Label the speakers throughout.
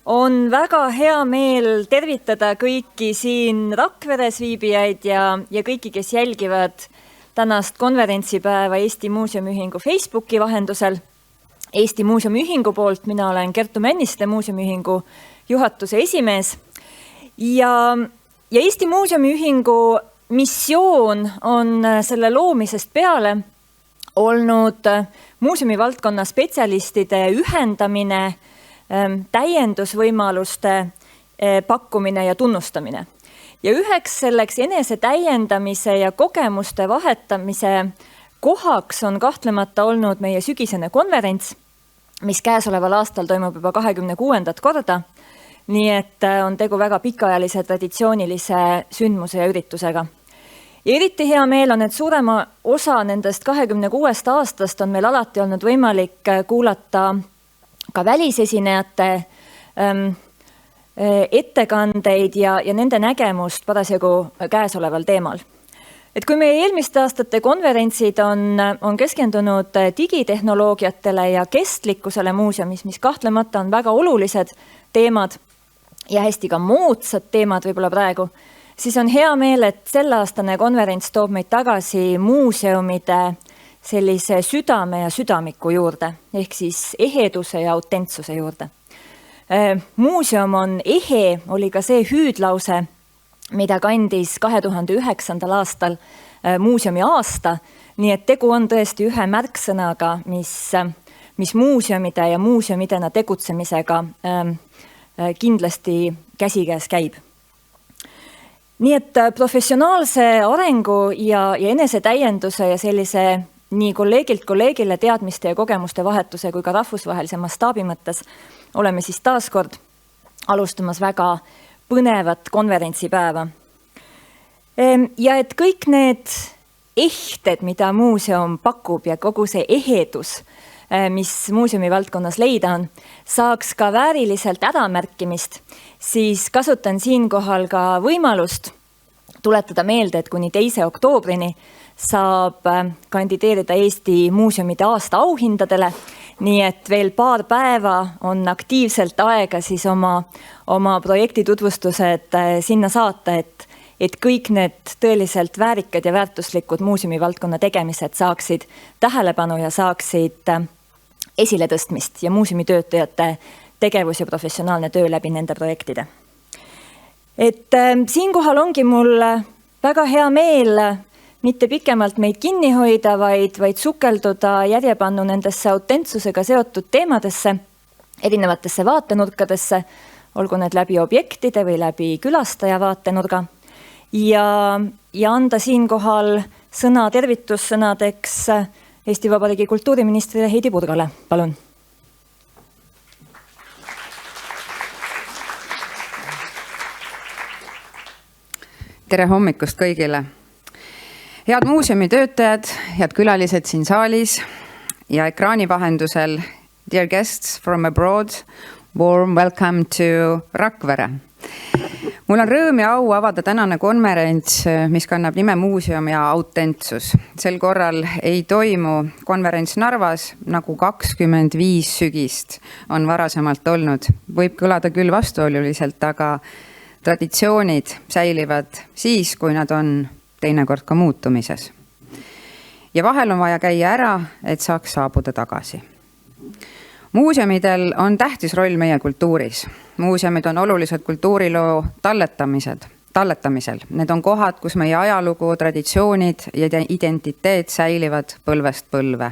Speaker 1: On väga hea meel tervitada kõiki siin Rakveres viibijaid ja kõiki, kes jälgivad tänast konverentsipäeva Eesti Muuseumiühingu Facebooki vahendusel. Eesti Muuseumiühingu poolt mina olen Kertu Männiste, Muuseumiühingu juhatuse esimees. Ja Eesti Muuseumiühingu missioon on selle loomisest peale olnud muuseumi valdkonna spetsialistide ühendamine, täiendusvõimaluste pakkumine ja tunnustamine. Ja üheks selleks enese täiendamise ja kogemuste vahetamise kohaks on kahtlemata olnud meie sügisene konverents, mis käesoleval aastal toimub juba 26. korda. Nii et on tegu väga pikaajalise traditsioonilise sündmuse ja üritusega. Ja eriti hea meel on, et suurema osa nendest 26 aastast on meil alati olnud võimalik kuulata ka välisesinejate ettekandeid ja nende nägemust parasjagu käesoleval teemal. Et kui meie eelmiste aastate konverentsid on keskendunud digitehnoloogiatele ja kestlikkusele muuseumis, mis kahtlemata on väga olulised teemad ja hästi ka moodsad teemad võib-olla praegu, siis on hea meel, et selleaastane konverents toob meid tagasi muuseumide sellise südame ja südamiku juurde, ehk siis eheduse ja autentsuse juurde. Muuseum on ehe, oli ka see hüüdlause, mida kandis 2009. aastal muuseumi aasta, nii et tegu on tõesti ühe märksõnaga, mis muuseumide ja muuseumidena tegutsemisega kindlasti käsikäes käib. Nii et professionaalse arengu ja enesetäienduse ja sellise nii kolleegilt kolleegile teadmiste ja kogemuste vahetuse kui ka rahvusvahelise mastaabi mõttes oleme siis taaskord alustamas väga põnevat konverentsipäeva. Ja et kõik need ehted, mida muuseum pakub ja kogu see ehedus, mis muuseumi valdkonnas leida on, saaks ka vääriliselt äramärkimist, siis kasutan siinkohal ka võimalust tuletada meelde, et kuni 2. oktoobrini saab kandideerida Eesti muuseumide aasta auhindadele, nii et veel paar päeva on aktiivselt aega siis oma projekti tutvustused sinna saata, et kõik need tõeliselt väärikad ja väärtuslikud muuseumi valdkonna tegemised saaksid tähelepanu ja saaksid esile tõstmist ja muuseumi töötajate tegevus ja professionaalne töö läbi nende projektide. Et siinkohal ongi mul väga hea meel mitte pikemalt meid kinni hoida, vaid sukelduda järjepannu nendesse autentsusega seotud teemadesse, erinevatesse vaatenurkadesse, olgu need läbi objektide või läbi külastaja vaatenurga. Ja anda siinkohal sõna tervitussõnadeks Eesti Vabariigi kultuuriministrile Heidi Purgale. Palun.
Speaker 2: Tere hommikust kõigile. Head muuseumi töötajad, head külalised siin saalis ja ekraani vahendusel, dear guests from abroad, warm welcome to Rakvere. Mul on rõõm ja au avada tänane konverents, mis kannab nime Muuseum ja autentsus. Sel korral ei toimu konverents Narvas, nagu 25 sügist on varasemalt olnud. Võib kõlada küll vastuoluliselt, aga traditsioonid säilivad siis, kui nad on teinekord ka muutumises. Ja vahel on vaja käia ära, et saaks saabuda tagasi. Muuseumidel on tähtis roll meie kultuuris. Muuseumid on olulised kultuuriloo talletamisel. Need on kohad, kus meie ajalugu, traditsioonid ja identiteet säilivad põlvest põlve.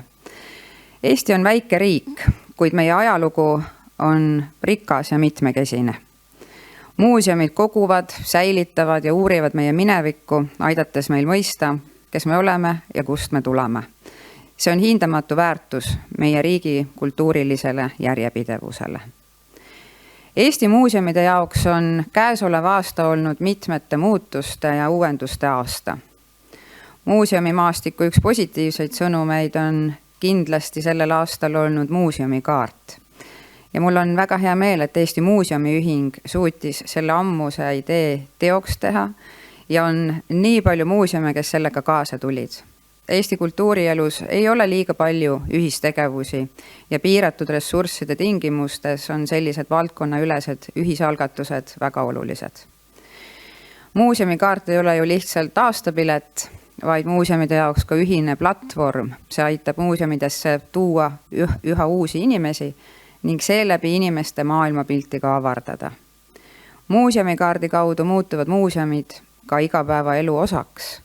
Speaker 2: Eesti on väike riik, kuid meie ajalugu on rikas ja mitmekesine. Muuseumid koguvad, säilitavad ja uurivad meie minevikku, aidates meil mõista, kes me oleme ja kust me tuleme. See on hindamatu väärtus meie riigi kultuurilisele järjepidevusele. Eesti muuseumide jaoks on käesolev aasta olnud mitmete muutuste ja uuenduste aasta. Muuseumimaastiku üks positiivseid sõnumeid on kindlasti sellel aastal olnud muuseumikaart. Ja mul on väga hea meel, et Eesti Muuseumiühing suutis selle ammuse idee teoks teha ja on nii palju muuseume, kes sellega kaasa tulid. Eesti kultuurielus ei ole liiga palju ühistegevusi ja piiratud ressursside tingimustes on sellised valdkonnaülesed ühisalgatused väga olulised. Muuseumikaart ei ole ju lihtsalt aastapilet, vaid muuseumide jaoks ka ühine platvorm. See aitab muuseumidesse tuua üha uusi inimesi ning seeläbi inimeste maailmapilti ka avardada. Muuseumikaardi kaudu muutuvad muuseumid ka igapäevaelu osaks.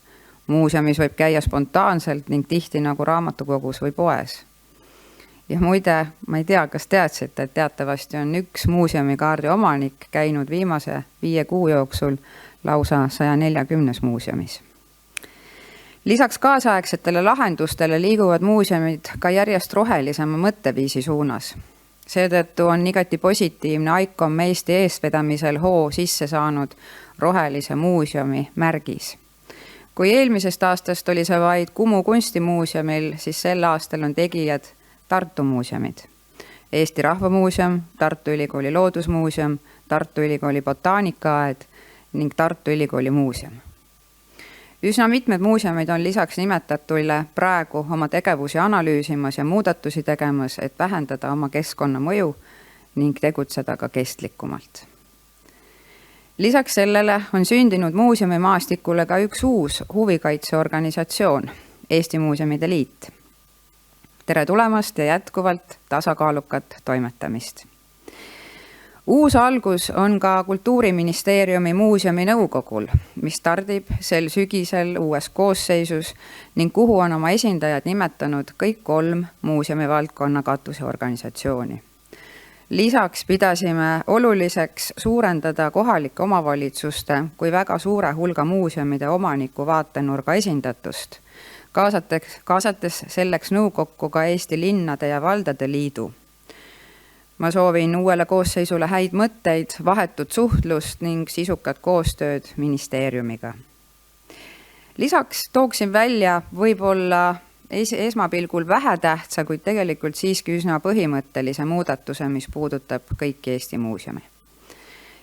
Speaker 2: Muuseumis võib käia spontaanselt ning tihti nagu raamatukogus või poes. Ja muide, ma ei tea, kas teadsite, et teatavasti on üks muuseumikaardi omanik käinud viimase 5 kuu jooksul lausa 140 muuseumis. Lisaks kaasaegsetele lahendustele liiguvad muuseumid ka järjest rohelisema mõtteviisi suunas. Seetõttu on igati positiivne ICOM Eesti eestvedamisel hoo sisse saanud rohelise muuseumi märgis. Kui eelmisest aastast oli see vaid Kumu kunstimuuseumil, siis sel aastal on tegijad Tartu muuseumid. Eesti Rahvamuuseum, Tartu Ülikooli Loodusmuuseum, Tartu Ülikooli Botaanikaaed ning Tartu Ülikooli muuseum. Üsna mitmed muuseumid on lisaks nimetatule praegu oma tegevusi analüüsimas ja muudatusi tegemas, et vähendada oma keskkonna mõju ning tegutseda ka kestlikumalt. Lisaks sellele on sündinud muuseumimaastikule ka üks uus huvikaitseorganisatsioon, Eesti Muuseumide Liit. Tere tulemast ja jätkuvalt tasakaalukat toimetamist. Uus algus on ka Kultuuriministeeriumi muuseumi nõukogul, mis stardib sel sügisel uues koosseisus ning kuhu on oma esindajad nimetanud kõik 3 muuseumi valdkonna katuseorganisatsiooni. Lisaks pidasime oluliseks suurendada kohalike omavalitsuste kui väga suure hulga muuseumide omaniku vaatenurga esindatust, kaasates selleks nõukokku ka Eesti Linnade ja Valdade Liidu. Ma soovin uuele koosseisule häid mõtteid, vahetut suhtlust ning sisukat koostööd ministeeriumiga. Lisaks tooksin välja võib-olla esmapilgul vähetähtsa, kuid tegelikult siiski üsna põhimõttelise muudatuse, mis puudutab kõiki Eesti muuseume.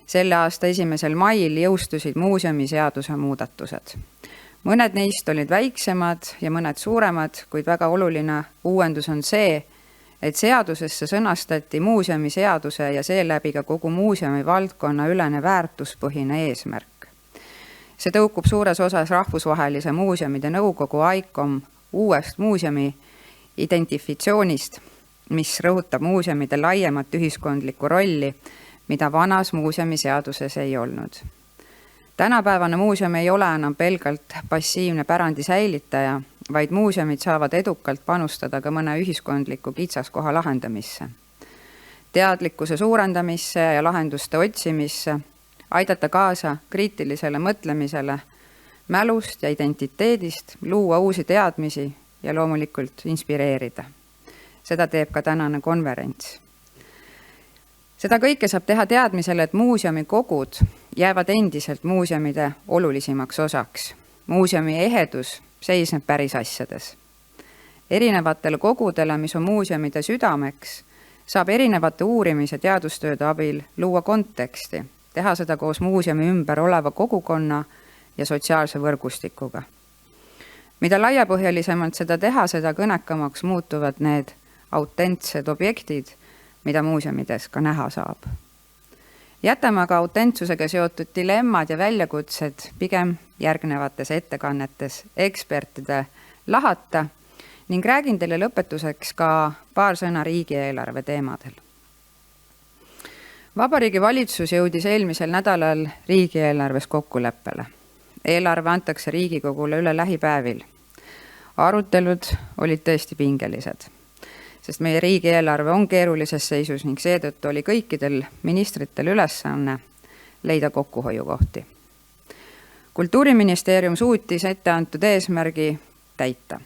Speaker 2: Selle aasta 1. mail jõustusid muuseumiseaduse muudatused. Mõned neist olid väiksemad ja mõned suuremad, kuid väga oluline uuendus on see, et seadusesse sõnastati muuseumiseaduse ja seeläbi ka kogu muuseumi valdkonna ülene väärtuspõhine eesmärk. See tõukub suures osas rahvusvahelise muuseumide nõukogu ICOM uuest muuseumi identifitsioonist, mis rõhutab muuseumide laiemat ühiskondlikku rolli, mida vanas muuseumiseaduses ei olnud. Tänapäevane muuseum ei ole enam pelgalt passiivne pärandi säilitaja, vaid muuseumid saavad edukalt panustada ka mõne ühiskondliku kitsaskoha lahendamisse, teadlikkuse suurendamisse ja lahenduste otsimisse, aidata kaasa kriitilisele mõtlemisele, mälust ja identiteedist, luua uusi teadmisi ja loomulikult inspireerida. Seda teeb ka tänane konverents. Seda kõike saab teha teadmisele, et muuseumikogud jäävad endiselt muuseumide olulisimaks osaks. Muuseumi ehedus seisneb päris asjades. Erinevatele kogudele, mis on muuseumide südameks, saab erinevate uurimise teadustööde abil luua konteksti, teha seda koos muuseumi ümber oleva kogukonna ja sotsiaalse võrgustikuga. Mida laiapõhjalisemalt seda teha, seda kõnekamaks muutuvad need autentsed objektid, mida muuseumides ka näha saab. Jätame aga autentsusega seotud dilemmad ja väljakutsed pigem järgnevates ettekannetes ekspertide lahata ning räägin teile lõpetuseks ka paar sõna riigieelarve teemadel. Vabariigi Valitsus jõudis eelmisel nädalal riigieelarves kokkuleppele. Eelarve antakse Riigikogule üle lähipäevil. Arutelud olid tõesti pingelised, sest meie riigieelarve on keerulises seisus ning seetõttu oli kõikidel ministritel ülesanne leida kokkuhoiukohti. Kultuuriministeerium suutis ette antud eesmärgi täita.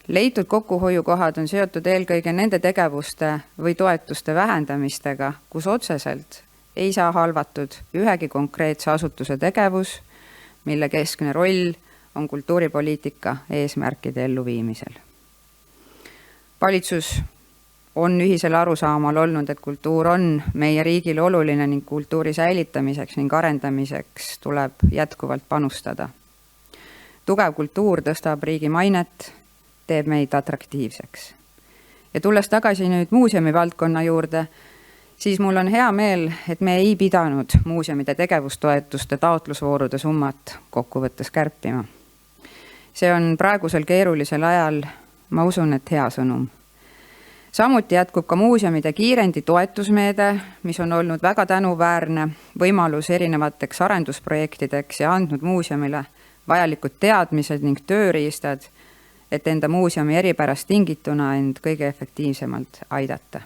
Speaker 2: Leitud kokkuhoiukohad on seotud eelkõige nende tegevuste või toetuste vähendamistega, kus otseselt ei saa halvatud ühegi konkreetse asutuse tegevus, mille keskne roll on kultuuripoliitika eesmärkide elluviimisel. Valitsus on ühisel arusaamal olnud, et kultuur on meie riigile oluline ning kultuuri säilitamiseks ning arendamiseks tuleb jätkuvalt panustada. Tugev kultuur tõstab riigi mainet, teeb meid atraktiivseks. Ja tulles tagasi nüüd muuseumi valdkonna juurde, siis mul on hea meel, et me ei pidanud muuseumide tegevustoetuste taotlusvoorude summat kokkuvõttes kärpima. See on praegusel keerulisel ajal, ma usun, et hea sõnum. Samuti jätkub ka muuseumide kiirendi toetusmeede, mis on olnud väga tänuväärne võimalus erinevateks arendusprojektideks ja andnud muuseumile vajalikud teadmised ning tööriistad, et enda muuseumi eripärast tingituna end kõige efektiivsemalt aidata.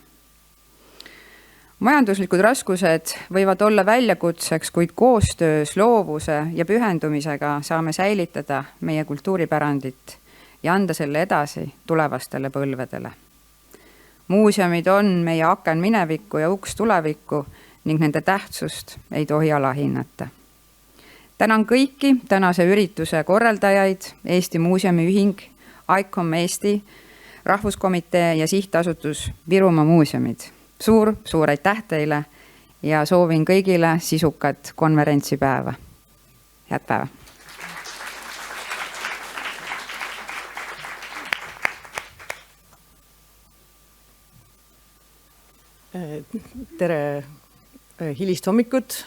Speaker 2: Majanduslikud raskused võivad olla väljakutseks, kuid koostöös loovuse ja pühendumisega saame säilitada meie kultuuripärandit ja anda selle edasi tulevastele põlvedele. Muuseumid on meie aken minevikku ja uks tulevikku ning nende tähtsust ei tohi alahinnata. Tänan kõiki tänase ürituse korraldajaid, Eesti Muuseumiühing, ICOM Eesti, Rahvuskomitee ja sihtasutus Virumaa Muuseumid. Suur aitäh teile ja soovin kõigile sisukat konverentsipäeva. Head päeva!
Speaker 3: Tere hilist hommikut,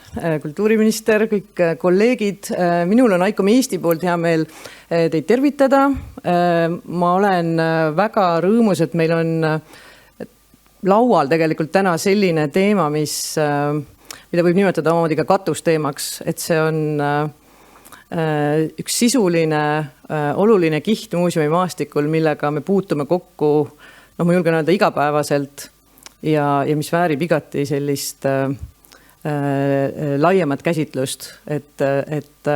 Speaker 3: kultuuriminister, kõik kolleegid. Minul on ICOM Eesti poolt hea meel teid tervitada. Ma olen väga rõõmus, et meil on laual tegelikult täna selline teema, mida võib nimetada omamoodi ka katusteemaks, et see on üks sisuline, oluline kiht muuseumi maastikul, millega me puutume kokku, ma julgen öelda igapäevaselt ja mis väärib igati sellist laiemat käsitlust, et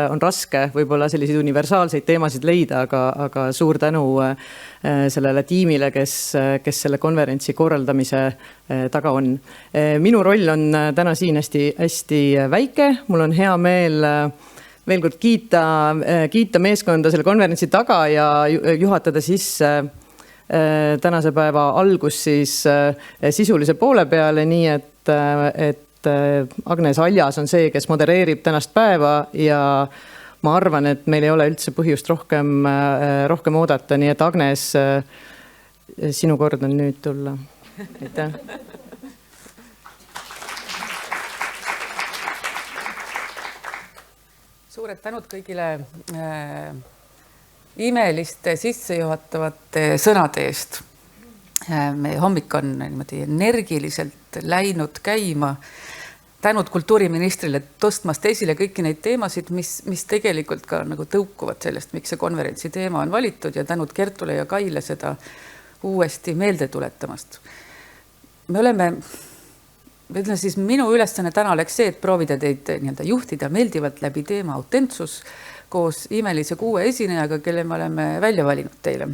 Speaker 3: on raske võib-olla selliseid universaalseid teemasid leida, aga suur tänu sellele tiimile, kes selle konverentsi korraldamise taga on. Minu roll on täna siin hästi väike. Mul on hea meel veel kord kiita meeskonda selle konverentsi taga ja juhatada sisse tänase päeva algus siis sisulise poole peale, nii et Agnes Aljas on see, kes modereerib tänast päeva ja ma arvan, et meil ei ole üldse põhjust rohkem oodata, nii et Agnes, sinu kord on nüüd tulla. Aitäh.
Speaker 4: Suured tänud kõigile imeliste sissejuhatavate sõnade eest. Meie hommik on niimoodi energiliselt läinud käima. Tänud kultuuriministrile tõstmast esile kõiki neid teemasid, mis tegelikult ka nagu tõukuvad sellest, miks see konverentsi teema on valitud, ja tänud Kertule ja Kaile seda uuesti meelde tuletamast. Minu ülesanne täna oleks see, et proovida teid juhtida meeldivalt läbi teema autentsus koos imelise 6 esinejaga, kelle me oleme välja valinud teile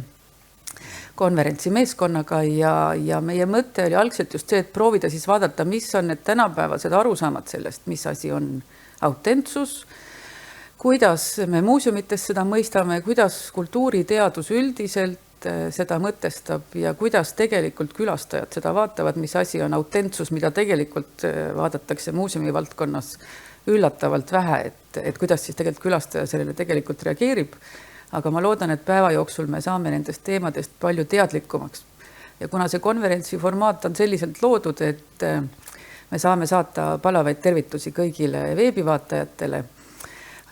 Speaker 4: konverentsi meeskonnaga ja meie mõte oli algselt just see, et proovida siis vaadata, mis on need tänapäevased arusaamad sellest, mis asi on autentsus, kuidas me muuseumites seda mõistame, kuidas kultuuriteadus üldiselt seda mõtestab ja kuidas tegelikult külastajad seda vaatavad, mis asi on autentsus, mida tegelikult vaadatakse muuseumi valdkonnas üllatavalt vähe, et kuidas siis tegelikult külastaja sellele tegelikult reageerib. Aga ma loodan, et päeva jooksul me saame nendest teemadest palju teadlikumaks. Ja kuna see konverentsi formaat on selliselt loodud, et me saame saata palavaid tervitusi kõigile veebivaatajatele,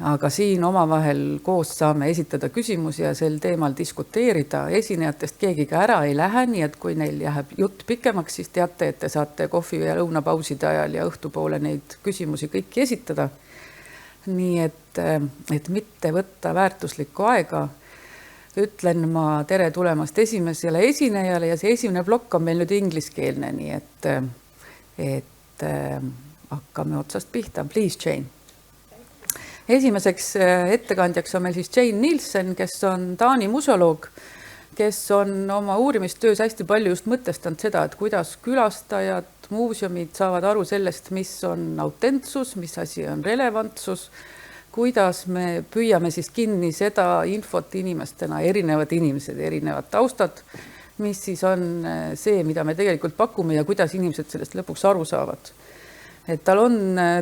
Speaker 4: aga siin omavahel koos saame esitada küsimusi ja sel teemal diskuteerida. Esinejatest keegi ka ära ei lähe, nii et kui neil jääb jutt pikemaks, siis teate, et te saate kohvi- ja lõunapauside ajal ja õhtupoole neid küsimusi kõiki esitada. Nii et mitte võtta väärtuslikku aega, ütlen ma tere tulemast esimesele esinejale ja see esimene plokk on meil nüüd ingliskeelne, nii et hakkame otsast pihta. Please, Jane. Esimeseks ettekandjaks on meil siis Jane Nielsen, kes on Taani museoloog, kes on oma uurimistöös hästi palju just mõtestanud seda, et kuidas külastajad, muuseumid saavad aru sellest, mis on autentsus, mis asi on relevantsus, kuidas me püüame siis kinni seda infot inimestena, erinevad inimesed, erinevad taustad, mis siis on see, mida me tegelikult pakume ja kuidas inimesed sellest lõpuks aru saavad. et tal on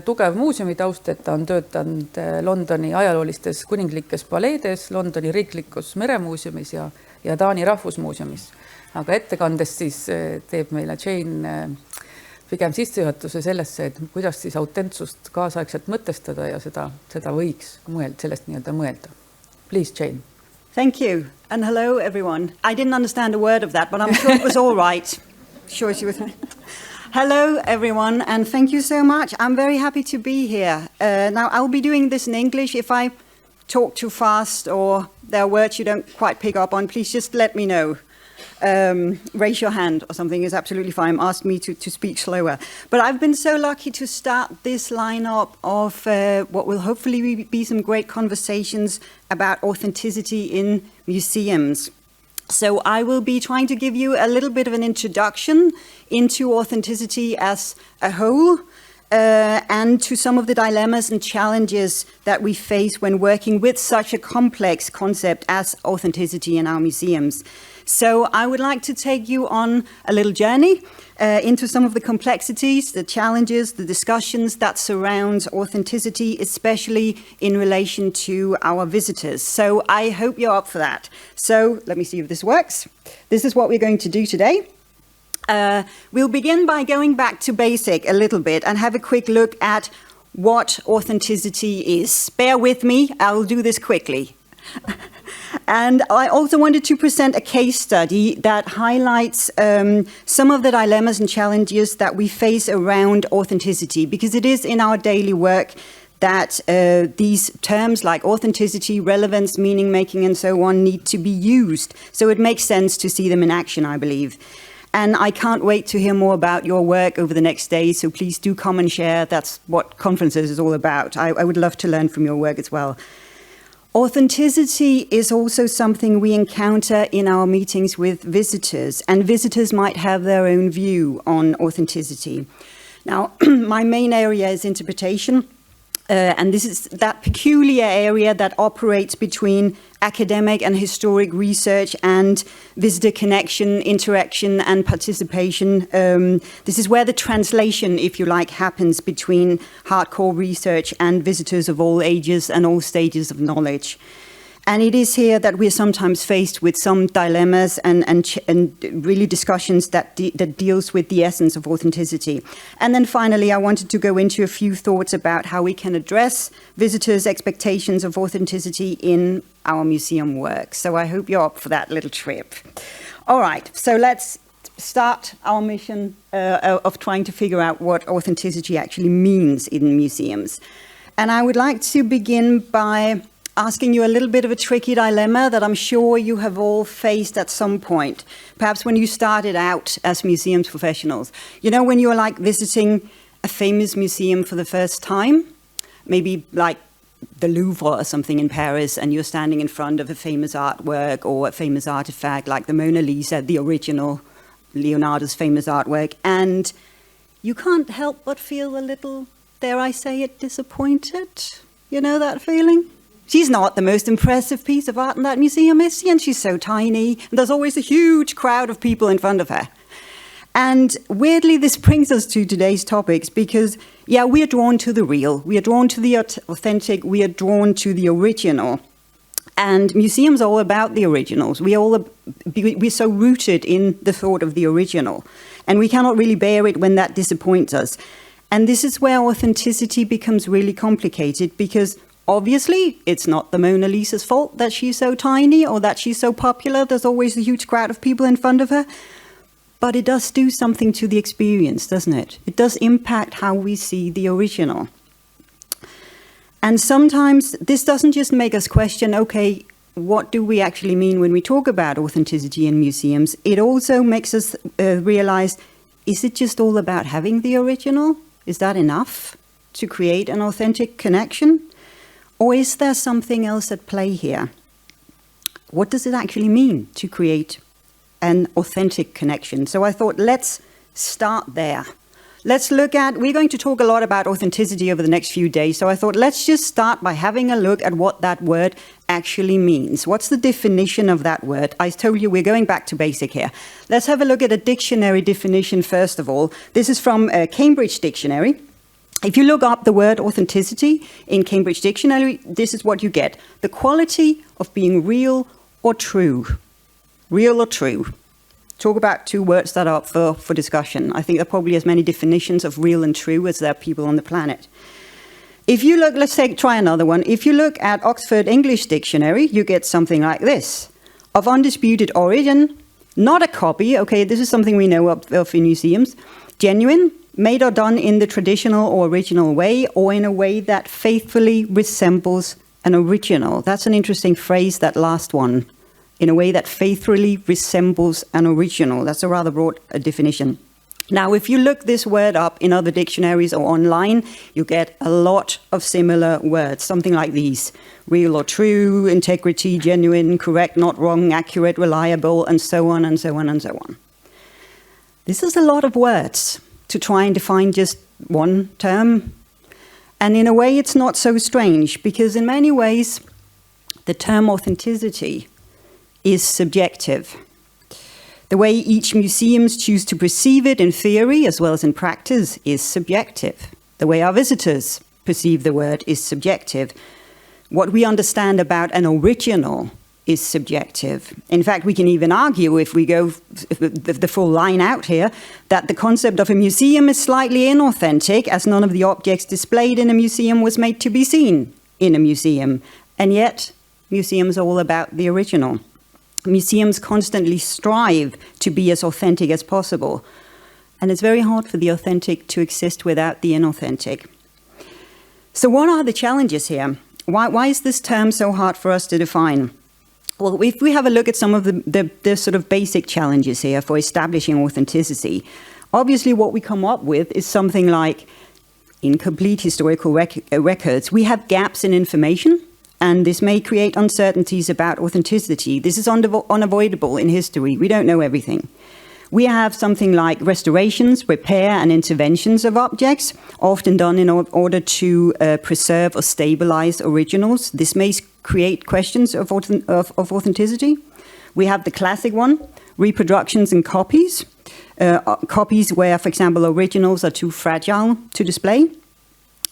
Speaker 4: tugev muuseumitaust, et ta on töötanud Londoni ajaloolistes kuninglikes paleedes, Londoni riiklikus meremuuseumis ja Taani rahvusmuuseumis. Aga ettekandest siis teeb meile Jane pigem sissejuhatuse sellesse, et kuidas siis autentsust kaasaegselt mõtestada ja seda võiks sellest nii-öelda mõelda. Please, Jane.
Speaker 5: Thank you. And hello, everyone. I didn't understand a word of that, but I'm sure it was all right. Sure she was. Hello, everyone, and thank you so much. I'm very happy to be here. Now, I'll be doing this in English. If I talk too fast or there are words you don't quite pick up on, please just let me know. Raise your hand or something is absolutely fine. Ask me to speak slower. But I've been so lucky to start this lineup of what will hopefully be some great conversations about authenticity in museums. So I will be trying to give you a little bit of an introduction into authenticity as a whole, and to some of the dilemmas and challenges that we face when working with such a complex concept as authenticity in our museums. So I would like to take you on a little journey into some of the complexities, the challenges, the discussions that surround authenticity, especially in relation to our visitors. So I hope you're up for that. So let me see if this works. This is what we're going to do today. We'll begin by going back to basic a little bit and have a quick look at what authenticity is. Bear with me, I'll do this quickly. And I also wanted to present a case study that highlights some of the dilemmas and challenges that we face around authenticity, because it is in our daily work that these terms like authenticity, relevance, meaning making, and so on need to be used. So it makes sense to see them in action, I believe. And I can't wait to hear more about your work over the next days, so please do come and share. That's what conferences is all about. I would love to learn from your work as well. Authenticity is also something we encounter in our meetings with visitors, and visitors might have their own view on authenticity. Now, my main area is interpretation, and this is that peculiar area that operates between academic and historic research and visitor connection, interaction, and participation. This is where the translation, if you like, happens between hardcore research and visitors of all ages and all stages of knowledge. And it is here that we're sometimes faced with some dilemmas and really discussions that deals with the essence of authenticity. And then finally, I wanted to go into a few thoughts about how we can address visitors' expectations of authenticity in our museum work. So I hope you're up for that little trip. All right, so let's start our mission of trying to figure out what authenticity actually means in museums. And I would like to begin by asking you a little bit of a tricky dilemma that I'm sure you have all faced at some point, perhaps when you started out as museums professionals. You know, when you're like visiting a famous museum for the first time, maybe like the Louvre or something in Paris, and you're standing in front of a famous artwork or a famous artifact like the Mona Lisa, the original Leonardo's famous artwork, and you can't help but feel a little, dare I say it, disappointed. You know that feeling? She's not the most impressive piece of art in that museum, is she? And she's so tiny, and there's always a huge crowd of people in front of her. And weirdly, this brings us to today's topics because, yeah, we are drawn to the real, we are drawn to the authentic, we are drawn to the original. And museums are all about the originals. We're so rooted in the thought of the original, and we cannot really bear it when that disappoints us. And this is where authenticity becomes really complicated, because obviously, it's not the Mona Lisa's fault that she's so tiny or that she's so popular. There's always a huge crowd of people in front of her. But it does do something to the experience, doesn't it? It does impact how we see the original. And sometimes this doesn't just make us question, okay, what do we actually mean when we talk about authenticity in museums? It also makes us realize, is it just all about having the original? Is that enough to create an authentic connection? Or is there something else at play here? What does it actually mean to create an authentic connection? So I thought, let's start there. Let's look at, we're going to talk a lot about authenticity over the next few days, so I thought let's just start by having a look at what that word actually means. What's the definition of that word? I told you we're going back to basic here. Let's have a look at a dictionary definition first of all. This is from Cambridge Dictionary. If you look up the word authenticity in Cambridge Dictionary, this is what you get. The quality of being real or true. Real or true. Talk about two words that are up for discussion. I think there are probably as many definitions of real and true as there are people on the planet. If you look, try another one. If you look at Oxford English Dictionary, you get something like this. Of undisputed origin, not a copy, okay, this is something we know of in museums, genuine, made or done in the traditional or original way, or in a way that faithfully resembles an original. That's an interesting phrase, that last one. In a way that faithfully resembles an original. That's a rather broad definition. Now, if you look this word up in other dictionaries or online, you get a lot of similar words, something like these. Real or true, integrity, genuine, correct, not wrong, accurate, reliable, and so on and so on and so on. This is a lot of words to try and define just one term. And in a way, it's not so strange, because in many ways, the term authenticity is subjective. The way each museums choose to perceive it in theory as well as in practice is subjective. The way our visitors perceive the word is subjective. What we understand about an original is subjective. In fact, we can even argue, if we go the full line out here, that the concept of a museum is slightly inauthentic, as none of the objects displayed in a museum was made to be seen in a museum. And yet, museums are all about the original. Museums constantly strive to be as authentic as possible. And it's very hard for the authentic to exist without the inauthentic. So what are the challenges here? Why is this term so hard for us to define? Well, if we have a look at some of the sort of basic challenges here for establishing authenticity, obviously what we come up with is something like incomplete historical records. We have gaps in information, and this may create uncertainties about authenticity. This is unavoidable in history. We don't know everything. We have something like restorations, repair, and interventions of objects, often done in order to preserve or stabilize originals. This may create questions of authenticity. We have the classic one, reproductions and copies. Copies where, for example, originals are too fragile to display.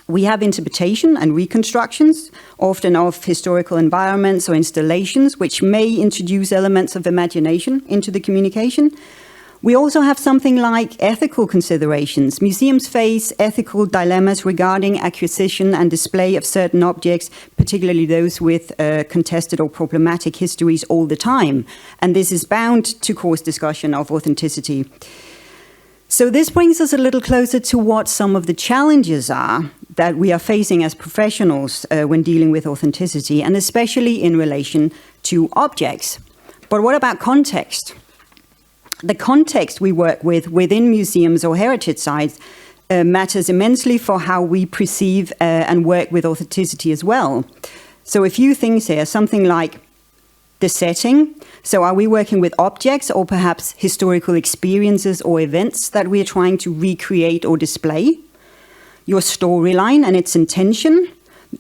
Speaker 5: We have interpretation and reconstructions, often of historical environments or installations, which may introduce elements of imagination into the communication. We also have something like ethical considerations. Museums face ethical dilemmas regarding acquisition and display of certain objects, particularly those with contested or problematic histories all the time. And this is bound to cause discussion of authenticity. So this brings us a little closer to what some of the challenges are that we are facing as professionals when dealing with authenticity, and especially in relation to objects. But what about context? The context we work with within museums or heritage sites matters immensely for how we perceive and work with authenticity as well. So a few things here, something like the setting. So are we working with objects or perhaps historical experiences or events that we are trying to recreate or display? Your storyline and its intention,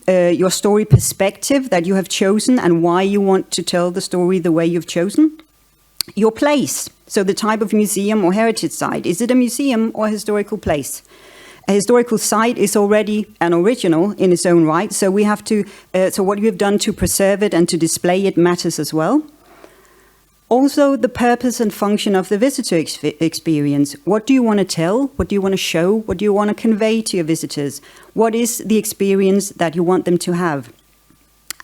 Speaker 5: your story perspective that you have chosen and why you want to tell the story the way you've chosen. Your place, so the type of museum or heritage site. Is it a museum or a historical place? A historical site is already an original in its own right, so we have to. So what you have done to preserve it and to display it matters as well. Also, the purpose and function of the visitor experience. What do you want to tell? What do you want to show? What do you want to convey to your visitors? What is the experience that you want them to have?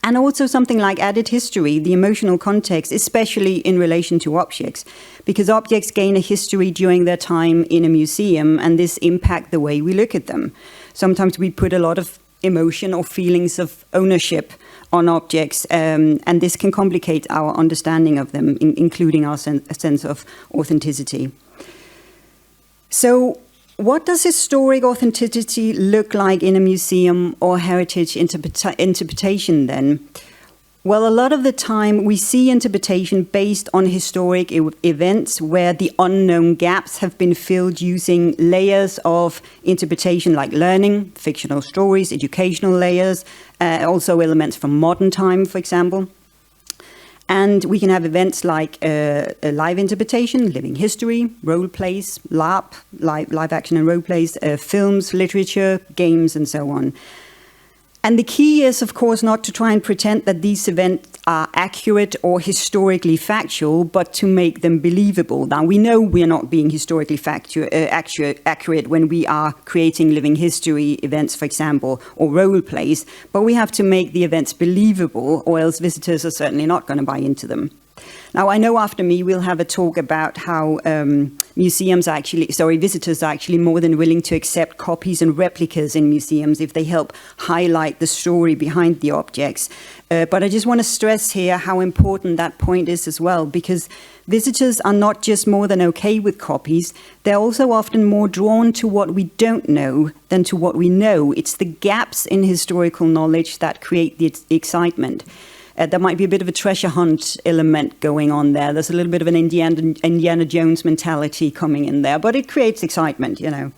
Speaker 5: And also something like added history, the emotional context, especially in relation to objects, because objects gain a history during their time in a museum, and this impacts the way we look at them. Sometimes we put a lot of emotion or feelings of ownership on objects, and this can complicate our understanding of them, including our sense of authenticity. So, what does historic authenticity look like in a museum or heritage interpretation then? Well, a lot of the time we see interpretation based on historic events where the unknown gaps have been filled using layers of interpretation like learning, fictional stories, educational layers, also elements from modern time, for example. And we can have events like a live interpretation, living history, role plays, LARP, live action and role plays, films, literature, games, and so on. And the key is, of course, not to try and pretend that these events are accurate or historically factual, but to make them believable. Now, we know we are not being historically accurate when we are creating living history events, for example, or role plays, but we have to make the events believable, or else visitors are certainly not going to buy into them. Now, I know after me we'll have a talk about how visitors are actually more than willing to accept copies and replicas in museums if they help highlight the story behind the objects. But I just want to stress here how important that point is as well, because visitors are not just more than okay with copies, they're also often more drawn to what we don't know than to what we know. It's the gaps in historical knowledge that create the excitement. There might be a bit of a treasure hunt element going on there. There's a little bit of an Indiana Jones mentality coming in there, but it creates excitement, you know.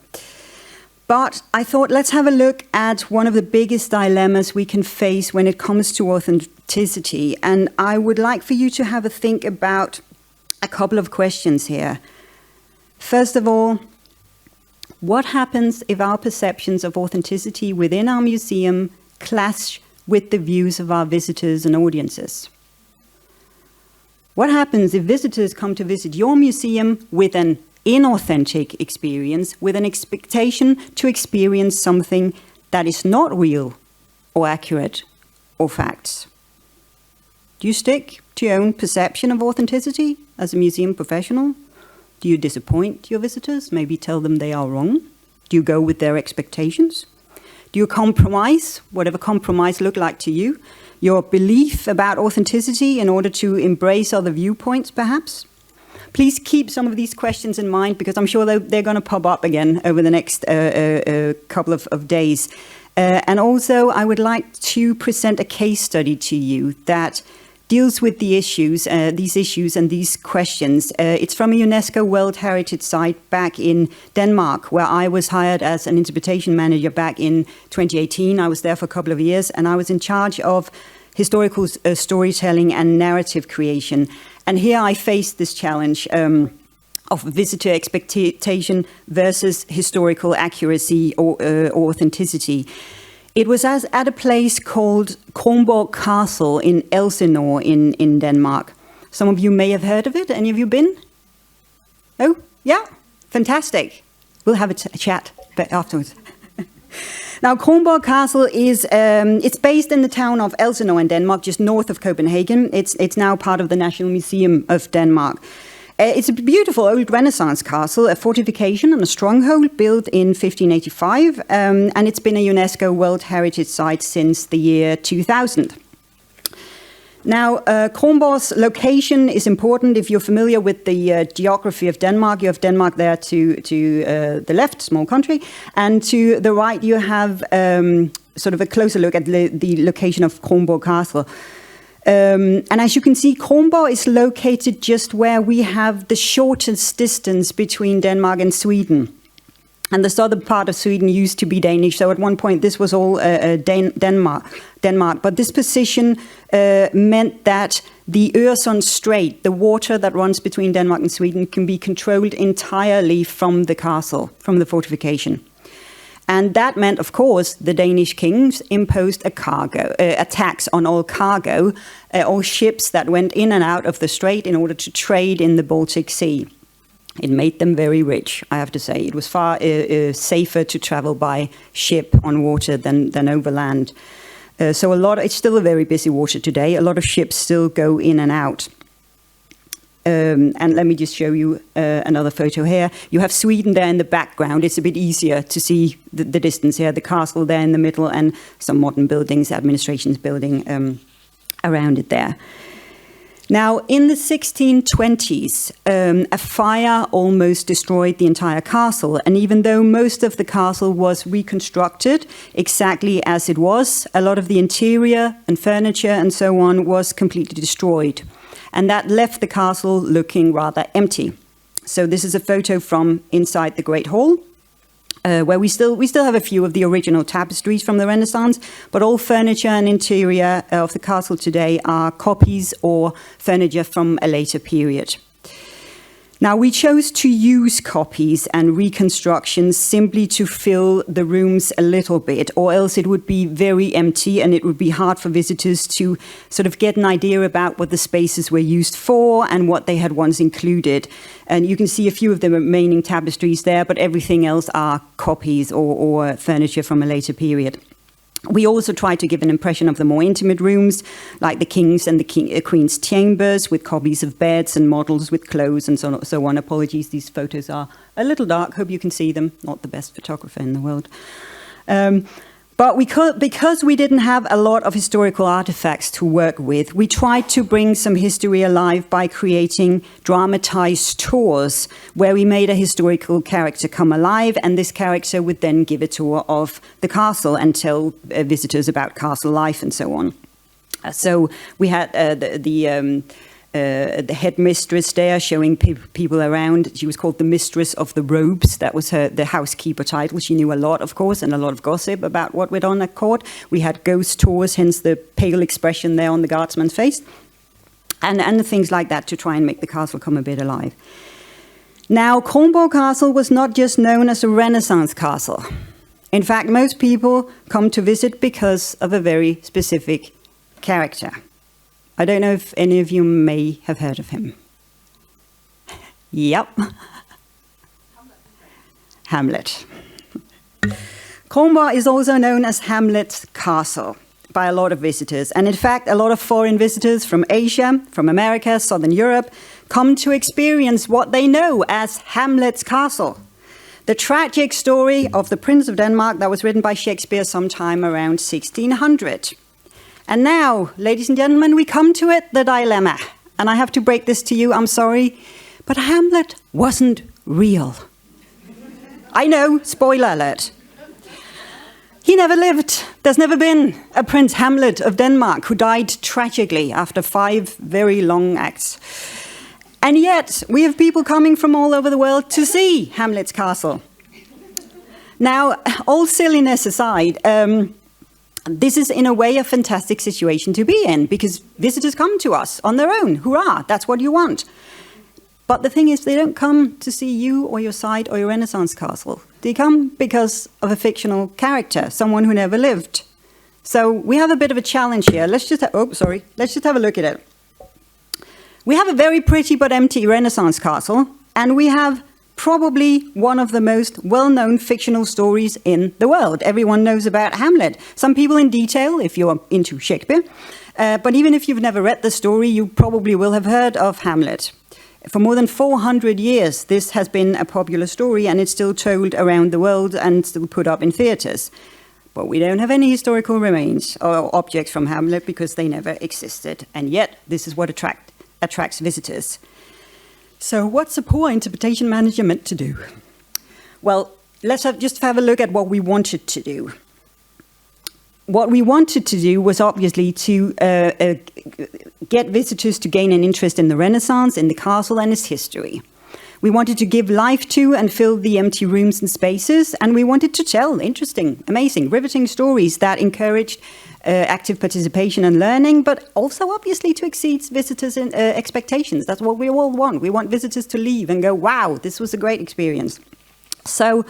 Speaker 5: But I thought, let's have a look at one of the biggest dilemmas we can face when it comes to authenticity. And I would like for you to have a think about a couple of questions here. First of all, what happens if our perceptions of authenticity within our museum clash with the views of our visitors and audiences? What happens if visitors come to visit your museum with an inauthentic experience, with an expectation to experience something that is not real or accurate or facts? Do you stick to your own perception of authenticity as a museum professional? Do you disappoint your visitors, maybe tell them they are wrong? Do you go with their expectations? Do you compromise, whatever compromise look like to you, your belief about authenticity in order to embrace other viewpoints, perhaps? Please keep some of these questions in mind, because I'm sure they're going to pop up again over the next couple of days. And also, I would like to present a case study to you that deals with these issues and these questions. It's from a UNESCO World Heritage Site back in Denmark, where I was hired as an interpretation manager back in 2018. I was there for a couple of years, and I was in charge of historical storytelling and narrative creation. And here I faced this challenge of visitor expectation versus historical accuracy or authenticity. It was at a place called Kronborg Castle in Elsinore in Denmark. Some of you may have heard of it. Any of you been? Oh, yeah, fantastic. We'll have a chat afterwards. Now, Kronborg Castle is it's based in the town of Elsinore in Denmark, just north of Copenhagen. It's now part of the National Museum of Denmark. It's a beautiful old Renaissance castle, a fortification and a stronghold built in 1585, and it's been a UNESCO World Heritage Site since the year 2000. Now, Kronborg's location is important. If you're familiar with the geography of Denmark, you have Denmark there to the left, small country, and to the right you have sort of a closer look at the location of Kronborg Castle. And as you can see, Kronborg is located just where we have the shortest distance between Denmark and Sweden. And the southern part of Sweden used to be Danish, so at one point this was all Denmark. But this position meant that the Øresund Strait, the water that runs between Denmark and Sweden, can be controlled entirely from the castle, from the fortification. And that meant, of course, the Danish kings imposed a tax on all cargo, all ships that went in and out of the strait in order to trade in the Baltic Sea. It made them very rich, I have to say. It was far safer to travel by ship on water than over land. So it's still a very busy water today. A lot of ships still go in and out. And let me just show you another photo here. You have Sweden there in the background. It's a bit easier to see the distance here. The castle there in the middle and some modern buildings, administration's building around it there. Now, in the 1620s, a fire almost destroyed the entire castle. And even though most of the castle was reconstructed exactly as it was, a lot of the interior and furniture and so on was completely destroyed. And that left the castle looking rather empty. So this is a photo from inside the Great Hall. where we still have a few of the original tapestries from the Renaissance, but all furniture and interior of the castle today are copies or furniture from a later period. Now, we chose to use copies and reconstructions simply to fill the rooms a little bit, or else it would be very empty and it would be hard for visitors to sort of get an idea about what the spaces were used for and what they had once included. And you can see a few of the remaining tapestries there, but everything else are copies or furniture from a later period. We also try to give an impression of the more intimate rooms, like the king's and the queen's chambers, with copies of beds and models with clothes and so on. Apologies, these photos are a little dark. Hope you can see them. Not the best photographer in the world. But because we didn't have a lot of historical artifacts to work with, we tried to bring some history alive by creating dramatized tours where we made a historical character come alive, and this character would then give a tour of the castle and tell visitors about castle life and so on. So we had the headmistress there showing people around. She was called the Mistress of the Robes. That was the housekeeper title. She knew a lot, of course, and a lot of gossip about what went on at court. We had ghost tours, hence the pale expression there on the guardsman's face, and things like that to try and make the castle come a bit alive. Now, Kronborg Castle was not just known as a Renaissance castle. In fact, most people come to visit because of a very specific character. I don't know if any of you may have heard of him. Yep. Hamlet. Kronborg is also known as Hamlet's Castle by a lot of visitors. And in fact, a lot of foreign visitors from Asia, from America, Southern Europe, come to experience what they know as Hamlet's Castle. The tragic story of the Prince of Denmark that was written by Shakespeare sometime around 1600. And now, ladies and gentlemen, we come to it, the dilemma. And I have to break this to you, I'm sorry, but Hamlet wasn't real. I know, spoiler alert. He never lived. There's never been a Prince Hamlet of Denmark who died tragically after 5 very long acts. And yet, we have people coming from all over the world to see Hamlet's Castle. Now, all silliness aside, this is in a way a fantastic situation to be in, because visitors come to us on their own. Hurrah, that's what you want. But the thing is, they don't come to see you or your site or your Renaissance castle. They come because of a fictional character, someone who never lived. So we have a bit of a challenge here. Let's just have a look at it. We have a very pretty but empty Renaissance castle, and we have probably one of the most well-known fictional stories in the world. Everyone knows about Hamlet. Some people in detail, if you're into Shakespeare. But even if you've never read the story, you probably will have heard of Hamlet. For more than 400 years, this has been a popular story, and it's still told around the world and still put up in theatres. But we don't have any historical remains or objects from Hamlet because they never existed. And yet, this is what attracts visitors. So what's a poor interpretation manager meant to do? Well, let's just have a look at what we wanted to do. What we wanted to do was obviously to get visitors to gain an interest in the Renaissance, in the castle and its history. We wanted to give life to and fill the empty rooms and spaces, and we wanted to tell interesting, amazing, riveting stories that encouraged active participation and learning, but also obviously to exceed visitors' expectations. That's what we all want. We want visitors to leave and go, wow, this was a great experience. So,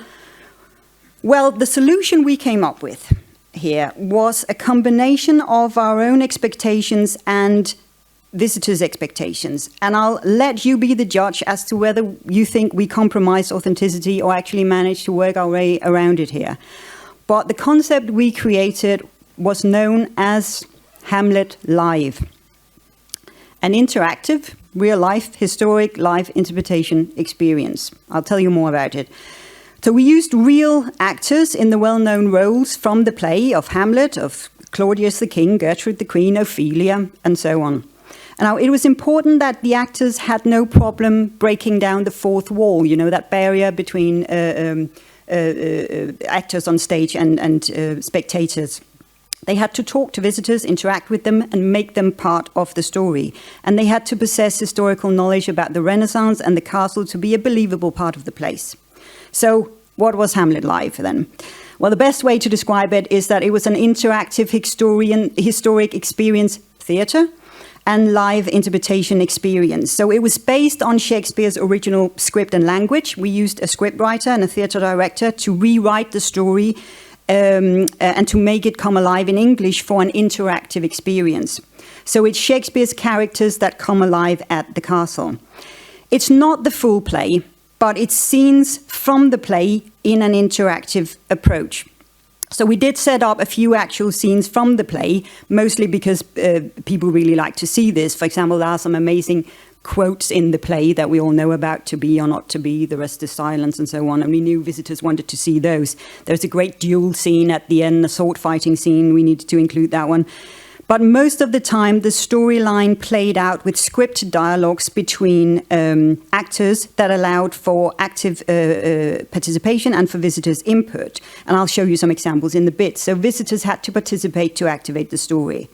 Speaker 5: well, the solution we came up with here was a combination of our own expectations and visitors' expectations. And I'll let you be the judge as to whether you think we compromise authenticity or actually managed to work our way around it here. But the concept we created was known as Hamlet Live, an interactive, real-life, historic live interpretation experience. I'll tell you more about it. So we used real actors in the well-known roles from the play of Hamlet, of Claudius the King, Gertrude the Queen, Ophelia, and so on. Now, it was important that the actors had no problem breaking down the fourth wall, you know, that barrier between actors on stage and spectators. They had to talk to visitors, interact with them, and make them part of the story. And they had to possess historical knowledge about the Renaissance and the castle to be a believable part of the place. So What was Hamlet Live then? Well, the best way to describe it is that it was an interactive historic experience theatre and live interpretation experience. So it was based on Shakespeare's original script and language. We used a scriptwriter and a theatre director to rewrite the story and to make it come alive in English for an interactive experience. So it's Shakespeare's characters that come alive at the castle. It's not the full play, but it's scenes from the play in an interactive approach. So we did set up a few actual scenes from the play, mostly because people really like to see this. For example, there are some amazing quotes in the play that we all know about, to be or not to be, the rest is silence, and so on. And we knew visitors wanted to see those. There's a great duel scene at the end, a sword fighting scene. We needed to include that one. But most of the time, the storyline played out with scripted dialogues between actors that allowed for active participation and for visitors' input. And I'll show you some examples in a bit. So visitors had to participate to activate the story.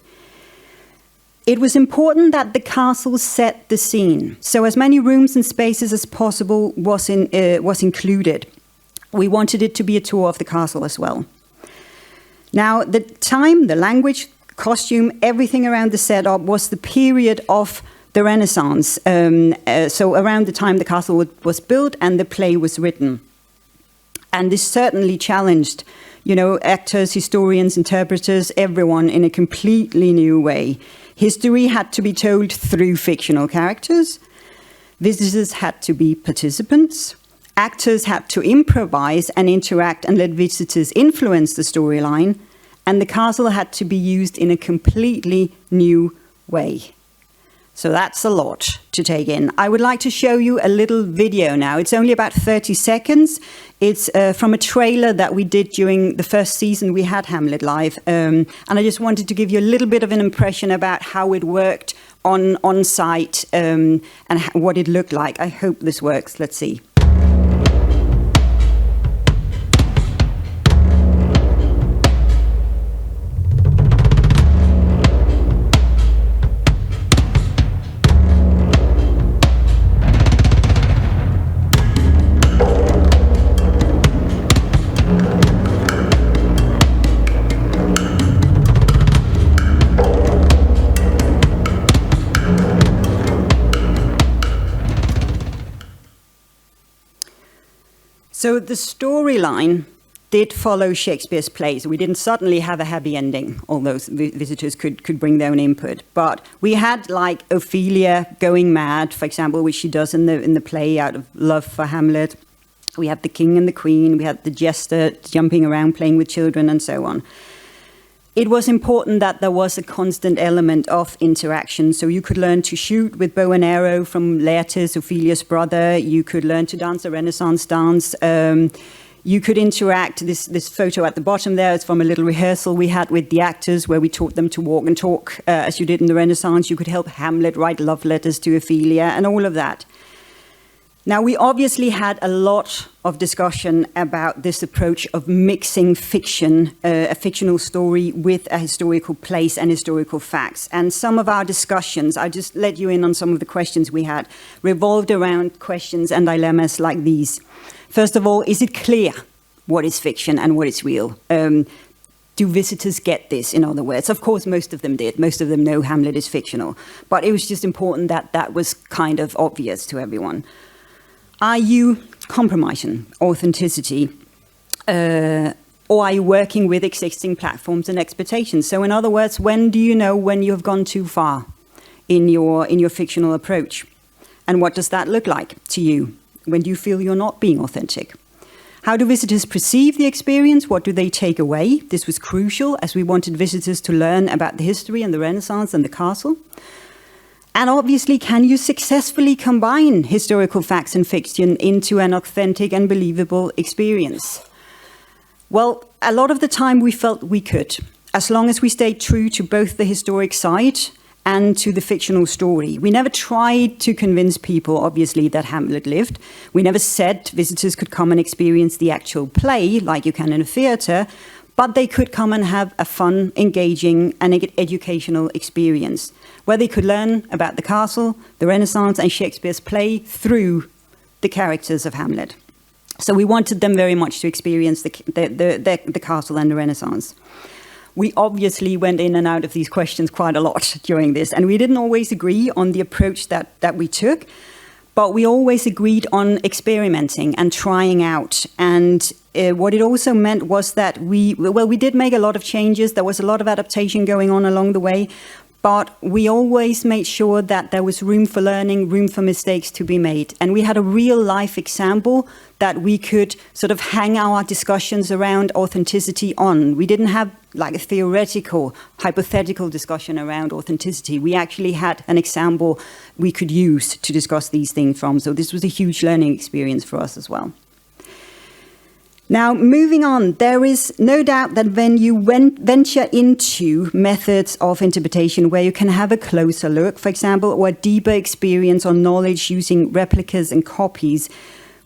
Speaker 5: It was important that the castle set the scene. So as many rooms and spaces as possible was included. We wanted it to be a tour of the castle as well. Now, the time, the language, costume, everything around the setup was the period of the Renaissance. So around the time the castle was built and the play was written. And this certainly challenged, actors, historians, interpreters, everyone in a completely new way. History had to be told through fictional characters. Visitors had to be participants. Actors had to improvise and interact and let visitors influence the storyline. And the castle had to be used in a completely new way. So that's a lot to take in. I would like to show you a little video now. It's only about 30 seconds. It's from a trailer that we did during the first season we had Hamlet Live. And I just wanted to give you a little bit of an impression about how it worked on site and what it looked like. I hope this works. Let's see. So the storyline did follow Shakespeare's plays. We didn't suddenly have a happy ending, although visitors could bring their own input. But we had like Ophelia going mad, for example, which she does in the play out of love for Hamlet. We had the king and the queen. We had the jester jumping around, playing with children, and so on. It was important that there was a constant element of interaction. So you could learn to shoot with bow and arrow from Laertes, Ophelia's brother. You could learn to dance a Renaissance dance. You could interact. This photo at the bottom there is from a little rehearsal we had with the actors where we taught them to walk and talk as you did in the Renaissance. You could help Hamlet write love letters to Ophelia and all of that. Now, we obviously had a lot of discussion about this approach of mixing fiction, a fictional story, with a historical place and historical facts. And some of our discussions, I just let you in on some of the questions we had, revolved around questions and dilemmas like these. First of all, is it clear what is fiction and what is real? Do visitors get this, in other words? Of course, most of them did. Most of them know Hamlet is fictional. But it was just important that that was kind of obvious to everyone. Are you compromising authenticity or are you working with existing platforms and expectations? So in other words, when do you know when you have gone too far in your fictional approach? And what does that look like to you? When do you feel you're not being authentic? How do visitors perceive the experience? What do they take away? This was crucial as we wanted visitors to learn about the history and the Renaissance and the castle. And obviously, can you successfully combine historical facts and fiction into an authentic and believable experience? Well, a lot of the time we felt we could, as long as we stayed true to both the historic side and to the fictional story. We never tried to convince people, obviously, that Hamlet lived. We never said visitors could come and experience the actual play like you can in a theatre, but they could come and have a fun, engaging, and educational experience where they could learn about the castle, the Renaissance, and Shakespeare's play through the characters of Hamlet. So we wanted them very much to experience the castle and the Renaissance. We obviously went in and out of these questions quite a lot during this, and we didn't always agree on the approach that we took, but we always agreed on experimenting and trying out. And what it also meant was that we did make a lot of changes. There was a lot of adaptation going on along the way, but we always made sure that there was room for learning, room for mistakes to be made. And we had a real life example that we could sort of hang our discussions around authenticity on. We didn't have like a theoretical, hypothetical discussion around authenticity. We actually had an example we could use to discuss these things from. So this was a huge learning experience for us as well. Now, moving on, there is no doubt that when you venture into methods of interpretation where you can have a closer look, for example, or a deeper experience or knowledge using replicas and copies,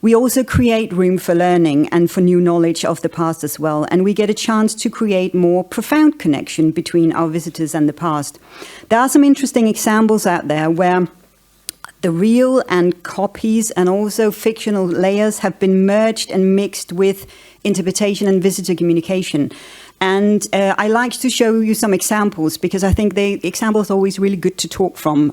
Speaker 5: we also create room for learning and for new knowledge of the past as well. And we get a chance to create more profound connection between our visitors and the past. There are some interesting examples out there where the real and copies and also fictional layers have been merged and mixed with interpretation and visitor communication. And I like to show you some examples because I think the examples are always really good to talk from.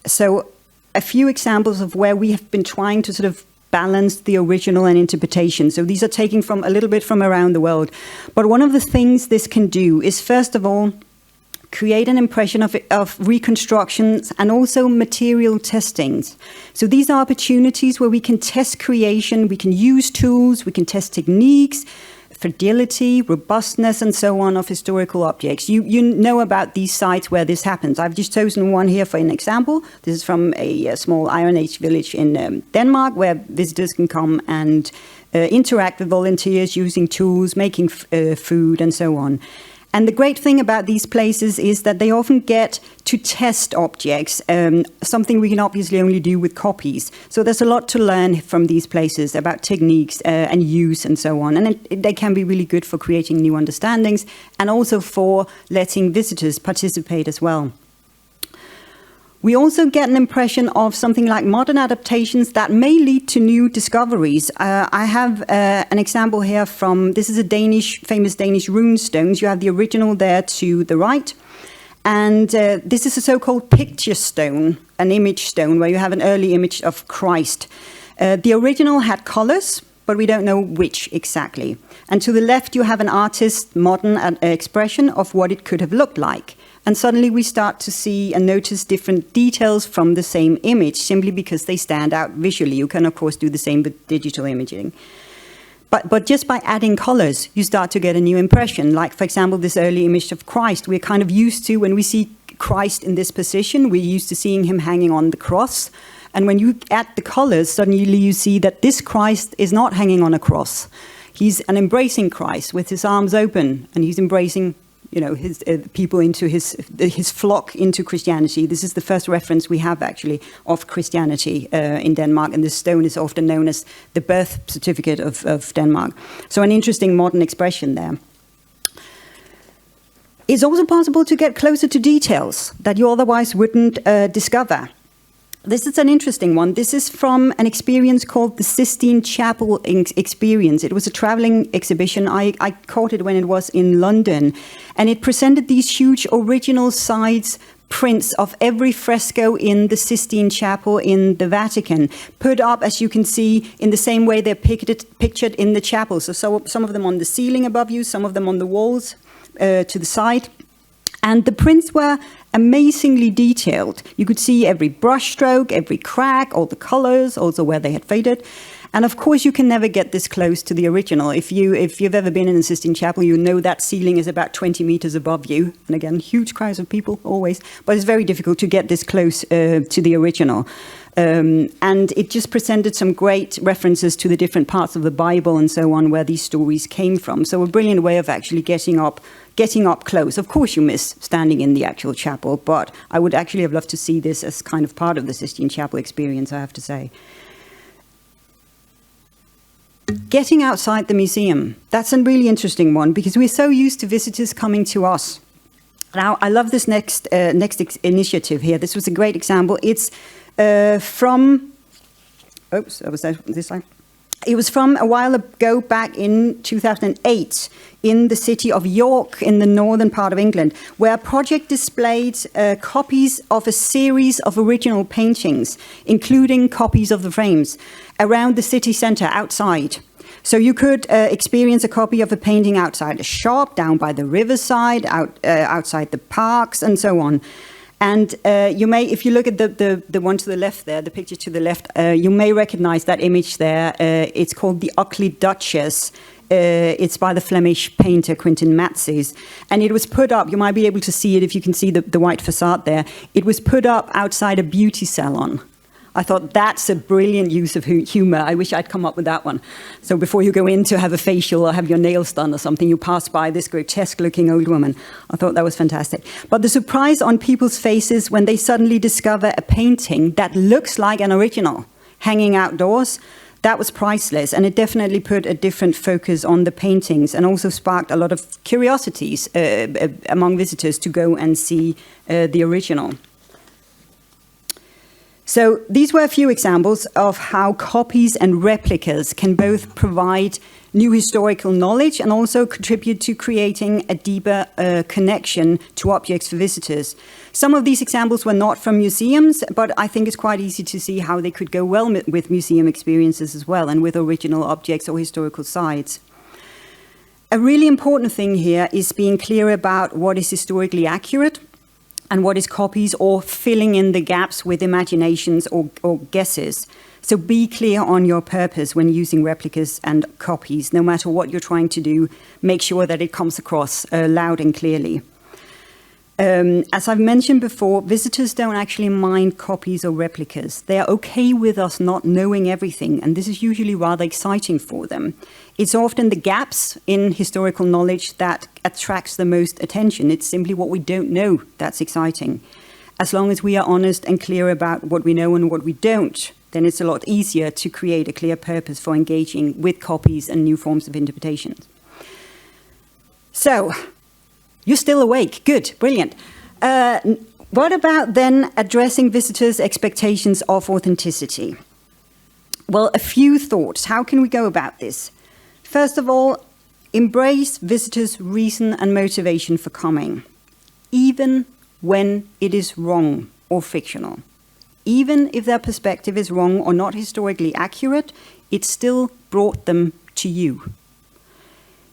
Speaker 5: So a few examples of where we have been trying to sort of balance the original and interpretation. So these are taken from a little bit from around the world. But one of the things this can do is, first of all, create an impression of reconstructions and also material testings. So these are opportunities where we can test creation, we can use tools, we can test techniques, fidelity, robustness, and so on of historical objects. You know about these sites where this happens. I've just chosen one here for an example. This is from a small Iron Age village in Denmark where visitors can come and interact with volunteers using tools, making food, and so on. And the great thing about these places is that they often get to test objects, something we can obviously only do with copies. So there's a lot to learn from these places about techniques and use and so on. And they can be really good for creating new understandings and also for letting visitors participate as well. We also get an impression of something like modern adaptations that may lead to new discoveries. I have an example here from, this is a famous Danish rune stones. You have the original there to the right. And this is a so-called picture stone, an image stone, where you have an early image of Christ. The original had colors, but we don't know which exactly. And to the left, you have an artist's modern expression of what it could have looked like. And suddenly we start to see and notice different details from the same image, simply because they stand out visually. You can, of course, do the same with digital imaging. But just by adding colors, you start to get a new impression. Like, for example, this early image of Christ. We're kind of used to, when we see Christ in this position, we're used to seeing him hanging on the cross. And when you add the colors, suddenly you see that this Christ is not hanging on a cross. He's an embracing Christ with his arms open, and he's embracing his people into his flock into Christianity. This is the first reference we have actually of Christianity in Denmark, and this stone is often known as the birth certificate of Denmark. So an interesting modern expression there. It's also possible to get closer to details that you otherwise wouldn't discover. This is an interesting one. This is from an experience called the Sistine Chapel Experience. It was a traveling exhibition. I caught it when it was in London. And it presented these huge original size prints of every fresco in the Sistine Chapel in the Vatican, put up, as you can see, in the same way they're pictured in the chapel. So some of them on the ceiling above you, some of them on the walls to the side. And the prints were amazingly detailed. You could see every brushstroke, every crack, all the colors, also where they had faded. And of course, you can never get this close to the original. If you've ever been in the Sistine Chapel, you know that ceiling is about 20 meters above you. And again, huge crowds of people, always. But it's very difficult to get this close to the original. And it just presented some great references to the different parts of the Bible and so on, where these stories came from. So a brilliant way of actually getting up close. Of course, you miss standing in the actual chapel, but I would actually have loved to see this as kind of part of the Sistine Chapel experience, I have to say. Getting outside the museum. That's a really interesting one, because we're so used to visitors coming to us. Now, I love this next initiative here. This was a great example. It's from... Oops, was that this slide? It was from a while ago, back in 2008, in the city of York, in the northern part of England, where a project displayed copies of a series of original paintings, including copies of the frames, around the city centre outside. So you could experience a copy of a painting outside a shop, down by the riverside, outside the parks, and so on. And you may, if you look at the one to the left there, the picture to the left, you may recognize that image there. It's called The Ugly Duchess. It's by the Flemish painter Quentin Matsys. And it was put up, you might be able to see it if you can see the white facade there. It was put up outside a beauty salon. I thought that's a brilliant use of humor. I wish I'd come up with that one. So before you go in to have a facial or have your nails done or something, you pass by this grotesque-looking old woman. I thought that was fantastic. But the surprise on people's faces when they suddenly discover a painting that looks like an original hanging outdoors, that was priceless. And it definitely put a different focus on the paintings and also sparked a lot of curiosities among visitors to go and see the original. So these were a few examples of how copies and replicas can both provide new historical knowledge and also contribute to creating a deeper connection to objects for visitors. Some of these examples were not from museums, but I think it's quite easy to see how they could go well with museum experiences as well and with original objects or historical sites. A really important thing here is being clear about what is historically accurate and what is copies or filling in the gaps with imaginations or guesses. So be clear on your purpose when using replicas and copies. No matter what you're trying to do, make sure that it comes across loud and clearly. As I've mentioned before, visitors don't actually mind copies or replicas. They are okay with us not knowing everything, and this is usually rather exciting for them. It's often the gaps in historical knowledge that attracts the most attention. It's simply what we don't know that's exciting. As long as we are honest and clear about what we know and what we don't, then it's a lot easier to create a clear purpose for engaging with copies and new forms of interpretation. So, you're still awake. Good, brilliant. What about then addressing visitors' expectations of authenticity? Well, a few thoughts. How can we go about this? First of all, embrace visitors' reason and motivation for coming, even when it is wrong or fictional. Even if their perspective is wrong or not historically accurate, it still brought them to you.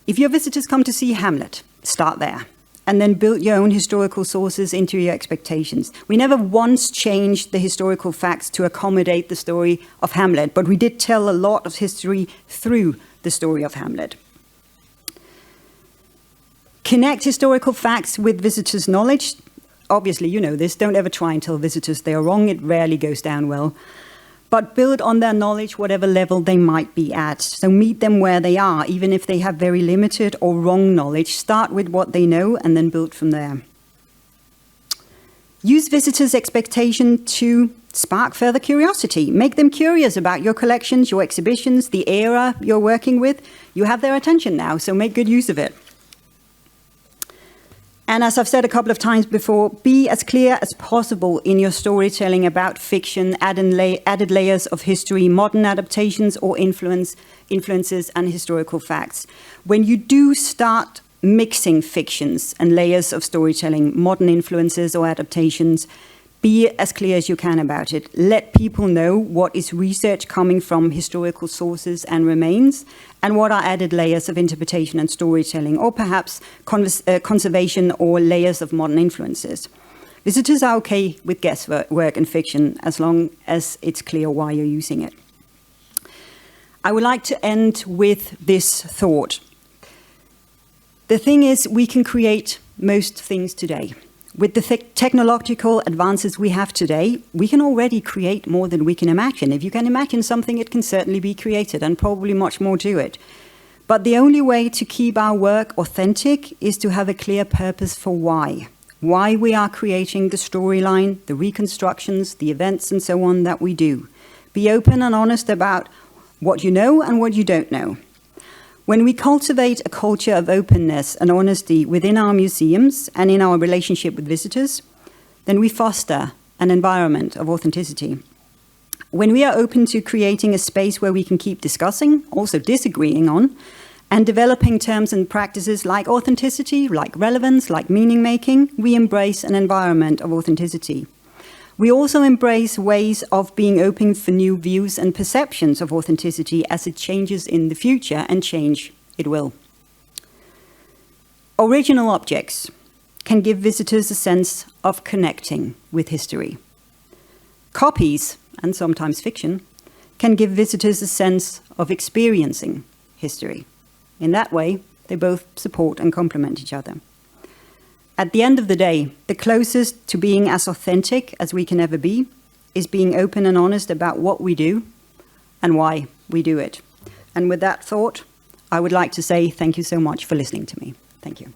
Speaker 5: If your visitors come to see Hamlet, start there, and then build your own historical sources into your expectations. We never once changed the historical facts to accommodate the story of Hamlet, but we did tell a lot of history through the story of Hamlet. Connect historical facts with visitors' knowledge. Obviously, you know this. Don't ever try and tell visitors they are wrong. It rarely goes down well. But build on their knowledge, whatever level they might be at. So meet them where they are, even if they have very limited or wrong knowledge. Start with what they know and then build from there. Use visitors' expectation to spark further curiosity. Make them curious about your collections, your exhibitions, the era you're working with. You have their attention now, so make good use of it. And as I've said a couple of times before, be as clear as possible in your storytelling about fiction, added layers of history, modern adaptations or influences and historical facts. When you do start mixing fictions and layers of storytelling, modern influences or adaptations, be as clear as you can about it. Let people know what is research coming from historical sources and remains, and what are added layers of interpretation and storytelling, or perhaps conservation or layers of modern influences. Visitors are okay with guesswork and fiction as long as it's clear why you're using it. I would like to end with this thought. The thing is, we can create most things today. With the technological advances we have today, we can already create more than we can imagine. If you can imagine something, it can certainly be created, and probably much more to it. But the only way to keep our work authentic is to have a clear purpose for why we are creating the storyline, the reconstructions, the events, and so on that we do. Be open and honest about what you know and what you don't know. When we cultivate a culture of openness and honesty within our museums and in our relationship with visitors, then we foster an environment of authenticity. when we are open to creating a space where we can keep discussing, also disagreeing on, and developing terms and practices like authenticity, like relevance, like meaning making, we embrace an environment of authenticity. We also embrace ways of being open for new views and perceptions of authenticity as it changes in the future, and change it will. Original objects can give visitors a sense of connecting with history. Copies, and sometimes fiction, can give visitors a sense of experiencing history. In that way, they both support and complement each other. At the end of the day, the closest to being as authentic as we can ever be is being open and honest about what we do and why we do it. And with that thought, I would like to say thank you so much for listening to me. Thank you.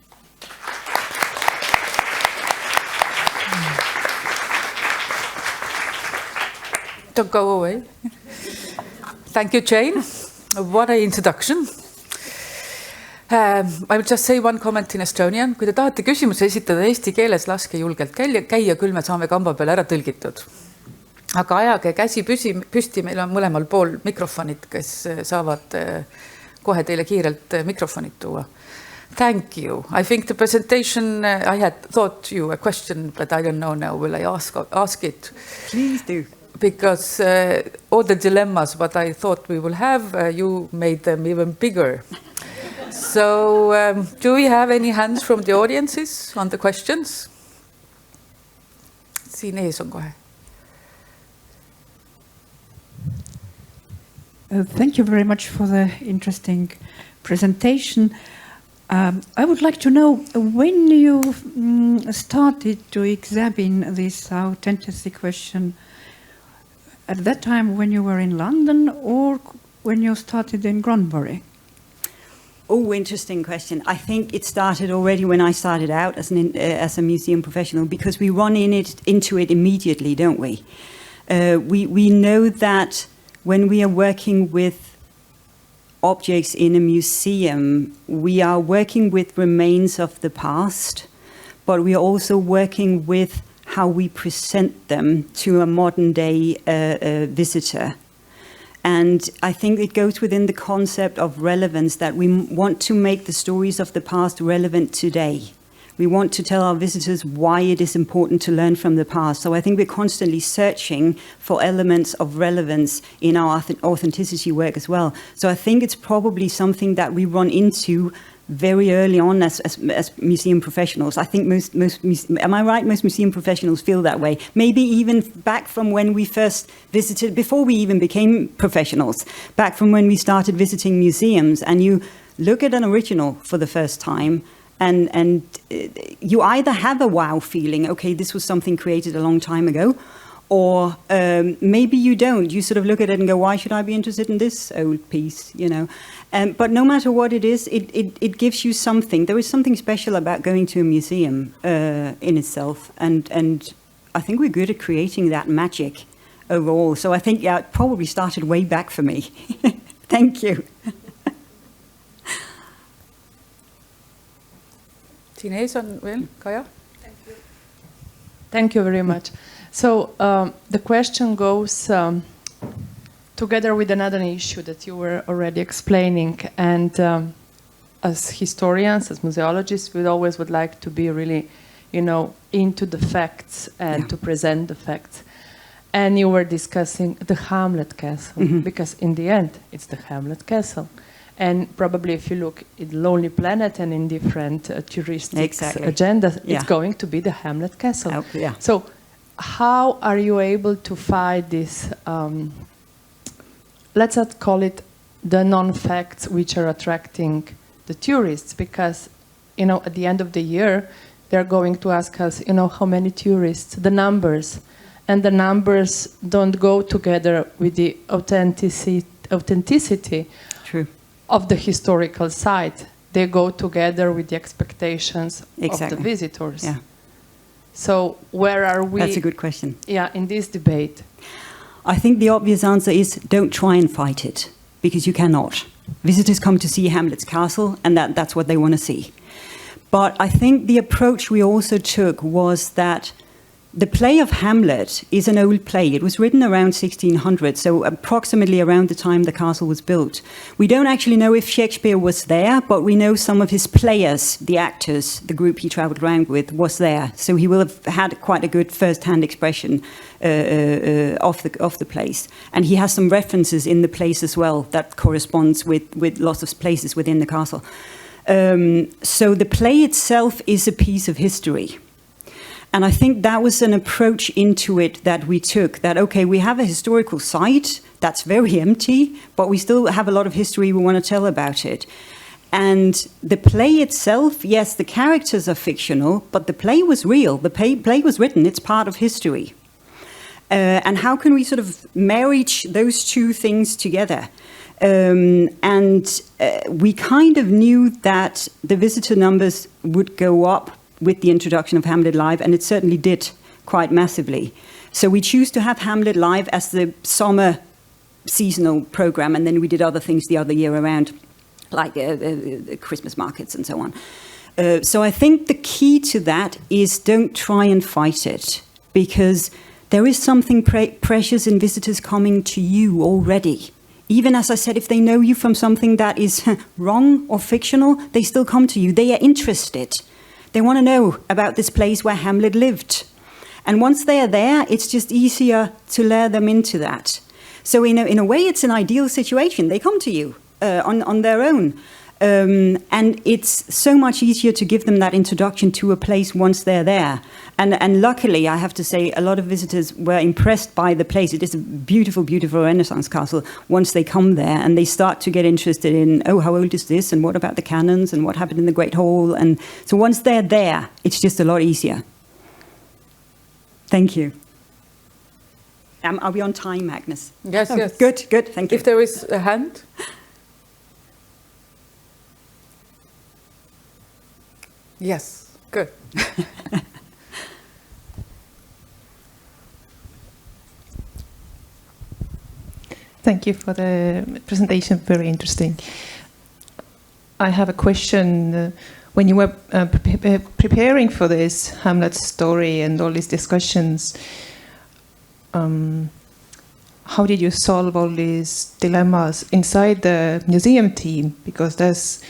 Speaker 4: Don't go away. Thank you, Jane. What an introduction. I will just say one comment in Estonian. Kui te tahate küsimuse esitada eesti keeles, laske julgelt käia, küll me saame kamba peale ära tõlgitud. Aga ajage käsi püsti, meil on mõlemal pool mikrofonid, kes saavad kohe teile kiirelt mikrofonid tuua. Thank you. I think the presentation, I had thought you a question, but I don't know now, will I ask it?
Speaker 5: Please do.
Speaker 4: Because all the dilemmas, what I thought we will have, you made them even bigger. So, do we have any hands from the audiences on the questions? Siin ees on kohe.
Speaker 6: Thank you very much for the interesting presentation. I would like to know, when you started to examine this authenticity question, at that time when you were in London or when you started in Granbury?
Speaker 5: Oh, interesting question. I think it started already when I started out as a museum professional, because we run into it immediately, don't we? We know that when we are working with objects in a museum, we are working with remains of the past, but we are also working with how we present them to a modern day visitor. And I think it goes within the concept of relevance, that we want to make the stories of the past relevant today. We want to tell our visitors why it is important to learn from the past. So I think we're constantly searching for elements of relevance in our authenticity work as well. So I think it's probably something that we run into very early on as museum professionals. I think am I right? Most museum professionals feel that way. Maybe even back from when we first visited, before we even became professionals, back from when we started visiting museums, and you look at an original for the first time, and you either have a wow feeling, okay, this was something created a long time ago, or maybe you don't. You sort of look at it and go, why should I be interested in this old piece, you know? But no matter what it is, it gives you something. There is something special about going to a museum in itself. And I think we're good at creating that magic overall. So I think, yeah, it probably started way back for me. Thank you.
Speaker 4: Siin ees on veel, Kaja?
Speaker 7: Thank you very much. So the question goes together with another issue that you were already explaining. And as historians, as museologists, we always would like to be really, into the facts and to present the facts. And you were discussing the Hamlet Castle, because in the end, it's the Hamlet Castle. And probably if you look at Lonely Planet and in different touristic agendas, it's going to be the Hamlet Castle.
Speaker 5: Oh, yeah.
Speaker 7: So how are you able to find this, let's not call it the non-facts which are attracting the tourists? Because, at the end of the year, they're going to ask us, how many tourists, the numbers. And the numbers don't go together with the authenticity
Speaker 5: True.
Speaker 7: of the historical site. They go together with the expectations of the visitors.
Speaker 5: Yeah.
Speaker 7: So where are we?
Speaker 5: That's a good question.
Speaker 7: Yeah, in this debate.
Speaker 5: I think the obvious answer is don't try and fight it, because you cannot. Visitors come to see Hamlet's castle, and that's what they want to see. But I think the approach we also took was that The play of Hamlet is an old play. It was written around 1600, so approximately around the time the castle was built. We don't actually know if Shakespeare was there, but we know some of his players, the actors, the group he traveled around with, was there. So he will have had quite a good first-hand expression of the place. And he has some references in the place as well that corresponds with lots of places within the castle. So the play itself is a piece of history. And I think that was an approach into it that we took, that, okay, we have a historical site that's very empty, but we still have a lot of history we want to tell about it. And the play itself, yes, the characters are fictional, but the play was real. The play was written. It's part of history. And how can we sort of marry those two things together? We kind of knew that the visitor numbers would go up with the introduction of Hamlet Live, and it certainly did quite massively. So we choose to have Hamlet Live as the summer seasonal program, and then we did other things the other year around, like Christmas markets and so on. So I think the key to that is don't try and fight it, because there is something precious in visitors coming to you already. Even as I said, if they know you from something that is wrong or fictional, they still come to you. They are interested. They want to know about this place where Hamlet lived. And once they are there, it's just easier to lure them into that. So in a way, it's an ideal situation. They come to you on their own. And it's so much easier to give them that introduction to a place once they're there. And luckily, I have to say, a lot of visitors were impressed by the place. It is a beautiful, beautiful Renaissance castle once they come there and they start to get interested in, oh, how old is this? And what about the cannons? And what happened in the Great Hall? And so once they're there, it's just a lot easier. Thank you. Are we on time, Magnus?
Speaker 4: Yes, yes.
Speaker 5: Good, good. Thank you.
Speaker 4: If there is a hand. Yes, good.
Speaker 7: Thank you for the presentation, very interesting. I have a question. When you were preparing for this Hamlet story and all these discussions, how did you solve all these dilemmas inside the museum team? Because there's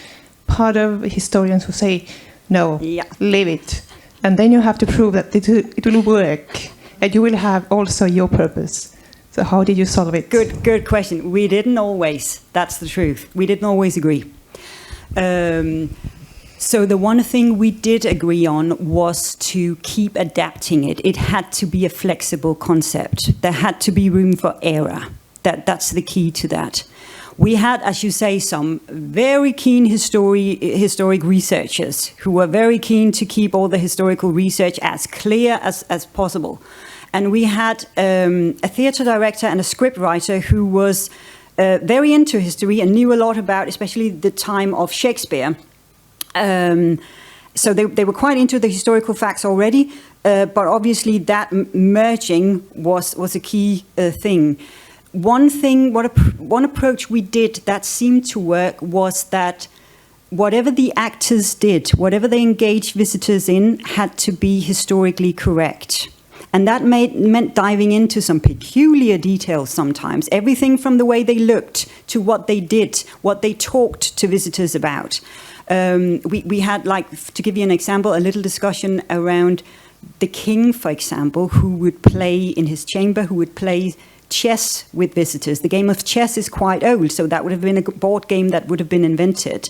Speaker 7: part of historians who say, no, leave it. And then you have to prove that it will work and you will have also your purpose. So how did you solve it?
Speaker 5: Good question. We didn't always. That's the truth. We didn't always agree. So the one thing we did agree on was to keep adapting it. It had to be a flexible concept. There had to be room for error. That's the key to that. We had, as you say, some very keen historic researchers who were very keen to keep all the historical research as clear as possible. And we had a theatre director and a script writer who was very into history and knew a lot about, especially the time of Shakespeare. So they were quite into the historical facts already, but obviously that merging was a key thing. One approach we did that seemed to work was that whatever the actors did, whatever they engaged visitors in, had to be historically correct. And that meant diving into some peculiar details sometimes. Everything from the way they looked to what they did, what they talked to visitors about. We had, like, to give you an example, a little discussion around the king, for example, who would play in his chamber, who would play chess with visitors. The game of chess is quite old, so that would have been a board game that would have been invented.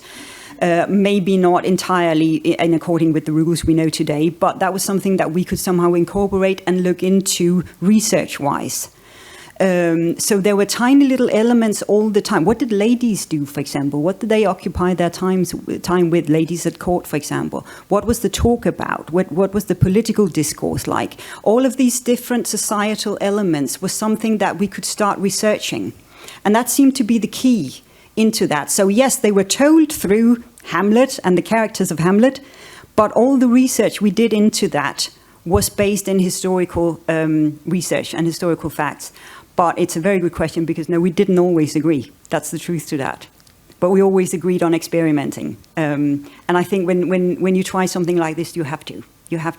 Speaker 5: Maybe not entirely in according with the rules we know today, but that was something that we could somehow incorporate and look into research-wise. So there were tiny little elements all the time. What did ladies do, for example? What did they occupy their time with, ladies at court, for example? What was the talk about? What was the political discourse like? All of these different societal elements was something that we could start researching. And that seemed to be the key into that. So yes, they were told through Hamlet and the characters of Hamlet, but all the research we did into that was based in historical research and historical facts. But it's a very good question because, no, we didn't always agree. That's the truth to that. But we always agreed on experimenting. And I think when you try something like this, you have to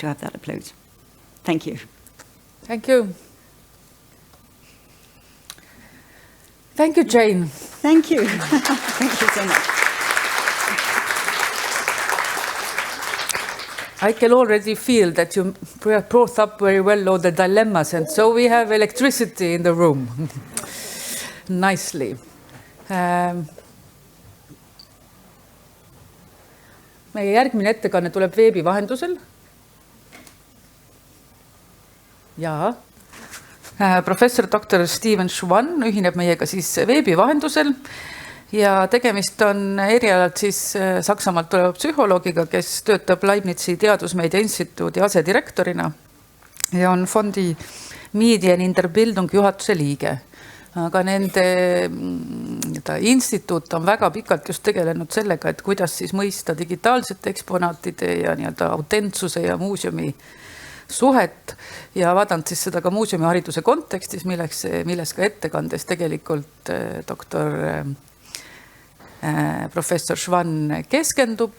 Speaker 5: have that approach. Thank you.
Speaker 4: Thank you. Thank you, Jane.
Speaker 5: Thank you. Thank you so much.
Speaker 4: I can already feel that you brought up very well all the dilemmas, and so we have electricity in the room. Nicely. Meie järgmine ettekanne tuleb veebi vahendusel. Ja professor Dr. Steven Schwann ühineb meiega siis veebi vahendusel. Ja tegemist on erialalt siis Saksamaalt tuleva psühholoogiga, kes töötab Leibnizi teadusmeedia instituudi asedirektorina ja on fondi Medien in der Bildung juhatuse liige. Aga nende instituut on väga pikalt just tegelenud sellega, et kuidas siis mõista digitaalsete eksponaatide ja autentsuse ja muuseumi suhet ja vaadanud siis seda ka muuseumihariduse kontekstis, milles ka ettekandes tegelikult doktor Professor Schwann keskendub.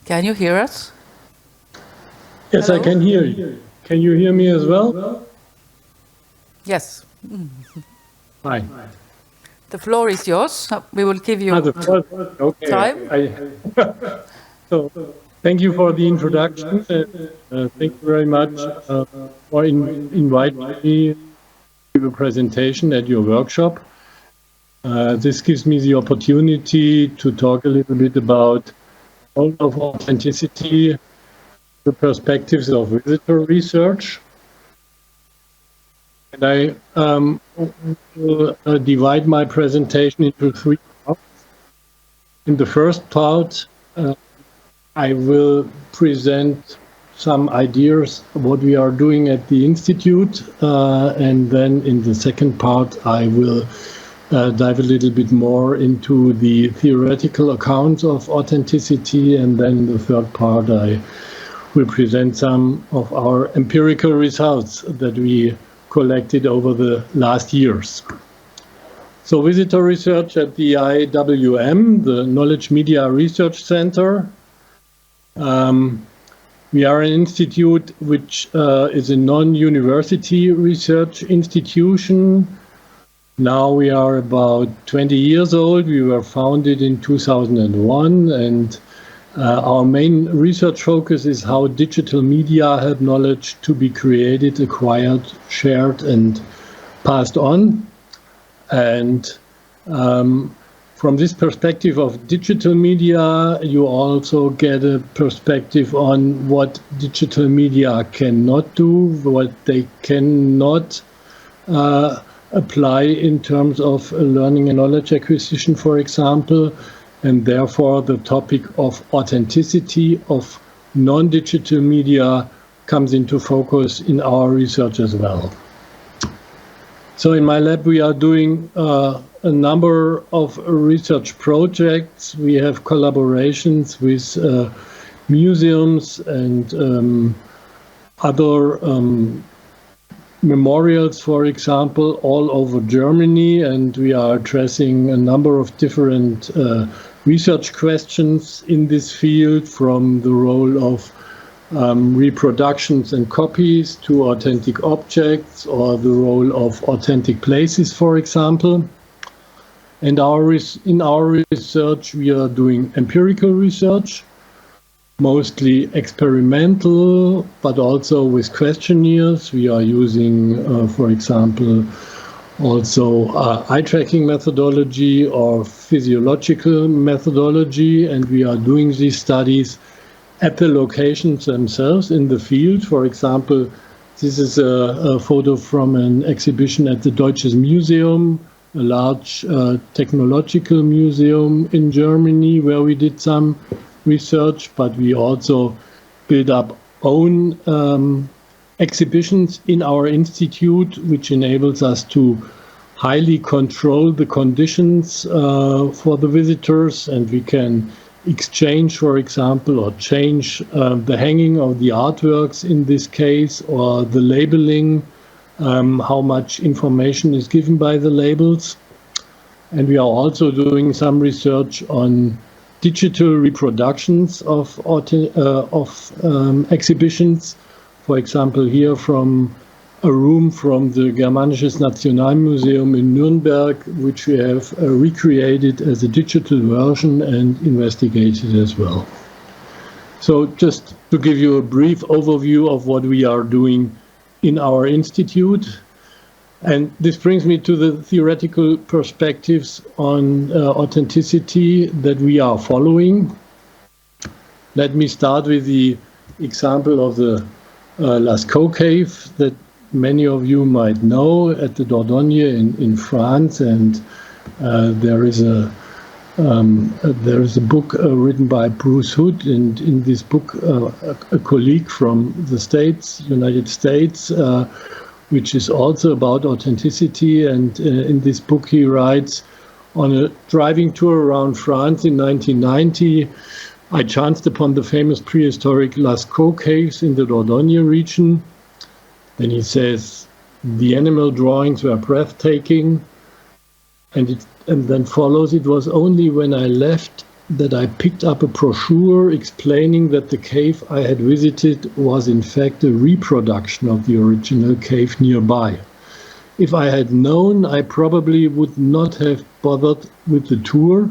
Speaker 4: Can you hear us?
Speaker 8: Yes, hello? I can hear you. Can you hear me as well?
Speaker 4: Yes.
Speaker 8: Hi.
Speaker 4: The floor is yours. We will give you time.
Speaker 8: So, thank you for the introduction. Thank you very much for inviting me to give a presentation at your workshop. This gives me the opportunity to talk a little bit about all of authenticity, the perspectives of visitor research. And I will divide my presentation into 3 parts. In the first part, I will present some ideas of what we are doing at the Institute, and then in the second part, I will dive a little bit more into the theoretical accounts of authenticity, and then in the third part I will present some of our empirical results that we collected over the last years. So visitor research at the IWM, the Knowledge Media Research Center. We are an institute which is a non-university research institution. Now we are about 20 years old. We were founded in 2001, and our main research focus is how digital media help knowledge to be created, acquired, shared, and passed on. And from this perspective of digital media, you also get a perspective on what digital media cannot do, what they cannot apply in terms of learning and knowledge acquisition, for example, and therefore the topic of authenticity of non-digital media comes into focus in our research as well. So in my lab we are doing a number of research projects. We have collaborations with museums and other memorials, for example, all over Germany, and we are addressing a number of different research questions in this field, from the role of reproductions and copies to authentic objects, or the role of authentic places, for example. And in our research, we are doing empirical research, mostly experimental, but also with questionnaires. We are using, for example, also eye tracking methodology or physiological methodology, and we are doing these studies at the locations themselves in the field. For example, this is a photo from an exhibition at the Deutsches Museum, a large technological museum in Germany, where we did some research, but we also build up own exhibitions in our institute, which enables us to highly control the conditions for the visitors, and we can exchange, for example, or change the hanging of the artworks in this case, or the labeling, how much information is given by the labels. And we are also doing some research on digital reproductions of exhibitions. For example, here from a room from the Germanisches Nationalmuseum in Nuremberg, which we have recreated as a digital version and investigated as well. So just to give you a brief overview of what we are doing in our institute. And this brings me to the theoretical perspectives on authenticity that we are following. Let me start with the example of the Lascaux cave that many of you might know at the Dordogne in France. And there is a book written by Bruce Hood, and in this book a colleague from the States, United States, which is also about authenticity. And in this book he writes, on a driving tour around France in 1990, I chanced upon the famous prehistoric Lascaux caves in the Dordogne region. Then he says, the animal drawings were breathtaking, and then follows, it was only when I left that I picked up a brochure explaining that the cave I had visited was in fact a reproduction of the original cave nearby. If I had known, I probably would not have bothered with the tour,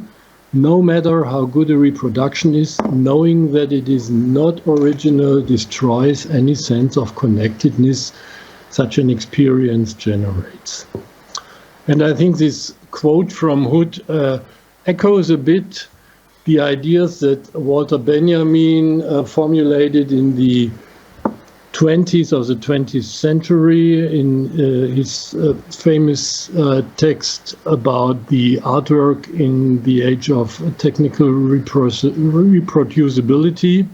Speaker 8: no matter how good a reproduction is. Knowing that it is not original destroys any sense of connectedness such an experience generates. And I think this quote from Hood echoes a bit the ideas that Walter Benjamin formulated in the 20s of the 20th century in his famous text about the artwork in the age of technical reproducibility.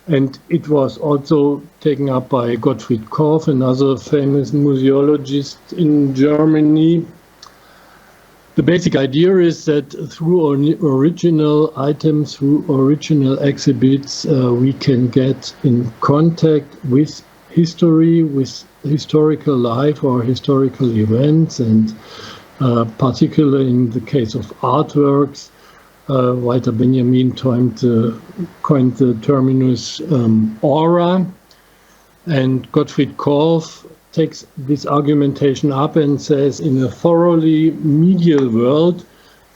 Speaker 8: And it was also taken up by Gottfried Korff, another famous museologist in Germany. The basic idea is that through original items, through original exhibits, we can get in contact with history, with historical life or historical events, and particularly in the case of artworks, Walter Benjamin coined the terminus aura, and Gottfried Korff takes this argumentation up and says, in a thoroughly medial world,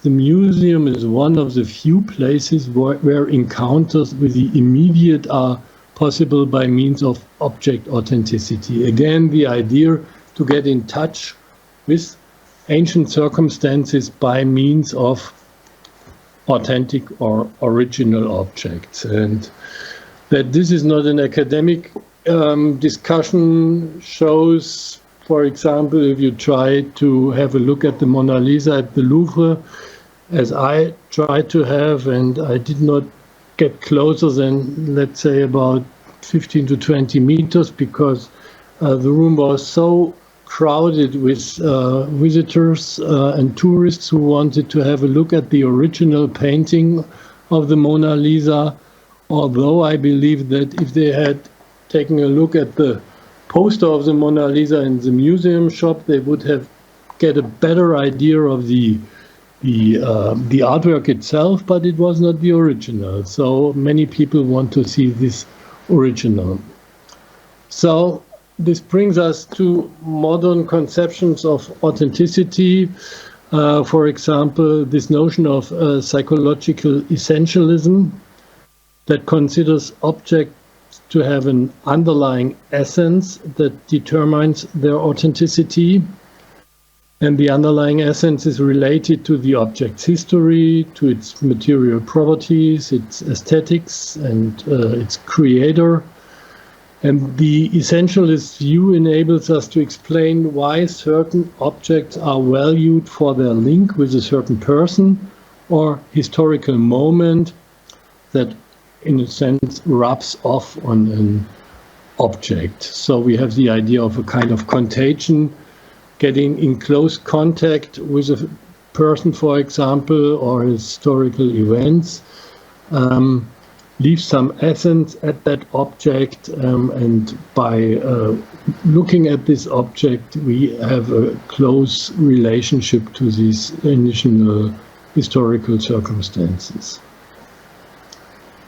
Speaker 8: the museum is one of the few places where encounters with the immediate are possible by means of object authenticity. Again, the idea to get in touch with ancient circumstances by means of authentic or original objects. And that this is not an academic discussion shows, for example, if you try to have a look at the Mona Lisa at the Louvre, as I tried to have, and I did not get closer than, let's say, about 15 to 20 meters, because the room was so crowded with visitors and tourists who wanted to have a look at the original painting of the Mona Lisa, although I believe that if they had taken a look at the poster of the Mona Lisa in the museum shop, they would have get a better idea of the artwork itself, but it was not the original. So many people want to see this original. So this brings us to modern conceptions of authenticity. For example, this notion of psychological essentialism that considers objects to have an underlying essence that determines their authenticity. And the underlying essence is related to the object's history, to its material properties, its aesthetics, and its creator. And the essentialist view enables us to explain why certain objects are valued for their link with a certain person or historical moment that, in a sense, rubs off on an object. So we have the idea of a kind of contagion, getting in close contact with a person, for example, or historical events, leaves some essence at that object, and by looking at this object, we have a close relationship to these initial historical circumstances.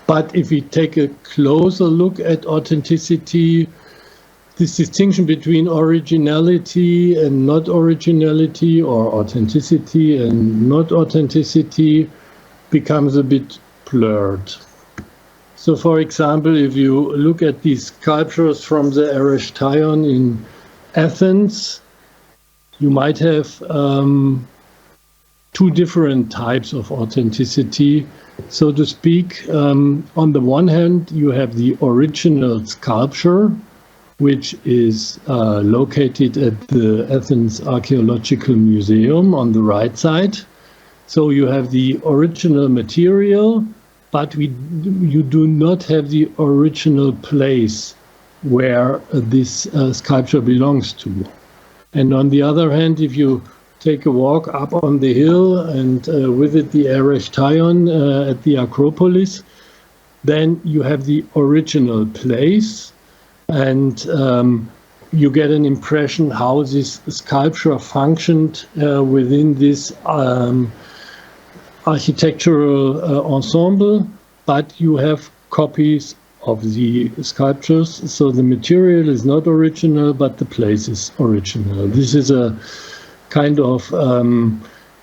Speaker 8: But if we take a closer look at authenticity, this distinction between originality and not originality, or authenticity and not authenticity, becomes a bit blurred. So, for example, if you look at these sculptures from the Erechtheion in Athens, you might have two different types of authenticity, so to speak. On the one hand, you have the original sculpture, which is located at the Athens Archaeological Museum on the right side. So you have the original material, but you do not have the original place where this sculpture belongs to. And on the other hand, if you take a walk up on the hill and visit the Erechtheion at the Acropolis, then you have the original place, and you get an impression how this sculpture functioned within this architectural ensemble, but you have copies of the sculptures, so the material is not original, but the place is original. This is a kind of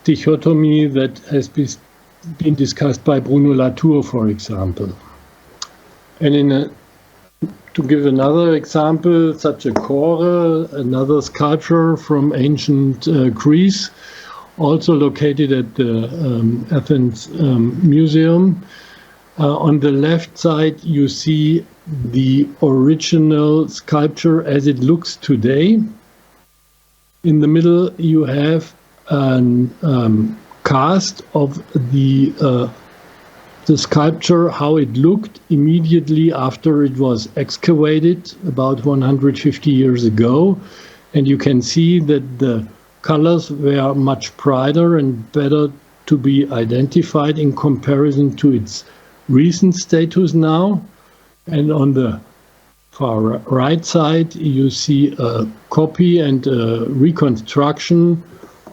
Speaker 8: dichotomy that has been discussed by Bruno Latour, for example. And to give another example, such a Kore, another sculpture from ancient Greece, also located at the Athens Museum. On the left side, you see the original sculpture as it looks today. In the middle, you have a cast of the sculpture, how it looked immediately after it was excavated about 150 years ago. And you can see that the colors were much brighter and better to be identified in comparison to its recent status now. And on the far right side, you see a copy and a reconstruction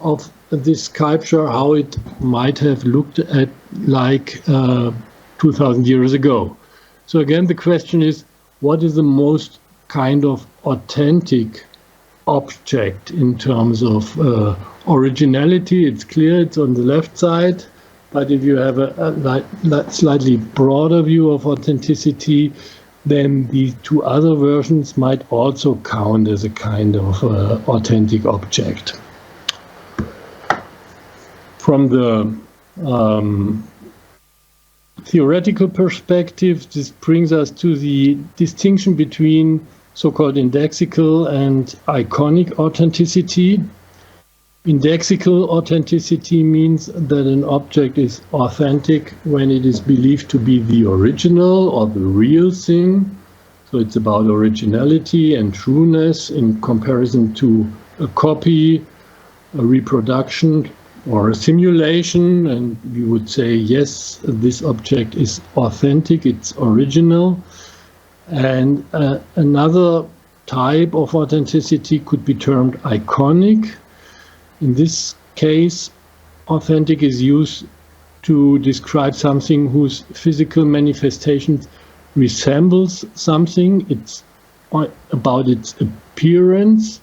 Speaker 8: of this sculpture, how it might have looked at like 2000 years ago. So again, the question is, what is the most kind of authentic object in terms of originality? It's clear it's on the left side, but if you have a slightly broader view of authenticity, then the two other versions might also count as a kind of authentic object. From the theoretical perspective, this brings us to the distinction between so-called indexical and iconic authenticity. Indexical authenticity means that an object is authentic when it is believed to be the original or the real thing. So it's about originality and trueness in comparison to a copy, a reproduction, or a simulation. And we would say, yes, this object is authentic, it's original. And another type of authenticity could be termed iconic. In this case, authentic is used to describe something whose physical manifestations resembles something. It's about its appearance,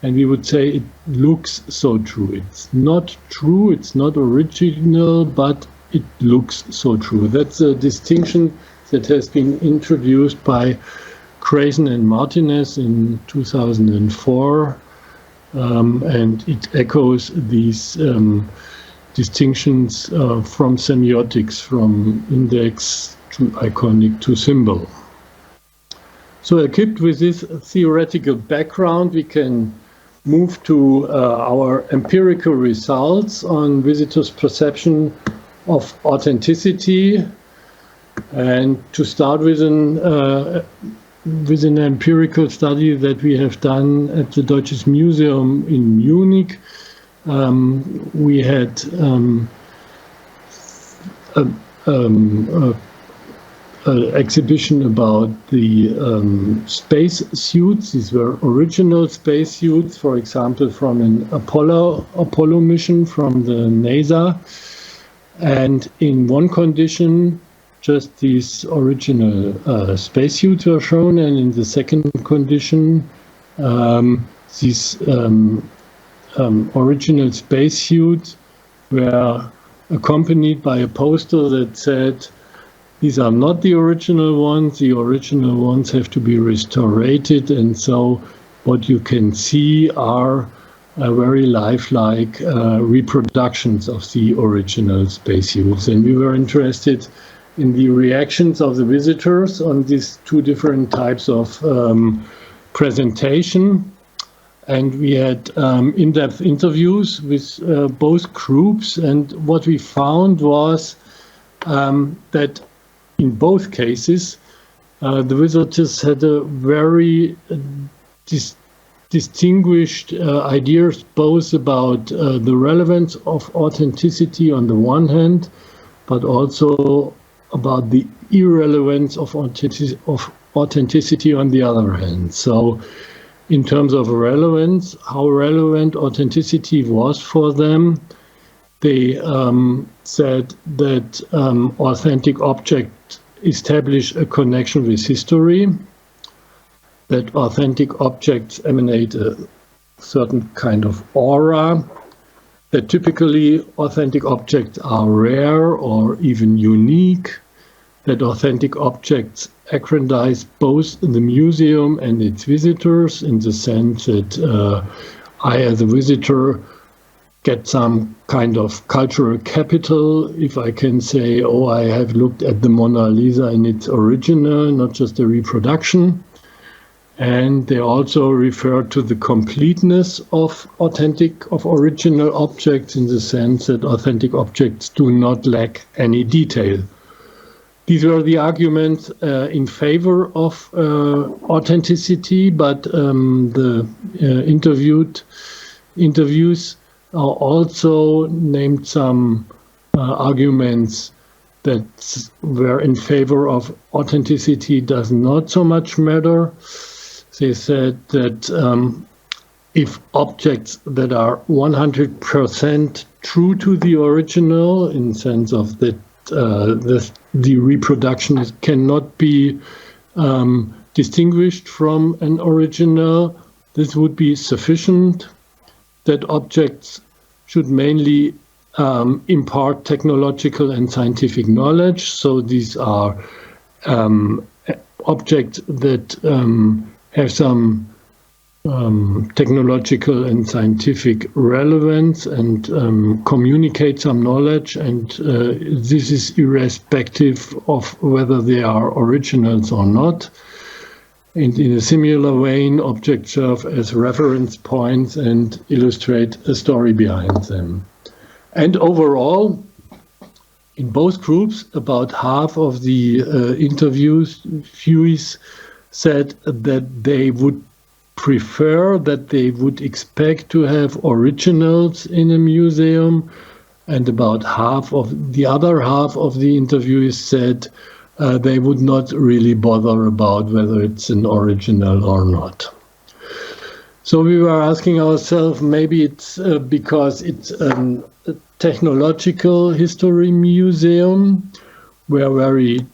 Speaker 8: and we would say it looks so true. It's not true, it's not original, but it looks so true. That's a distinction that has been introduced by Grayson and Martinez in 2004. And it echoes these distinctions from semiotics, from index to iconic to symbol. So equipped with this theoretical background, we can move to our empirical results on visitors' perception of authenticity. And to start with an empirical study that we have done at the Deutsches Museum in Munich, we had an exhibition about the space suits. These were original space suits, for example, from an Apollo mission from the NASA. And in one condition, just these original spacesuits were shown, and in the second condition, these original spacesuits were accompanied by a poster that said, these are not the original ones have to be restored, and so what you can see are very lifelike reproductions of the original spacesuits. And we were interested in the reactions of the visitors on these two different types of presentation. And we had in-depth interviews with both groups. And what we found was that in both cases, the visitors had a very distinguished ideas both about the relevance of authenticity on the one hand, but also about the irrelevance of authenticity on the other hand. So in terms of relevance, how relevant authenticity was for them, they said that authentic objects establish a connection with history, that authentic objects emanate a certain kind of aura, that typically authentic objects are rare or even unique, that authentic objects aggrandize both the museum and its visitors, in the sense that I, as a visitor, get some kind of cultural capital if I can say, oh, I have looked at the Mona Lisa in its original, not just a reproduction. And they also refer to the completeness of original objects, in the sense that authentic objects do not lack any detail. These were the arguments in favor of authenticity, but the interviews also named some arguments that were in favor of authenticity does not so much matter. They said that if objects that are 100% true to the original, in the sense of that the reproduction cannot be distinguished from an original, this would be sufficient. That objects should mainly impart technological and scientific knowledge. So these are objects that have some technological and scientific relevance and communicate some knowledge, and this is irrespective of whether they are originals or not. And in a similar vein, objects serve as reference points and illustrate a story behind them. And overall, in both groups, about half of the interviewees said that they would prefer, that they would expect to have originals in a museum, and about the other half of the interviewees said they would not really bother about whether it's an original or not. So we were asking ourselves, maybe it's because it's a technological history museum where very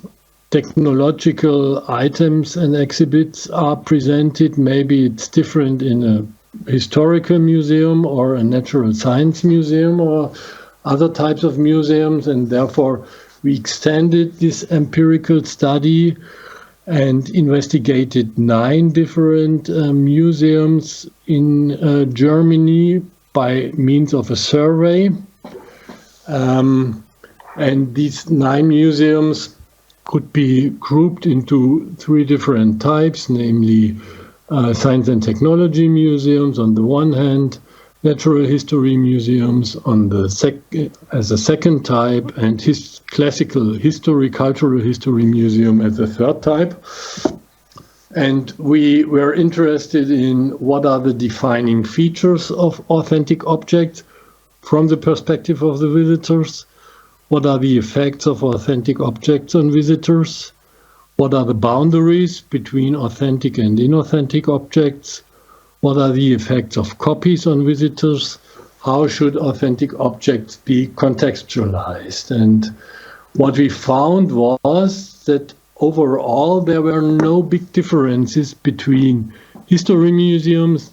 Speaker 8: technological items and exhibits are presented. Maybe it's different in a historical museum or a natural science museum or other types of museums, and therefore we extended this empirical study and investigated 9 different museums in Germany by means of a survey. And these 9 museums could be grouped into 3 different types, namely science and technology museums on the one hand, natural history museums on the as a second type, and classical history, cultural history museum as a third type. And we were interested in what are the defining features of authentic objects from the perspective of the visitors. What are the effects of authentic objects on visitors? What are the boundaries between authentic and inauthentic objects? What are the effects of copies on visitors? How should authentic objects be contextualized? And what we found was that overall there were no big differences between history museums,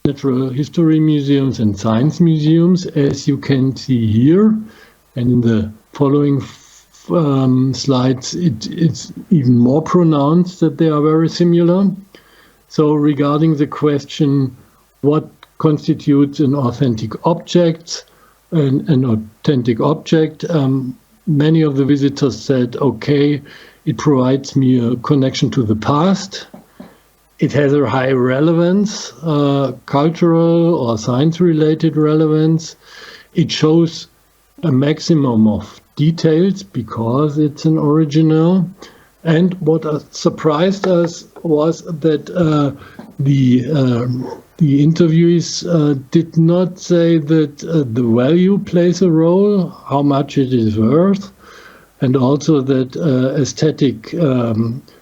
Speaker 8: natural history museums and science museums, as you can see here. And in the following slides, it's even more pronounced that they are very similar. So regarding the question, what constitutes an authentic object, an authentic object, many of the visitors said, okay, it provides me a connection to the past. It has a high relevance, cultural or science-related relevance. It shows a maximum of details because it's an original. And what surprised us was that the interviewees did not say that the value plays a role, how much it is worth, and also that aesthetic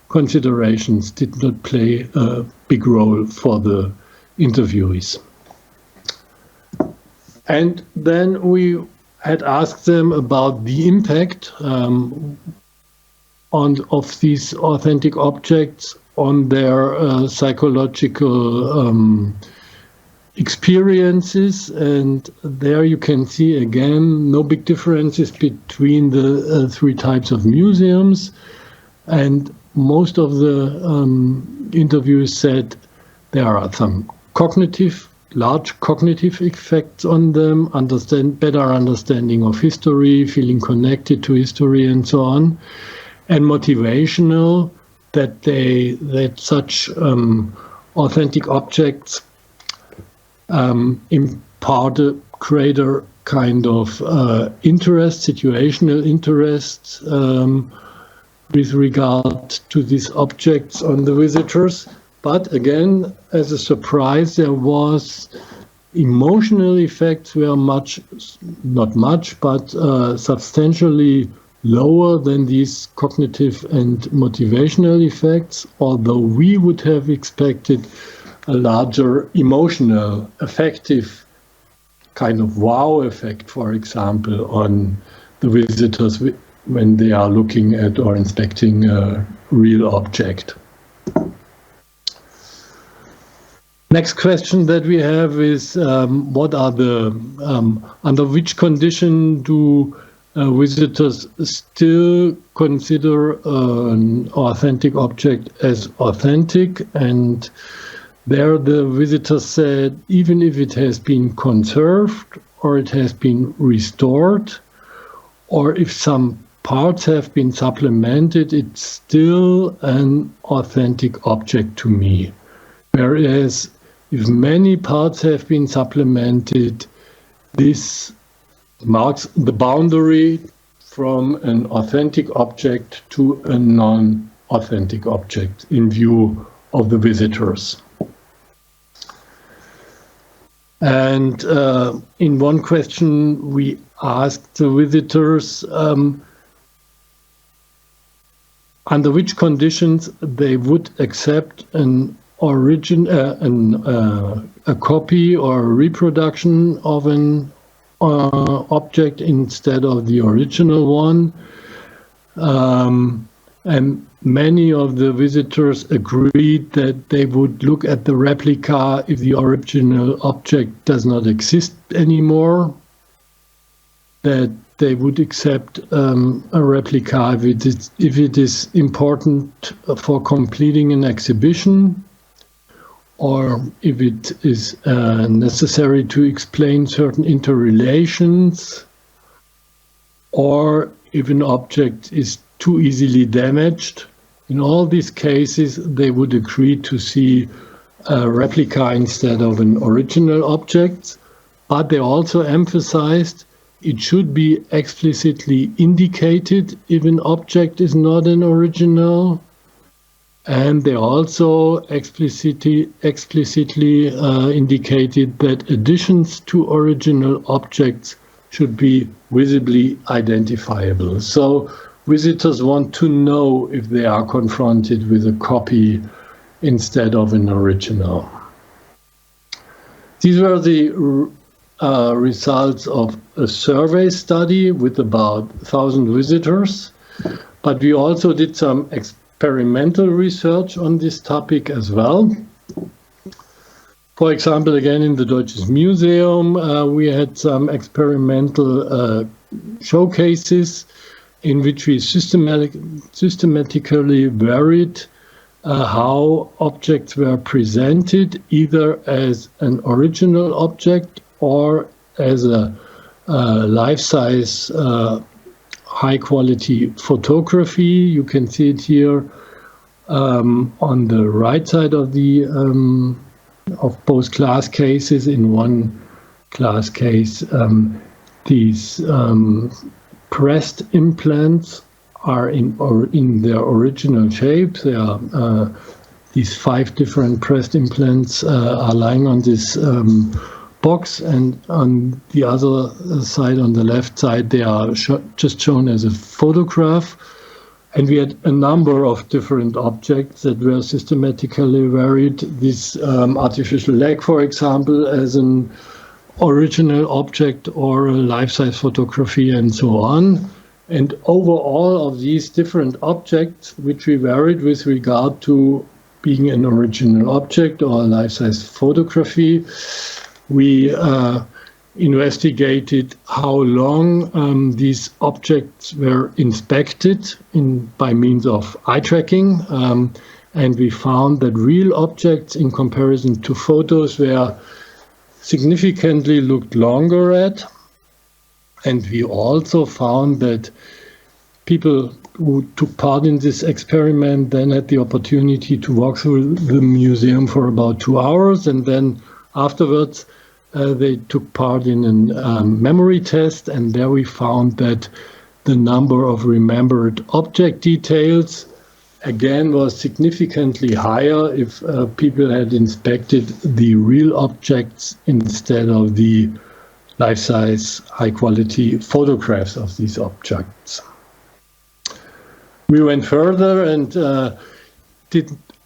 Speaker 8: considerations did not play a big role for the interviewees. And then we had asked them about the impact of these authentic objects on their psychological experiences, and there you can see again no big differences between the three types of museums, and most of the interviews said there are some large cognitive effects on them, better understanding of history, feeling connected to history, and so on, and motivational, that such authentic objects impart a greater kind of interest, situational interest with regard to these objects on the visitors. But again, as a surprise, there was emotional effects were not much, but substantially lower than these cognitive and motivational effects, although we would have expected a larger emotional, affective kind of wow effect, for example, on the visitors when they are looking at or inspecting a real object. Next question that we have is what are the, under which condition do visitors still consider an authentic object as authentic? And there the visitor said, even if it has been conserved or it has been restored, or if some parts have been supplemented, it's still an authentic object to me. Whereas if many parts have been supplemented, this marks the boundary from an authentic object to a non-authentic object in view of the visitors. And in one question, we asked the visitors under which conditions they would accept a copy or a reproduction of an object instead of the original one. And many of the visitors agreed that they would look at the replica if the original object does not exist anymore, that they would accept a replica if it is important for completing an exhibition, or if it is necessary to explain certain interrelations, or if an object is too easily damaged. In all these cases, they would agree to see a replica instead of an original object, but they also emphasized it should be explicitly indicated if an object is not an original. And they also explicitly indicated that additions to original objects should be visibly identifiable. So visitors want to know if they are confronted with a copy instead of an original. These were the results of a survey study with about 1,000 visitors, but we also did some experimental research on this topic as well. For example, again in the Deutsches Museum, we had some experimental showcases in which we systematically varied how objects were presented, either as an original object or as a life-size, high-quality photography. You can see it here on the right side of the of both class cases. In one class case, these pressed implants are in their original shape. They are these 5 different pressed implants are lying on this box, and on the other side, on the left side, they are just shown as a photograph. And we had a number of different objects that were systematically varied. This artificial leg, for example, as an original object or a life-size photography, and so on. And over all of these different objects, which we varied with regard to being an original object or a life-size photography, we investigated how long these objects were inspected by means of eye tracking, and we found that real objects in comparison to photos were significantly looked longer at. And we also found that people who took part in this experiment then had the opportunity to walk through the museum for about 2 hours, and then afterwards they took part in a memory test, and there we found that the number of remembered object details again was significantly higher if people had inspected the real objects instead of the life-size, high-quality photographs of these objects. We went further and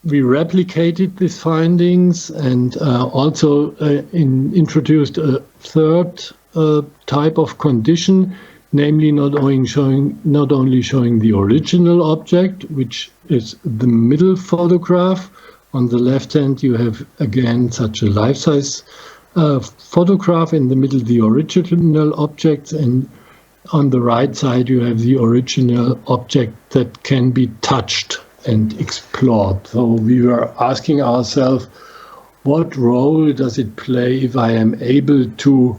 Speaker 8: we replicated these findings, and also introduced a third type of condition, namely not only showing the original object, which is the middle photograph. On the left hand, you have again such a life-size photograph, in the middle the original objects, and on the right side you have the original object that can be touched and explored. So we were asking ourselves, what role does it play if I am able to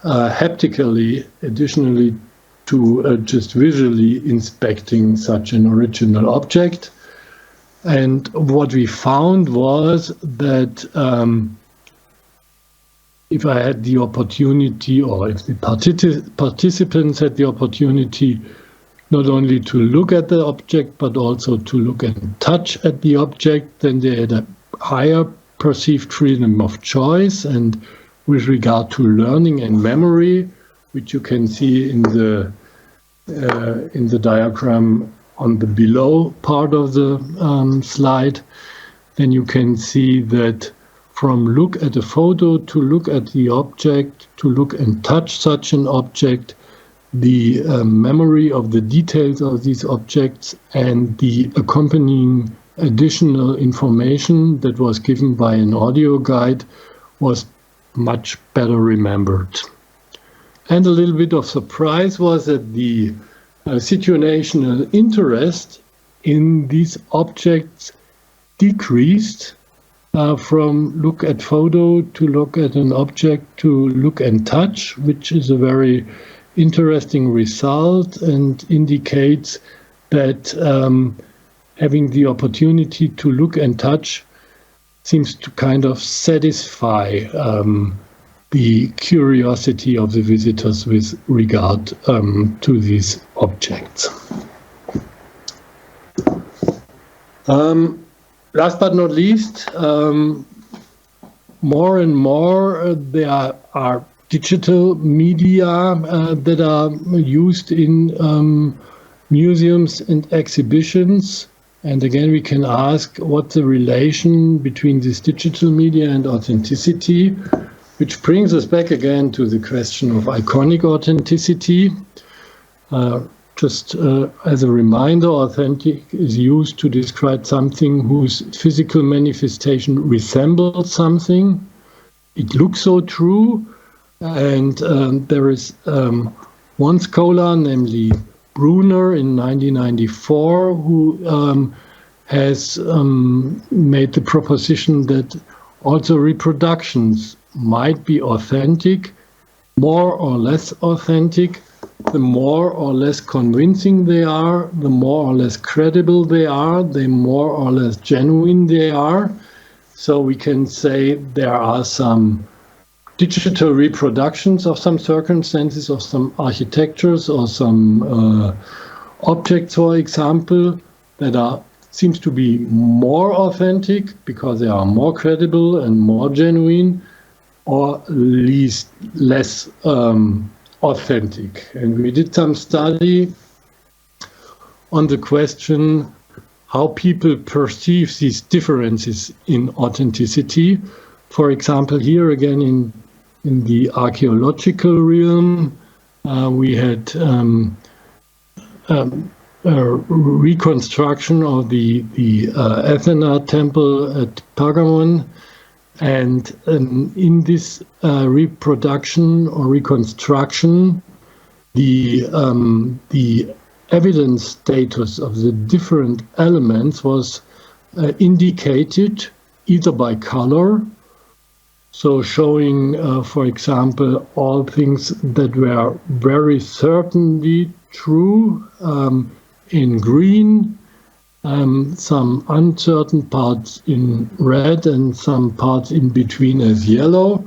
Speaker 8: haptically, additionally to just visually inspecting such an original object? And what we found was that if I had the opportunity, or if the participants had the opportunity not only to look at the object, but also to look and touch at the object, then they had a higher perceived freedom of choice. And with regard to learning and memory, which you can see in the diagram on the below part of the slide, then you can see that from look at a photo to look at the object, to look and touch such an object, the memory of the details of these objects and the accompanying additional information that was given by an audio guide was much better remembered. And a little bit of surprise was that the situational interest in these objects decreased from look at photo to look at an object to look and touch, which is a very interesting result and indicates that having the opportunity to look and touch seems to kind of satisfy the curiosity of the visitors with regard to these objects. Last but not least, more and more there are digital media that are used in museums and exhibitions. And again, we can ask what's the relation between this digital media and authenticity. which brings us back again to the question of iconic authenticity. Just as a reminder, authentic is used to describe something whose physical manifestation resembles something. It looks so true, and there is one scholar, namely Brunner in 1994, who has made the proposition that also reproductions might be authentic, more or less authentic. The more or less convincing they are, the more or less credible they are, the more or less genuine they are. So we can say there are some digital reproductions of some circumstances, of some architectures, or some objects, for example, that seems to be more authentic because they are more credible and more genuine, or less authentic. And we did some study on the question how people perceive these differences in authenticity. For example, here again in the archaeological realm, we had a reconstruction of the Athena temple at Pergamon. And in this reproduction or reconstruction, the evidence status of the different elements was indicated either by color, so showing, for example, all things that were very certainly true in green, some uncertain parts in red, and some parts in between as yellow.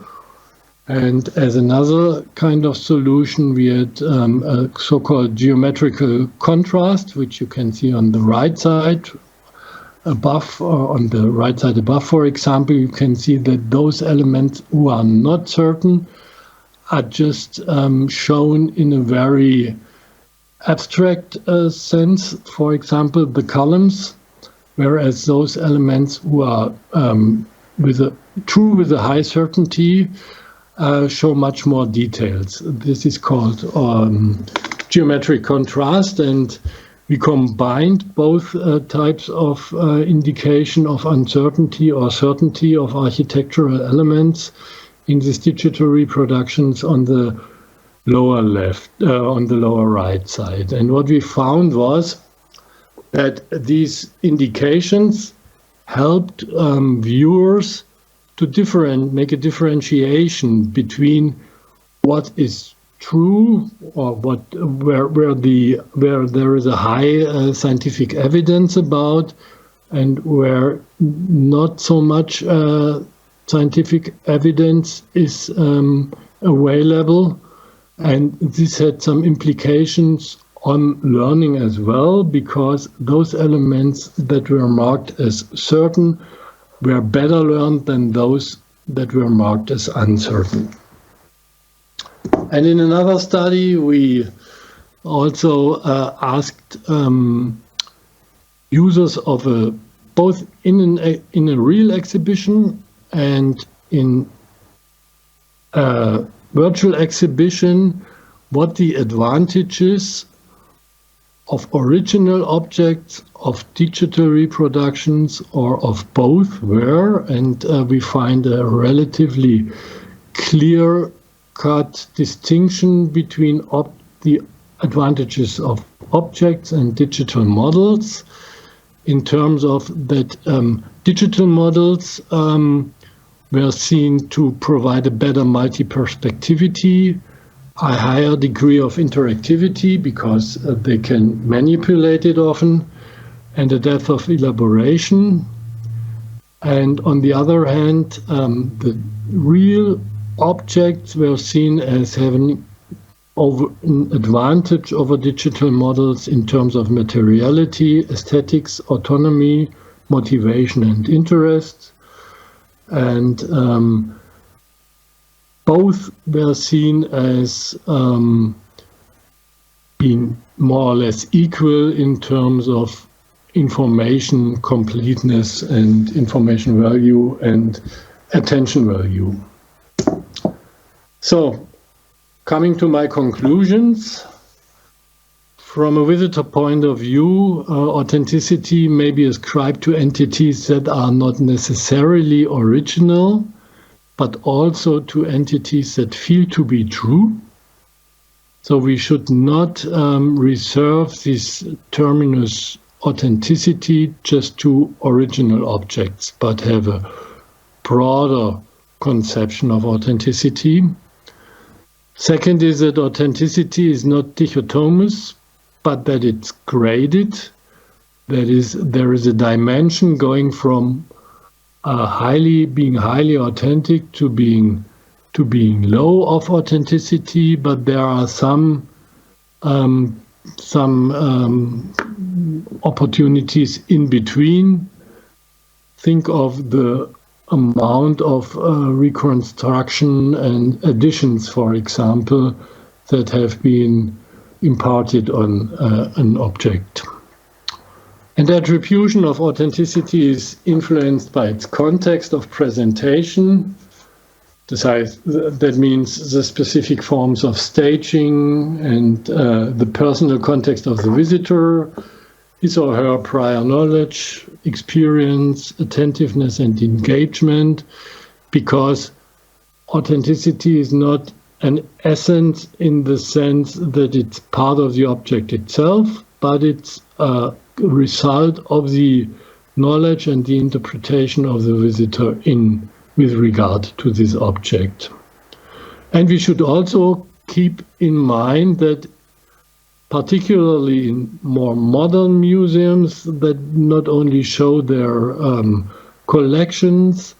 Speaker 8: And as another kind of solution, we had a so-called geometrical contrast, which you can see on the right side above, or on the right side above, for example. You can see that those elements who are not certain are just shown in a very abstract sense, for example, the columns, whereas those elements who are true with a high certainty show much more details. This is called geometric contrast, and we combined both types of indication of uncertainty or certainty of architectural elements in these digital reproductions on the lower left, on the lower right side. And what we found was that these indications helped viewers to make a differentiation between what is true, or where there is a high scientific evidence about, and where not so much scientific evidence is available. And this had some implications on learning as well, because those elements that were marked as certain were better learned than those that were marked as uncertain. And in another study, we also asked users of both in a real exhibition and in a virtual exhibition what the advantages of original objects, of digital reproductions, or of both were, and we find a relatively clear-cut distinction between the advantages of objects and digital models, in terms of that digital models were seen to provide a better multi-perspectivity, a higher degree of interactivity because they can manipulate it often, and a depth of elaboration. And on the other hand, the real objects were seen as having an advantage over digital models in terms of materiality, aesthetics, autonomy, motivation, and interest. And both were seen as being more or less equal in terms of information completeness and information value and attention value. So, coming to my conclusions, from a visitor point of view, authenticity may be ascribed to entities that are not necessarily original, but also to entities that feel to be true. So we should not reserve this terminus authenticity just to original objects, but have a broader conception of authenticity. Second is that authenticity is not dichotomous, but that it's graded. That is, there is a dimension going from being highly authentic to being low of authenticity, but there are some opportunities in between. Think of the amount of reconstruction and additions, for example, that have been imparted on an object. And attribution of authenticity is influenced by its context of presentation. That means the specific forms of staging and the personal context of the visitor, his or her prior knowledge, experience, attentiveness, and engagement, because authenticity is not an essence in the sense that it's part of the object itself, but it's a result of the knowledge and the interpretation of the visitor with regard to this object. And we should also keep in mind that particularly in more modern museums that not only show their collections,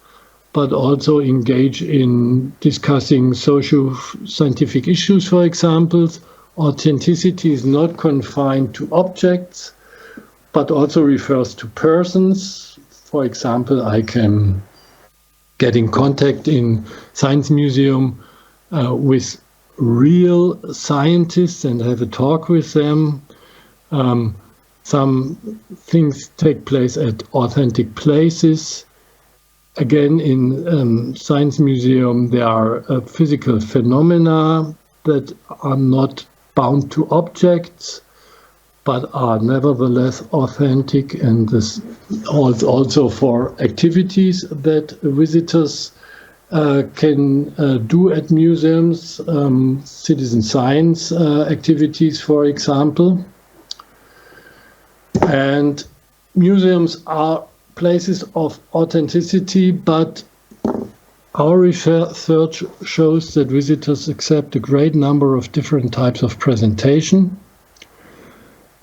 Speaker 8: but also engage in discussing socio-scientific issues, for example, authenticity is not confined to objects, but also refers to persons. For example, I can get in contact in Science Museum with real scientists and have a talk with them. Some things take place at authentic places. Again, in Science Museum, there are physical phenomena that are not bound to objects, but are nevertheless authentic, and this also for activities that visitors can do at museums, citizen science activities, for example. And museums are places of authenticity, but our research shows that visitors accept a great number of different types of presentation.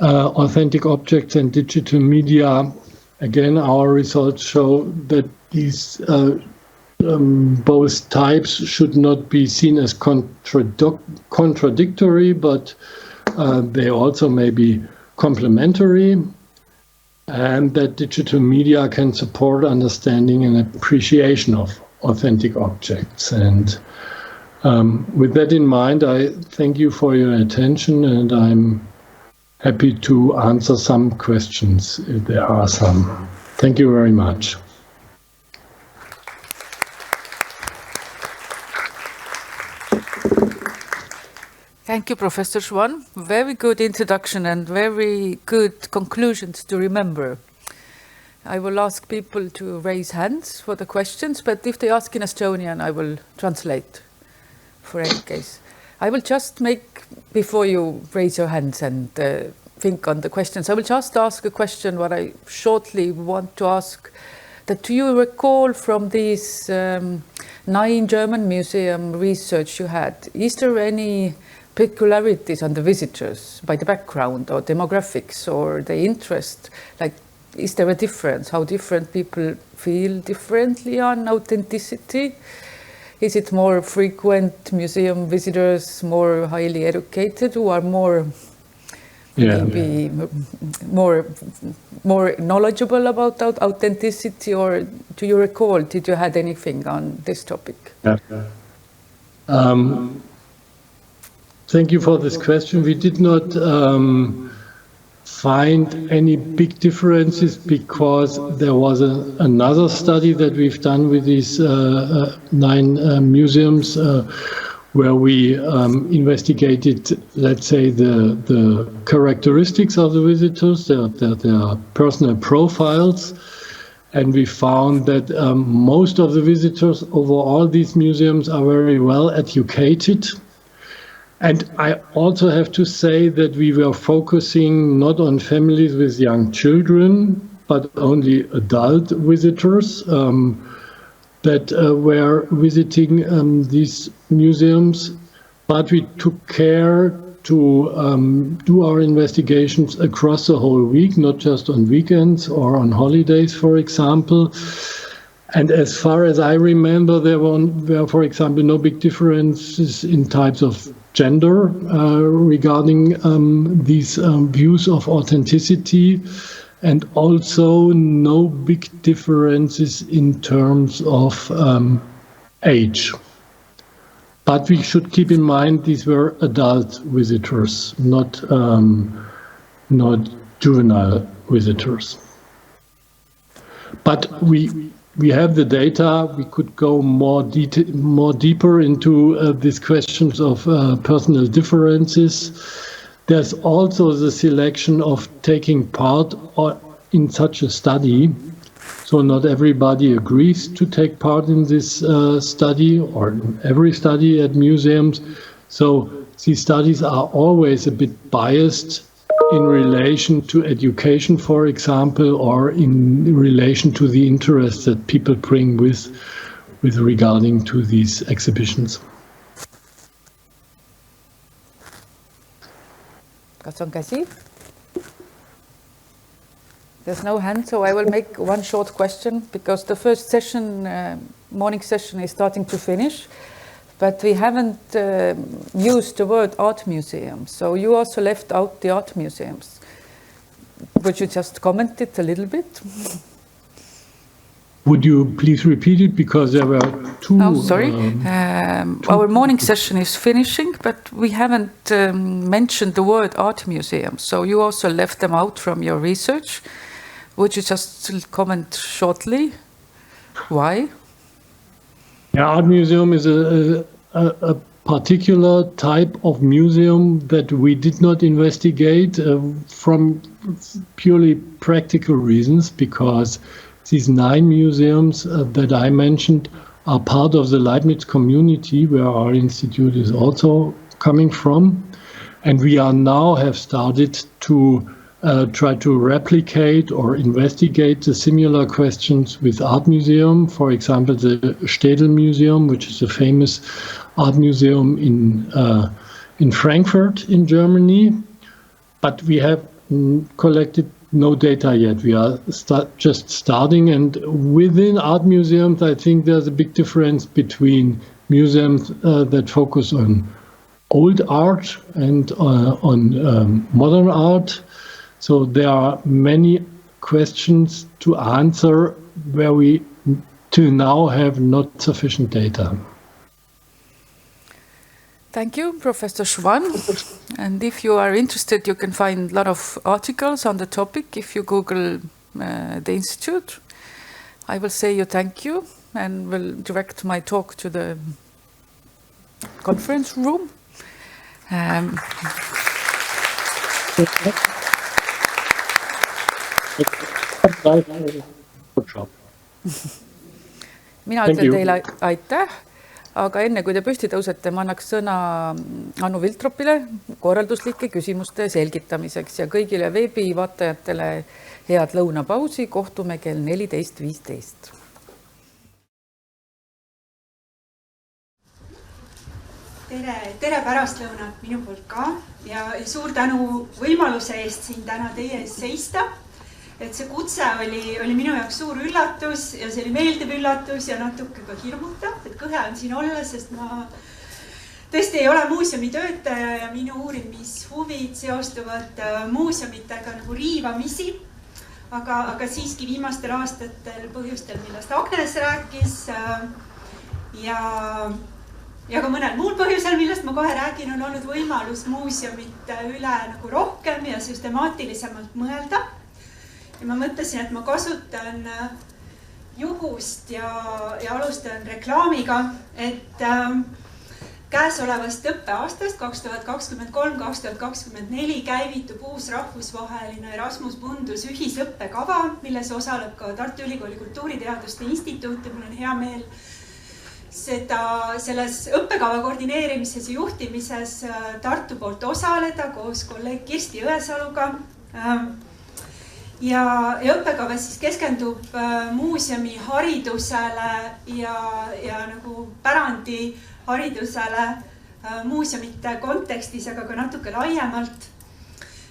Speaker 8: Authentic objects and digital media, again, our results show that these both types should not be seen as contradictory, but they also may be complementary, and that digital media can support understanding and appreciation of authentic objects. And with that in mind, I thank you for your attention, and I'm happy to answer some questions if there are some. Thank you very much.
Speaker 4: Thank you, Professor Schwan. Very good introduction and very good conclusions to remember. I will ask people to raise hands for the questions, but if they ask in Estonian, I will translate for any case. I will just make, before you raise your hands and think on the questions, I will just ask a question what I shortly want to ask. That do you recall from these 9 German museum research you had, is there any peculiarities on the visitors by the background or demographics or the interest? Like, is there a difference? How different people feel differently on authenticity? Is it more frequent museum visitors, more highly educated, who are more maybe more knowledgeable about authenticity, or do you recall, did you had anything on this topic?
Speaker 8: Thank you for this question. We did not find any big differences because there was another study that we've done with these 9 museums where we investigated, let's say, the characteristics of the visitors, their personal profiles. And we found that most of the visitors over all these museums are very well educated. And I also have to say that we were focusing not on families with young children, but only adult visitors that were visiting these museums. But we took care to do our investigations across the whole week, not just on weekends or on holidays, for example. And as far as I remember, there were, for example, no big differences in types of gender regarding these views of authenticity, and also no big differences in terms of age. But we should keep in mind these were adult visitors, not juvenile visitors. But we have the data. We could go more deeper into these questions of personal differences. There's also the selection of taking part in such a study. So not everybody agrees to take part in this study or in every study at museums. So these studies are always a bit biased in relation to education, for example, or in relation to the interest that people bring with regarding to these exhibitions.
Speaker 4: Kas on käsi? There's no hand, so I will make one short question, because the first session, morning session, is starting to finish, but we haven't used the word art museum. So you also left out the art museums. Would you just comment it a little bit?
Speaker 8: Would you please repeat it, because there were two...
Speaker 4: Oh, sorry. Our morning session is finishing, but we haven't mentioned the word art museum. So you also left them out from your research. Would you just comment shortly? Why?
Speaker 8: Yeah, art museum is a particular type of museum that we did not investigate from purely practical reasons, because these 9 museums that I mentioned are part of the Leibniz community, where our institute is also coming from. And we are now have started to try to replicate or investigate the similar questions with art museum. For example, the Städel Museum, which is a famous art museum in Frankfurt in Germany. But we have collected no data yet. We are just starting, and within art museums, I think there's a big difference between museums that focus on old art and on modern art. So there are many questions to answer where we till now have not sufficient data.
Speaker 4: Thank you, Professor Schwan. And if you are interested, you can find a lot of articles on the topic if you Google the Institute. I will say you thank you and will direct my talk to the conference room. Mina ütlen teile aitäh, aga enne kui te püsti tõusete, ma annaks sõna Anu Viltropile korralduslike küsimuste selgitamiseks ja kõigile veebivaatajatele head lõunapausi. Kohtume kell 14.15.
Speaker 9: Tere pärastlõunat minu poolt ka ja suur tänu võimaluse eest siin täna teie ees seista. Et see kutse oli minu jaoks suur üllatus ja see oli meeldiv üllatus ja natuke ka hirmutav, et kõhe on siin olla, sest ma tõesti ei ole muuseumi töötaja ja minu uurimishuvid seostuvad muuseumitega nagu riivamisi, aga siiski viimastel aastatel põhjustel, millest Agnes rääkis ja ka mõnel muul põhjusel, millest ma kohe räägin, on olnud võimalus muuseumite üle nagu rohkem ja süstemaatilisemalt mõelda. Ja ma mõtlesin, et ma kasutan juhust ja alustan reklaamiga, et Käesolevast õppeaastast 2023-2024 käivitub uus rahvusvaheline Erasmus Mundus ühisõppekava, milles osaleb ka Tartu Ülikooli Kultuuriteaduste Instituut ja mul on hea meel selles õppekava koordineerimises ja juhtimises Tartu poolt osaleda koos kolleeg Kirsti Õesaluga. Ja õppekava siis keskendub muuseumi haridusele ja nagu pärandi haridusele muuseumite kontekstis, aga ka natuke laiemalt.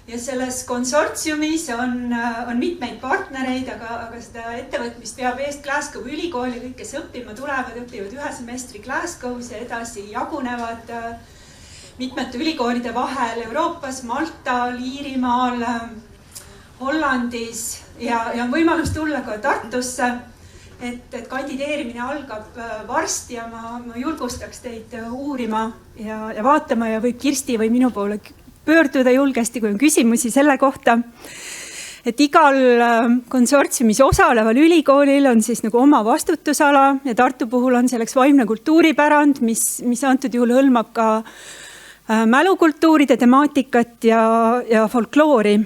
Speaker 9: Ja selles konsortsiumis on mitmeid partnereid, aga seda ettevõtmist veab eest Glasgow ülikooli, kõik, kes õppima tulevad, õpivad ühe semestri Glasgow's ja edasi jagunevad mitmete ülikoolide vahel Euroopas, Maltal, Iirimaal, Hollandis ja on võimalus tulla ka Tartusse. Et kandideerimine algab varsti ja ma julgustaks teid uurima ja vaatama ja võib Kirsti või minu poole pöörduda julgesti, kui on küsimusi selle kohta. Et igal konsortsiumis osaleval ülikoolil on siis nagu oma vastutusala ja Tartu puhul on selleks vaimne kultuuripärand, mis antud juhul hõlmab ka mälukultuuride temaatikat ja folkloori.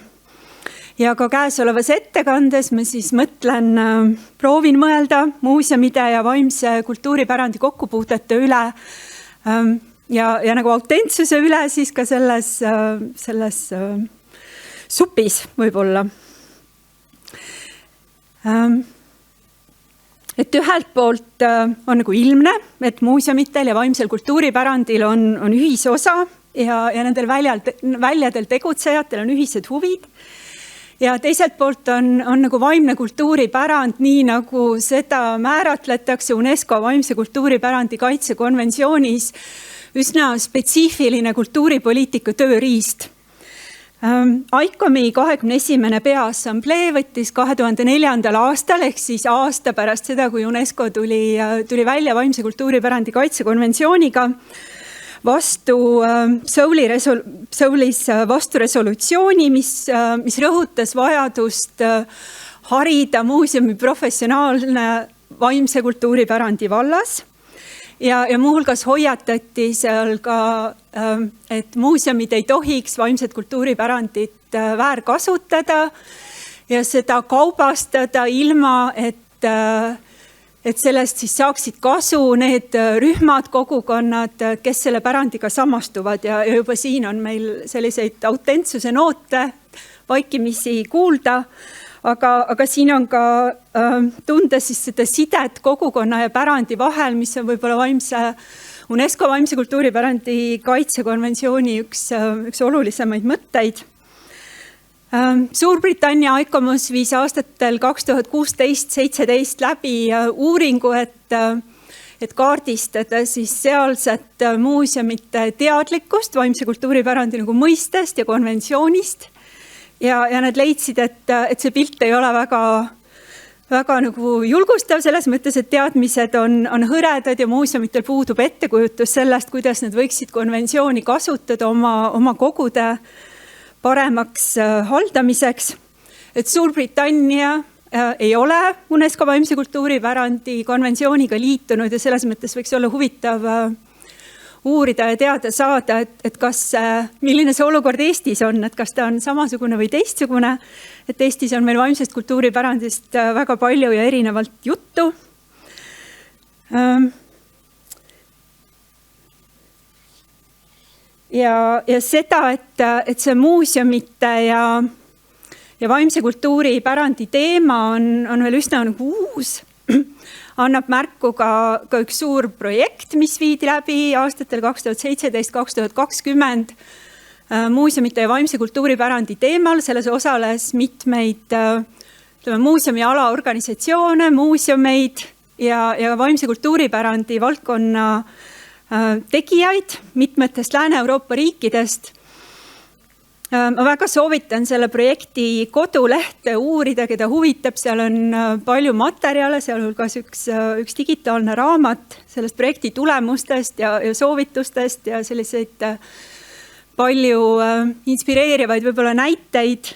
Speaker 9: Ja ka käesolevas ettekandes ma siis proovin mõelda muuseumide ja vaimse kultuuripärandi kokkupuudete üle ja nagu autentsuse üle siis ka selles supis võib-olla. Et ühelt poolt on nagu ilmne, et muuseumitel ja vaimsel kultuuripärandil on ühisosa ja nendel väljadel tegutsejatel on ühised huvid. Ja teiselt poolt on nagu vaimne kultuuripärand, nii nagu seda määratletakse UNESCO vaimse kultuuripärandi kaitse konventsioonis üsna spetsiifiline kultuuripoliitika tööriist. ICOM-i 21. peaassamblee võttis 2004. aastal ehk siis aasta pärast seda, kui UNESCO tuli välja vaimse kultuuripärandi kaitse konventsiooniga, Soulis vastu resolutsiooni, mis rõhutas vajadust harida muuseumi professionaalne vaimse kultuuripärandi vallas. Ja muuhulgas hoiatati seal ka, et muuseumid ei tohiks vaimset kultuuripärandit väärkasutada ja seda kaubastada ilma, et sellest siis saaksid kasu need rühmad, kogukonnad, kes selle pärandiga samastuvad ja juba siin on meil selliseid autentsuse noote vaikimisi kuulda, aga siin on ka tunda siis seda sidet kogukonna ja pärandi vahel, mis on võib-olla UNESCO vaimse kultuuripärandi kaitsekonventsiooni üks olulisemaid mõtteid. Suurbritannia ICOMOS viis aastatel 2016-17 läbi uuringu, et kaardistada siis sealset muuseumite teadlikkust vaimse kultuuripärandi nagu mõistest ja konventsioonist. Ja nad leidsid, et see pilt ei ole väga nagu julgustav selles mõttes, et teadmised on hõredad ja muuseumitel puudub ettekujutus sellest, kuidas nad võiksid konventsiooni kasutada oma kogude paremaks haldamiseks. Et Suurbritannia ei ole UNESCO vaimse kultuuripärandi konventsiooniga liitunud ja selles mõttes võiks olla huvitav uurida ja teada saada, et milline see olukord Eestis on, et kas ta on samasugune või teistsugune. Et Eestis on meil vaimsest kultuuripärandist väga palju ja erinevalt juttu. Ja seda, et see muuseumite ja vaimse kultuuripärandi teema on veel üsna nagu uus, annab märku ka üks suur projekt, mis viidi läbi aastatel 2017-2020 muuseumite ja vaimse kultuuripärandi teemal. Selles osales mitmeid muuseumi alaorganisatsioone, muuseumeid ja vaimse kultuuripärandi valdkonna tegijaid mitmetest Lääne-Euroopa riikidest. Ma väga soovitan selle projekti kodulehte uurida, keda huvitab, seal on palju materjale, sealhulgas üks digitaalne raamat sellest projekti tulemustest ja soovitustest ja selliseid palju inspireerivaid võib-olla näiteid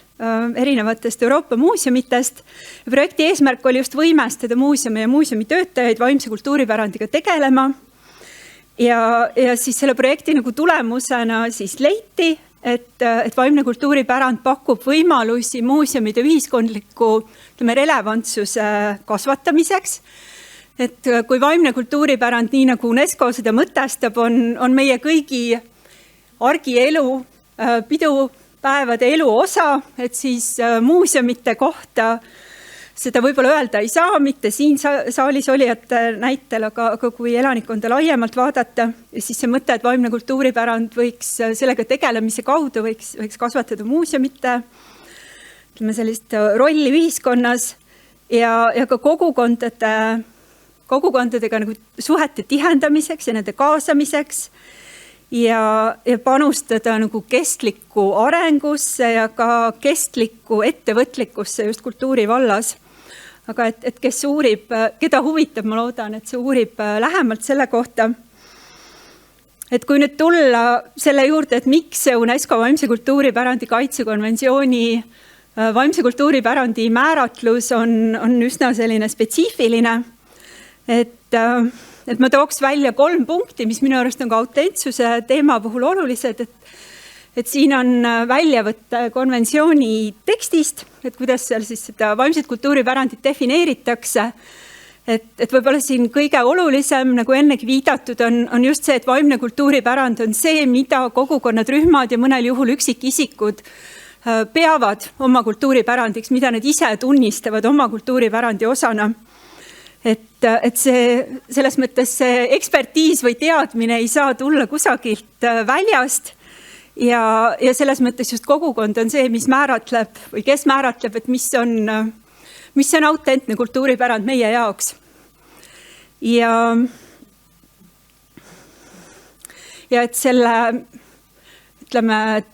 Speaker 9: erinevatest Euroopa muuseumitest. Projekti eesmärk oli just võimestada muuseume ja muuseumitöötajaid vaimse kultuuripärandiga tegelema. Ja siis selle projekti nagu tulemusena siis leiti, et vaimne kultuuripärand pakub võimalusi muuseumide ühiskondliku relevantsuse kasvatamiseks. Et kui vaimne kultuuripärand, nii nagu UNESCO seda mõtestab, on meie kõigi argielu, pidupäevade elu osa, et siis muuseumite kohta seda võib-olla öelda ei saa, mitte siin saalis olijate näitel, aga kui elanikkonda laiemalt vaadata, siis see mõte, et vaimne kultuuripärand võiks sellega tegelemise kaudu võiks kasvatada muuseumite sellist rolli ühiskonnas ja ka kogukondadega nagu suhete tihendamiseks ja nende kaasamiseks ja panustada nagu kestlikku arengusse ja ka kestlikku ettevõtlikkusse just kultuuri vallas. Aga et kes uurib, keda huvitab, ma loodan, et see uurib lähemalt selle kohta. Et kui nüüd tulla selle juurde, et miks see UNESCO vaimse kultuuripärandi kaitsekonventsiooni vaimse kultuuripärandi määratlus on üsna selline spetsiifiline, et ma tooks välja 3 punkti, mis minu arust on ka autentsuse teema puhul olulised, et siin on väljavõtte konventsiooni tekstist, et kuidas seal siis seda vaimset kultuuripärandit defineeritakse. Et võib-olla siin kõige olulisem, nagu ennegi viidatud, on just see, et vaimne kultuuripärand on see, mida kogukonnad, rühmad ja mõnel juhul üksikisikud peavad oma kultuuripärandiks, mida nad ise tunnistavad oma kultuuripärandi osana. Et selles mõttes see ekspertiis või teadmine ei saa tulla kusagilt väljast ja selles mõttes just kogukond on see, mis määratleb või kes määratleb, et mis on autentne kultuuripärand meie jaoks. Ja et selle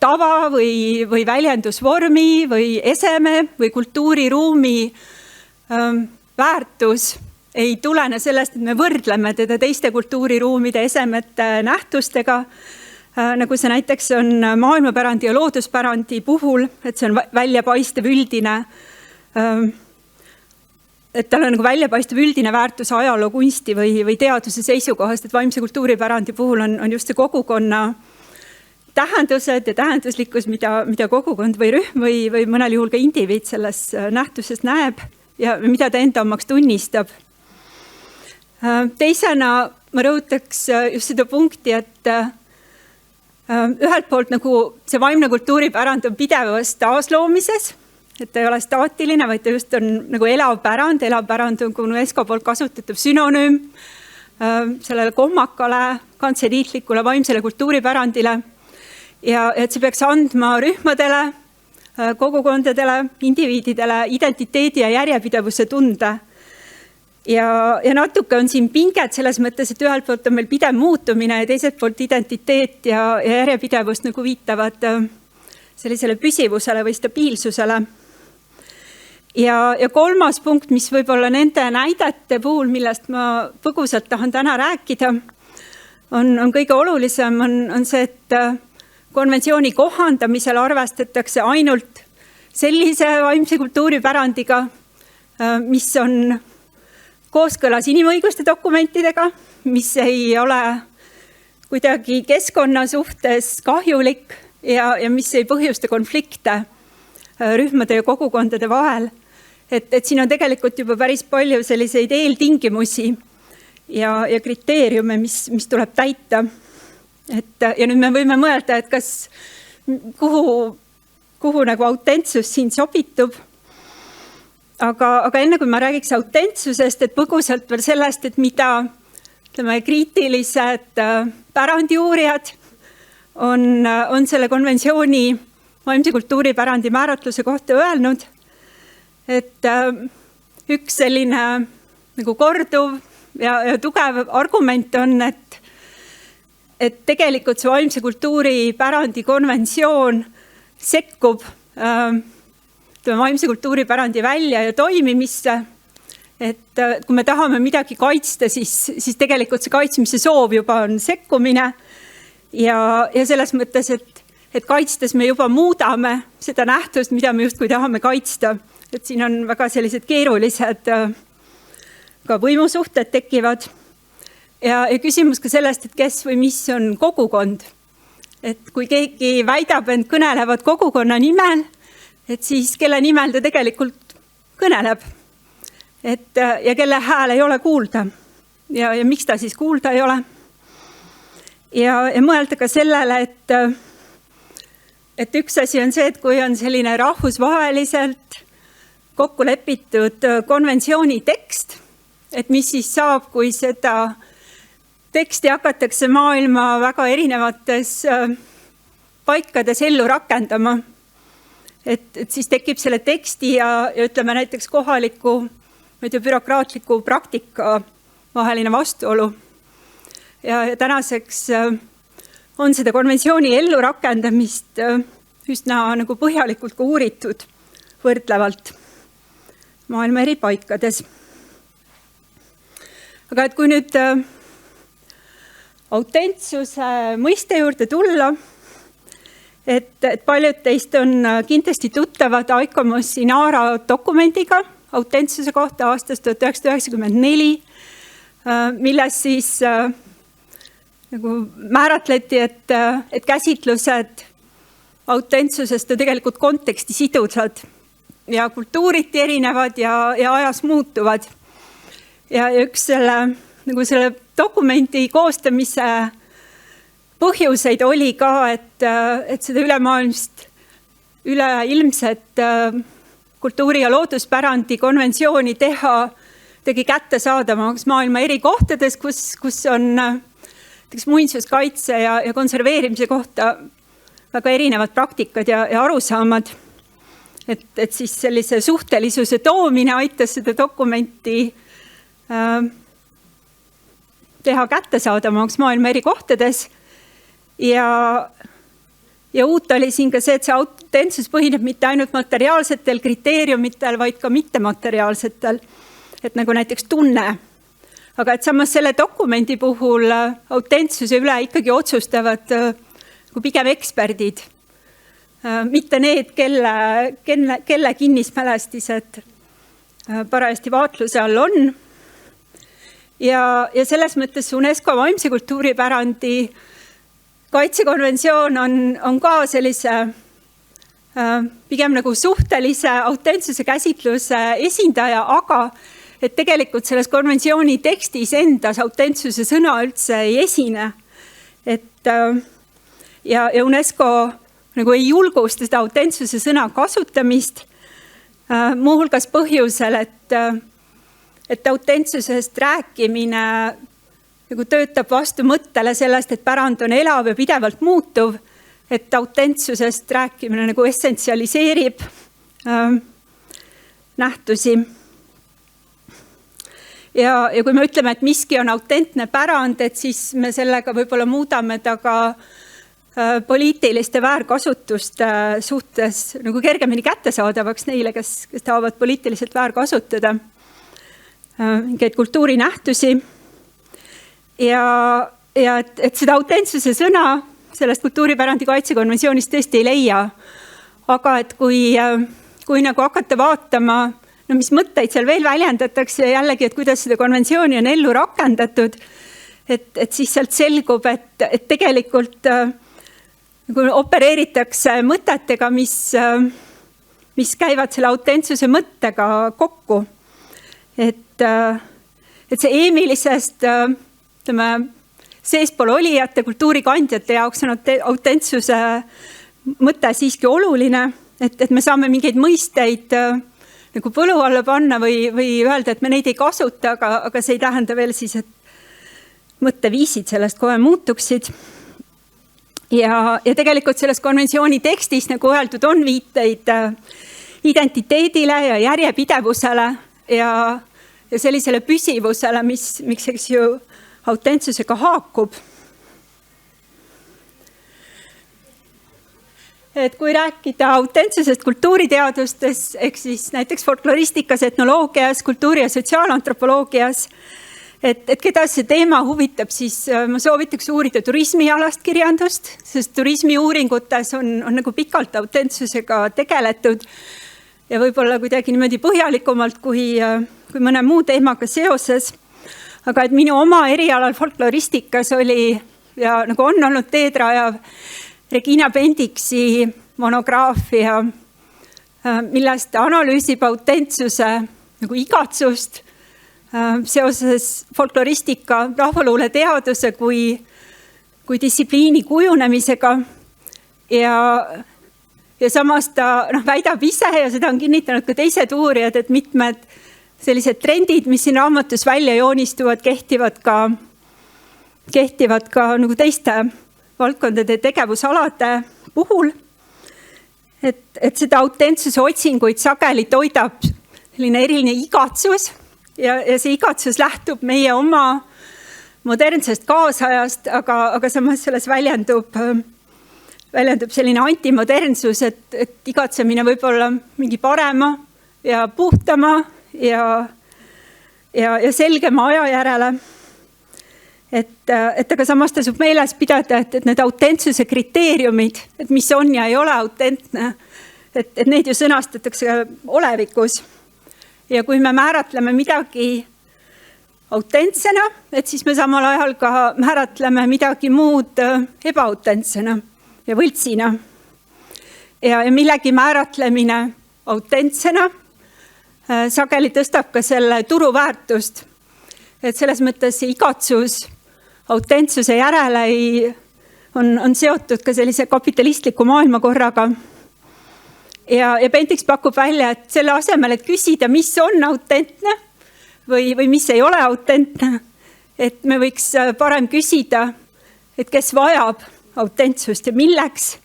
Speaker 9: tava või väljendusvormi või eseme või kultuuriruumi väärtus ei tulene sellest, et me võrdleme teda teiste kultuuriruumide esemete nähtustega, nagu see näiteks on maailmapärandi ja looduspärandi puhul, et see on väljapaistev üldine, et tal on nagu väljapaistev üldine väärtus ajaloo, kunsti või teaduse seisukohast, et vaimse kultuuripärandi puhul on just see kogukonna tähendused ja tähenduslikkus, mida kogukond või rühm või mõnel juhul ka indiviid selles nähtuses näeb ja mida ta enda omaks tunnistab. Teisena ma rõhutaks just seda punkti, et ühelt poolt nagu see vaimne kultuuripärand on pidevas taasloomises, et ta ei ole staatiline, vaid ta just on nagu elav pärand on UNESCO poolt kasutatav sünonüüm sellele kohmakale, kantseliitlikule vaimsele kultuuripärandile ja et see peaks andma rühmadele, kogukondadele, indiviididele identiteedi ja järjepidevuse tunde. Ja natuke on siin pinget selles mõttes, et ühelt poolt on meil pidev muutumine ja teiselt poolt identiteet ja järjepidevust nagu viitavad sellisele püsivusele või stabiilsusele. Ja 3. punkt, mis võib-olla nende näidete puhul, millest ma põgusalt tahan täna rääkida, on kõige olulisem, on see, et konventsiooni kohandamisel arvestatakse ainult sellise vaimse kultuuripärandiga, mis on kooskõlas inimõiguste dokumentidega, mis ei ole kuidagi keskkonna suhtes kahjulik ja mis ei põhjusta konflikte rühmade ja kogukondade vahel. Et siin on tegelikult juba päris palju selliseid eeltingimusi ja kriteeriume, mis tuleb täita. Ja nüüd me võime mõelda, et kuhu nagu autentsus siin sobitub. Aga enne kui ma räägiks autentsusest, et põgusalt veel sellest, et mida kriitilised pärandiuurijad on selle konventsiooni vaimse kultuuripärandi määratluse kohta öelnud, et üks selline nagu korduv ja tugev argument on, et tegelikult see vaimse kultuuripärandi konventsioon sekkub vaimse kultuuripärandi välja ja toimimisse, et kui me tahame midagi kaitsta, siis tegelikult see kaitsmise soov juba on sekkumine ja selles mõttes, et kaitstes me juba muudame seda nähtust, mida me justkui tahame kaitsta. Et siin on väga sellised keerulised ka võimusuhted tekivad ja küsimus ka sellest, et kes või mis on kogukond. Et kui keegi väidab, et kõnelevad kogukonna nimel, et siis kelle nimel ta tegelikult kõneleb. Ja kelle hääl ei ole kuulda. Ja miks ta siis kuulda ei ole. Ja mõelda ka sellele, et üks asi on see, et kui on selline rahvusvaheliselt kokku lepitud konventsiooni tekst, et mis siis saab, kui seda teksti hakatakse maailma väga erinevates paikades ellu rakendama. Et siis tekib selle teksti ja ütleme näiteks kohaliku bürokraatliku praktika vaheline vastuolu. Ja tänaseks on seda konventsiooni ellu rakendamist üsna nagu põhjalikult ka uuritud võrdlevalt maailma eri paikades. Aga et kui nüüd autentsuse mõiste juurde tulla, et paljud teist on kindlasti tuttavad ICOM Eesti dokumendiga autentsuse kohta aastast 1994, milles siis nagu määratleti, et käsitlused autentsusest on tegelikult konteksti sidusad ja kultuuriti erinevad ja ajas muutuvad. Ja üks selle dokumendi koostamise põhjuseid oli ka, et seda üleilmset kultuuri- ja looduspärandi konventsiooni tegi kättesaadavamaks maailma eri kohtades, kus on muinsuskaitse ja konserveerimise kohta väga erinevad praktikad ja arusaamad. Et siis sellise suhtelisuse toomine aitas seda dokumenti teha kättesaadavamaks maailma eri kohtades. Ja uut oli siin ka see, et see autentsus põhineb mitte ainult materiaalsetel kriteeriumitel, vaid ka mittemateriaalsetel. Et nagu näiteks tunne. Aga et samas selle dokumendi puhul autentsuse üle ikkagi otsustavad kui pigem eksperdid. Mitte need, kelle kinnismälestised parajasti vaatluse all on. Ja selles mõttes UNESCO vaimse kultuuripärandi kaitsekonventsioon on ka sellise pigem nagu suhtelise autentsuse käsitluse esindaja, aga et tegelikult selles konventsiooni tekstis endas autentsuse sõna üldse ei esine. Ja UNESCO nagu ei julgusta seda autentsuse sõna kasutamist muuhulgas põhjusel, et autentsusest rääkimine nagu töötab vastu mõttele sellest, et pärand on elav ja pidevalt muutuv, et autentsusest rääkimine nagu essentsialiseerib nähtusi. Ja kui me ütleme, et miski on autentne pärand, et siis me sellega võib-olla muudame ta ka poliitiliste väärkasutuste suhtes nagu kergemini kättesaadavaks neile, kes tahavad poliitiliselt väärkasutada mingeid kultuurinähtusi. Ja et seda autentsuse sõna sellest kultuuripärandi kaitsekonventsioonist tõesti ei leia. Aga et kui nagu hakata vaatama, mis mõtteid seal veel väljendatakse ja jällegi, et kuidas seda konventsiooni on ellu rakendatud, et siis sealt selgub, et tegelikult nagu opereeritakse mõtetega, mis käivad selle autentsuse mõttega kokku. Et see eemilisest seespool olijate, kultuurikandjate jaoks on autentsuse mõte siiski oluline, et me saame mingeid mõisteid nagu põlu alla panna või öelda, et me neid ei kasuta, aga see ei tähenda veel siis, et mõtteviisid sellest kohe muutuksid. Ja tegelikult selles konventsiooni tekstis, nagu öeldud, on viiteid identiteedile ja järjepidevusele ja sellisele püsivusele, miks eks ju autentsusega haakub. Et kui rääkida autentsusest kultuuriteadustes, ehk siis näiteks folkloristikas, etnoloogias, kultuuri- ja sotsiaalantropoloogias, et keda see teema huvitab, siis ma soovitaks uurida turismialast kirjandust, sest turismiuuringutes on nagu pikalt autentsusega tegeletud ja võib-olla kuidagi niimoodi põhjalikumalt kui mõne muu teemaga seoses. Aga et minu oma erialal folkloristikas oli ja nagu on olnud teedrajav Regina Bendixi monograafia, millest analüüsib autentsuse nagu igatsust seoses folkloristika, rahvaluule teaduse kui distsipliini kujunemisega ja samas ta väidab ise ja seda on kinnitanud ka teised uurijad, et mitmed sellised trendid, mis siin raamatus välja joonistuvad, kehtivad ka nagu teiste valdkondade tegevusalade puhul. Et seda autentsuse otsinguid sageli toidab selline eriline igatsus ja see igatsus lähtub meie oma modernsest kaasajast, aga samas selles väljendub selline antimodernsus, et igatsemine võib olla mingi parema ja puhtama ja selgema aja järele. Et aga samas tasub meeles pidada, et need autentsuse kriteeriumid, et mis on ja ei ole autentne, et need ju sõnastatakse olevikus. Ja kui me määratleme midagi autentsena, et siis me samal ajal ka määratleme midagi muud ebautentsena ja võltsina. Ja millegi määratlemine autentsena sageli tõstab ka selle turuväärtust. Et selles mõttes see igatsus autentsuse järele on seotud ka sellise kapitalistliku maailmakorraga. Ja Bendix pakub välja, et selle asemel, et küsida, mis on autentne või mis ei ole autentne, et me võiks parem küsida, et kes vajab autentsust ja milleks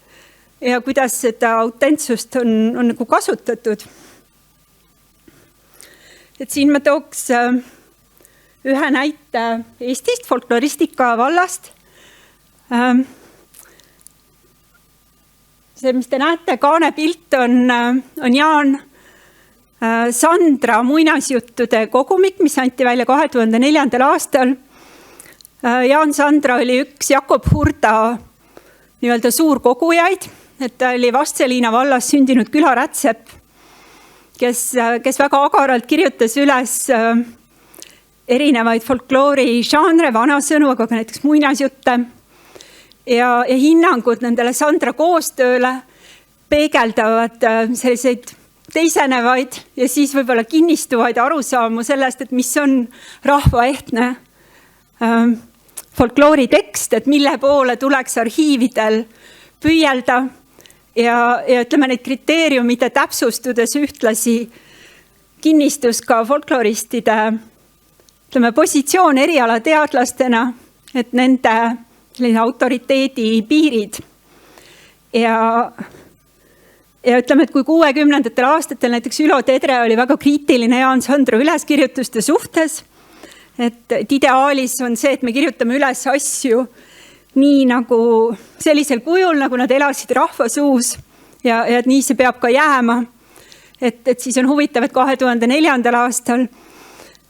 Speaker 9: ja kuidas seda autentsust on nagu kasutatud. Et siin ma tooks ühe näite Eestist, folkloristika vallast. See, mis te näete, kaanepilt on Jaan Sandra muinasjuttude kogumik, mis anti välja 2004. aastal. Jaan Sandra oli üks Jakob Hurda nii-öelda suurkogujaid, et ta oli Vastseliina vallas sündinud külarätsepp, kes väga agaralt kirjutas üles erinevaid folkloori žanre, vanasõnu, aga ka näiteks muinasjutte. Ja hinnangud nendele Sandra koostööle peegeldavad selliseid teisenevaid ja siis võib-olla kinnistuvaid arusaamu sellest, et mis on rahvaehtne folkloori tekst, et mille poole tuleks arhiividel püüelda ja ütleme neid kriteeriumide täpsustudes ühtlasi kinnistus ka folkloristide positsioon erialateadlastena, et nende autoriteedi piirid. Ja ütleme, et kui 60. aastatel näiteks Ülo Tedre oli väga kriitiline Jaan Sandra üleskirjutuste suhtes, et ideaalis on see, et me kirjutame üles asju nii nagu sellisel kujul, nagu nad elasid rahvasuus ja et nii see peab ka jääma. Et siis on huvitav, et 2004. aastal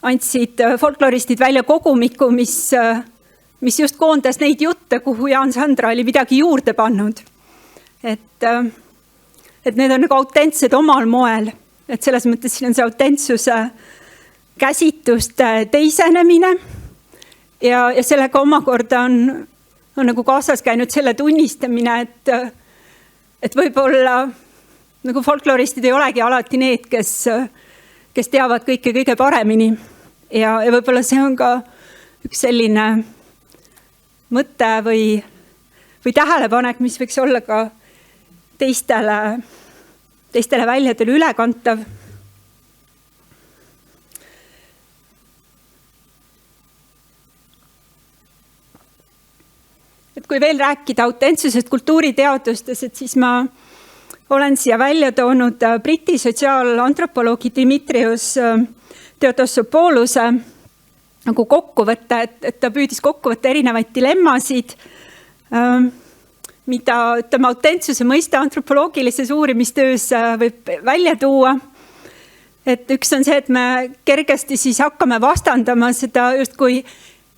Speaker 9: andsid folkloristid välja kogumiku, mis just koondas neid jutte, kuhu Jaan Sandra oli midagi juurde pannud. Et need on nagu autentsed omal moel, et selles mõttes siin on see autentsuse käsituste teisenemine ja sellega omakorda on nagu kaasas käinud selle tunnistamine, et võib-olla nagu folkloristid ei olegi alati need, kes teavad kõige paremini ja võib-olla see on ka üks selline mõte või tähelepanek, mis võiks olla ka teistele väljadele ülekantav. Et kui veel rääkida autentsusest kultuuriteadustes, et siis ma olen siia välja toonud Briti sotsiaalantropoloogi Dimitrios Theodosopoulose nagu kokkuvõtte, et ta püüdis kokkuvõtta erinevaid dilemmasid, mida autentsuse mõiste antropoloogilises uurimistöös võib välja tuua. Et üks on see, et me kergesti siis hakkame vastandama seda justkui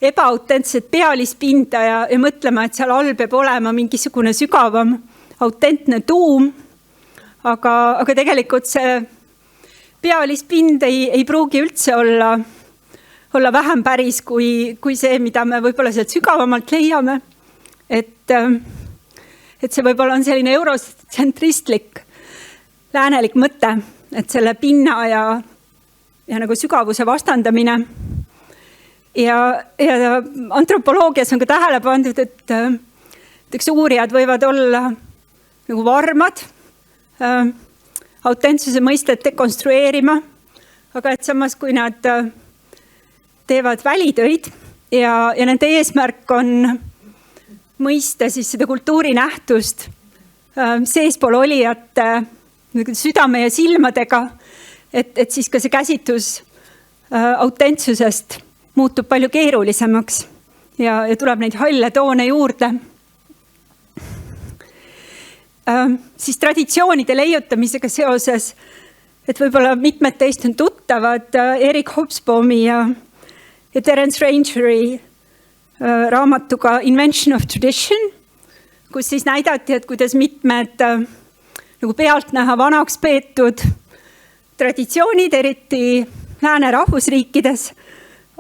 Speaker 9: ebaautentset pealispinda ja mõtlema, et seal all peab olema mingisugune sügavam autentne tuum, aga tegelikult see pealispind ei pruugi üldse olla olla vähem päris kui see, mida me võib-olla sealt sügavamalt leiame. Et see võib-olla on selline eurotsentristlik läänelik mõte, et selle pinna ja nagu sügavuse vastandamine. Ja antropoloogias on ka tähele pandud, et uurijad võivad olla nagu varmad, autentsuse mõistet dekonstrueerima, aga et samas, kui nad teevad välitöid ja nende eesmärk on mõista siis seda kultuurinähtust seespool olijate südame ja silmadega, et siis ka see käsitlus autentsusest muutub palju keerulisemaks ja tuleb neid halle toone juurde. Siis traditsioonide leiutamisega seoses, et võib-olla mitmed teist on tuttavad Erik Hobsbawmi ja Terence Rangeri raamatuga Invention of Tradition, kus siis näidati, et kuidas mitmed nagu pealtnäha vanaks peetud traditsioonid, eriti lääne rahvusriikides,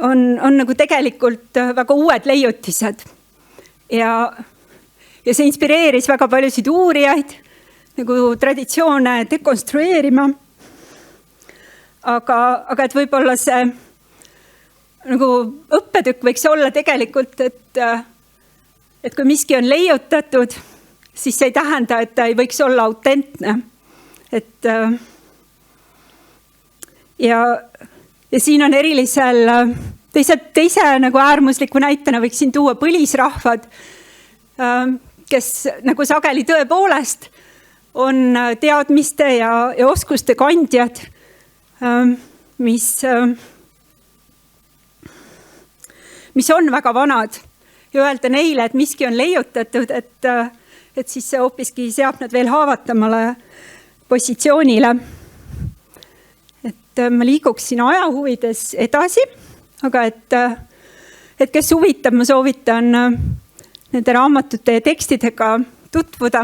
Speaker 9: on nagu tegelikult väga uued leiutised. Ja see inspireeris väga paljusid uurijaid nagu traditsioone dekonstrueerima. Aga et võib-olla see nagu õppetükk võiks olla tegelikult, et kui miski on leiutatud, siis see ei tähenda, et ta ei võiks olla autentne. Ja siin on erilisel teise nagu äärmusliku näitena võiksin tuua põlisrahvad, kes nagu sageli tõepoolest on teadmiste ja oskuste kandjad, mis on väga vanad ja öelda neile, et miski on leiutatud, et siis see hoopiski seab nad veel haavatavamale positsioonile. Et ma liiguksin aja huvides edasi, aga et kes huvitab, ma soovitan nende raamatute ja tekstidega tutvuda.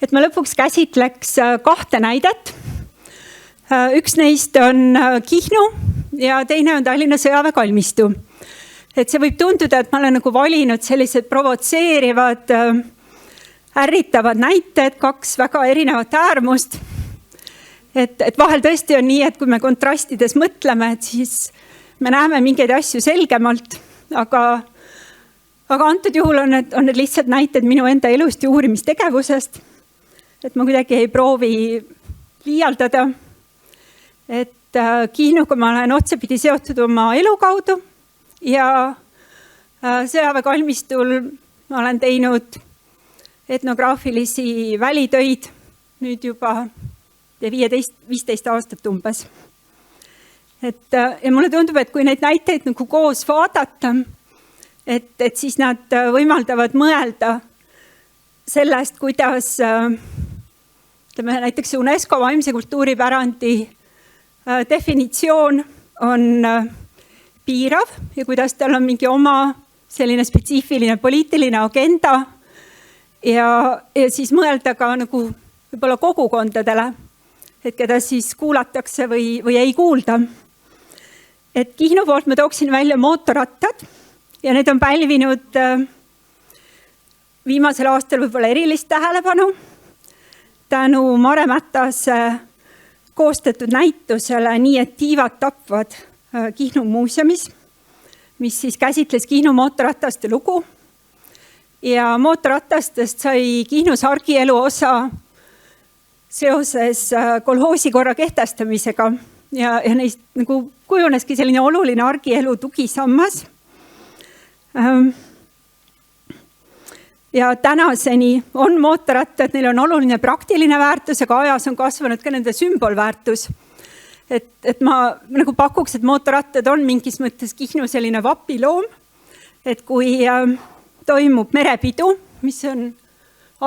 Speaker 9: Et ma lõpuks käsitleks 2 näidet. Üks neist on Kihnu ja teine on Tallinna sõjaväekalmistu. Et see võib tunduda, et ma olen nagu valinud sellised provotseerivad, ärritavad näited, 2 väga erinevat äärmust. Et vahel tõesti on nii, et kui me kontrastides mõtleme, et siis me näeme mingeid asju selgemalt, aga antud juhul on need lihtsalt näited minu enda elust ja uurimistegevusest. Et ma kuidagi ei proovi liialdada. Et Kihnuga ma olen otsapidi seotud oma elu kaudu ja sõjaväekalmistul ma olen teinud etnograafilisi välitöid nüüd juba 15 aastat umbes. Ja mulle tundub, et kui neid näiteid nagu koos vaadata, et siis nad võimaldavad mõelda sellest, kuidas näiteks UNESCO vaimse kultuuripärandi definitsioon on piirav ja kuidas tal on mingi oma selline spetsiifiline poliitiline agenda ja siis mõelda ka nagu võib-olla kogukondadele, et keda siis kuulatakse või ei kuulda. Et Kihnu poolt ma tooksin välja mootorrattad ja need on pälvinud viimasel aastal võib-olla erilist tähelepanu tänu Mare Mätase koostatud näitusele Nii, et tiivad tapvad Kihnu muuseumis, mis siis käsitles Kihnu mootorrataste lugu. Ja mootorratastest sai Kihnus argielu osa seoses kolhoosikorra kehtestamisega ja neist nagu kujuneski selline oluline argielu tugisammas. Ja tänaseni on mootorrattad, neil on oluline praktiline väärtus, aga ajas on kasvanud ka nende sümbolväärtus. Et ma nagu pakuks, et mootorrattad on mingis mõttes Kihnu selline vapiloom, et kui toimub merepidu, mis on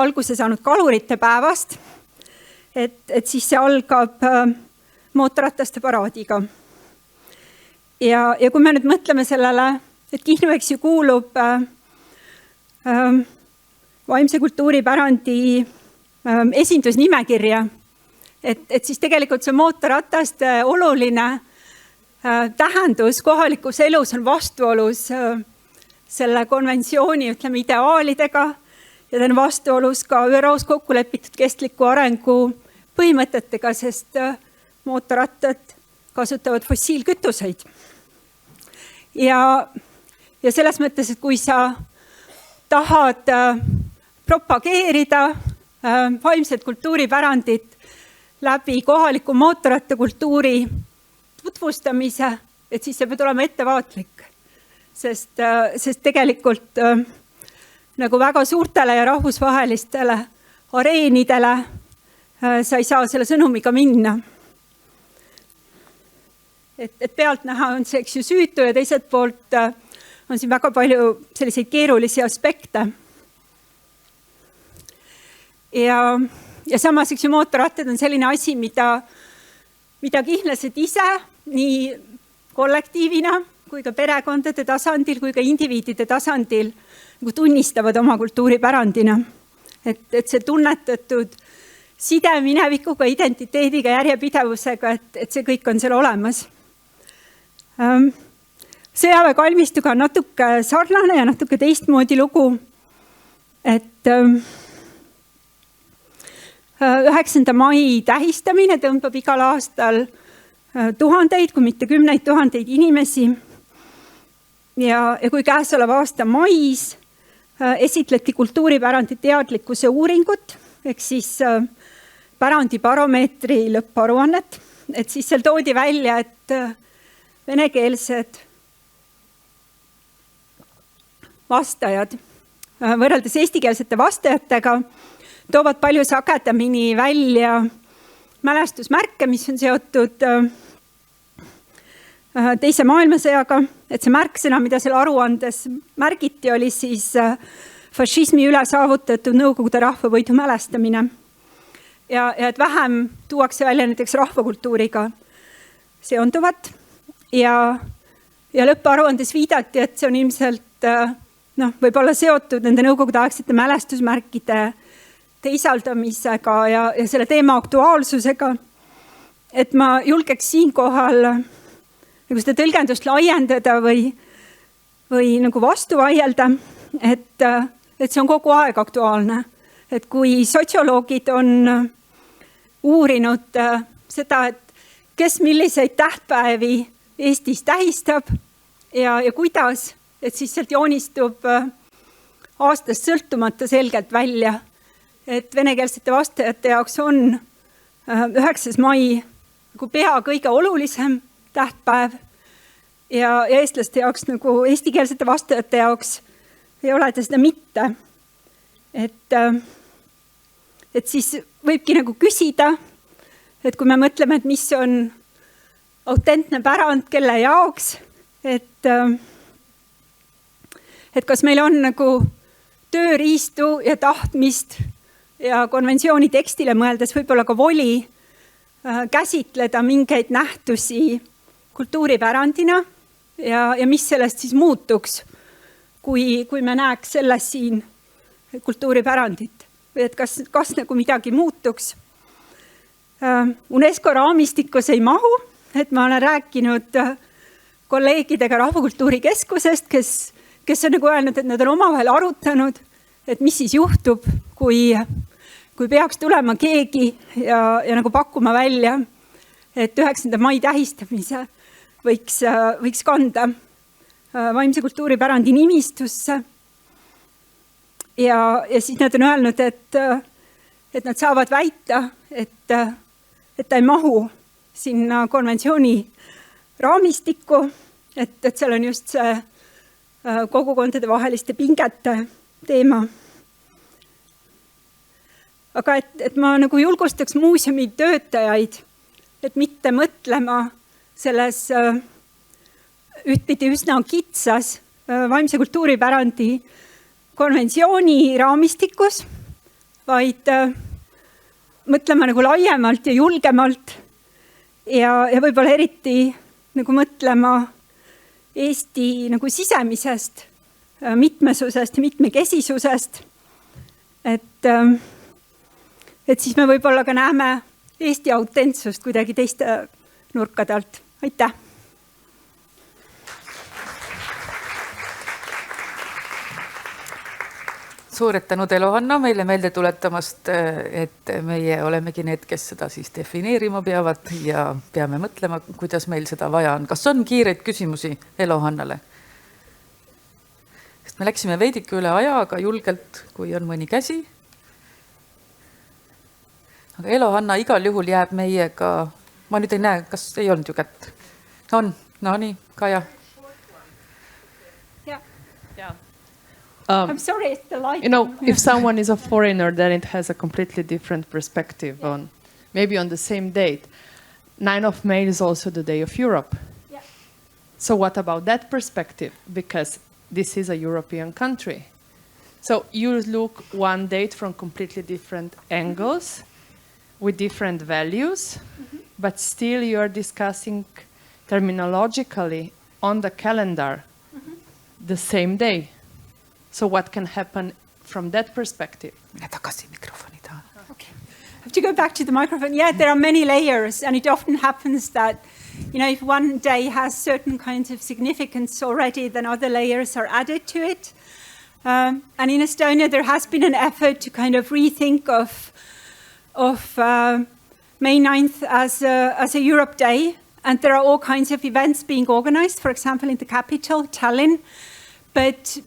Speaker 9: alguse saanud kalurite päevast, et siis see algab mootorrataste paraadiga. Ja kui me nüüd mõtleme sellele, et Kihnu eks ju kuulub vaimse kultuuripärandi esindusnimekirja, et siis tegelikult see mootorrataste oluline tähendus kohalikus elus on vastuolus selle konventsiooni, ütleme, ideaalidega ja ta on vastuolus ka ÜRO-s kokku lepitud kestliku arengu põhimõtetega, sest mootorrattad kasutavad fossiilkütuseid. Ja selles mõttes, et kui sa tahad propageerida vaimset kultuuripärandit läbi kohaliku mootorrattakultuuri tutvustamise, et siis see peab olema ettevaatlik, sest tegelikult nagu väga suurtele ja rahvusvahelistele areenidele sa ei saa selle sõnumiga minna. Et pealt näha on see, eks ju, süütu ja teiselt poolt on siin väga palju selliseid keerulisi aspekte. Ja samas, eks ju, mootorrattad on selline asi, mida kihnlased ise nii kollektiivina kui ka perekondade tasandil kui ka indiviidide tasandil nagu tunnistavad oma kultuuripärandina. Et see tunnetatud side minevikuga, identiteediga, järjepidevusega, et see kõik on seal olemas. Sõjaväekalmistuga on natuke sarnane ja natuke teistmoodi lugu, et 9. mai tähistamine tõmbab igal aastal tuhandeid, kui mitte 10 000 inimesi. Ja kui käesoleva aasta mais esitleti kultuuripärandi teadlikkuse uuringut, ehk siis pärandibaromeetri lõpparuannet, et siis seal toodi välja, et venekeelsed vastajad võrreldes eestikeelsete vastajatega toovad palju sagedamini välja mälestusmärke, mis on seotud Teise maailmasõjaga, et see märksõna, mida seal aruandes märgiti, oli siis fašismi üle saavutatud Nõukogude rahvavõidu mälestamine. Ja et vähem tuuakse välja näiteks rahvakultuuriga seonduvat ja lõpparuandes viidati, et see on ilmselt võib-olla seotud nende Nõukogude aegsete mälestusmärkide teisaldamisega ja selle teema aktuaalsusega, et ma julgeks siinkohal nagu seda tõlgendust laiendada või nagu vastu vaielda, et see on kogu aeg aktuaalne. Et kui sotsioloogid on uurinud seda, et kes milliseid tähtpäevi Eestis tähistab ja kuidas, et siis sealt joonistub aastast sõltumata selgelt välja, et venekeelsete vastajate jaoks on 9. mai nagu pea kõige olulisem tähtpäev ja eestlaste jaoks nagu eestikeelsete vastajate jaoks ei ole ta seda mitte. Et siis võibki nagu küsida, et kui me mõtleme, et mis on autentne pärand, kelle jaoks, et kas meil on nagu tööriistu ja tahtmist ja konventsiooni tekstile mõeldes võib-olla ka voli käsitleda mingeid nähtusi kultuuripärandina ja mis sellest siis muutuks, kui me näeks selles siin kultuuripärandit. Või et kas nagu midagi muutuks. UNESCO raamistikus ei mahu, et ma olen rääkinud kolleegidega Rahvakultuuri Keskusest, kes on nagu öelnud, et nad on omavahel arutanud, et mis siis juhtub, kui peaks tulema keegi ja nagu pakkuma välja, et 9. mai tähistamise võiks kanda vaimse kultuuripärandi nimistusse. Ja siis nad on öelnud, et nad saavad väita, et ta ei mahu sinna konventsiooni raamistikku, et seal on just see kogukondade vaheliste pingete teema. Aga et ma nagu julgustaks muuseumi töötajaid, et mitte mõtlema selles ühtpidi üsna kitsas vaimse kultuuripärandi konventsiooni raamistikus, vaid mõtlema nagu laiemalt ja julgemalt ja võib-olla eriti nagu mõtlema Eesti nagu sisemisest mitmesusest ja mitmekesisusest. Et siis me võib-olla ka näeme Eesti autentsust kuidagi teiste nurkade alt. Aitäh!
Speaker 4: Suured tänud, Elo-Hanna, meile meelde tuletamast, et meie olemegi need, kes seda siis defineerima peavad ja peame mõtlema, kuidas meil seda vaja on. Kas on kiireid küsimusi Elo-Hannale? Sest me läksime veidike üle aja, aga julgelt, kui on mõni käsi. Aga Elo-Hanna igal juhul jääb meiega, ma nüüd ei näe, kas ei olnud ju kätt? On, no nii, Kaja.
Speaker 9: I'm sorry, it's the light.
Speaker 7: You know, if someone is a foreigner, then it has a completely different perspective on maybe on the same date. 9th of May is also the Day of Europe.
Speaker 9: Yeah.
Speaker 7: So what about that perspective? Because this is a European country. So you look one date from completely different angles with different values, but still you are discussing terminologically on the calendar the same day. So what can happen from that perspective?
Speaker 9: Okay. I have to go back to the microphone. Yeah, there are many layers, and it often happens that, you know, if one day has certain kinds of significance already, then other layers are added to it. And in Estonia, there has been an effort to kind of rethink of May 9th as a Europe Day, and there are all kinds of events being organized, for example, in the capital, Tallinn, but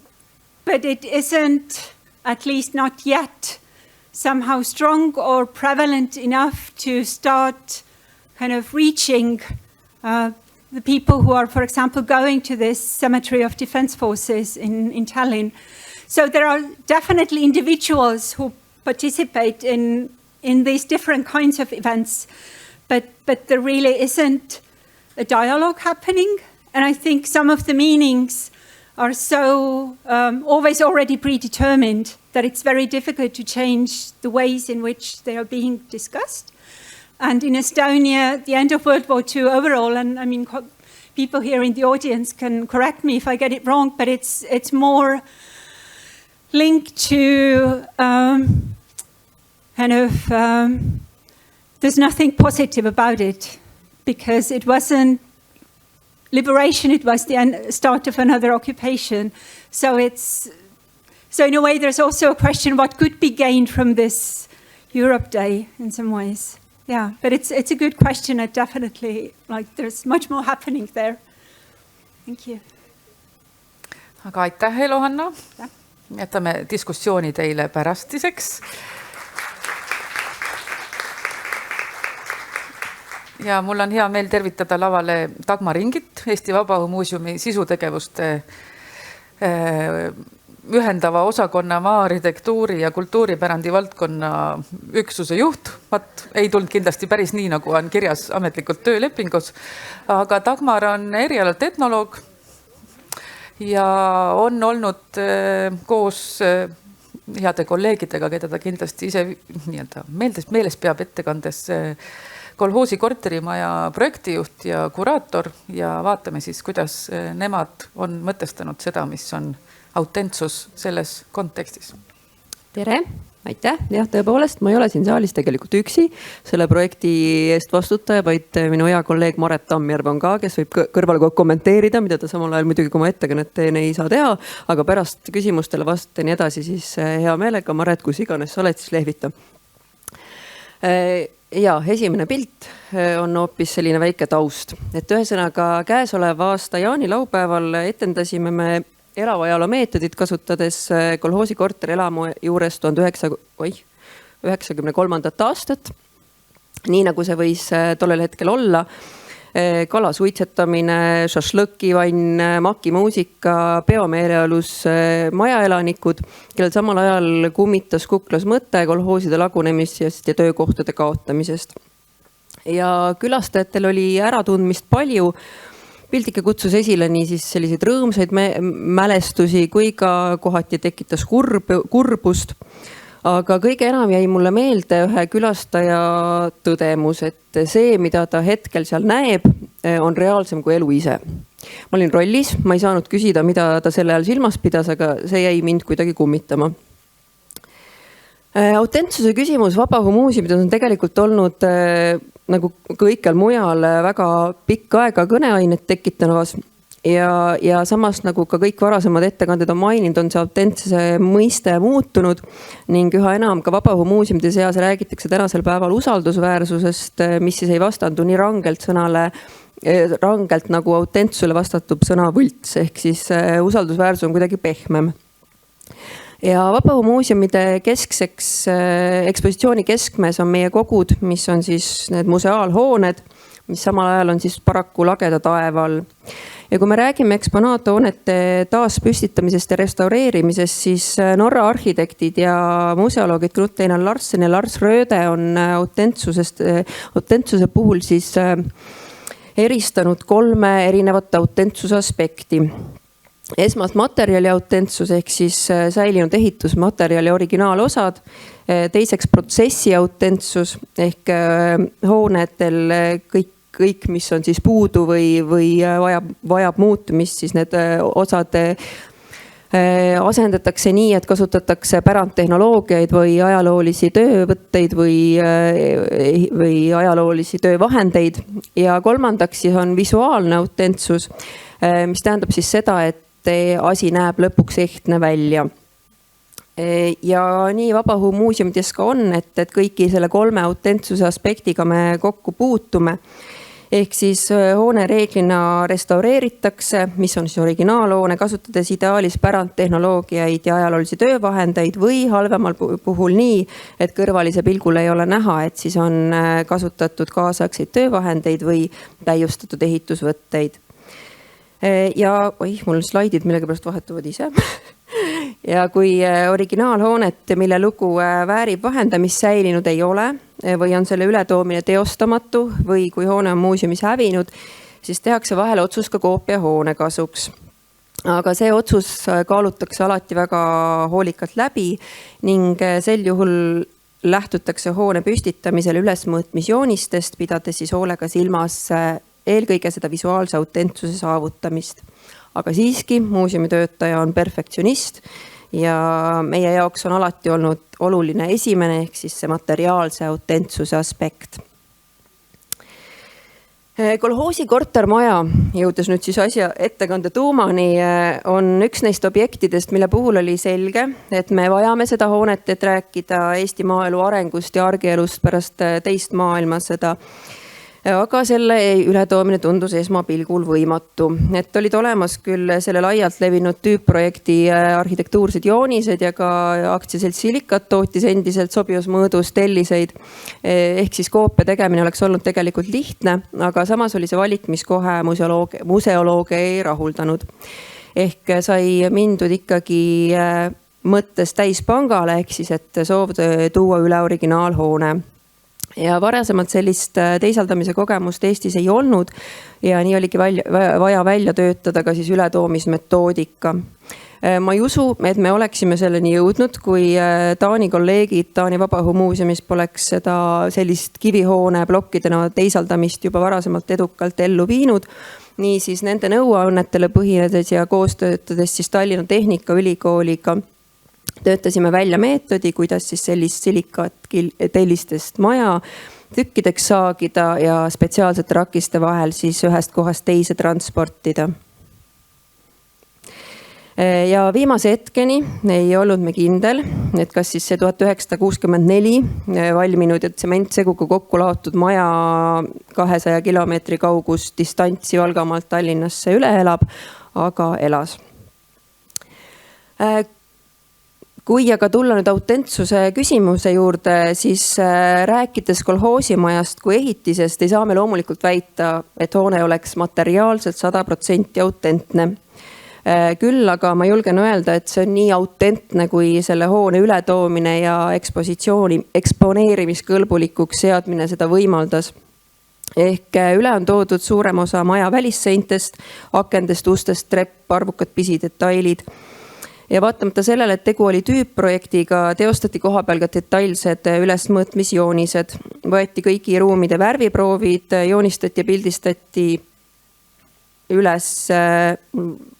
Speaker 9: it isn't, at least not yet, somehow strong or prevalent enough to start kind of reaching the people who are, for example, going to this cemetery of defense forces in Tallinn. So there are definitely individuals who participate in these different kinds of events, but there really isn't a dialogue happening. And I think some of the meanings are so always already predetermined that it's very difficult to change the ways in which they are being discussed. And in Estonia, the end of World War II overall, and I mean, people here in the audience can correct me if I get it wrong, but it's more linked to there's nothing positive about it, because it wasn't liberation, it was the start of another occupation. So in a way, there's also a question what could be gained from this Europe Day in some ways. Yeah, but it's a good question. And definitely, like, there's much more happening there. Thank you.
Speaker 4: Aga aitäh, Elo-Hanna. Jätame diskussiooni teile pärastiseks. Ja mul on hea meel tervitada lavale Dagmar Ringit, Eesti Vabaõhumuuseumi sisutegevuste ühendava osakonna maa-arhitektuuri ja kultuuripärandi valdkonna üksuse juht. Ei tulnud kindlasti päris nii, nagu on kirjas ametlikult töölepingus. Aga Dagmar on erialalt etnoloog ja on olnud koos heade kolleegidega, keda ta kindlasti ise meeles peab ettekandes kolhoosi korterimaja projektijuht ja kuraator, ja vaatame siis, kuidas nemad on mõtestanud seda, mis on autentsus selles kontekstis.
Speaker 10: Tere, aitäh. Jah, tõepoolest, ma ei ole siin saalis tegelikult üksi selle projekti eest vastutaja, vaid minu hea kolleeg Maret Tammjärv on ka, kes võib kõrval kommenteerida, mida ta samal ajal muidugi kui ma ettekannet teen ei saa teha, aga pärast küsimustele vastan edasi siis hea meelega. Maret, kus iganes sa oled, siis lehvita. Ja esimene pilt on hoopis selline väike taust. Et ühesõnaga käesoleva aasta jaanilaupäeval etendasime me elava meetodit kasutades kolhoosi korterelamu juures 1993. aastat. Nii nagu see võis tollel hetkel olla. Kala suitsetamine, šašlõkivann, makimuusika, peomeeleolus majaelanikud, kellel samal ajal kummitas kuklas mõte kolhooside lagunemisest ja töökohtade kaotamisest. Ja külastajatel oli äratundmist palju. Pildike kutsus esile nii siis selliseid rõõmsaid mälestusi kui ka kohati tekitas kurbust. Aga kõige enam jäi mulle meelde ühe külastaja tõdemus, et see, mida ta hetkel seal näeb, on reaalsem kui elu ise. Ma olin rollis, ma ei saanud küsida, mida ta selle ajal silmas pidas, aga see jäi mind kuidagi kummitama. Autentsuse küsimus Vabaõhumuuseumis on tegelikult olnud nagu kõikjal mujal väga pikka aega kõneainet tekitavas. ja samas nagu ka kõik varasemad ettekanded on maininud, on see autentsuse mõiste muutunud ning üha enam ka vabaõhumuuseumide seas räägitakse tänasel päeval usaldusväärsusest, mis siis ei vastandu nii rangelt nagu autentsusele vastatub sõna võlts, ehk siis usaldusväärsus on kuidagi pehmem. Ja vabaõhumuuseumide keskseks ekspositsiooni keskmes on meie kogud, mis on siis need museaalhooned, mis samal ajal on siis paraku lageda taeva all. Ja kui me räägime eksponaathoonete taaspüstitamisest ja restaureerimisest, siis Norra arhitektid ja museoloogid Knut Einar Larsen ja Lars Röde on autentsuse puhul siis eristanud 3 erinevat autentsuse aspekti. Esmalt materjali autentsus ehk siis säilinud ehitusmaterjali originaalosad. Teiseks protsessi autentsus ehk hoonetel kõik, mis on siis puudu või vajab muutumist, siis need osad asendatakse nii, et kasutatakse pärandtehnoloogiaid või ajaloolisi töövõtteid või ajaloolisi töövahendeid. Ja kolmandaks siis on visuaalne autentsus, mis tähendab siis seda, et asi näeb lõpuks ehtne välja. Ja nii vabaõhumuuseumides ka on, et kõiki selle 3 autentsuse aspektiga me kokku puutume. Ehk siis hoone reeglina restaureeritakse, mis on siis originaalhoone, kasutades ideaalis pärandtehnoloogiaid ja ajaloolisi töövahendeid või halvemal puhul nii, et kõrvalise pilgul ei ole näha, et siis on kasutatud kaasaegseid töövahendeid või täiustatud ehitusvõtteid. Ja mul slaidid millegipärast vahetuvad ise. Ja kui originaalhoonet, mille lugu väärib vahendamist, säilinud ei ole või on selle ületoomine teostamatu või kui hoone on muuseumis hävinud, siis tehakse vahel otsus ka koopia hoone kasuks. Aga see otsus kaalutakse alati väga hoolikalt läbi ning sel juhul lähtutakse hoone püstitamisel ülesmõõtmisjoonistest, pidades siis hoolega silmas eelkõige seda visuaalse autentsuse saavutamist. Aga siiski muuseumitöötaja on perfektsionist ja meie jaoks on alati olnud oluline esimene ehk siis see materiaalse autentsuse aspekt. Kolhoosi kortermaja, jõudes nüüd siis asja ettekande tuumani, on üks neist objektidest, mille puhul oli selge, et me vajame seda hoonet, et rääkida Eesti maaelu arengust ja argielust pärast teist maailmasõda. Aga selle ületoomine tundus esmapilgul võimatu. Et olid olemas küll selle laialt levinud tüüpprojekti arhitektuursed joonised ja ka aktsiaselts Silikat tootis endiselt sobivas mõõdus telliseid. Ehk siis koopia tegemine oleks olnud tegelikult lihtne, aga samas oli see valik, mis kohe museolooge ei rahuldanud. Ehk sai mindud ikkagi mõttes täispangale, ehk siis et soov tuua üle originaalhoone. Ja varasemalt sellist teisaldamise kogemust Eestis ei olnud ja nii oligi vaja välja töötada ka siis ületoomismetoodika. Ma ei usu, et me oleksime selleni jõudnud, kui Taani kolleegid Taani Vabaõhumuuseumis poleks seda sellist kivihoone plokkidena teisaldamist juba varasemalt edukalt ellu viinud. Nii siis nende nõuannetele põhinedes ja koostöötades siis Tallinna Tehnikaülikooliga töötasime välja meetodi, kuidas siis sellist silikat tellistest maja tükkideks saagida ja spetsiaalsete rakiste vahel siis ühest kohast teise transportida. Ja viimase hetkeni ei olnud me kindel, et kas siis see 1964 valminud ja tsementseguga kokku laotud maja 200 kilomeetri kaugust distantsi Valgamaalt Tallinnasse üle elab, aga elas. Kui aga tulla nüüd autentsuse küsimuse juurde, siis rääkides kolhoosimajast kui ehitisest ei saa me loomulikult väita, et hoone oleks materiaalselt 100% autentne. Küll aga ma julgen öelda, et see on nii autentne, kui selle hoone ületoomine ja eksponeerimiskõlbulikuks seadmine seda võimaldas. Ehk üle on toodud suurem osa maja välisseintest, akendest, ustest, trepp, arvukad pisidetailid. Ja vaatamata sellele, et tegu oli tüüpprojektiga, teostati koha peal ka detailsed ülesmõõtmisjoonised. Võeti kõigi ruumide värviproovid, joonistati ja pildistati üles.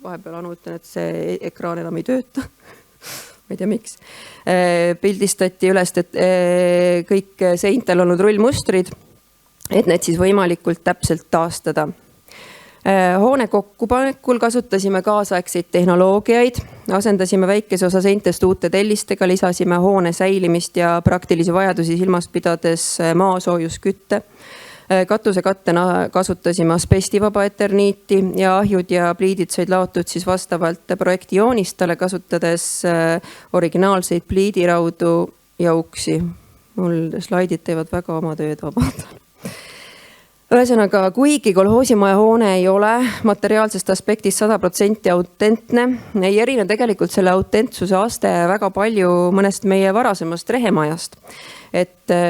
Speaker 10: Vahepeal anutan, et see ekraan enam ei tööta. Ma ei tea, miks. Pildistati üles kõik seintel olnud rullmustrid, et need siis võimalikult täpselt taastada. Hoone kokkupanekul kasutasime kaasaegseid tehnoloogiaid, asendasime väikese osa seintest uute tellistega, lisasime hoone säilimist ja praktilisi vajadusi silmas pidades maasoojuskütte. Katusekattena kasutasime asbestivaba eterniiti ja ahjud ja pliidid said laotud siis vastavalt projekti joonistele, kasutades originaalseid pliidiraudu ja uksi. Mul slaidid teevad väga oma tööd, vabandan. Ühesõnaga, kuigi kolhoosimaja hoone ei ole materiaalsest aspektist 100% autentne, ei erine tegelikult selle autentsuse aste väga palju mõnest meie varasemast rehemajast,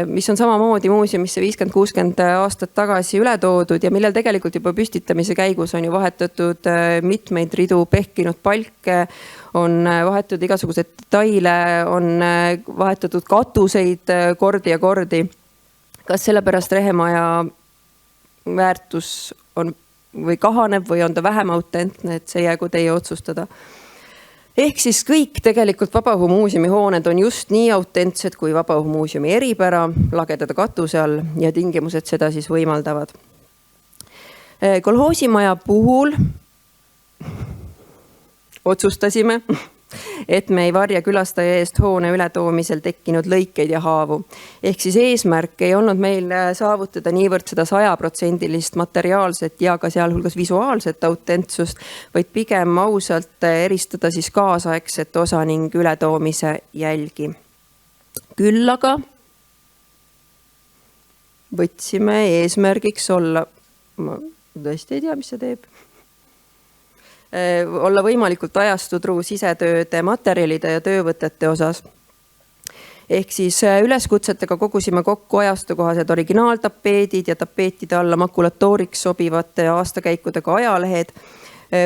Speaker 10: mis on samamoodi muuseumisse 50-60 aastat tagasi üle toodud ja millel tegelikult juba püstitamise käigus on ju vahetatud mitmeid ridu pehkinud palke, on vahetatud igasuguseid detaile, on vahetatud katuseid kordi ja kordi. Kas sellepärast rehemaja väärtus on või kahaneb või on ta vähem autentne, et see jäägu teie otsustada. Ehk siis kõik tegelikult Vabaõhumuuseumi hooned on just nii autentsed kui Vabaõhumuuseumi eripära, lagedada katuse all ja tingimused seda siis võimaldavad. Kolhoosimaja puhul otsustasime, et me ei varja külastaja eest hoone ületoomisel tekkinud lõikeid ja haavu. Ehk siis eesmärk ei olnud meil saavutada niivõrd seda 100% materiaalset ja ka sealhulgas visuaalset autentsust, vaid pigem ausalt eristada siis kaasaegset osa ning ületoomise jälgi. Küll aga võtsime eesmärgiks olla, ma tõesti ei tea, mis see teeb, olla võimalikult ajastudruu sisetööde materjalide ja töövõtete osas. Ehk siis üleskutsetega kogusime kokku ajastukohased originaaltapeedid ja tapeetide alla makulatooriks sobivate aastakäikudega ajalehed.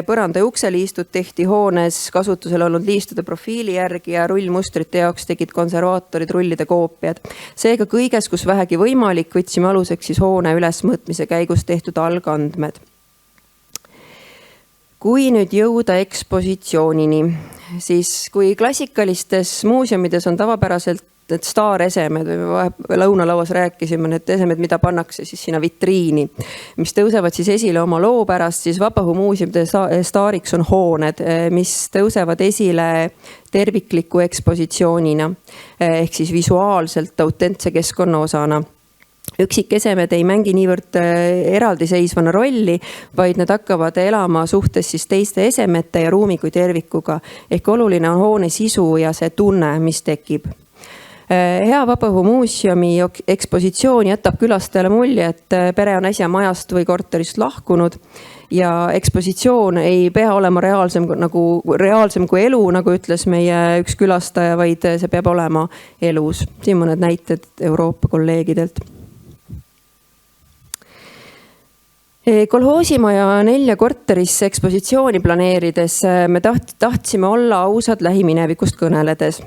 Speaker 10: Põranda ja ukseliistud tehti hoones kasutusel olnud liistude profiili järgi ja rullmustrite jaoks tegid konservaatorid rullide koopiad. Seega kõiges, kus vähegi võimalik, võtsime aluseks siis hoone ülesmõõtmise käigus tehtud algandmed. Kui nüüd jõuda ekspositsioonini, siis kui klassikalistes muuseumides on tavapäraselt need staaresemed, või lõunalauas rääkisime, need esemed, mida pannakse siis sinna vitriini, mis tõusevad siis esile oma loo pärast, siis Vabaõhumuuseumide staariks on hooned, mis tõusevad esile tervikliku ekspositsioonina, ehk siis visuaalselt autentse keskkonna osana. Üksikesemed ei mängi niivõrd eraldiseisvana rolli, vaid need hakkavad elama suhtes siis teiste esemete ja ruumi kui tervikuga. Ehk oluline on hoone sisu ja see tunne, mis tekib. Hea Vabaõhumuuseumi ekspositsioon jätab külastajale mulje, et pere on äsja majast või korterist lahkunud ja ekspositsioon ei pea olema reaalsem kui elu, nagu ütles meie üks külastaja, vaid see peab olema elus. Siin mõned näited Euroopa kolleegidelt. Kolhoosimaja 4 korterisse ekspositsiooni planeerides me tahtsime olla ausad lähiminevikust kõneledes.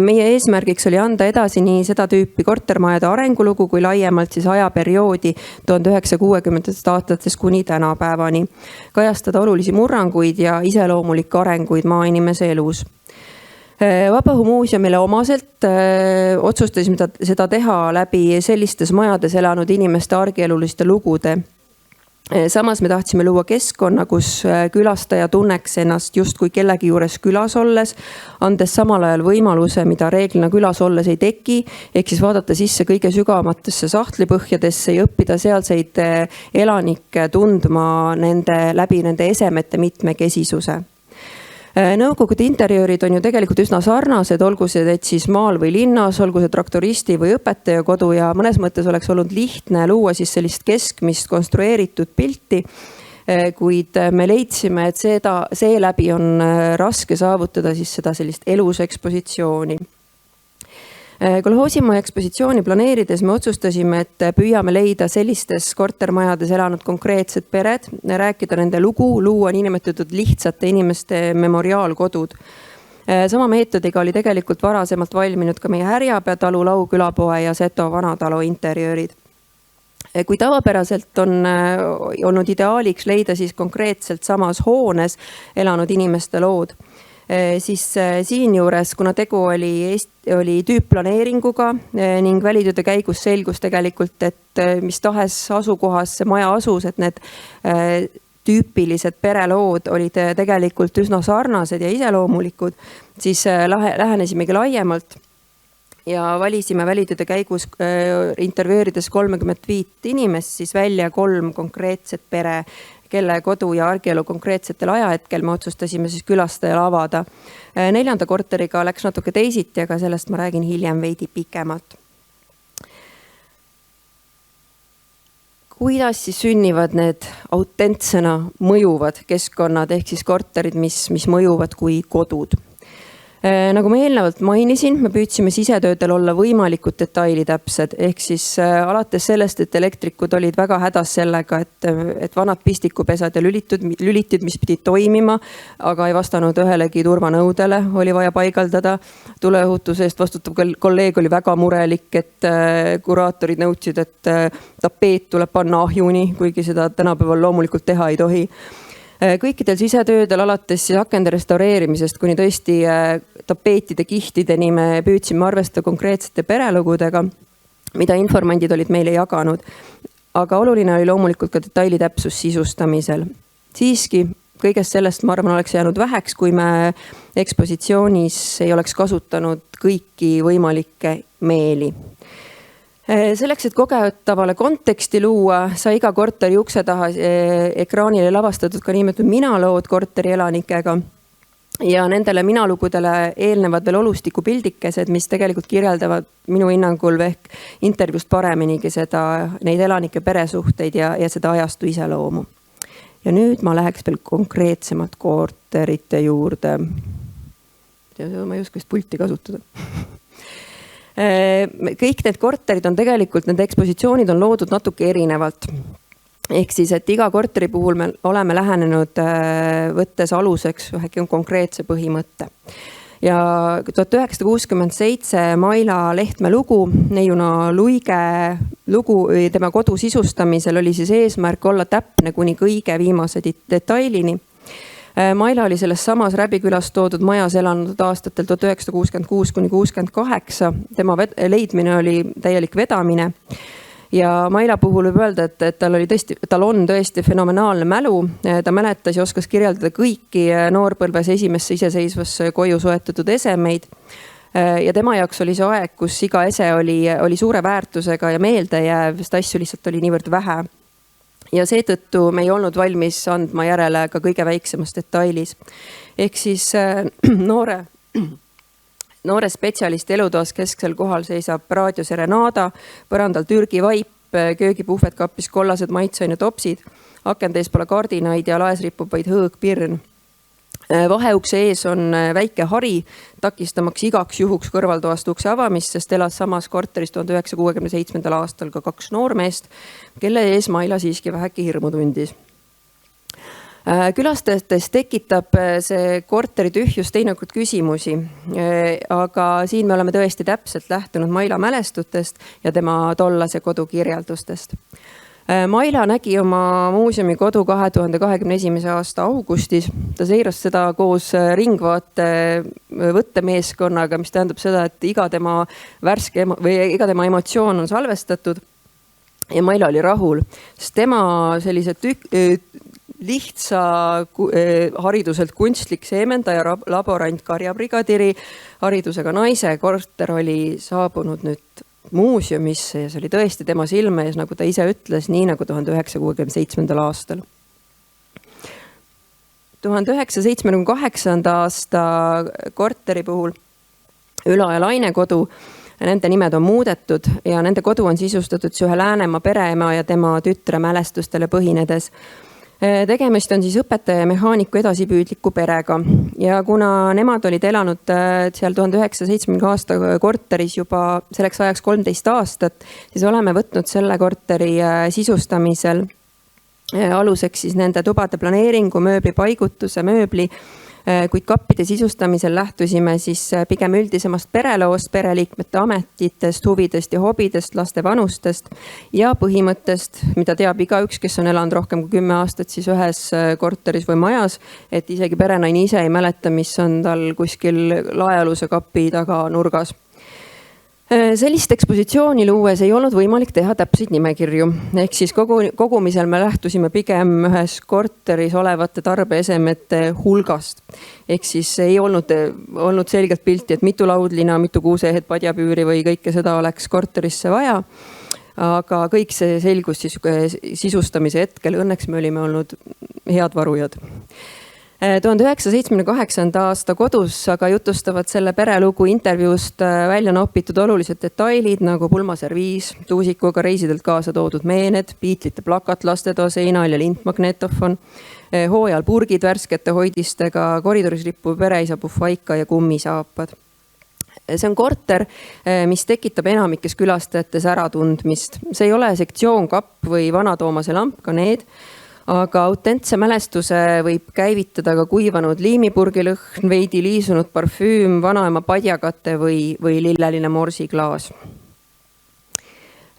Speaker 10: Meie eesmärgiks oli anda edasi nii seda tüüpi kortermajade arengulugu kui laiemalt siis ajaperioodi 1960. aastatest kuni tänapäevani. Kajastada olulisi murranguid ja iseloomulikke arenguid maainimese elus. Vabaõhumuuseumile omaselt otsustasime seda teha läbi sellistes majades elanud inimeste argieluliste lugude. Samas me tahtsime luua keskkonna, kus külastaja tunneks ennast justkui kellegi juures külas olles, andes samal ajal võimaluse, mida reeglina külas olles ei teki, ehk siis vaadata sisse kõige sügavamatesse sahtlipõhjadesse ja õppida sealseid elanikke tundma läbi nende esemete mitmekesisuse. Nõukogude interjöörid on ju tegelikult üsna sarnased, olgu see siis maal või linnas, olgu see traktoristi või õpetaja kodu ja mõnes mõttes oleks olnud lihtne luua siis sellist keskmist konstrueeritud pilti, kuid me leidsime, et seeläbi on raske saavutada siis seda sellist elus ekspositsiooni. Kolhoosimaja ekspositsiooni planeerides me otsustasime, et püüame leida sellistes kortermajades elanud konkreetsed pered, rääkida nende lugu, luua niinimetatud lihtsate inimeste memoriaalkodud. Sama meetodiga oli tegelikult varasemalt valminud ka meie Härjapea talu, Laukülapoe ja Seto vanatalu interjöörid. Kui tavapäraselt on olnud ideaaliks leida siis konkreetselt samas hoones elanud inimeste lood, siis siinjuures, kuna tegu oli tüüpplaneeringuga ning välitööde käigus selgus tegelikult, et mis tahes asukohas see maja asus, et need tüüpilised perelood olid tegelikult üsna sarnased ja iseloomulikud, siis lähenesimegi laiemalt ja valisime välitööde käigus intervjueerides 35 inimest siis välja 3 konkreetset pere, kelle kodu ja argielu konkreetsetel ajahetkel me otsustasime siis külastajale avada. 4. korteriga läks natuke teisiti, aga sellest ma räägin hiljem veidi pikemalt. Kuidas siis sünnivad need autentsena mõjuvad keskkonnad ehk siis korterid, mis mõjuvad kui kodud? Nagu ma eelnevalt mainisin, me püüdsime sisetöödel olla võimalikult detailitäpsed, ehk siis alates sellest, et elektrikud olid väga hädas sellega, et vanad pistikupesad ja lülitid, mis pidid toimima, aga ei vastanud ühelegi turvanõudele, oli vaja paigaldada. Tuleohutuse eest vastutav kolleeg oli väga murelik, et kuraatorid nõudsid, et tapeet tuleb panna ahjuni, kuigi seda tänapäeval loomulikult teha ei tohi. Kõikidel sisetöödel alates siis akende restaureerimisest kuni tõesti tapeetide kihtideni me püüdsime arvestada konkreetsete perelugudega, mida informandid olid meile jaganud. Aga oluline oli loomulikult ka detailitäpsus sisustamisel. Siiski kõigest sellest ma arvan oleks jäänud väheks, kui me ekspositsioonis ei oleks kasutanud kõiki võimalikke meeli. Selleks, et kogetavale konteksti luua, sai iga korteri ukse taha ekraanile lavastatud ka nimetatud minalood korteri elanikega. Ja nendele minalugudele eelnevad veel olustikupildikesed, mis tegelikult kirjeldavad minu hinnangul ehk intervjuust pareminigi neid elanike peresuhteid ja seda ajastu iseloomu. Ja nüüd ma läheks veel konkreetsemalt korterite juurde. Ma ei oska vist pulti kasutada. Kõik need korterid on tegelikult, nende ekspositsioonid on loodud natuke erinevalt. Ehk siis, et iga korteri puhul me oleme lähenenud võttes aluseks ühe konkreetse põhimõtte. Ja 1967 Maila Lehtme lugu, neiuna Luige lugu, tema kodu sisustamisel oli siis eesmärk olla täpne kuni kõige viimase detailini. Maila oli selles samas Räbikülas toodud majas elanud aastatel 1966–68. Tema leidmine oli täielik vedamine. Ja Maila puhul võib öelda, et tal on tõesti fenomenaalne mälu. Ta mäletas ja oskas kirjeldada kõiki noorpõlves esimesse iseseisvasse koju soetatud esemeid. Ja tema jaoks oli see aeg, kus iga ese oli suure väärtusega ja meeldejääv, sest asju lihtsalt oli niivõrd vähe. Ja seetõttu me ei olnud valmis andma järele ka kõige väiksemas detailis. Ehk siis noore spetsialisti elutoas kesksel kohal seisab raadioserenaada, põrandal Türgi vaip, köögipuhvetkapis kollased maitsaine topsid, akendees pole kardinaid ja laes ripub vaid hõõgpirn. Vaheukse ees on väike hari, takistamaks igaks juhuks kõrvaltoast ukse avamist, sest elas samas korteris 1967. aastal ka 2 noormeest, kelle ees Maila siiski vähegi hirmu tundis. Külastajatest tekitab see korteri tühjus teinekord küsimusi, aga siin me oleme tõesti täpselt lähtunud Maila mälestutest ja tema tollase kodu kirjeldustest. Maila nägi oma muuseumi kodu 2021. aasta augustis. Ta seiras seda koos ringvaate võttemeeskonnaga, mis tähendab seda, et iga tema emotsioon on salvestatud. Ja Maila oli rahul, sest tema sellise lihtsa hariduselt kunstlik seemendaja laborant karjabrigadiri haridusega naise korter oli saabunud nüüd muuseumisse ja see oli tõesti tema silme ees, nagu ta ise ütles, nii nagu 1967. aastal. 1978. aasta korteri puhul Üla ja Laine kodu, nende nimed on muudetud ja nende kodu on sisustatud ühe Läänemaa pereema ja tema tütre mälestustele põhinedes. Tegemist on siis õpetaja ja mehaaniku edasipüüdliku perega ja kuna nemad olid elanud seal 1970. aasta korteris juba selleks ajaks 13 aastat, siis oleme võtnud selle korteri sisustamisel aluseks siis nende tubade planeeringu, mööbli paigutuse, mööbli kuid kappide sisustamisel lähtusime siis pigem üldisemast pereloost, pereliikmete ametitest, huvidest ja hobidest, laste vanustest ja põhimõttest, mida teab igaüks, kes on elanud rohkem kui 10 aastat siis ühes korteris või majas, et isegi perenaine ise ei mäleta, mis on tal kuskil laealuse kapi taga nurgas. Sellist ekspositsiooni luues ei olnud võimalik teha täpseid nimekirju. Ehk siis kogumisel me lähtusime pigem ühes korteris olevate tarbeesemete hulgast. Ehk siis ei olnud selgelt pilti, et mitu laudlina, mitu kuusehed, padjapüüri või kõike seda oleks korterisse vaja. Aga kõik see selgus siis sisustamise hetkel. Õnneks me olime olnud head varujad. 1978. aasta kodus aga jutustavad selle perelugu intervjuust välja nopitud olulised detailid nagu pulmaserviis, tuusikuga reisidelt kaasa toodud meened, Beatlesite plakat lastetoa seinal ja lintmagnetofon, hooajal purgid värskete hoidistega, koridoris rippuv pereisa puhvaika ja kummisaapad. See on korter, mis tekitab enamikes külastajates äratundmist. See ei ole sektsioonkapp või vana Toomase lamp, ka need. Aga autentse mälestuse võib käivitada ka kuivanud liimipurgilõhn, veidi liisunud parfüüm, vanaema padjakate või lilleline morsiklaas.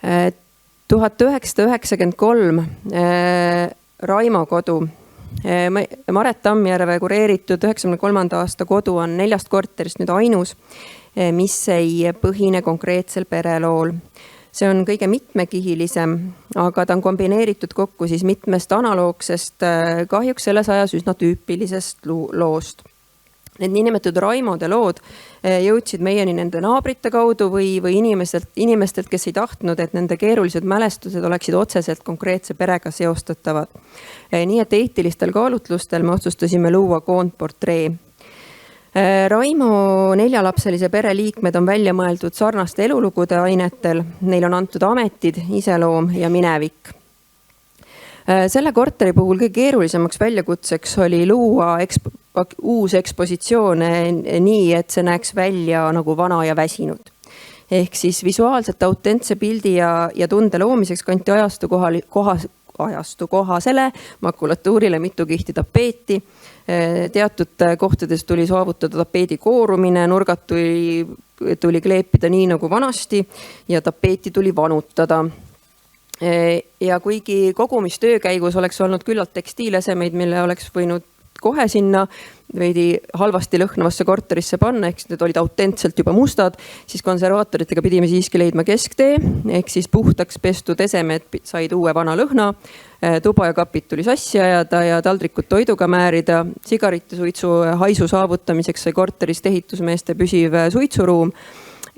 Speaker 10: 1993 Raimo kodu. Maret Tammjärve kureeritud 1993. aasta kodu on 4 korterist nüüd ainus, mis ei põhine konkreetsel perelool. See on kõige mitmekihilisem, aga ta on kombineeritud kokku siis mitmest analoogsest, kahjuks selles ajas üsna tüüpilisest loost. Need niinimetatud Raimode lood jõudsid meieni nende naabrite kaudu või inimestelt, kes ei tahtnud, et nende keerulised mälestused oleksid otseselt konkreetse perega seostatavad. Nii et eetilistel kaalutlustel me otsustasime luua koondportree. Raimo 4-lapselise pereliikmed on välja mõeldud sarnaste elulugude ainetel. Neil on antud ametid, iseloom ja minevik. Selle korteri puhul kõige keerulisemaks väljakutseks oli luua uus ekspositsioon nii, et see näeks välja nagu vana ja väsinud. Ehk siis visuaalselt autentse pildi ja tunde loomiseks kanti ajastu kohasele makulatuurile mitu kihti tapeeti. Teatud kohtades tuli saavutada tapeedi koorumine, nurgad tuli kleepida nii nagu vanasti ja tapeeti tuli vanutada. Ja kuigi kogumistöö käigus oleks olnud küllalt tekstiilesemeid, mille oleks võinud kohe sinna veidi halvasti lõhnavasse korterisse panna, ehk need olid autentselt juba mustad, siis konservaatoritega pidime siiski leidma kesktee, ehk siis puhtaks pestud esemed said uue vana lõhna, tuba ja kapid tuli sassi ajada ja taldrikud toiduga määrida, sigaritesuitsu haisu saavutamiseks sai korterist ehitusmeeste püsiv suitsuruum.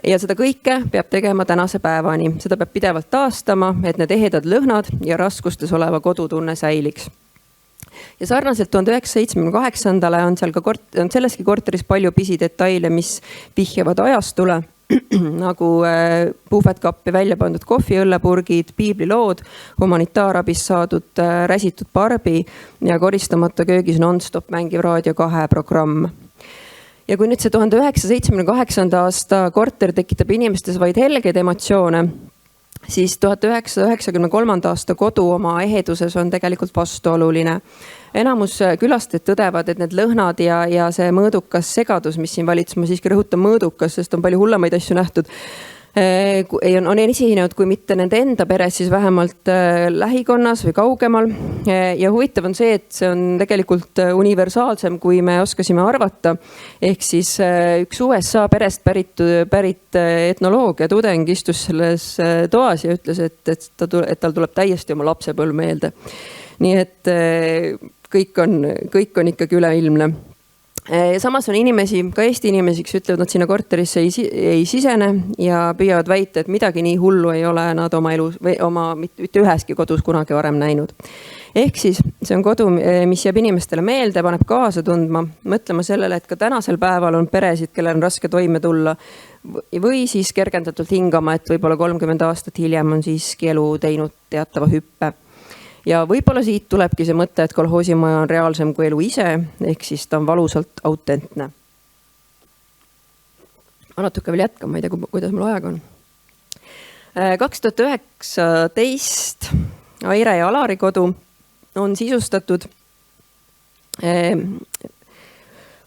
Speaker 10: Ja seda kõike peab tegema tänase päevani. Seda peab pidevalt taastama, et need ehedad lõhnad ja raskustes oleva kodutunne säiliks. Ja sarnaselt 1978. on selleski korteris palju pisidetaile, mis vihjavad ajastule, nagu puhvetkappi välja pandud kohviõllepurgid, piiblilood, humanitaarabist saadud räsitud barbi ja koristamata köögis non-stop mängiv Raadio 2 programm. Ja kui nüüd see 1978. aasta korter tekitab inimestes vaid helgeid emotsioone, siis 1993. aasta kodu oma eheduses on tegelikult vastuoluline. Enamus külastajad tõdevad, et need lõhnad ja see mõõdukas segadus, mis siin valitsus, ma siiski rõhutan mõõdukas, sest on palju hullemaid asju nähtud, on esinenud, kui mitte nende enda peres, siis vähemalt lähikonnas või kaugemal. Ja huvitav on see, et see on tegelikult universaalsem, kui me oskasime arvata. Ehk siis üks USA perest pärit etnoloogia tudeng istus selles toas ja ütles, et tal tuleb täiesti oma lapsepõlv meelde. Nii et kõik on ikkagi üleilmne. Samas on inimesi, ka Eesti inimesi, kes ütlevad, nad sinna korterisse ei sisene ja püüavad väita, et midagi nii hullu ei ole nad oma elus või mitte üheski kodus kunagi varem näinud. Ehk siis see on kodu, mis jääb inimestele meelde, paneb kaasa tundma, mõtlema sellele, et ka tänasel päeval on peresid, kellel on raske toime tulla või siis kergendatult hingama, et võib-olla 30 aastat hiljem on siiski elu teinud teatava hüppe. Ja võib-olla siit tulebki see mõte, et kolhoosimaja on reaalsem kui elu ise, ehk siis ta on valusalt autentne. Ma natuke veel jätkan, ma ei tea, kuidas mul ajaga on. 2019 Aire ja Alari kodu on sisustatud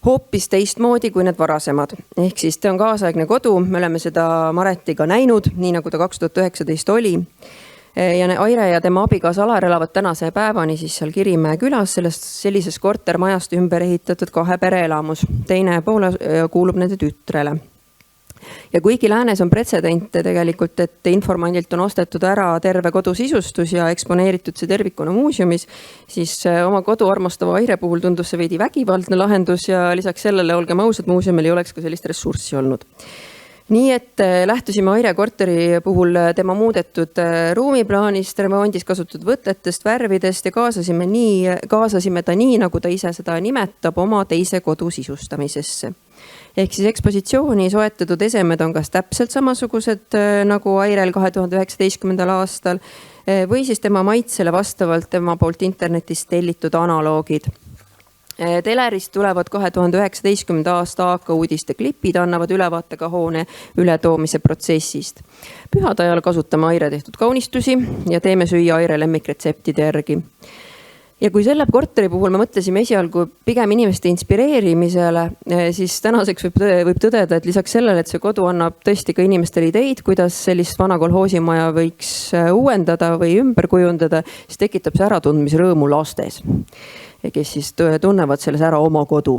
Speaker 10: hoopis teistmoodi kui need varasemad. Ehk siis ta on kaasaegne kodu, me oleme seda Maretiga näinud, nii nagu ta 2019 oli. Ja Aire ja tema abikaasa Alar elavad tänase päevani siis seal Kirimäe külas, sellises kortermajast ümber ehitatud 2 pereelamus. Teine pool kuulub nende tütrele. Ja kuigi läänes on pretsedente tegelikult, et informandilt on ostetud ära terve kodusisustus ja eksponeeritud see tervikuna muuseumis, siis oma kodu armastava Aire puhul tundus see veidi vägivaldne lahendus ja lisaks sellele, olgem ausad, muuseumil ei oleks ka sellist ressurssi olnud. Nii et lähtusime Aire korteri puhul tema muudetud ruumiplaanist, remondis kasutatud võtetest, värvidest ja kaasasime ta nii, nagu ta ise seda nimetab, oma teise kodu sisustamisesse. Ehk siis ekspositsiooni soetatud esemed on kas täpselt samasugused nagu Airel 2019. aastal või siis tema maitsele vastavalt tema poolt internetist tellitud analoogid. Telerist tulevad 2019. aasta AK uudiste klipid annavad ülevaate ka hoone ületoomise protsessist. Pühade ajal kasutame Aire tehtud kaunistusi ja teeme süüa Aire lemmikretseptide järgi. Ja kui selle korteri puhul me mõtlesime esialgu pigem inimeste inspireerimisele, siis tänaseks võib tõdeda, et lisaks sellele, et see kodu annab tõesti ka inimestele ideid, kuidas sellist vana kolhoosimaja võiks uuendada või ümber kujundada, siis tekitab see äratundmisrõõmu lastes, kes siis tunnevad selles ära oma kodu.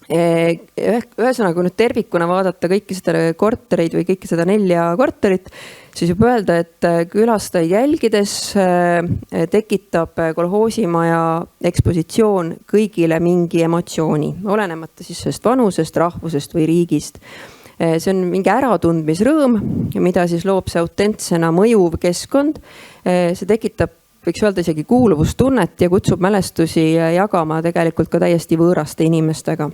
Speaker 10: Ühesõnaga, kui nüüd tervikuna vaadata kõiki seda kortereid või kõiki seda 4 korterit, siis võib öelda, et külastajaid jälgides tekitab kolhoosimaja ekspositsioon kõigile mingi emotsiooni, olenemata siis sellest vanusest, rahvusest või riigist. See on mingi äratundmisrõõm, mida siis loob see autentsena mõjuv keskkond. See tekitab, võiks öelda isegi kuuluvustunnet ja kutsub mälestusi jagama tegelikult ka täiesti võõraste inimestega.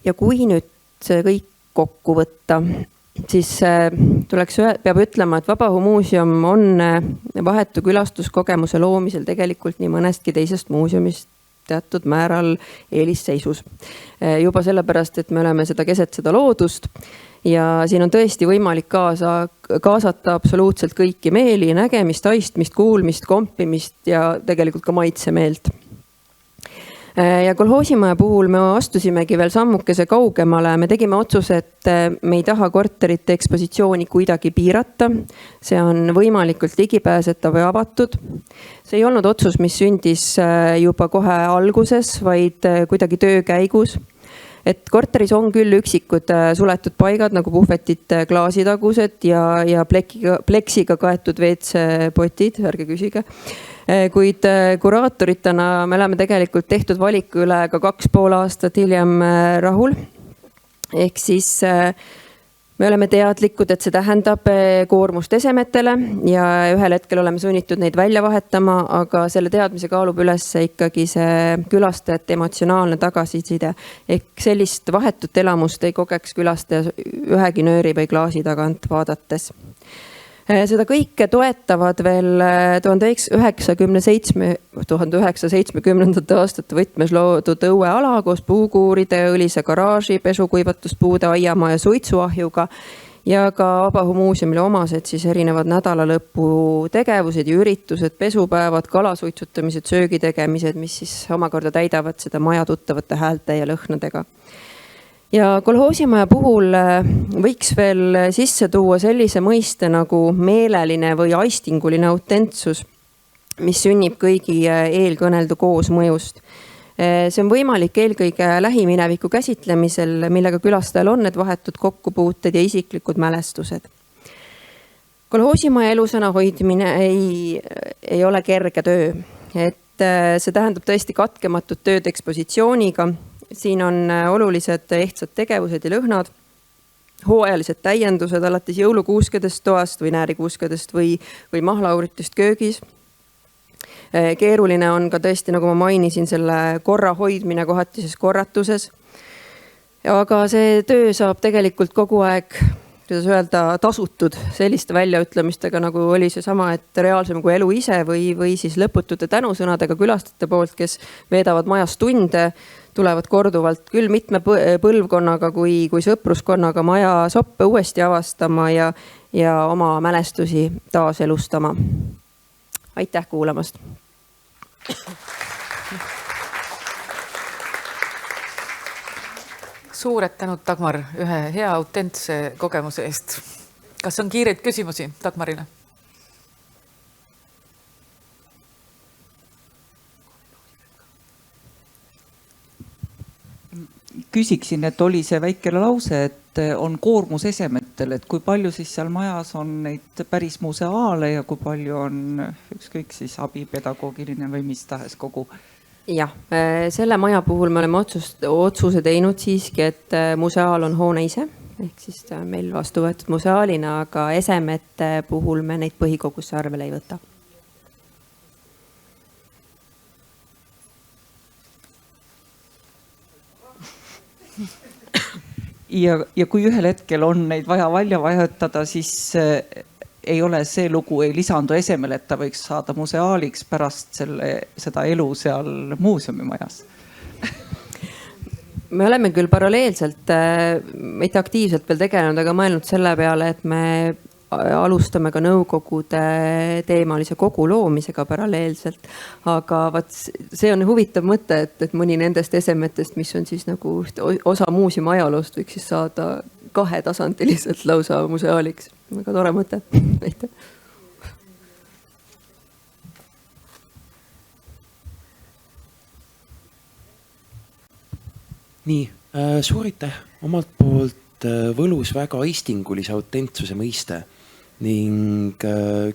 Speaker 10: Ja kui nüüd see kõik kokku võtta, siis peab ütlema, et Vabaõhumuuseum on vahetu külastuskogemuse loomisel tegelikult nii mõnestki teisest muuseumist teatud määral eelisseisus. Juba sellepärast, et me oleme seda keset seda loodust ja siin on tõesti võimalik kaasata absoluutselt kõiki meeli, nägemist, haistmist, kuulmist, kompimist ja tegelikult ka maitsemeelt. Ja kolhoosimaja puhul me astusimegi veel sammukese kaugemale. Me tegime otsuse, et me ei taha korterite ekspositsiooni kuidagi piirata. See on võimalikult ligipääsetav ja avatud. See ei olnud otsus, mis sündis juba kohe alguses, vaid kuidagi töö käigus. Et korteris on küll üksikud suletud paigad nagu puhvetid, klaasitagused ja pleksiga kaetud WC-potid, ärge küsige. Kuid kuraatoritena me oleme tegelikult tehtud valiku üle ka 2,5 aastat hiljem rahul. Ehk siis me oleme teadlikud, et see tähendab koormust esemetele ja ühel hetkel oleme sunnitud neid välja vahetama, aga selle teadmise kaalub üles ikkagi see külastajate emotsionaalne tagasiside. Ehk sellist vahetut elamust ei kogeks külastaja ühegi nööri või klaasi tagant vaadates. Seda kõike toetavad veel 1970. aastate võtmes loodud õueala koos puukuuride, õlise garaaži, pesukuivatuspuude, aiamaa ja suitsuahjuga ja ka Vabaõhumuuseumile omased siis erinevad nädalalõpu tegevused ja üritused, pesupäevad, kalasuitsutamised, söögitegemised, mis siis omakorda täidavad seda maja tuttavate häälte ja lõhnadega. Ja kolhoosimaja puhul võiks veel sisse tuua sellise mõiste nagu meeleline või aistinguline autentsus, mis sünnib kõigi eelkõneldu koosmõjust. See on võimalik eelkõige lähimineviku käsitlemisel, millega külastajal on need vahetud kokkupuuted ja isiklikud mälestused. Kolhoosimaja elusõna hoidmine ei ole kerge töö, et see tähendab tõesti katkematut tööd ekspositsiooniga. Siin on olulised ehtsad tegevused ja lõhnad, hooajalised täiendused alates jõulukuuskedest toast või näärikuuskedest või mahlauritest köögis. Keeruline on ka tõesti, nagu ma mainisin, selle korra hoidmine kohatises korratuses. Aga see töö saab tegelikult kogu aeg, kuidas öelda, tasutud selliste väljaütlemistega, nagu oli see sama, et reaalsem kui elu ise või siis lõputute tänusõnadega külastajate poolt, kes veedavad majas tunde, tulevad korduvalt küll mitme põlvkonnaga kui sõpruskonnaga maja soppe uuesti avastama ja oma mälestusi taas elustama. Aitäh kuulamast!
Speaker 4: Suured tänud, Dagmar, ühe hea autentse kogemuse eest. Kas on kiireid küsimusi Dagmarile?
Speaker 11: Küsiksin, et oli see väike lause, et on koormus esemetel, et kui palju siis seal majas on neid päris museaale ja kui palju on ükskõik siis abipedagoogiline või mis tahes kogu?
Speaker 10: Jah, selle maja puhul me oleme otsuse teinud siiski, et museaal on hoone ise, ehk siis ta on meil vastu võetud museaalina, aga esemete puhul me neid põhikogusse arvele ei võta.
Speaker 11: Ja kui ühel hetkel on neid vaja välja vajutada, siis ei ole see lugu ei lisandu esemele, et ta võiks saada museaaliks pärast seda elu seal muuseumimajas. Me oleme küll paralleelselt, mitte aktiivselt veel tegelenud, aga mõelnud selle peale, et me alustame ka nõukogude teemalise kogu loomisega paralleelselt. Aga see on huvitav mõte, et mõni nendest esemetest, mis on siis nagu osa muuseumi ajaloost, võiks siis saada kahetasandiliselt lausa museaaliks. Väga tore mõte. Aitäh.
Speaker 12: Nii, suur aitäh. Omalt poolt võlus väga istingulise autentsuse mõiste ning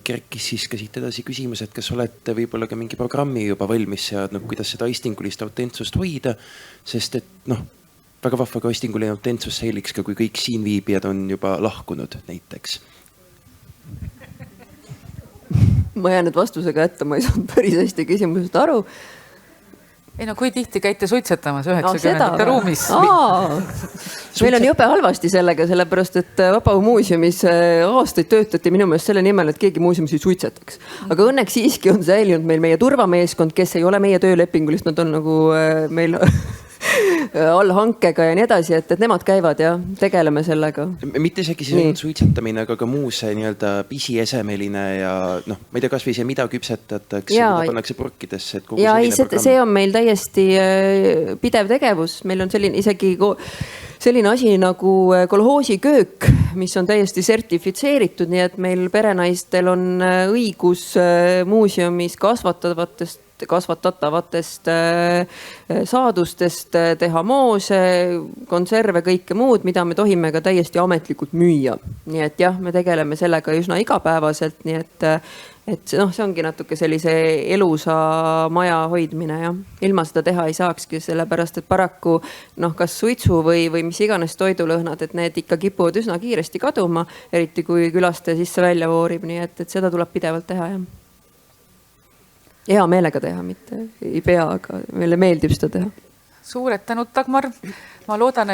Speaker 12: kerkis siis ka siit edasi küsimus, et kas olete võib-olla ka mingi programmi juba valmis seadnud, kuidas seda istingulist autentsust hoida, sest et väga vahva ka istinguline autentsus säiliks ka, kui kõik siin viibijad on juba lahkunud näiteks.
Speaker 10: Ma jään nüüd vastusega ette, ma ei saanud päris hästi küsimusest aru.
Speaker 4: Ei no, kui tihti käite suitsetamas 90-ndate ruumis?
Speaker 10: Meil on jube halvasti sellega, sellepärast, et Vabaõhu muuseumis aastaid töötati minu meelest selle nimel, et keegi muuseumis ei suitsetaks. Aga õnneks siiski on säilinud meil meie turvameeskond, kes ei ole meie töölepingulist, nad on nagu meil allhankega ja nii edasi, et nemad käivad ja tegeleme sellega.
Speaker 12: Mitte isegi see suitsetamine, aga ka muu see nii-öelda pisiesemeline ja ma ei tea, kas või see mida küpsetatakse, mida pannakse purkidesse.
Speaker 10: Ja see on meil täiesti pidev tegevus. Meil on selline asi nagu kolhoosiköök, mis on täiesti sertifitseeritud, nii et meil perenaistel on õigus muuseumis kasvatatavatest saadustest teha moose, konserve, kõike muud, mida me tohime ka täiesti ametlikult müüa. Nii et jah, me tegeleme sellega üsna igapäevaselt, nii et see ongi natuke sellise elusa maja hoidmine ja ilma seda teha ei saakski, sellepärast et paraku kas suitsu või mis iganes toidulõhnad, et need ikka kipuvad üsna kiiresti kaduma, eriti kui külastaja sisse välja voorib, nii et seda tuleb pidevalt teha jah. Hea meelega teha, mitte ei pea, aga meile meeldib seda teha.
Speaker 4: Suured tänud, Dagmar. Ma loodan,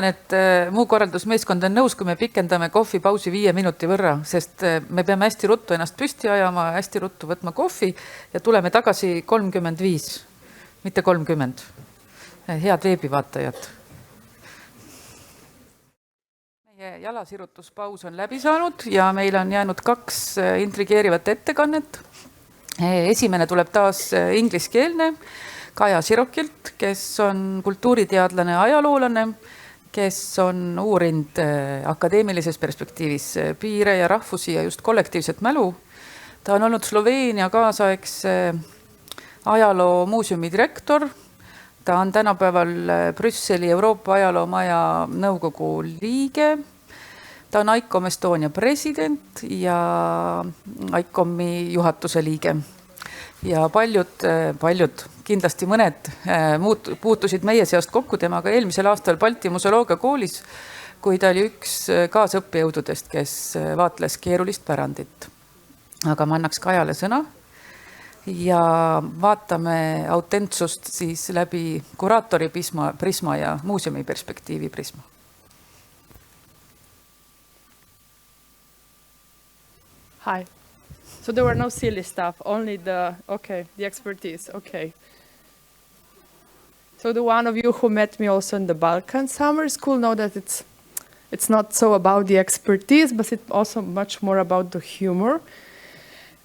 Speaker 4: et muu korraldusmeeskond on nõus, kui me pikendame kohvipausi 5 minuti võrra, sest me peame hästi ruttu ennast püsti ajama, hästi ruttu võtma kohvi ja tuleme tagasi 35, mitte 30. Head veebivaatajad. Meie jalasirutuspaus on läbi saanud ja meil on jäänud 2 intrigeerivat ettekannet. Esimene tuleb taas ingliskeelne Kaja Sirokilt, kes on kultuuriteadlane ja ajaloolane, kes on uurinud akadeemilises perspektiivis piire ja rahvusi ja just kollektiivset mälu. Ta on olnud Sloveenia kaasaegse ajaloo muuseumi direktor. Ta on tänapäeval Brüsseli Euroopa ajaloomaja nõukogu liige. Ta on ICOM Estonia president ja ICOMi juhatuse liige. Ja paljud, kindlasti mõned puutusid meie seast kokku temaga eelmisel aastal Balti museoloogia koolis, kui ta oli üks kaasõppejõududest, kes vaatles keerulist pärandit. Aga ma annaks Kajale sõna. Ja vaatame autentsust siis läbi kuraatori prisma ja muuseumi perspektiivi prisma.
Speaker 7: Hi. So there were no silly stuff, only the expertise. Okay. So the one of you who met me also in the Balkan summer school know that it's not so about the expertise, but it's also much more about the humor.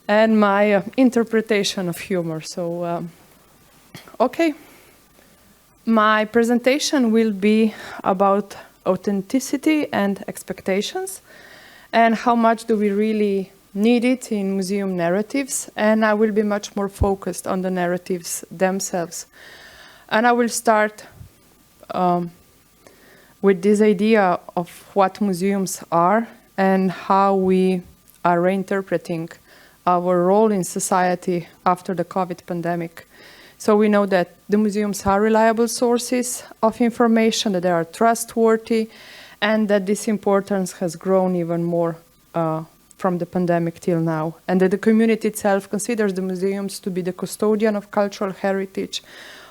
Speaker 7: and my interpretation of humor. So, okay. My presentation will be about authenticity and expectations, and how much do we really need it in museum narratives, and I will be much more focused on the narratives themselves. And I will start with this idea of what museums are and how we are reinterpreting our role in society after the COVID pandemic. So we know that the museums are reliable sources of information, that they are trustworthy, and that this importance has grown even more from the pandemic till now. And that the community itself considers the museums to be the custodian of cultural heritage,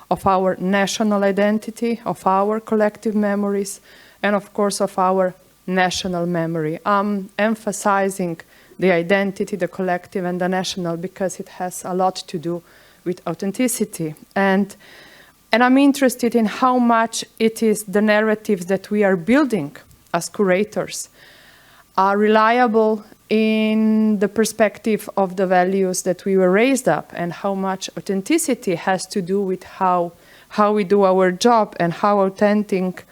Speaker 7: of our national identity, of our collective memories, and of course of our national memory. I'm emphasizing the identity, the collective, and the national because it has a lot to do with authenticity. And I'm interested in how much it is the narratives that we are building as curators are reliable in the perspective of the values that we were raised up, and how much authenticity has to do with how we do our job, and how authentic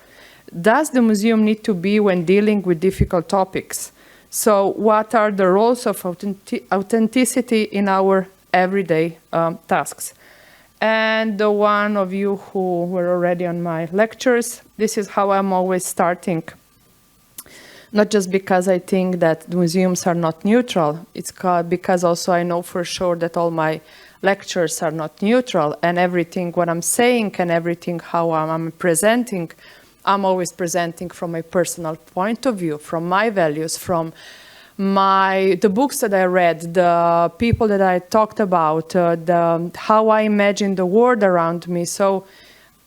Speaker 7: does the museum need to be when dealing with difficult topics. So what are the roles of authenticity in our everyday tasks? And the one of you who were already on my lectures, this is how I'm always starting. Not just because I think that the museums are not neutral, it's because also I know for sure that all my lectures are not neutral, and everything what I'm saying and everything how I'm presenting, I'm always presenting from a personal point of view, from my values, from the books that I read, the people that I talked about, how I imagine the world around me. So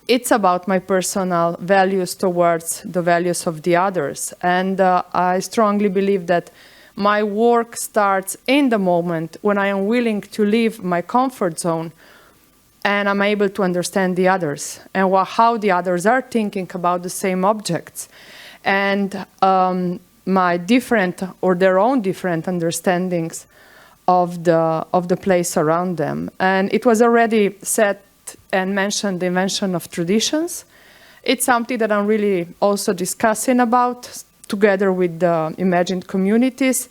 Speaker 7: it's about my personal values towards the values of the others. And I strongly believe that my work starts in the moment when I am willing to leave my comfort zone and I'm able to understand the others and how the others are thinking about the same objects. And my different or their own different understandings of the place around them. And it was already said and mentioned the invention of traditions. It's something that I'm really also discussing about together with the imagined communities,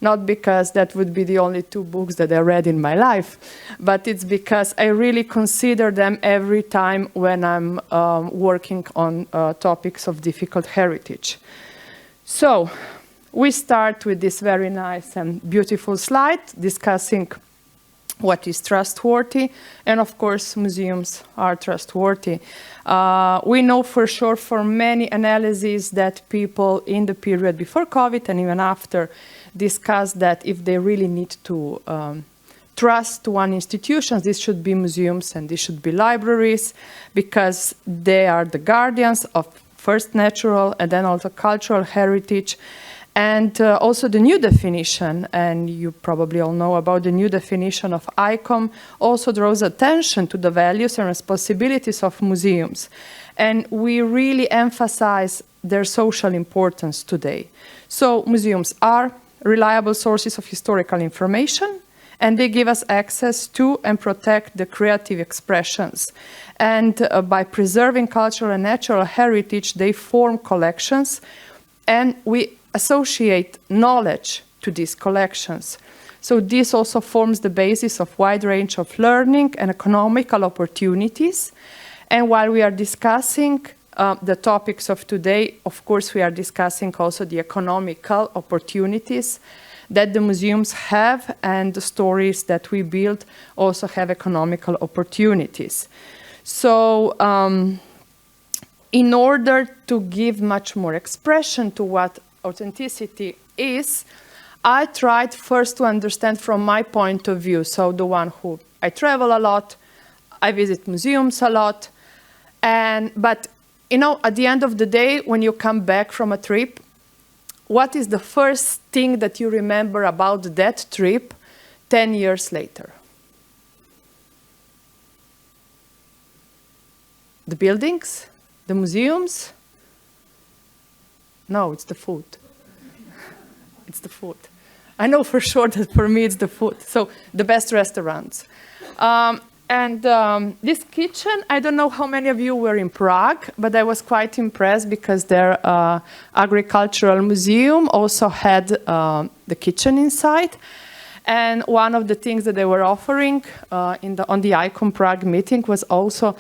Speaker 7: not because that would be the only 2 books that I read in my life, but it's because I really consider them every time when I'm working on topics of difficult heritage. So we start with this very nice and beautiful slide discussing what is trustworthy, and of course museums are trustworthy. We know for sure from many analyses that people in the period before COVID and even after discuss that if they really need to trust one institution, this should be museums and this should be libraries, because they are the guardians of first natural and then also cultural heritage. And also the new definition, and you probably all know about the new definition of ICOM, also draws attention to the values and responsibilities of museums. And we really emphasize their social importance today. So museums are reliable sources of historical information, and they give us access to and protect the creative expressions. And by preserving cultural and natural heritage, they form collections, and we associate knowledge to these collections. So this also forms the basis of wide range of learning and economical opportunities. And while we are discussing the topics of today, of course, we are discussing also the economical opportunities that the museums have, and the stories that we build also have economical opportunities. So in order to give much more expression to what authenticity is, I tried first to understand from my point of view. So the one who I travel a lot, I visit museums a lot, but you know, at the end of the day, when you come back from a trip, what is the first thing that you remember about that trip 10 years later? The buildings? The museums? No, it's the food. It's the food. I know for sure that for me it's the food. So the best restaurants. This kitchen, I don't know how many of you were in Prague, but I was quite impressed because their agricultural museum also had the kitchen inside. And one of the things that they were offering on the ICOM Prague meeting was also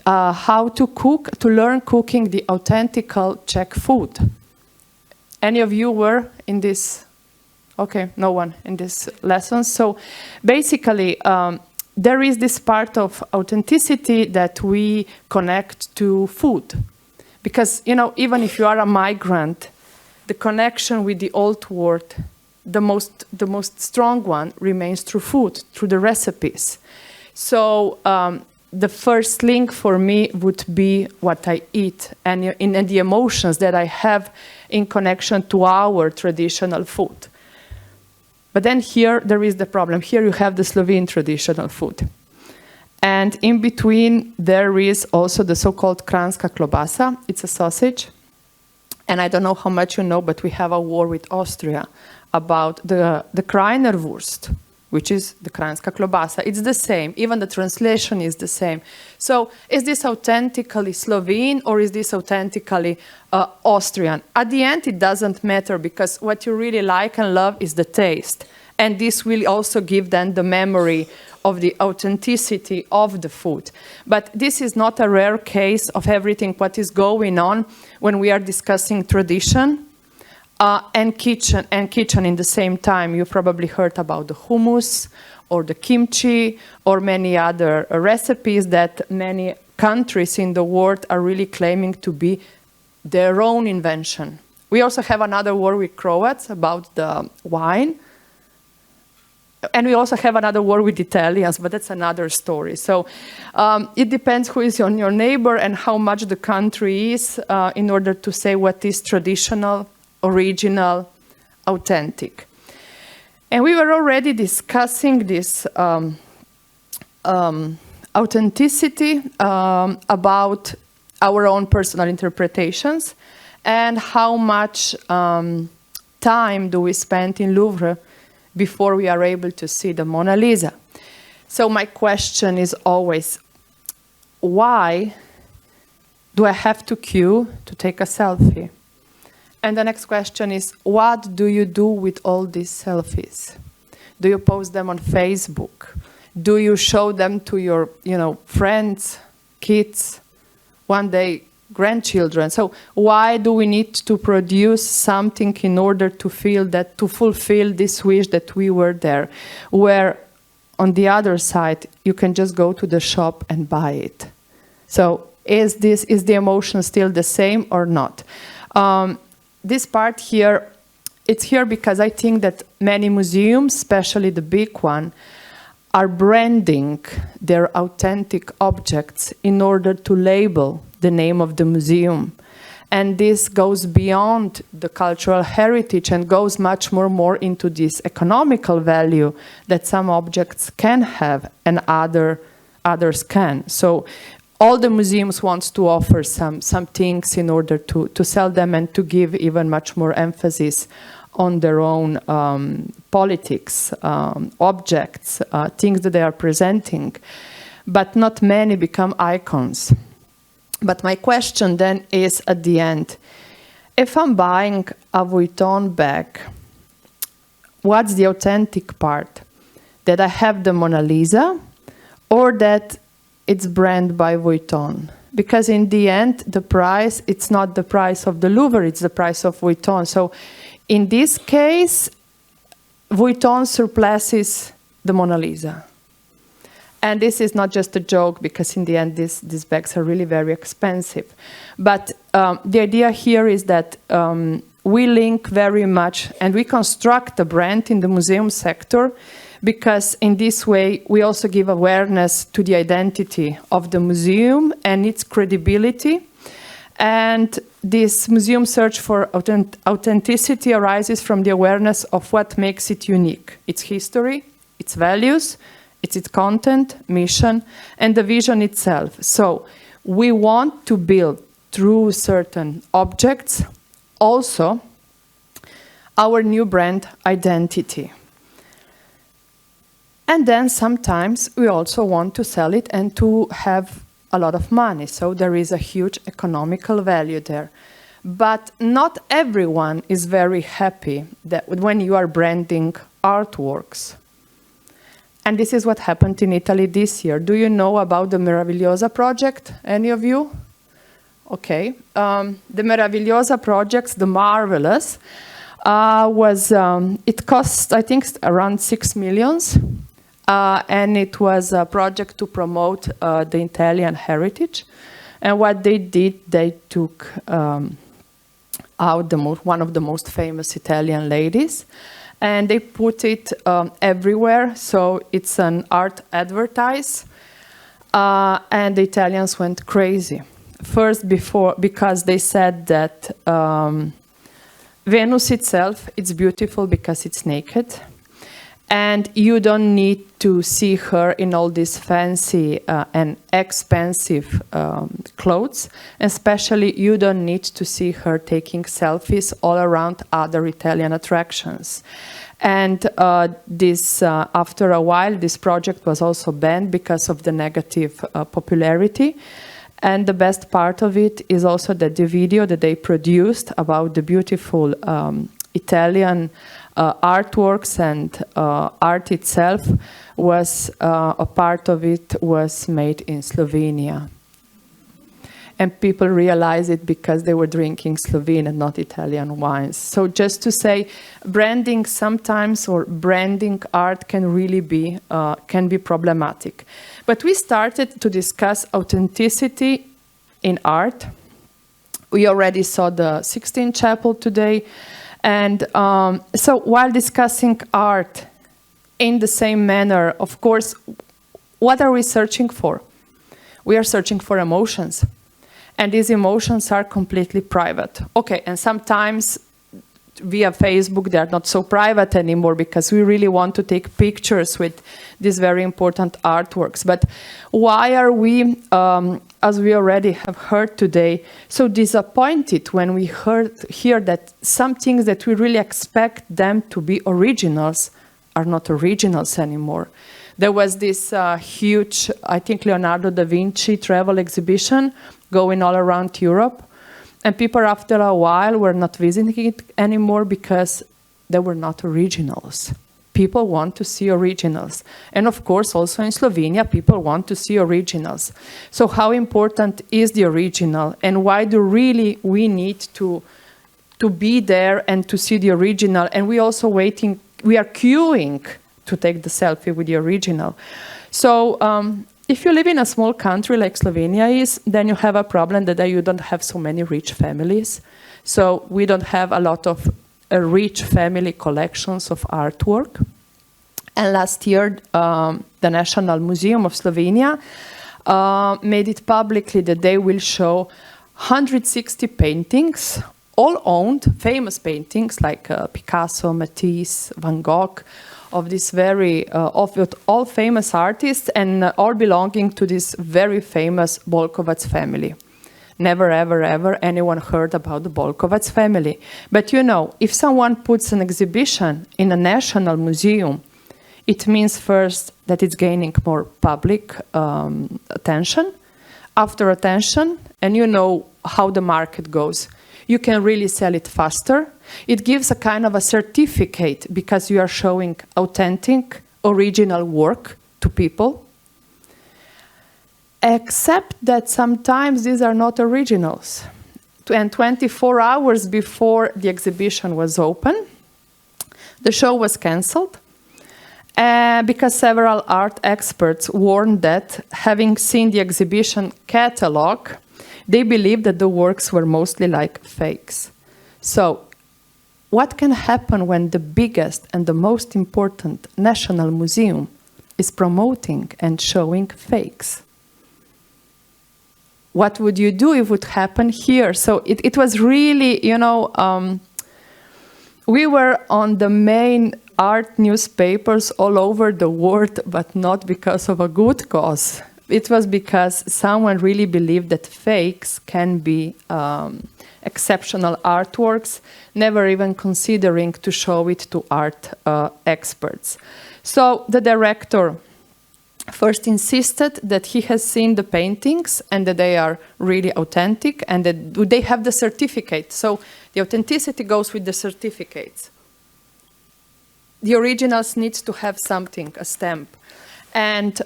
Speaker 7: how to cook, to learn cooking the authentic Czech food. Any of you were in this? Okay, no one in this lesson. So basically, there is this part of authenticity that we connect to food. Because, you know, even if you are a migrant, the connection with the old world, the most strong one remains through food, through the recipes. So the first link for me would be what I eat and the emotions that I have in connection to our traditional food. But then here, there is the problem. Here you have the Slovene traditional food. And in between, there is also the so-called kranjska klobasa. It's a sausage. And I don't know how much you know, but we have a war with Austria about the Kreinerwurst, which is the kranjska klobasa. It's the same. Even the translation is the same. So is this authentically Slovene or is this authentically Austrian? At the end, it doesn't matter because what you really like and love is the taste. And this will also give then the memory of the authenticity of the food. But this is not a rare case of everything what is going on when we are discussing tradition and kitchen in the same time. You probably heard about the hummus or the kimchi or many other recipes that many countries in the world are really claiming to be their own invention. We also have another war with Croats about the wine. And we also have another war with Italians, but that's another story. So it depends who is on your neighbor and how much the country is in order to say what is traditional, original, authentic. And we were already discussing this authenticity about our own personal interpretations and how much time do we spend in Louvre before we are able to see the Mona Lisa. So my question is always, why do I have to queue to take a selfie? And the next question is, what do you do with all these selfies? Do you post them on Facebook? Do you show them to your, friends, kids, one day grandchildren? So why do we need to produce something in order to fulfill this wish that we were there? Where on the other side, you can just go to the shop and buy it. So is the emotion still the same or not? This part here, it's here because I think that many museums, especially the big one, are branding their authentic objects in order to label the name of the museum. And this goes beyond the cultural heritage and goes much more into this economical value that some objects can have and others can. So all the museums want to offer some things in order to sell them and to give even much more emphasis on their own politics, objects, things that they are presenting. But not many become icons. But my question then is at the end, if I'm buying a Vuitton bag, what's the authentic part? That I have the Mona Lisa or that it's branded by Vuitton? Because in the end, the price, it's not the price of the Louvre, it's the price of Vuitton. So in this case, Vuitton surpasses the Mona Lisa. And this is not just a joke, because in the end, these bags are really very expensive. But the idea here is that we link very much, and we construct a brand in the museum sector, because in this way, we also give awareness to the identity of the museum and its credibility. And this museum search for authenticity arises from the awareness of what makes it unique: its history, its values, its content, mission, and the vision itself. So we want to build through certain objects also our new brand identity. And then sometimes we also want to sell it and to have a lot of money. So there is a huge economical value there. But not everyone is very happy that when you are branding artworks. And this is what happened in Italy this year. Do you know about the Meravigliosa project? Any of you? Okay. The Meravigliosa project, the Marvelous, it cost, I think, around 6 million. And it was a project to promote the Italian heritage. And what they did, they took out one of the most famous Italian ladies, and they put it everywhere. So it's an art advertise, and the Italians went crazy. First, because they said that Venus itself, it's beautiful because it's naked. And you don't need to see her in all these fancy and expensive clothes. Especially, you don't need to see her taking selfies all around other Italian attractions. And after a while, this project was also banned because of the negative popularity. And the best part of it is also that the video that they produced about the beautiful Italian artworks and art itself was a part of it was made in Slovenia. And people realized it because they were drinking Slovene and not Italian wines. So just to say, branding sometimes or branding art can really be problematic. But we started to discuss authenticity in art. We already saw the Sixtine Chapel today. And so while discussing art in the same manner, of course, what are we searching for? We are searching for emotions. And these emotions are completely private. Okay, and sometimes via Facebook, they're not so private anymore because we really want to take pictures with these very important artworks. But why are we, as we already have heard today, so disappointed when we hear that some things that we really expect them to be originals are not originals anymore? There was this huge, I think, Leonardo da Vinci travel exhibition going all around Europe. And people, after a while, were not visiting it anymore because they were not originals. People want to see originals. And of course, also in Slovenia, people want to see originals. So how important is the original? And why do really we need to be there and to see the original? And we also waiting, we are queuing to take the selfie with the original. So if you live in a small country like Slovenia is, then you have a problem that you don't have so many rich families. So we don't have a lot of rich family collections of artwork. And last year, the National Museum of Slovenia made it publicly that they will show 160 paintings, all owned, famous paintings like Picasso, Matisse, Van Gogh, of this very, all famous artists and all belonging to this very famous Bolkovats family. Never, ever, ever anyone heard about the Bolkovats family. But you know, if someone puts an exhibition in a national museum, it means first that it's gaining more public attention. After attention, and you know how the market goes, you can really sell it faster. It gives a kind of a certificate because you are showing authentic, original work to people. Except that sometimes these are not originals. And 24 hours before the exhibition was open, the show was cancelled because several art experts warned that, having seen the exhibition catalog, they believed that the works were mostly like fakes. So, what can happen when the biggest and the most important national museum is promoting and showing fakes? What would you do if it would happen here? So it was really, you know, we were on the main art newspapers all over the world, but not because of a good cause. It was because someone really believed that fakes can be exceptional artworks, never even considering to show it to art experts. So the director first insisted that he has seen the paintings and that they are really authentic and that they have the certificate. So the authenticity goes with the certificates. The originals needs to have something, a stamp. And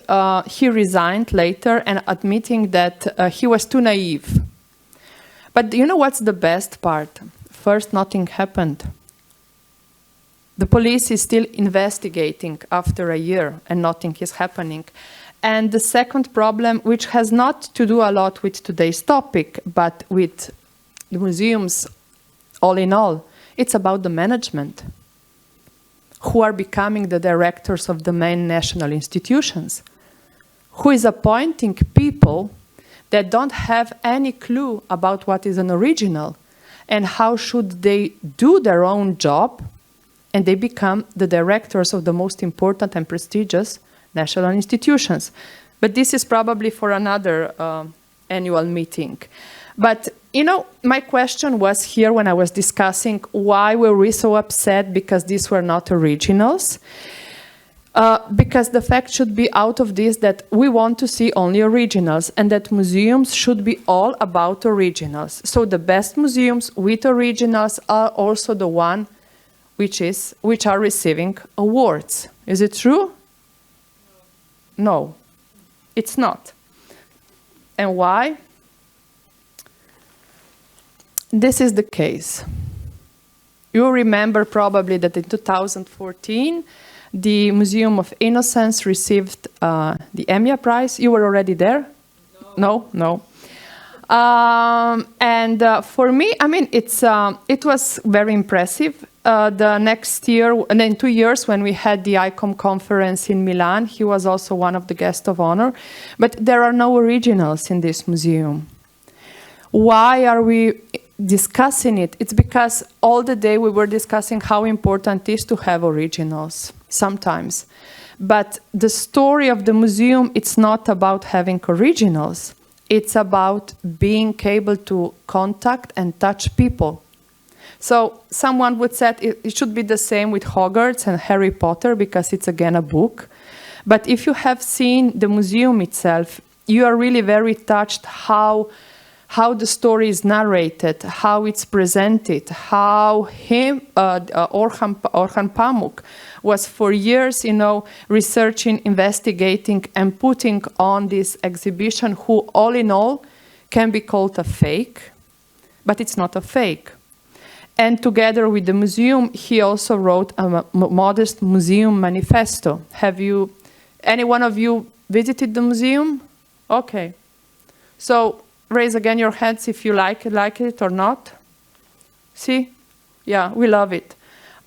Speaker 7: he resigned later and admitting that he was too naive. But you know what's the best part? First, nothing happened. The police is still investigating after a year and nothing is happening. And the second problem, which has not to do a lot with today's topic, but with the museums all in all, it's about the management, who are becoming the directors of the main national institutions, who is appointing people that don't have any clue about what is an original and how should they do their own job, and they become the directors of the most important and prestigious national institutions. But this is probably for another annual meeting. But, you know, my question was here when I was discussing why were we so upset because these were not originals. Because the fact should be out of this that we want to see only originals and that museums should be all about originals. So the best museums with originals are also the one which are receiving awards. Is it true? No, it's not. And why? This is the case. You remember probably that in 2014, the Museum of Innocence received the EMEA Prize. You were already there? No. And for me, I mean, it was very impressive. The next year, and then 2 years, when we had the ICOM conference in Milan, he was also one of the guests of honor. But there are no originals in this museum. Why are we discussing it? It's because all the day we were discussing how important it is to have originals, sometimes. But the story of the museum, it's not about having originals. It's about being able to contact and touch people. So someone would say it should be the same with Hogwarts and Harry Potter because it's again a book. But if you have seen the museum itself, you are really very touched how the story is narrated, how it's presented, how Orhan Pamuk was for years, researching, investigating, and putting on this exhibition, who all in all can be called a fake, but it's not a fake. And together with the museum, he also wrote a modest museum manifesto. Any one of you visited the museum? Okay. So raise again your hands if you like it or not. See? Yeah, we love it.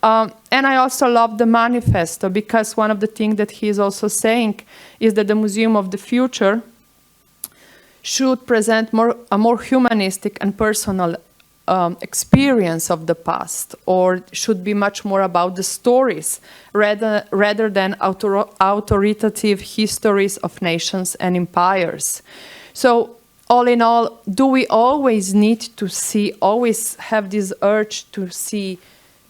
Speaker 7: And I also love the manifesto because one of the things that he is also saying is that the Museum of the Future should present a more humanistic and personal experience of the past, or should be much more about the stories rather than authoritative histories of nations and empires. So all in all, do we always need to always have this urge to see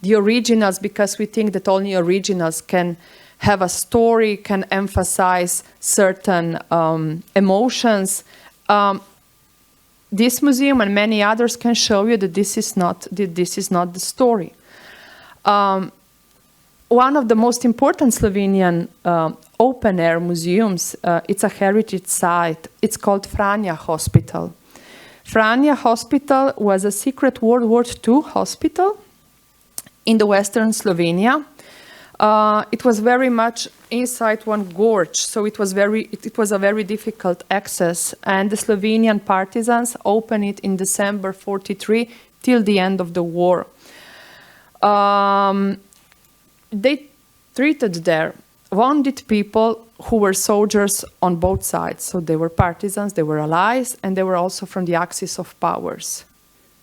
Speaker 7: the originals because we think that only originals can have a story, can emphasize certain emotions? This museum and many others can show you that this is not the story. One of the most important Slovenian open-air museums, it's a heritage site. It's called Franja Hospital. Franja Hospital was a secret World War II hospital in the western Slovenia. It was very much inside one gorge, so it was a very difficult access, and the Slovenian partisans opened it in December 1943 till the end of the war. They treated there wounded people who were soldiers on both sides. So they were partisans, they were allies, and they were also from the axis of powers.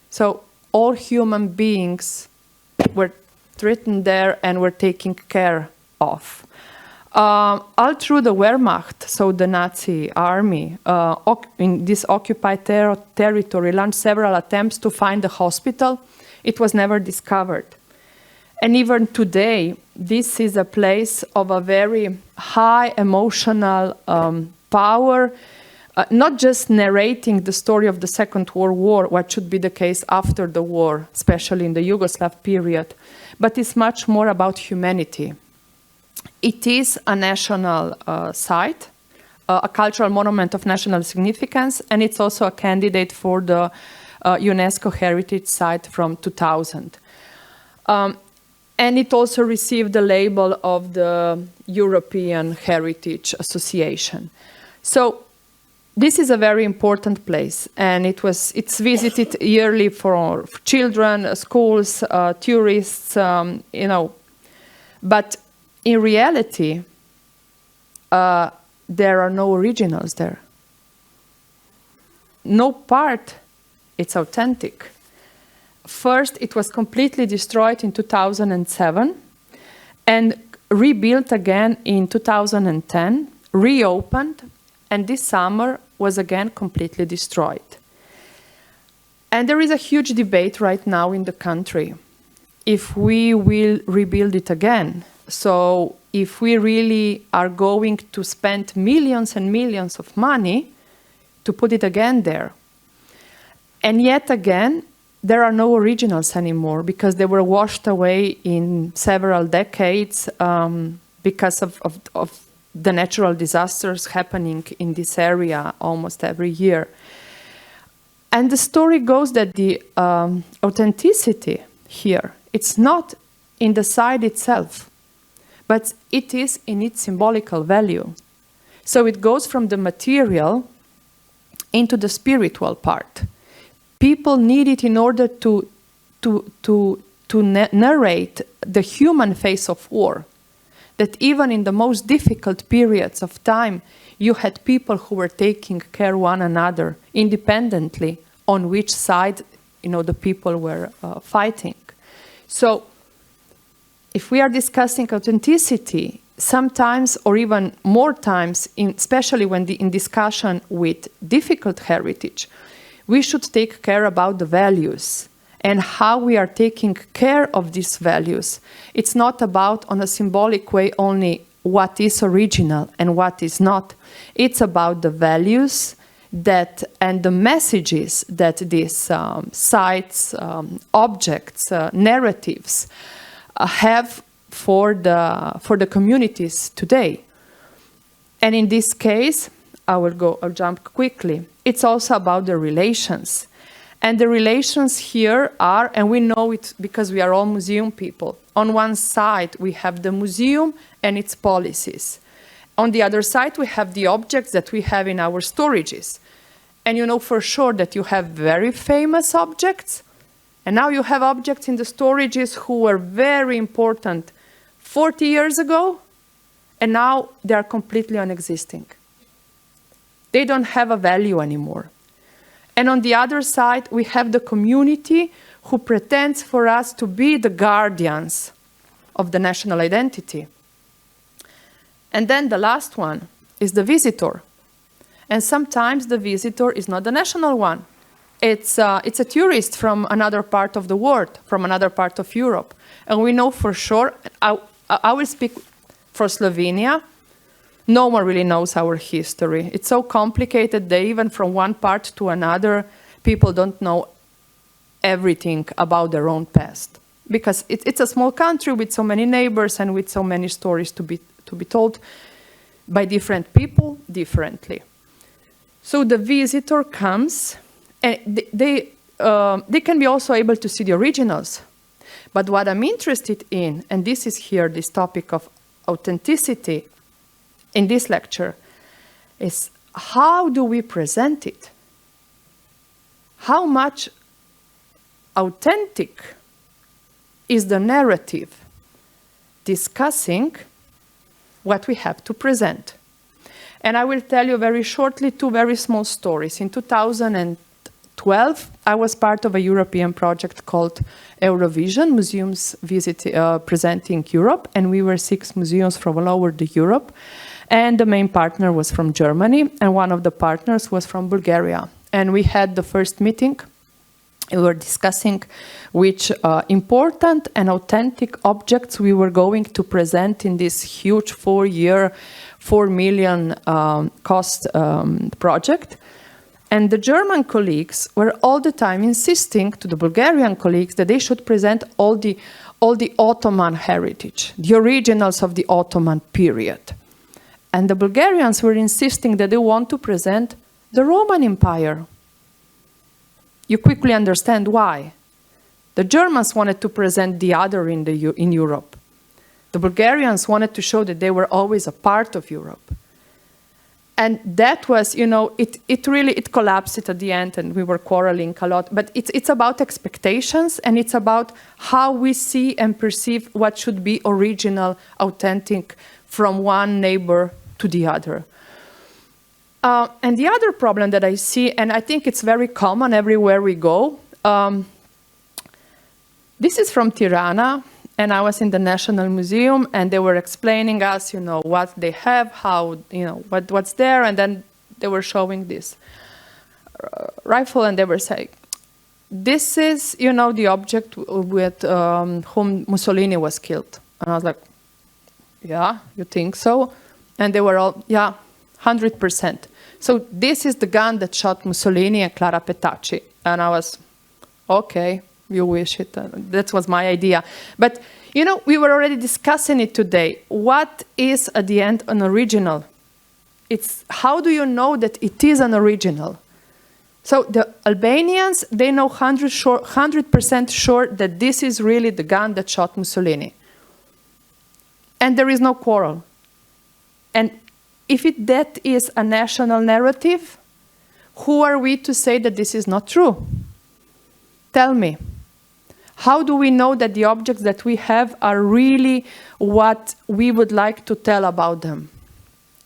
Speaker 7: So all human beings were treated there and were taken care of. All through the Wehrmacht, so the Nazi army, in this occupied territory, launched several attempts to find the hospital. It was never discovered. And even today, this is a place of a very high emotional power, not just narrating the story of the Second World War, what should be the case after the war, especially in the Yugoslav period, but it's much more about humanity. It is a national site, a cultural monument of national significance, and it's also a candidate for the UNESCO Heritage Site from 2000. And it also received the label of the European Heritage Association. So this is a very important place, and it's visited yearly for children, schools, tourists, But in reality, there are no originals there. No part, it's authentic. First, it was completely destroyed in 2007 and rebuilt again in 2010, reopened, and this summer was again completely destroyed. And there is a huge debate right now in the country if we will rebuild it again. So if we really are going to spend millions and millions of money to put it again there. And yet again, there are no originals anymore because they were washed away in several decades because of the natural disasters happening in this area almost every year. And the story goes that the authenticity here, it's not in the site itself, but it is in its symbolical value. So it goes from the material into the spiritual part. People need it in order to narrate the human face of war. That even in the most difficult periods of time, you had people who were taking care of one another independently on which side the people were fighting. So if we are discussing authenticity, sometimes or even more times, especially when in discussion with difficult heritage, we should take care about the values and how we are taking care of these values. It's not about, on a symbolic way, only what is original and what is not. It's about the values and the messages that these sites, objects, narratives have for the communities today. And in this case, I'll jump quickly. It's also about the relations. And the relations here are, and we know it because we are all museum people. On one side, we have the museum and its policies. On the other side, we have the objects that we have in our storages. And you know for sure that you have very famous objects, and now you have objects in the storages who were very important 40 years ago, and now they are completely unexisting. They don't have a value anymore. And on the other side, we have the community who pretends for us to be the guardians of the national identity. And then the last one is the visitor. And sometimes the visitor is not the national one. It's a tourist from another part of the world, from another part of Europe. And we know for sure, I will speak for Slovenia. No one really knows our history. It's so complicated that even from one part to another, people don't know everything about their own past. Because it's a small country with so many neighbors and with so many stories to be told by different people differently. So the visitor comes, and they can be also able to see the originals. But what I'm interested in, and this is here, this topic of authenticity in this lecture, is how do we present it? How much authentic is the narrative discussing what we have to present? And I will tell you very shortly two very small stories. In 2012, 2012, I was part of a European project called Eurovision, Museums Presenting Europe, and we were 6 museums from all over Europe. And the main partner was from Germany, and one of the partners was from Bulgaria. And we had the first meeting. We were discussing which important and authentic objects we were going to present in this huge 4-year, 4 million cost project. And the German colleagues were all the time insisting to the Bulgarian colleagues that they should present all the Ottoman heritage, the originals of the Ottoman period. And the Bulgarians were insisting that they want to present the Roman Empire. You quickly understand why. The Germans wanted to present the other in Europe. The Bulgarians wanted to show that they were always a part of Europe. And that was, it collapsed at the end, and we were quarreling a lot. But it's about expectations, and it's about how we see and perceive what should be original, authentic from one neighbor to the other. And the other problem that I see, and I think it's very common everywhere we go, this is from Tirana, and I was in the National Museum, and they were explaining us, what they have, how, what's there, and then they were showing this rifle, and they were saying, this is, the object with whom Mussolini was killed. And I was like, yeah, you think so? And they were all, yeah, 100%. So this is the gun that shot Mussolini and Clara Petacci. And I was, okay, you wish it. That was my idea. But, we were already discussing it today. What is, at the end, an original? It's how do you know that it is an original? So the Albanians, they know 100% sure that this is really the gun that shot Mussolini. And there is no quarrel. And if that is a national narrative, who are we to say that this is not true? Tell me. How do we know that the objects that we have are really what we would like to tell about them?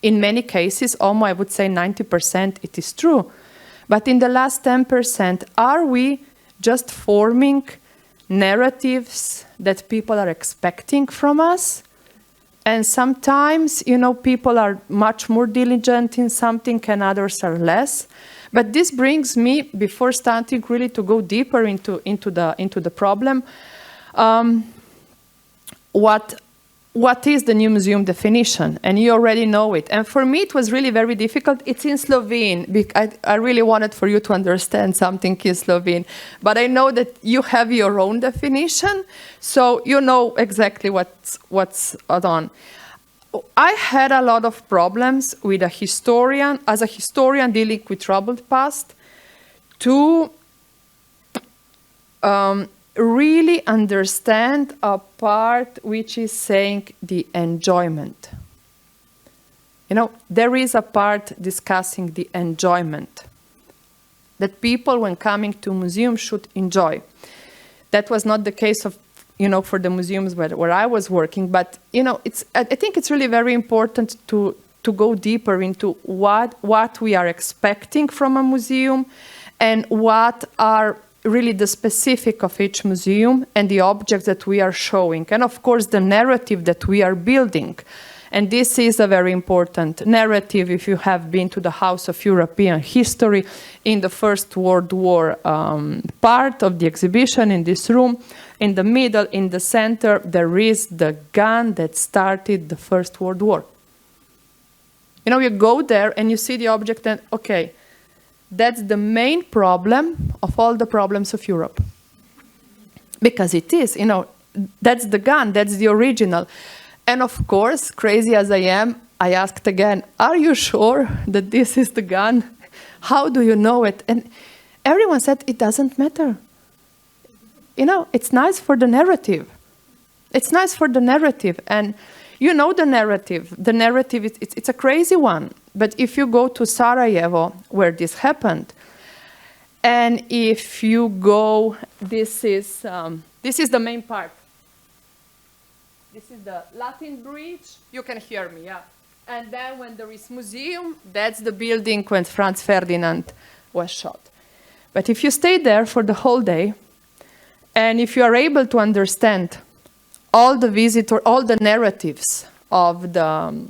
Speaker 7: In many cases, almost I would say 90%, it is true. But in the last 10%, are we just forming narratives that people are expecting from us? And sometimes, people are much more diligent in something and others are less. But this brings me, before starting really to go deeper into the problem, what is the new museum definition? And you already know it. And for me, it was really very difficult. It's in Slovene. I really wanted for you to understand something in Slovene. But I know that you have your own definition, so you know exactly what's on. I had a lot of problems with as a historian dealing with troubled past, to really understand a part which is saying the enjoyment. There is a part discussing the enjoyment that people, when coming to museums, should enjoy. That was not the case of, for the museums where I was working, but, I think it's really very important to go deeper into what we are expecting from a museum and what are really the specific of each museum and the objects that we are showing. And of course, the narrative that we are building. And this is a very important narrative if you have been to the House of European History in the First World War part of the exhibition in this room. In the middle, in the center, there is the gun that started the First World War. You go there and you see the object and, okay, that's the main problem of all the problems of Europe. Because it is, that's the gun, that's the original. And of course, crazy as I am, I asked again, are you sure that this is the gun? How do you know it? And everyone said, it doesn't matter. It's nice for the narrative. It's nice for the narrative. And the narrative. The narrative, it's a crazy one. But if you go to Sarajevo, where this happened, and if you go, this is the main part. This is the Latin Bridge. You can hear me, yeah. And then when there is museum, that's the building when Franz Ferdinand was shot. But if you stay there for the whole day, and if you are able to understand all the narratives of the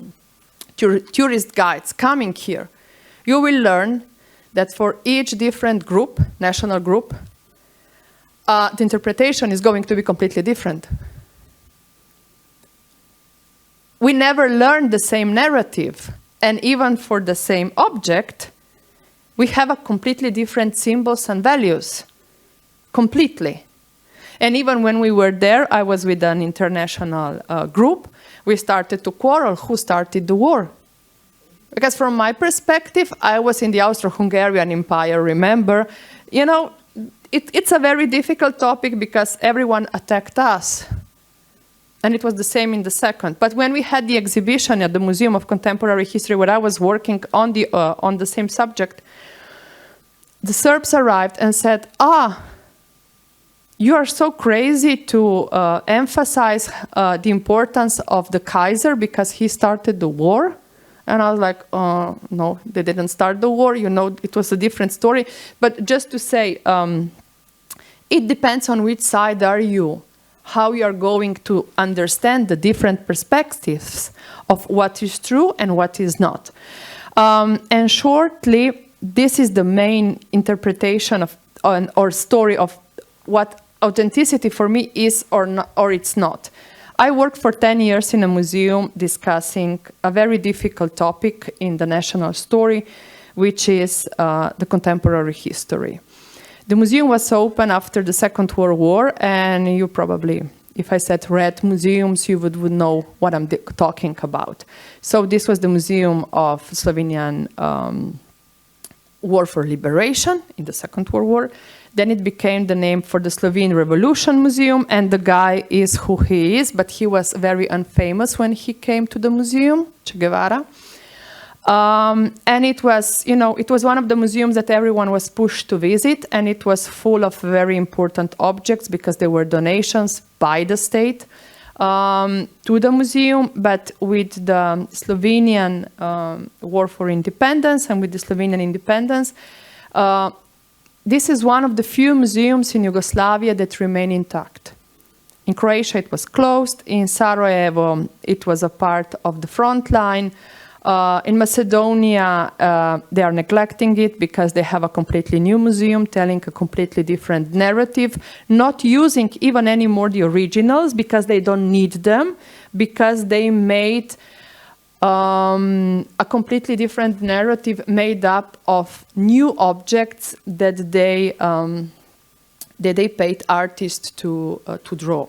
Speaker 7: tourist guides coming here, you will learn that for each different group, national group, the interpretation is going to be completely different. We never learn the same narrative, and even for the same object, we have a completely different symbols and values, completely. And even when we were there, I was with an international group, we started to quarrel who started the war. Because from my perspective, I was in the Austro-Hungarian Empire, remember? You know, it's a very difficult topic because everyone attacked us. And it was the same in the second. But when we had the exhibition at the Museum of Contemporary History, where I was working on the same subject, the Serbs arrived and said, you are so crazy to emphasize the importance of the Kaiser because he started the war. And I was like, no, they didn't start the war. You know, it was a different story. But just to say, it depends on which side are you, how you are going to understand the different perspectives of what is true and what is not. And shortly, this is the main interpretation of or story of what authenticity for me is or not, or it's not. I worked for 10 years in a museum discussing a very difficult topic in the national story, which is the contemporary history. The museum was open after the Second World War, and you probably, if I said red museums, you would know what I'm talking about. So this was the Museum of Slovenian War for Liberation in the Second World War. Then it became the name for the Slovene Revolution Museum, and the guy is who he is, but he was very unfamous when he came to the museum, Che Guevara. And it was, you know, it was one of the museums that everyone was pushed to visit, and it was full of very important objects because they were donations by the state to the museum. But with the Slovenian War for Independence and with the Slovenian independence, this is one of the few museums in Yugoslavia that remain intact. In Croatia, it was closed. In Sarajevo, it was a part of the front line. In Macedonia, they are neglecting it because they have a completely new museum telling a completely different narrative, not using even anymore the originals because they don't need them, because they made a completely different narrative made up of new objects that they paid artists to draw.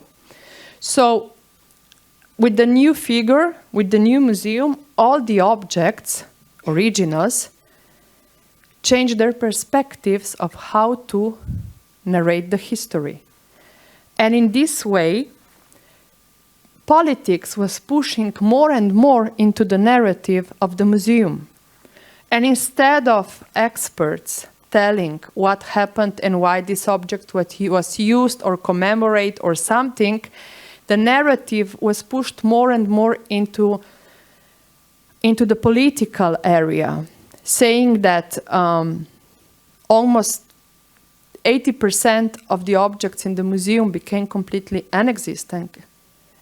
Speaker 7: So with the new figure, with the new museum, all the objects, originals, change their perspectives of how to narrate the history. And in this way, politics was pushing more and more into the narrative of the museum. And instead of experts telling what happened and why this object was used or commemorate or something, the narrative was pushed more and more into the political area, saying that almost 80% of the objects in the museum became completely inexistent.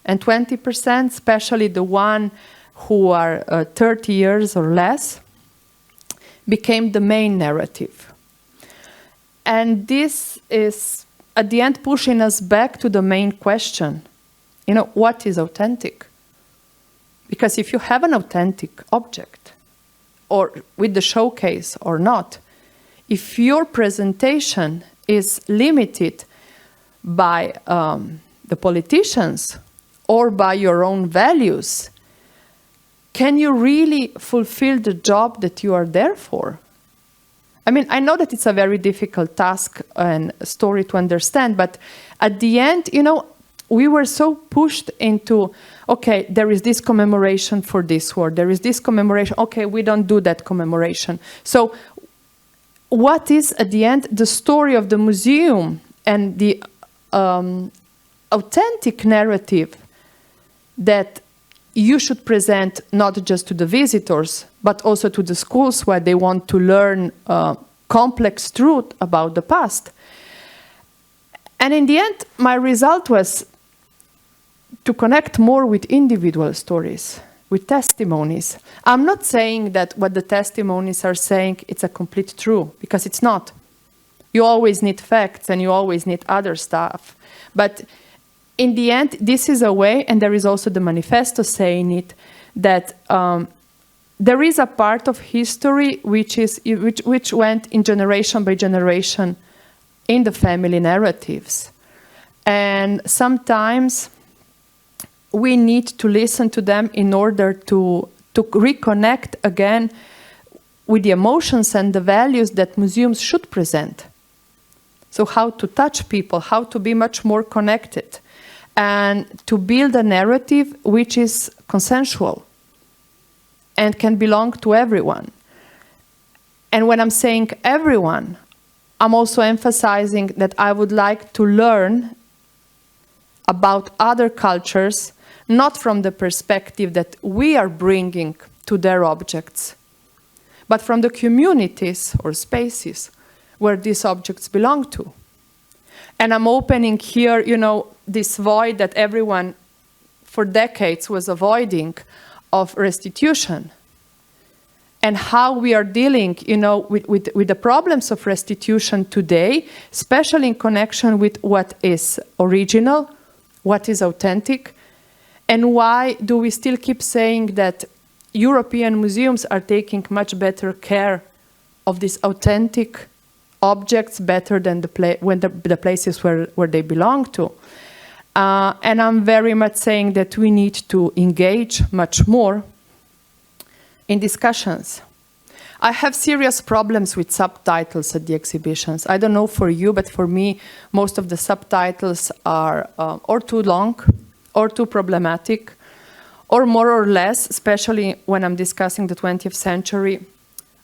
Speaker 7: And 20%, especially the one who are 30 years or less, became the main narrative. And this is, at the end, pushing us back to the main question. You know, what is authentic? Because if you have an authentic object, or with the showcase or not, if your presentation is limited by the politicians or by your own values, can you really fulfill the job that you are there for? I mean, I know that it's a very difficult task and story to understand, but at the end, you know, we were so pushed into, okay, there is this commemoration for this war, there is this commemoration, okay, we don't do that commemoration. So what is, at the end, the story of the museum and the authentic narrative that you should present not just to the visitors, but also to the schools where they want to learn complex truth about the past. And in the end, my result was to connect more with individual stories, with testimonies. I'm not saying that what the testimonies are saying, it's a complete true, because it's not. You always need facts and you always need other stuff. But in the end, this is a way, and there is also the manifesto saying it, that there is a part of history which went in generation by generation in the family narratives. And sometimes we need to listen to them in order to reconnect again with the emotions and the values that museums should present. So how to touch people, how to be much more connected, and to build a narrative which is consensual and can belong to everyone. And when I'm saying everyone, I'm also emphasizing that I would like to learn about other cultures, not from the perspective that we are bringing to their objects, but from the communities or spaces where these objects belong to. And I'm opening here, this void that everyone for decades was avoiding of restitution, and how we are dealing, with the problems of restitution today, especially in connection with what is original, what is authentic, and why do we still keep saying that European museums are taking much better care of these authentic objects better than the places where they belong to. And I'm very much saying that we need to engage much more in discussions. I have serious problems with subtitles at the exhibitions. I don't know for you, but for me, most of the subtitles are or too long, or too problematic, or more or less, especially when I'm discussing the 20th century,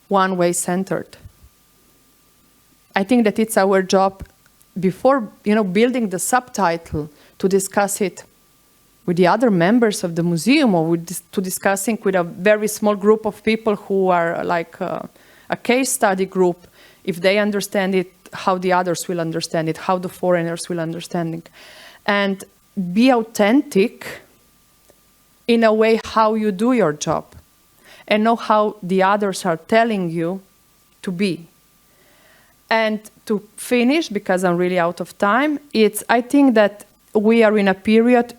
Speaker 7: one-way centered. I think that it's our job before, building the subtitle to discuss it with the other members of the museum, or to discussing with a very small group of people who are like a case study group, if they understand it, how the others will understand it, how the foreigners will understand it. And be authentic in a way how you do your job, and know how the others are telling you to be. And to finish, because I'm really out of time, I think that we are in a period,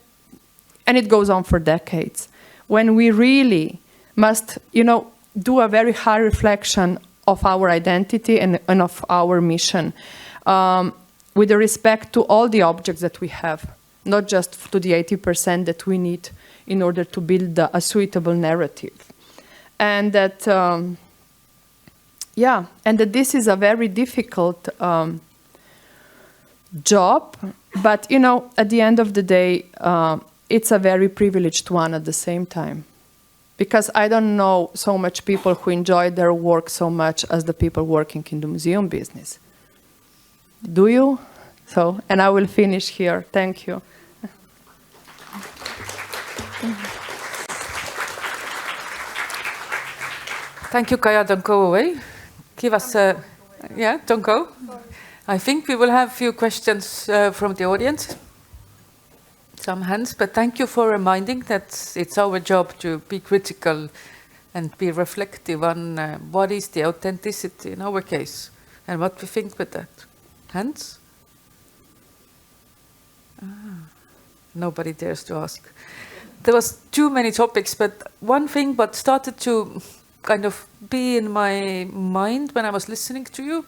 Speaker 7: and it goes on for decades, when we really must, do a very high reflection of our identity and of our mission, with respect to all the objects that we have, not just to the 80% that we need in order to build a suitable narrative. And that, and that this is a very difficult job, but, at the end of the day, it's a very privileged one at the same time. Because I don't know so much people who enjoy their work so much as the people working in the museum business. Do you? And I will finish here. Thank you.
Speaker 4: Thank you, Kaja. Don't go away. Give us don't go. I think we will have a few questions from the audience. Some hands, but thank you for reminding that it's our job to be critical and be reflective on what is the authenticity in our case and what we think with that. Hands? Nobody dares to ask. There was too many topics, but one thing what started to kind of be in my mind when I was listening to you,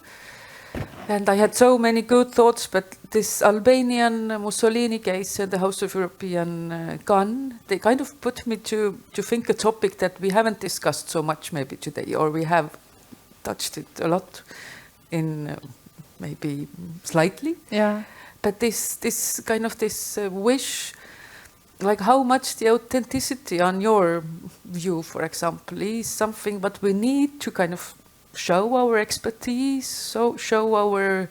Speaker 4: and I had so many good thoughts, but this Albanian Mussolini case and the House of European gun, they kind of put me to think a topic that we haven't discussed so much maybe today, or we have touched it a lot in maybe slightly.
Speaker 7: Yeah.
Speaker 4: But this kind of this wish, like how much the authenticity on your view, for example, is something that we need to kind of show our expertise, show our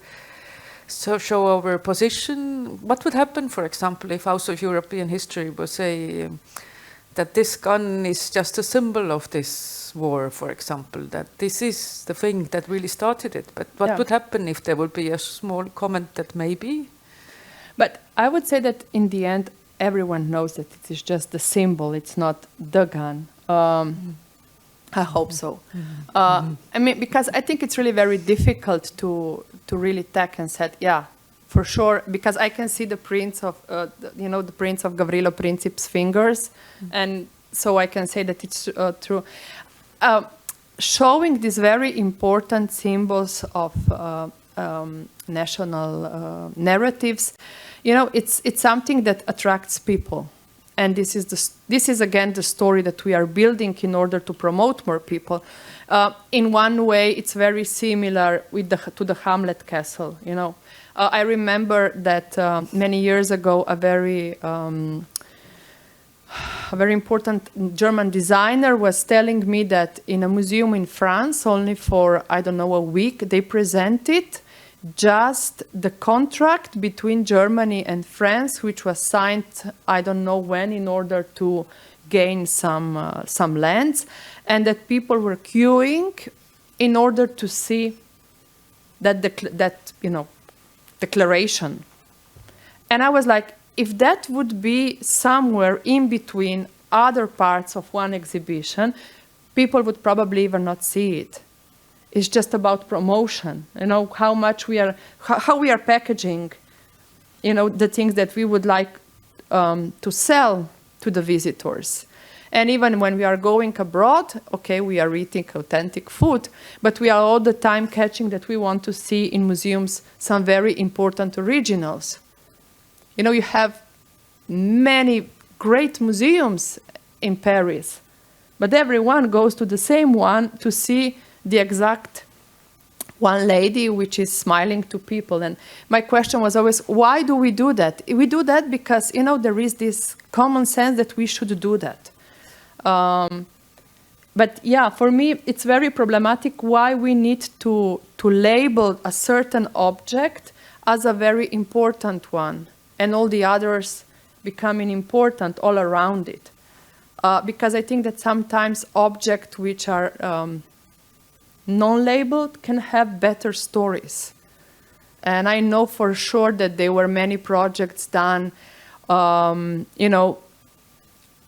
Speaker 4: position. What would happen, for example, if House of European History was say that this gun is just a symbol of this war, for example, that this is the thing that really started it. But what would happen if there would be a small comment that maybe?
Speaker 7: But I would say that in the end, everyone knows that it is just the symbol. It's not the gun. I hope so. I mean, because I think it's really very difficult to really take and say, yeah, for sure, because I can see the prints of, the prints of Gavrilo Princip's fingers, and so I can say that it's true. Showing these very important symbols of national narratives, it's something that attracts people. And this is again the story that we are building in order to promote more people. In one way, it's very similar to the Hamlet Castle. I remember that many years ago, a very important German designer was telling me that in a museum in France, only for, I don't know, a week, they presented just the contract between Germany and France, which was signed, I don't know when, in order to gain some lands, and that people were queuing in order to see that declaration. And I was like, if that would be somewhere in between other parts of one exhibition, people would probably even not see it. It's just about promotion, how much how we are packaging, the things that we would like to sell to the visitors. And even when we are going abroad, okay, we are eating authentic food, but we are all the time catching that we want to see in museums some very important originals. You have many great museums in Paris, but everyone goes to the same one to see the exact one lady which is smiling to people. And my question was always, why do we do that? We do that because, there is this common sense that we should do that. But yeah, for me, it's very problematic why we need to label a certain object as a very important one and all the others becoming important all around it. Because I think that sometimes objects which are non-labeled can have better stories. And I know for sure that there were many projects done, on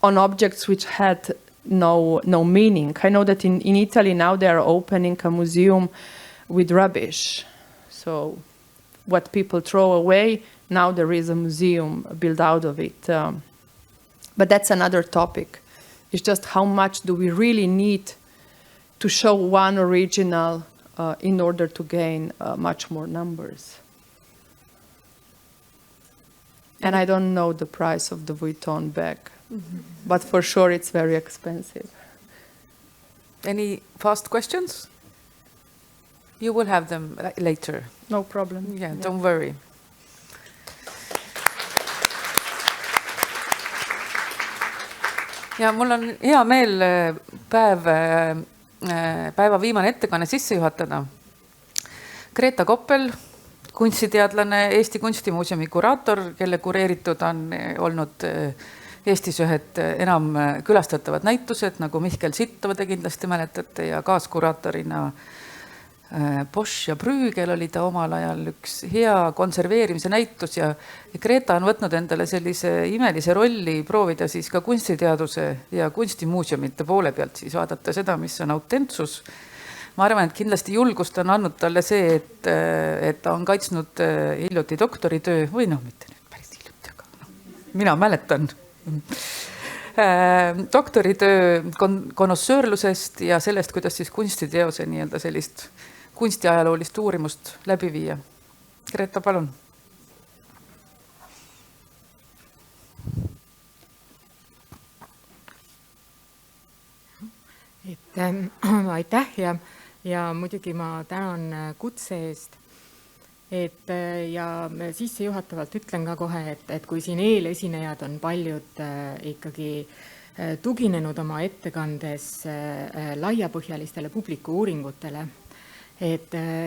Speaker 7: objects which had no meaning. I know that in Italy now they are opening a museum with rubbish. So what people throw away, now there is a museum built out of it. But that's another topic. It's just how much do we really need to show one original in order to gain much more numbers. And I don't know the price of the Vuitton bag, but for sure it's very expensive.
Speaker 4: Any fast questions? You will have them later.
Speaker 7: No problem.
Speaker 4: Yeah, don't worry. Ja mul on hea meel päeva viimane ettekanne sisse juhatada. Greta Koppel, kunstiteadlane, Eesti Kunstimuuseumi kuraator, kelle kureeritud on olnud Eestis ühed enam külastatavad näitused, nagu Mihkel Sittova te kindlasti mäletate, ja kaaskuraatorina Bosch ja Brügel oli ta omal ajal üks hea konserveerimise näitus ja Greta on võtnud endale sellise imelise rolli proovida siis ka kunstiteaduse ja kunstimuuseumite poole pealt siis vaadata seda, mis on autentsus. Ma arvan, et kindlasti julgust on andnud talle see, et ta on kaitsnud hiljuti doktoritöö, või mitte nüüd päris hiljuti, aga mina mäletan doktoritöö konnoissöörlusest ja sellest, kuidas siis kunstiteose nii-öelda sellist kunstiajaloolist uurimust läbi viia. Greta, palun.
Speaker 13: Aitäh ja muidugi ma tänan kutse eest. Ja sissejuhatavalt ütlen ka kohe, et kui siin eelesinejad on paljud ikkagi tuginenud oma ettekandes laiapõhjalistele publiku uuringutele,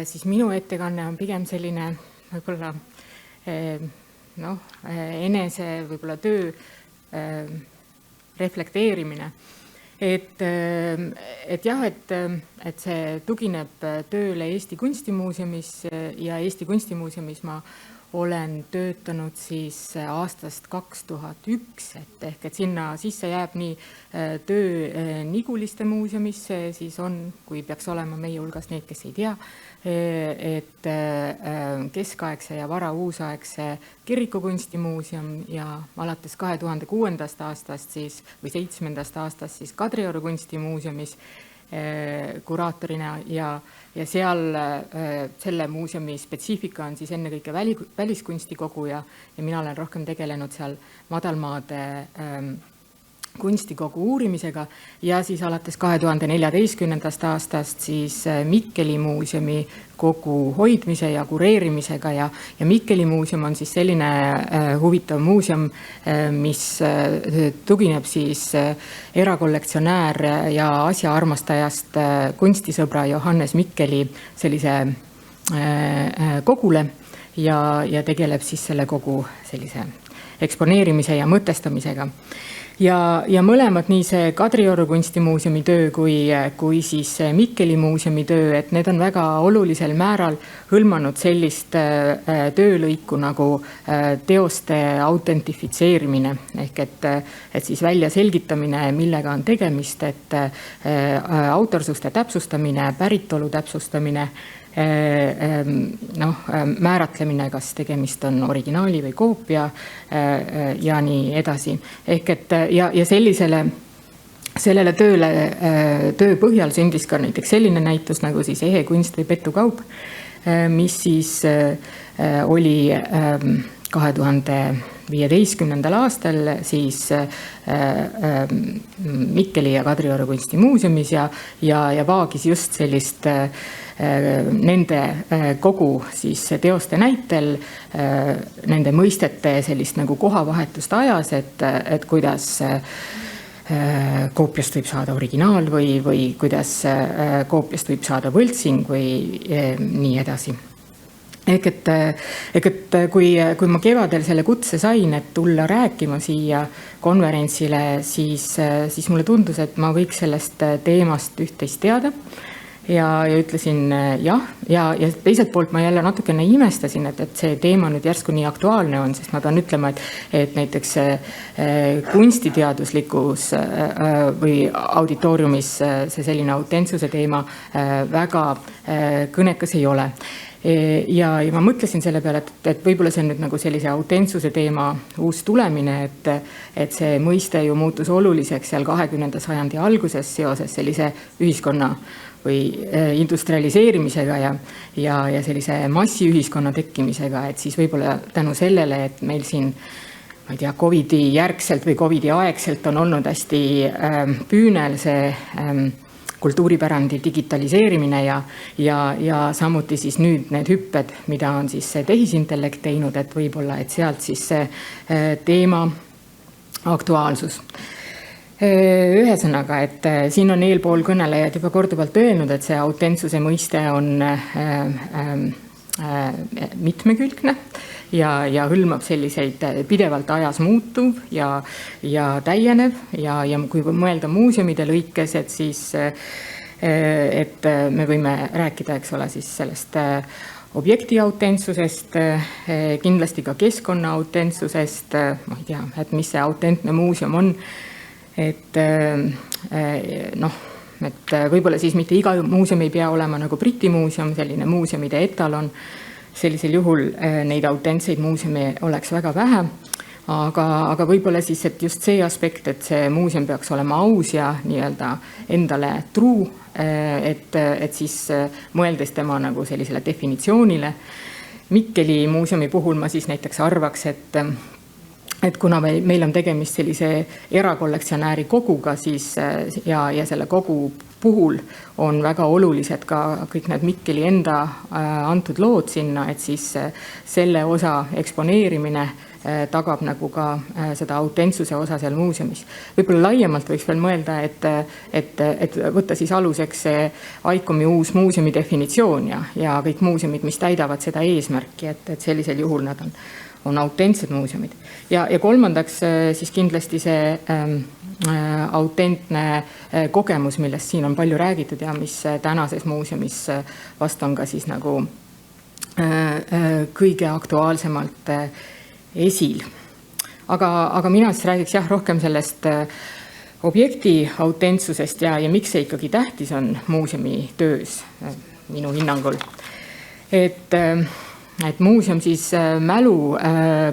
Speaker 13: siis minu ettekanne on pigem selline võib-olla enese võib-olla töö reflekteerimine. Et jah, et see tugineb tööle Eesti Kunstimuuseumis ja Eesti Kunstimuuseumis ma olen töötanud siis aastast 2001, ehk et sinna sisse jääb nii töö Niguliste muuseumisse, siis on, kui peaks olema meie hulgas need, kes ei tea, et keskaegse ja varauusaegse kirikukunstimuuseum ja alates 2006. aastast siis, või 7. aastast siis Kadrioru kunstimuuseumis kuraatorina ja seal selle muuseumi spetsiifika on siis ennekõike väliskunstikogu ja mina olen rohkem tegelenud seal madalmaade kunstikogu uurimisega ja siis alates 2014. aastast siis Mikkeli muuseumi kogu hoidmise ja kureerimisega ja Mikkeli muuseum on siis selline huvitav muuseum, mis tugineb siis erakollektsionäär ja asjaarmastajast kunstisõbra Johannes Mikkeli sellise kogule ja tegeleb siis selle kogu sellise eksponeerimise ja mõtestamisega. Ja mõlemad, nii see Kadrioru kunstimuuseumi töö kui siis Mikkeli muuseumi töö, et need on väga olulisel määral hõlmanud sellist töölõiku nagu teoste autentifitseerimine, ehk et siis välja selgitamine, millega on tegemist, et autorsuste täpsustamine, päritolu täpsustamine, määratlemine, kas tegemist on originaali või koopia ja nii edasi. Ehk et ja sellele töö põhjal sündis ka näiteks selline näitus nagu siis Ehe kunst või petukaup, mis siis oli 2015. aastal siis Mikkeli ja Kadrioru kunstimuuseumis ja vaagis just sellist nende kogu siis teoste näitel, nende mõistete sellist nagu kohavahetust ajas, et kuidas koopiast võib saada originaal või kuidas koopiast võib saada võltsing või nii edasi. Ehk et kui ma kevadel selle kutse sain, et tulla rääkima siia konverentsile, siis mulle tundus, et ma võiks sellest teemast üht-teist teada. Ja ütlesin jah, ja teiselt poolt ma jälle natukene imestasin, et see teema nüüd järsku nii aktuaalne on, sest ma pean ütlema, et näiteks kunstiteaduslikus või auditooriumis see selline autentsuse teema väga kõnekas ei ole. Ja ma mõtlesin selle peale, et võib-olla see on nüüd nagu sellise autentsuse teema uus tulemine, et see mõiste ju muutus oluliseks seal 20. sajandi alguses seoses sellise ühiskonna või industrialiseerimisega ja sellise massiühiskonna tekkimisega, et siis võib-olla tänu sellele, et meil siin, ma ei tea, Covidi järgselt või Covidi aegselt on olnud hästi püünel see kultuuripärandi digitaliseerimine ja samuti siis nüüd need hüpped, mida on siis see tehisintellekt teinud, et võib-olla, et sealt siis see teema aktuaalsus. Ühesõnaga, et siin on eelpool kõnelejad juba korduvalt öelnud, et see autentsuse mõiste on mitmekülgne ja hõlmab selliseid pidevalt ajas muutuv ja täienev ja kui mõelda muuseumide lõikes, et siis et me võime rääkida, eks ole, siis sellest objekti autentsusest, kindlasti ka keskkonna autentsusest, ma ei tea, et mis see autentne muuseum on, et võib-olla siis mitte iga muuseum ei pea olema nagu Briti muuseum, selline muuseumide etalon, sellisel juhul neid autentseid muuseumi oleks väga vähe, aga võib-olla siis, et just see aspekt, et see muuseum peaks olema aus ja nii-öelda endale truu, et siis mõeldes tema nagu sellisele definitsioonile. Mikkeli muuseumi puhul ma siis näiteks arvaks, et kuna meil on tegemist sellise erakollektsionääri koguga, siis ja selle kogu puhul on väga olulised ka kõik need Mikkeli enda antud lood sinna, et siis selle osa eksponeerimine tagab nagu ka seda autentsuse osa seal muuseumis. Võib-olla laiemalt võiks veel mõelda, et võtta siis aluseks see ICOM-i uus muuseumi definitsioon ja kõik muuseumid, mis täidavad seda eesmärki, et sellisel juhul nad on autentsed muuseumid. Ja kolmandaks siis kindlasti see autentne kogemus, millest siin on palju räägitud ja mis tänases muuseumis vast on ka siis nagu kõige aktuaalsemalt esil. Aga mina siis räägiks rohkem sellest objekti autentsusest ja miks see ikkagi tähtis on muuseumi töös minu hinnangul. Et muuseum siis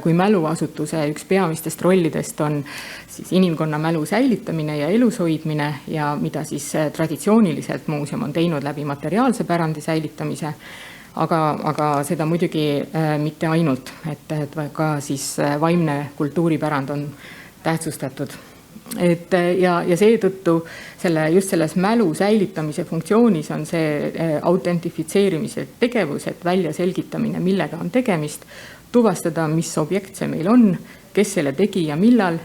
Speaker 13: kui mäluasutuse üks peamistest rollidest on siis inimkonna mälu säilitamine ja elus hoidmine ja mida siis traditsiooniliselt muuseum on teinud läbi materiaalse pärandi säilitamise, aga seda muidugi mitte ainult, et ka siis vaimne kultuuripärand on tähtsustatud. Ja seetõttu just selles mälu säilitamise funktsioonis on see autentifitseerimise tegevus, et välja selgitamine, millega on tegemist, tuvastada, mis objekt see meil on, kes selle tegi ja millal,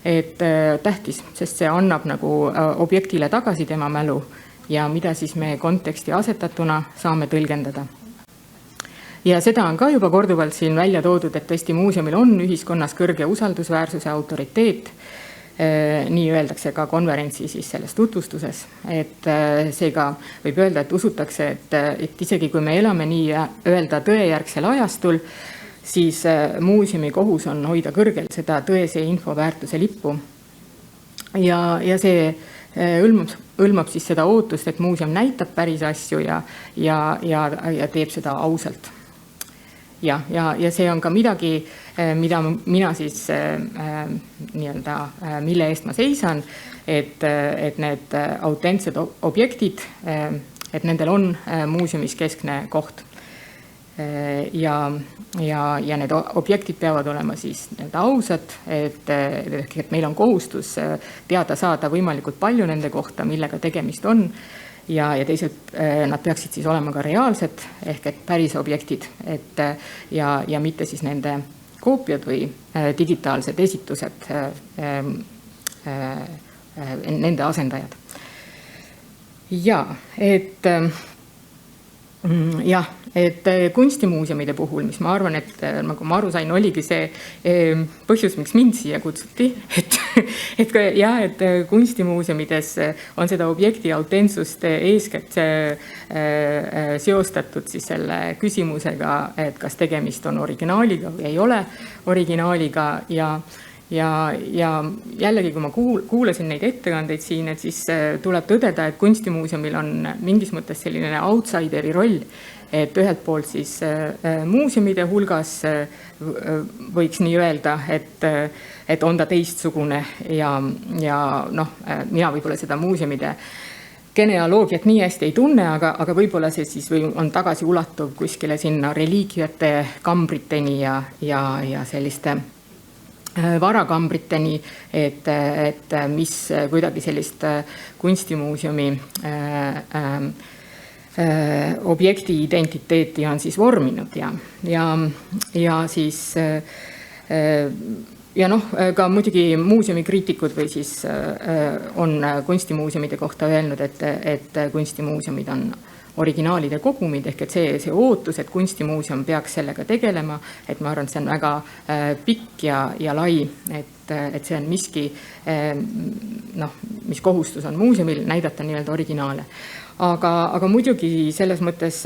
Speaker 13: et tähtis, sest see annab nagu objektile tagasi tema mälu ja mida siis me konteksti asetatuna saame tõlgendada. Ja seda on ka juba korduvalt siin välja toodud, et tõesti muuseumil on ühiskonnas kõrge usaldusväärsuse autoriteet, nii öeldakse ka konverentsi siis selles tutvustuses, et seega võib öelda, et usutakse, et isegi kui me elame nii öelda tõejärgsel ajastul, siis muuseumi kohus on hoida kõrgel seda tõese info väärtuse lippu. Ja see hõlmab siis seda ootust, et muuseum näitab päris asju ja teeb seda ausalt. Ja see on ka midagi, mida mina siis mille eest ma seisan, et need autentsed objektid, et nendel on muuseumis keskne koht. Ja need objektid peavad olema siis ausad, et meil on kohustus teada saada võimalikult palju nende kohta, millega tegemist on. Ja teisalt nad peaksid siis olema ka reaalsed, ehk et päris objektid, ja mitte siis nende koopiad või digitaalsed esitused, nende asendajad. Et kunstimuuseumide puhul, mis ma arvan, et nagu ma aru sain, oligi see põhjus, miks mind siia kutsuti, et kunstimuuseumides on seda objekti autentsust eeskätt seostatud siis selle küsimusega, et kas tegemist on originaaliga või ei ole originaaliga ja jällegi, kui ma kuulasin neid ettekandeid siin, et siis tuleb tõdeda, et kunstimuuseumil on mingis mõttes selline outsideri roll, et ühelt poolt siis muuseumide hulgas võiks nii öelda, et on ta teistsugune ja mina võib-olla seda muuseumide genealoogiat nii hästi ei tunne, aga võib-olla see siis on tagasi ulatuv kuskile sinna reliigiate kambriteni ja selliste varakambriteni, et mis kuidagi sellist kunstimuuseumi objekti identiteeti on siis vorminud ja siis ka muidugi muuseumikriitikud või siis on kunstimuuseumide kohta öelnud, et kunstimuuseumid on originaalide kogumid, ehk et see ootus, et kunstimuuseum peaks sellega tegelema, et ma arvan, et see on väga pikk ja lai, et see on miski, mis kohustus on muuseumil näidata nii-öelda originaale. Aga muidugi selles mõttes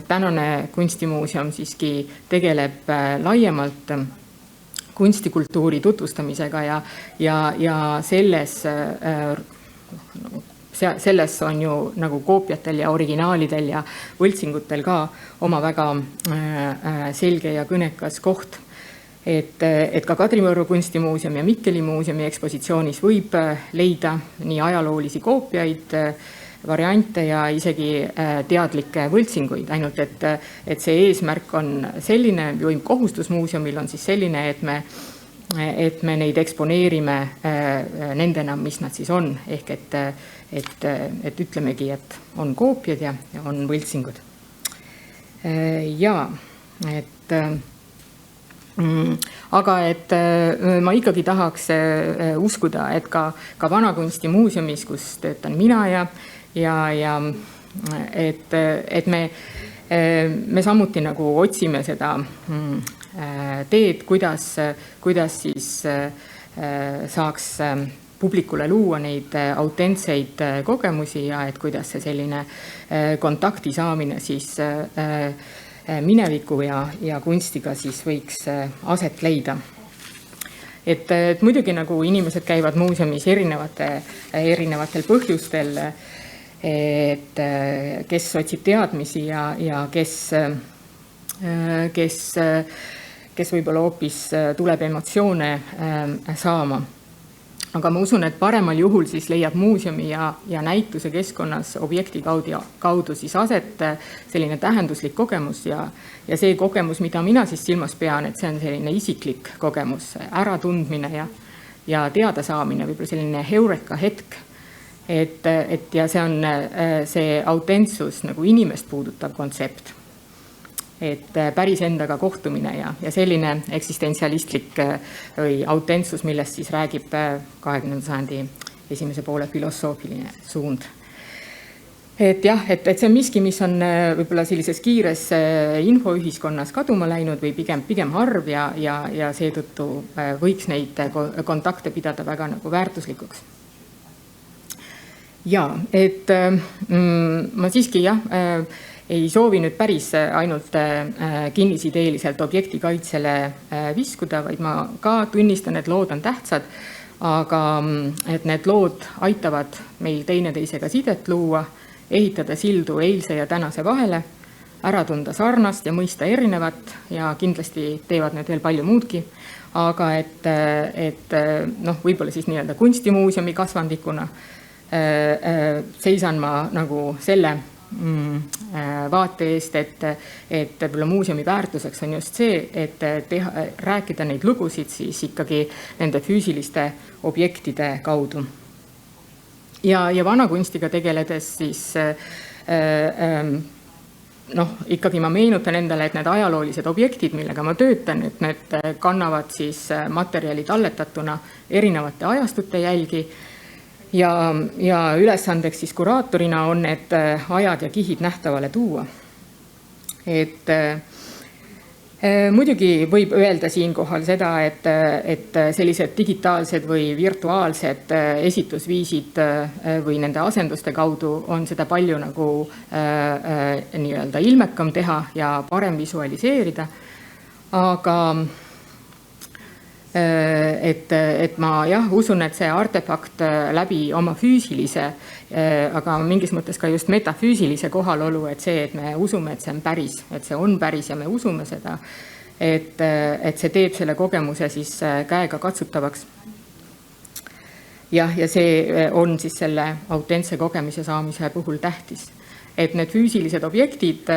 Speaker 13: tänane kunstimuuseum siiski tegeleb laiemalt kunstikultuuri tutvustamisega ja selles on ju nagu koopiatel ja originaalidel ja võltsingutel ka oma väga selge ja kõnekas koht. Et ka Kadrioru kunstimuuseum ja Mikkeli muuseumi ekspositsioonis võib leida nii ajaloolisi koopiaid, variante ja isegi teadlikke võltsinguid, ainult et see eesmärk on selline või kohustus muuseumil on siis selline, et me neid eksponeerime nendena, mis nad siis on, ehk et ütlemegi, et on koopiad ja on võltsingud. Aga et ma ikkagi tahaks uskuda, et ka Vanakunstimuuseumis, kus töötan mina ja et me samuti nagu otsime seda teed, kuidas siis saaks publikule luua neid autentseid kogemusi ja et kuidas see selline kontakti saamine siis mineviku ja kunstiga siis võiks aset leida. Et muidugi nagu inimesed käivad muuseumis erinevatel põhjustel, et kes otsib teadmisi ja kes võib-olla hoopis tuleb emotsioone saama. Aga ma usun, et paremal juhul siis leiab muuseumi ja näituse keskkonnas objekti kaudu siis aset selline tähenduslik kogemus ja see kogemus, mida mina siis silmas pean, et see on selline isiklik kogemus, äratundmine ja teada saamine, võib-olla selline heureka hetk. Et ja see on see autentsus nagu inimest puudutav kontsept. Et päris endaga kohtumine ja selline eksistentsialistlik või autentsus, millest siis räägib 20. sajandi esimese poole filosoofiline suund. Et jah, et see on miski, mis on võib-olla sellises kiires infoühiskonnas kaduma läinud või pigem harv ja seetõttu võiks neid kontakte pidada väga nagu väärtuslikuks. Ja, et ma siiski ei soovi nüüd päris ainult kinnisideeliselt objekti kaitsele viskuda, vaid ma ka tunnistan, et lood on tähtsad, aga et need lood aitavad meil teineteisega sidet luua, ehitada sildu eilse ja tänase vahele, ära tunda sarnast ja mõista erinevat ja kindlasti teevad need veel palju muudki. Aga et võib-olla siis nii-öelda kunstimuuseumi kasvandikuna seisan ma nagu selle vaate eest, et muuseumi väärtuseks on just see, et rääkida neid lugusid siis ikkagi nende füüsiliste objektide kaudu. Ja vanakunstiga tegeledes siis ikkagi ma meenutan endale, et need ajaloolised objektid, millega ma töötan, et need kannavad siis materjali talletatuna erinevate ajastute jälgi ja ülesandeks siis kuraatorina on need ajad ja kihid nähtavale tuua. Et muidugi võib öelda siinkohal seda, et sellised digitaalsed või virtuaalsed esitusviisid või nende asenduste kaudu on seda palju nagu nii-öelda ilmekam teha ja parem visualiseerida. Aga et ma usun, et see artefakt läbi oma füüsilise, aga mingis mõttes ka just metafüüsilise kohalolu, et see, et me usume, et see on päris ja me usume seda, et see teeb selle kogemuse siis käega katsutavaks. Ja see on siis selle autentse kogemise saamise puhul tähtis. Et need füüsilised objektid,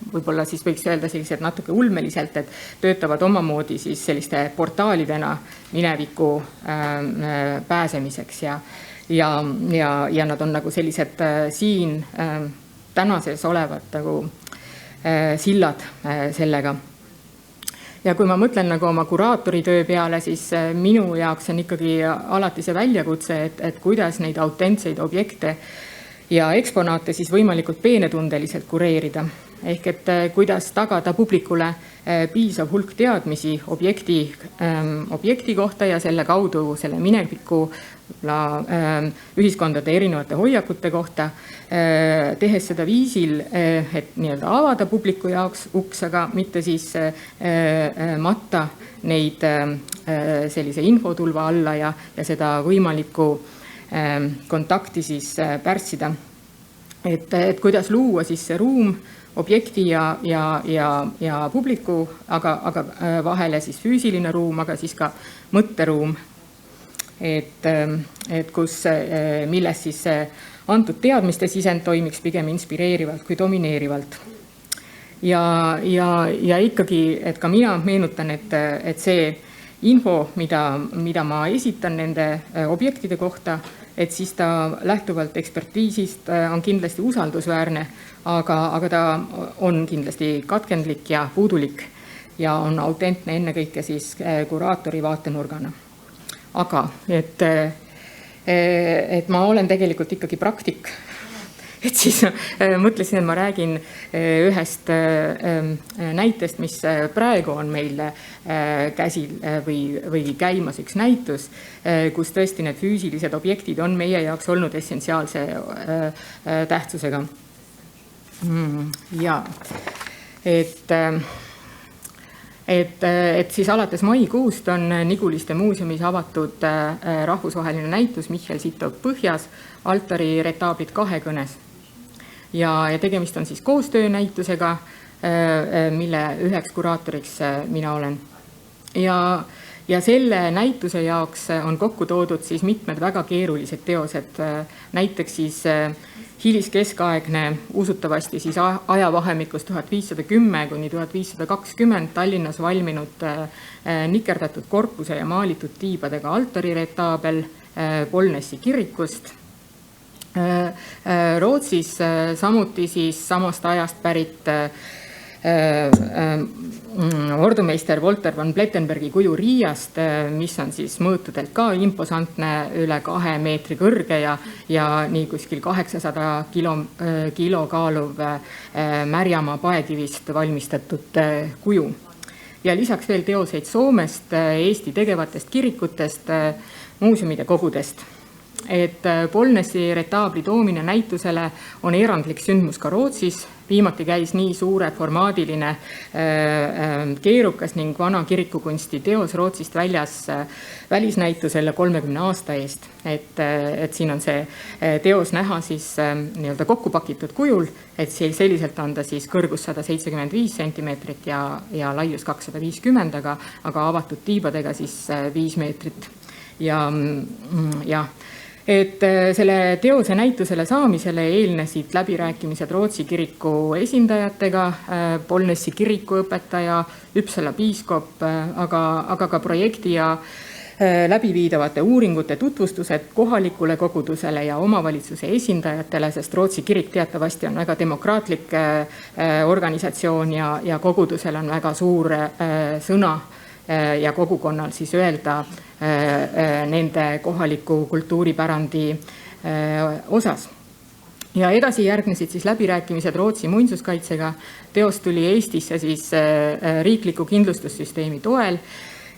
Speaker 13: võib-olla siis võiks öelda sellised natuke ulmeliselt, et töötavad omamoodi siis selliste portaalidena mineviku pääsemiseks ja nad on nagu sellised siin tänases olevad nagu sillad sellega. Ja kui ma mõtlen nagu oma kuraatori töö peale, siis minu jaoks on ikkagi alati see väljakutse, et kuidas neid autentseid objekte ja eksponaate siis võimalikult peenetundeliselt kureerida. Ehk et kuidas tagada publikule piisav hulk teadmisi objekti kohta ja selle kaudu selle mineviku ühiskondade erinevate hoiakute kohta, tehes seda viisil, et nii-öelda avada publiku jaoks uks, aga mitte siis matta neid sellise infotulva alla ja seda võimalikku kontakti siis pärssida. Et kuidas luua siis see ruum objekti ja publiku, aga vahele siis füüsiline ruum, aga siis ka mõtteruum. Et milles siis antud teadmiste sisend toimiks pigem inspireerivalt kui domineerivalt. Ja ikkagi, et ka mina meenutan, et see info, mida ma esitan nende objektide kohta, et siis ta lähtuvalt ekspertiisist on kindlasti usaldusväärne, aga ta on kindlasti katkendlik ja puudulik ja on autentne ennekõike siis kuraatori vaatenurgana. Aga et ma olen tegelikult ikkagi praktik Et siis mõtlesin, et ma räägin ühest näitest, mis praegu on meil käsil või käimas üks näitus, kus tõesti need füüsilised objektid on meie jaoks olnud essentsiaalse tähtsusega. Ja, et siis alates maikuust on Niguliste muuseumis avatud rahvusvaheline näitus Michel Sittow Põhjas, altari retaablid kahekõnes. Ja tegemist on siis koostöönäitusega, mille üheks kuraatoriks mina olen. Ja selle näituse jaoks on kokku toodud siis mitmed väga keerulised teosed, näiteks siis hiliskeskaegne, usutavasti siis ajavahemikus 1510 kuni 1520 Tallinnas valminud nikerdatud korpuse ja maalitud tiibadega altariretaabel Polnessi kirikust. Rootsis samuti siis samast ajast pärit ordumeister Volter von Plettenbergi kuju Riiast, mis on siis mõõtudelt ka imposantne, üle 2 meetri kõrge ja nii kuskil 800 kilo kaaluv Märjamaa paekivist valmistatud kuju. Ja lisaks veel teoseid Soomest, Eesti tegevatest kirikutest, muuseumide kogudest. Et Polnessi retaabli toomine näitusele on erandlik sündmus ka Rootsis. Viimati käis nii suure formaadiline keerukas ning vana kirikukunsti teos Rootsist välisnäitusele 30 aasta eest. Et siin on see teos näha siis nii-öelda kokkupakitud kujul, et selliselt on ta siis kõrgus 175 sentimeetrit ja laius 250, aga avatud tiibadega siis 5 meetrit. Ja et selle teose näitusele saamisele eelnesid läbirääkimised Rootsi kiriku esindajatega, Polnessi kirikuõpetaja, Uppsala piiskop, aga ka projekti ja läbiviidavate uuringute tutvustused kohalikule kogudusele ja omavalitsuse esindajatele, sest Rootsi kirik teatavasti on väga demokraatlik organisatsioon ja kogudusel on väga suur sõna ja kogukonnal siis öelda nende kohaliku kultuuripärandi osas. Ja edasi järgnesid siis läbirääkimised Rootsi muinsuskaitsega. Teos tuli Eestisse siis riikliku kindlustussüsteemi toel,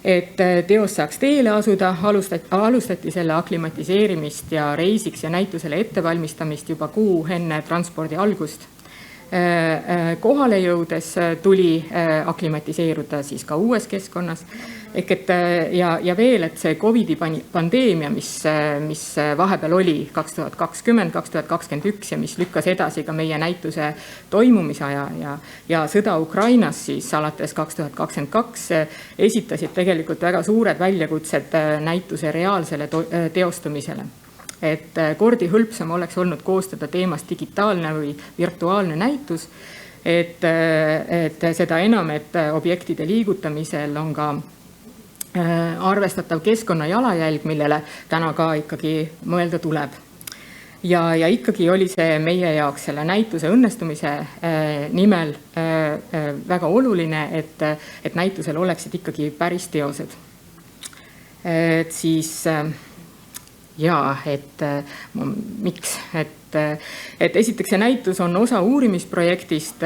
Speaker 13: et teos saaks teele asuda, alustati selle aklimatiseerimist ja reisiks ja näitusele ettevalmistamist juba kuu enne transpordi algust. Kohale jõudes tuli aklimatiseeruda siis ka uues keskkonnas. Ja veel, et see COVID-i pandeemia, mis vahepeal oli 2020-2021 ja mis lükkas edasi ka meie näituse toimumise aja ja sõda Ukrainas siis alates 2022 esitasid tegelikult väga suured väljakutsed näituse reaalsele teostumisele. Et kordi hõlpsam oleks olnud koostada teemast digitaalne või virtuaalne näitus, et seda enam, et objektide liigutamisel on ka arvestatav keskkonna jalajälg, millele täna ka ikkagi mõelda tuleb. Ja ikkagi oli see meie jaoks selle näituse õnnestumise nimel väga oluline, et näitusel oleksid ikkagi päris teosed. Et siis miks? Et esiteks see näitus on osa uurimisprojektist,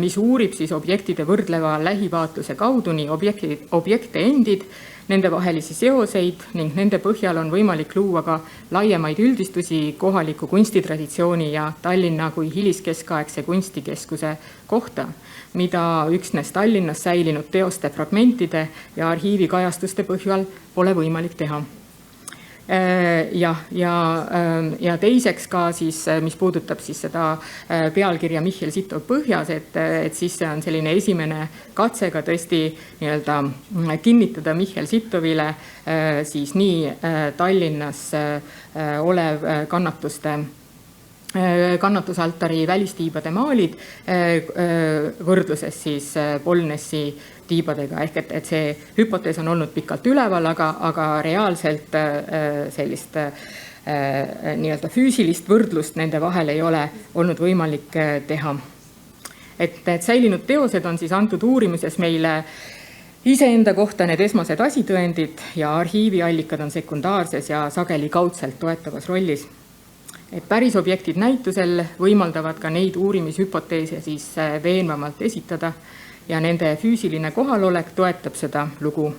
Speaker 13: mis uurib siis objektide võrdleva lähivaatluse kaudu nii objekte endid, nende vahelisi seoseid ning nende põhjal on võimalik luua ka laiemaid üldistusi kohaliku kunstitraditsiooni ja Tallinna kui hiliskeskaegse kunstikeskuse kohta, mida üksnes Tallinnas säilinud teoste fragmentide ja arhiivikajastuste põhjal pole võimalik teha. Ja teiseks ka siis, mis puudutab siis seda pealkirja Michel Sittow Põhjas, et siis see on selline esimene katse ka tõesti nii-öelda kinnitada Michel Sittowile siis nii Tallinnas olev kannatusaltari välistiibade maalid võrdluses siis Polnessi tiibadega, ehk et see hüpotees on olnud pikalt üleval, aga reaalselt sellist nii-öelda füüsilist võrdlust nende vahel ei ole olnud võimalik teha. Et säilinud teosed on siis antud uurimuses meile iseenda kohta need esmased asitõendid ja arhiiviallikad on sekundaarses ja sageli kaudselt toetavas rollis. Et päris objektid näitusel võimaldavad ka neid uurimishüpoteese siis veenvamalt esitada ja nende füüsiline kohalolek toetab seda lugu.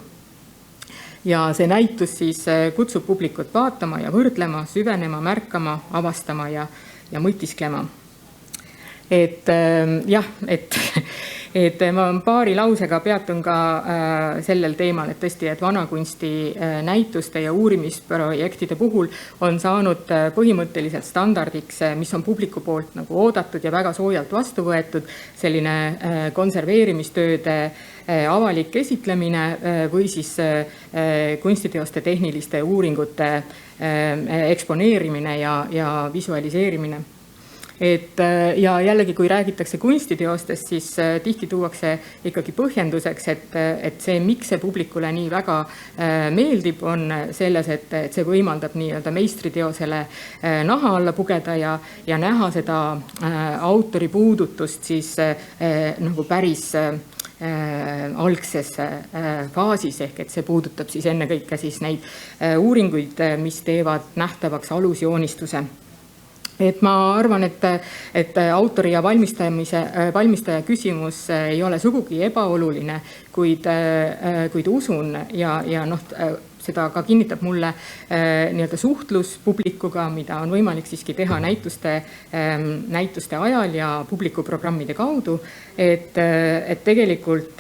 Speaker 13: Ja see näitus siis kutsub publikut vaatama ja võrdlema, süvenema, märkama, avastama ja mõtisklema. Et jah, et ma paari lausega peatun ka sellel teemal, et tõesti, et vanakunsti näituste ja uurimisprojektide puhul on saanud põhimõtteliselt standardiks, mis on publiku poolt nagu oodatud ja väga soojalt vastu võetud, selline konserveerimistööde avalik esitlemine või siis kunstiteoste tehniliste uuringute eksponeerimine ja visualiseerimine. Ja jällegi, kui räägitakse kunstiteostest, siis tihti tuuakse ikkagi põhjenduseks, et see, miks see publikule nii väga meeldib, on selles, et see võimaldab nii-öelda meistriteosele naha alla pugeda ja näha seda autori puudutust siis nagu päris algses faasis, ehk et see puudutab siis ennekõike siis neid uuringuid, mis teevad nähtavaks alusjoonistuse. Et ma arvan, et autori ja valmistaja küsimus ei ole sugugi ebaoluline, kuid usun ja seda ka kinnitab mulle nii-öelda suhtlus publikuga, mida on võimalik siiski teha näituste ajal ja publikuprogrammide kaudu, et tegelikult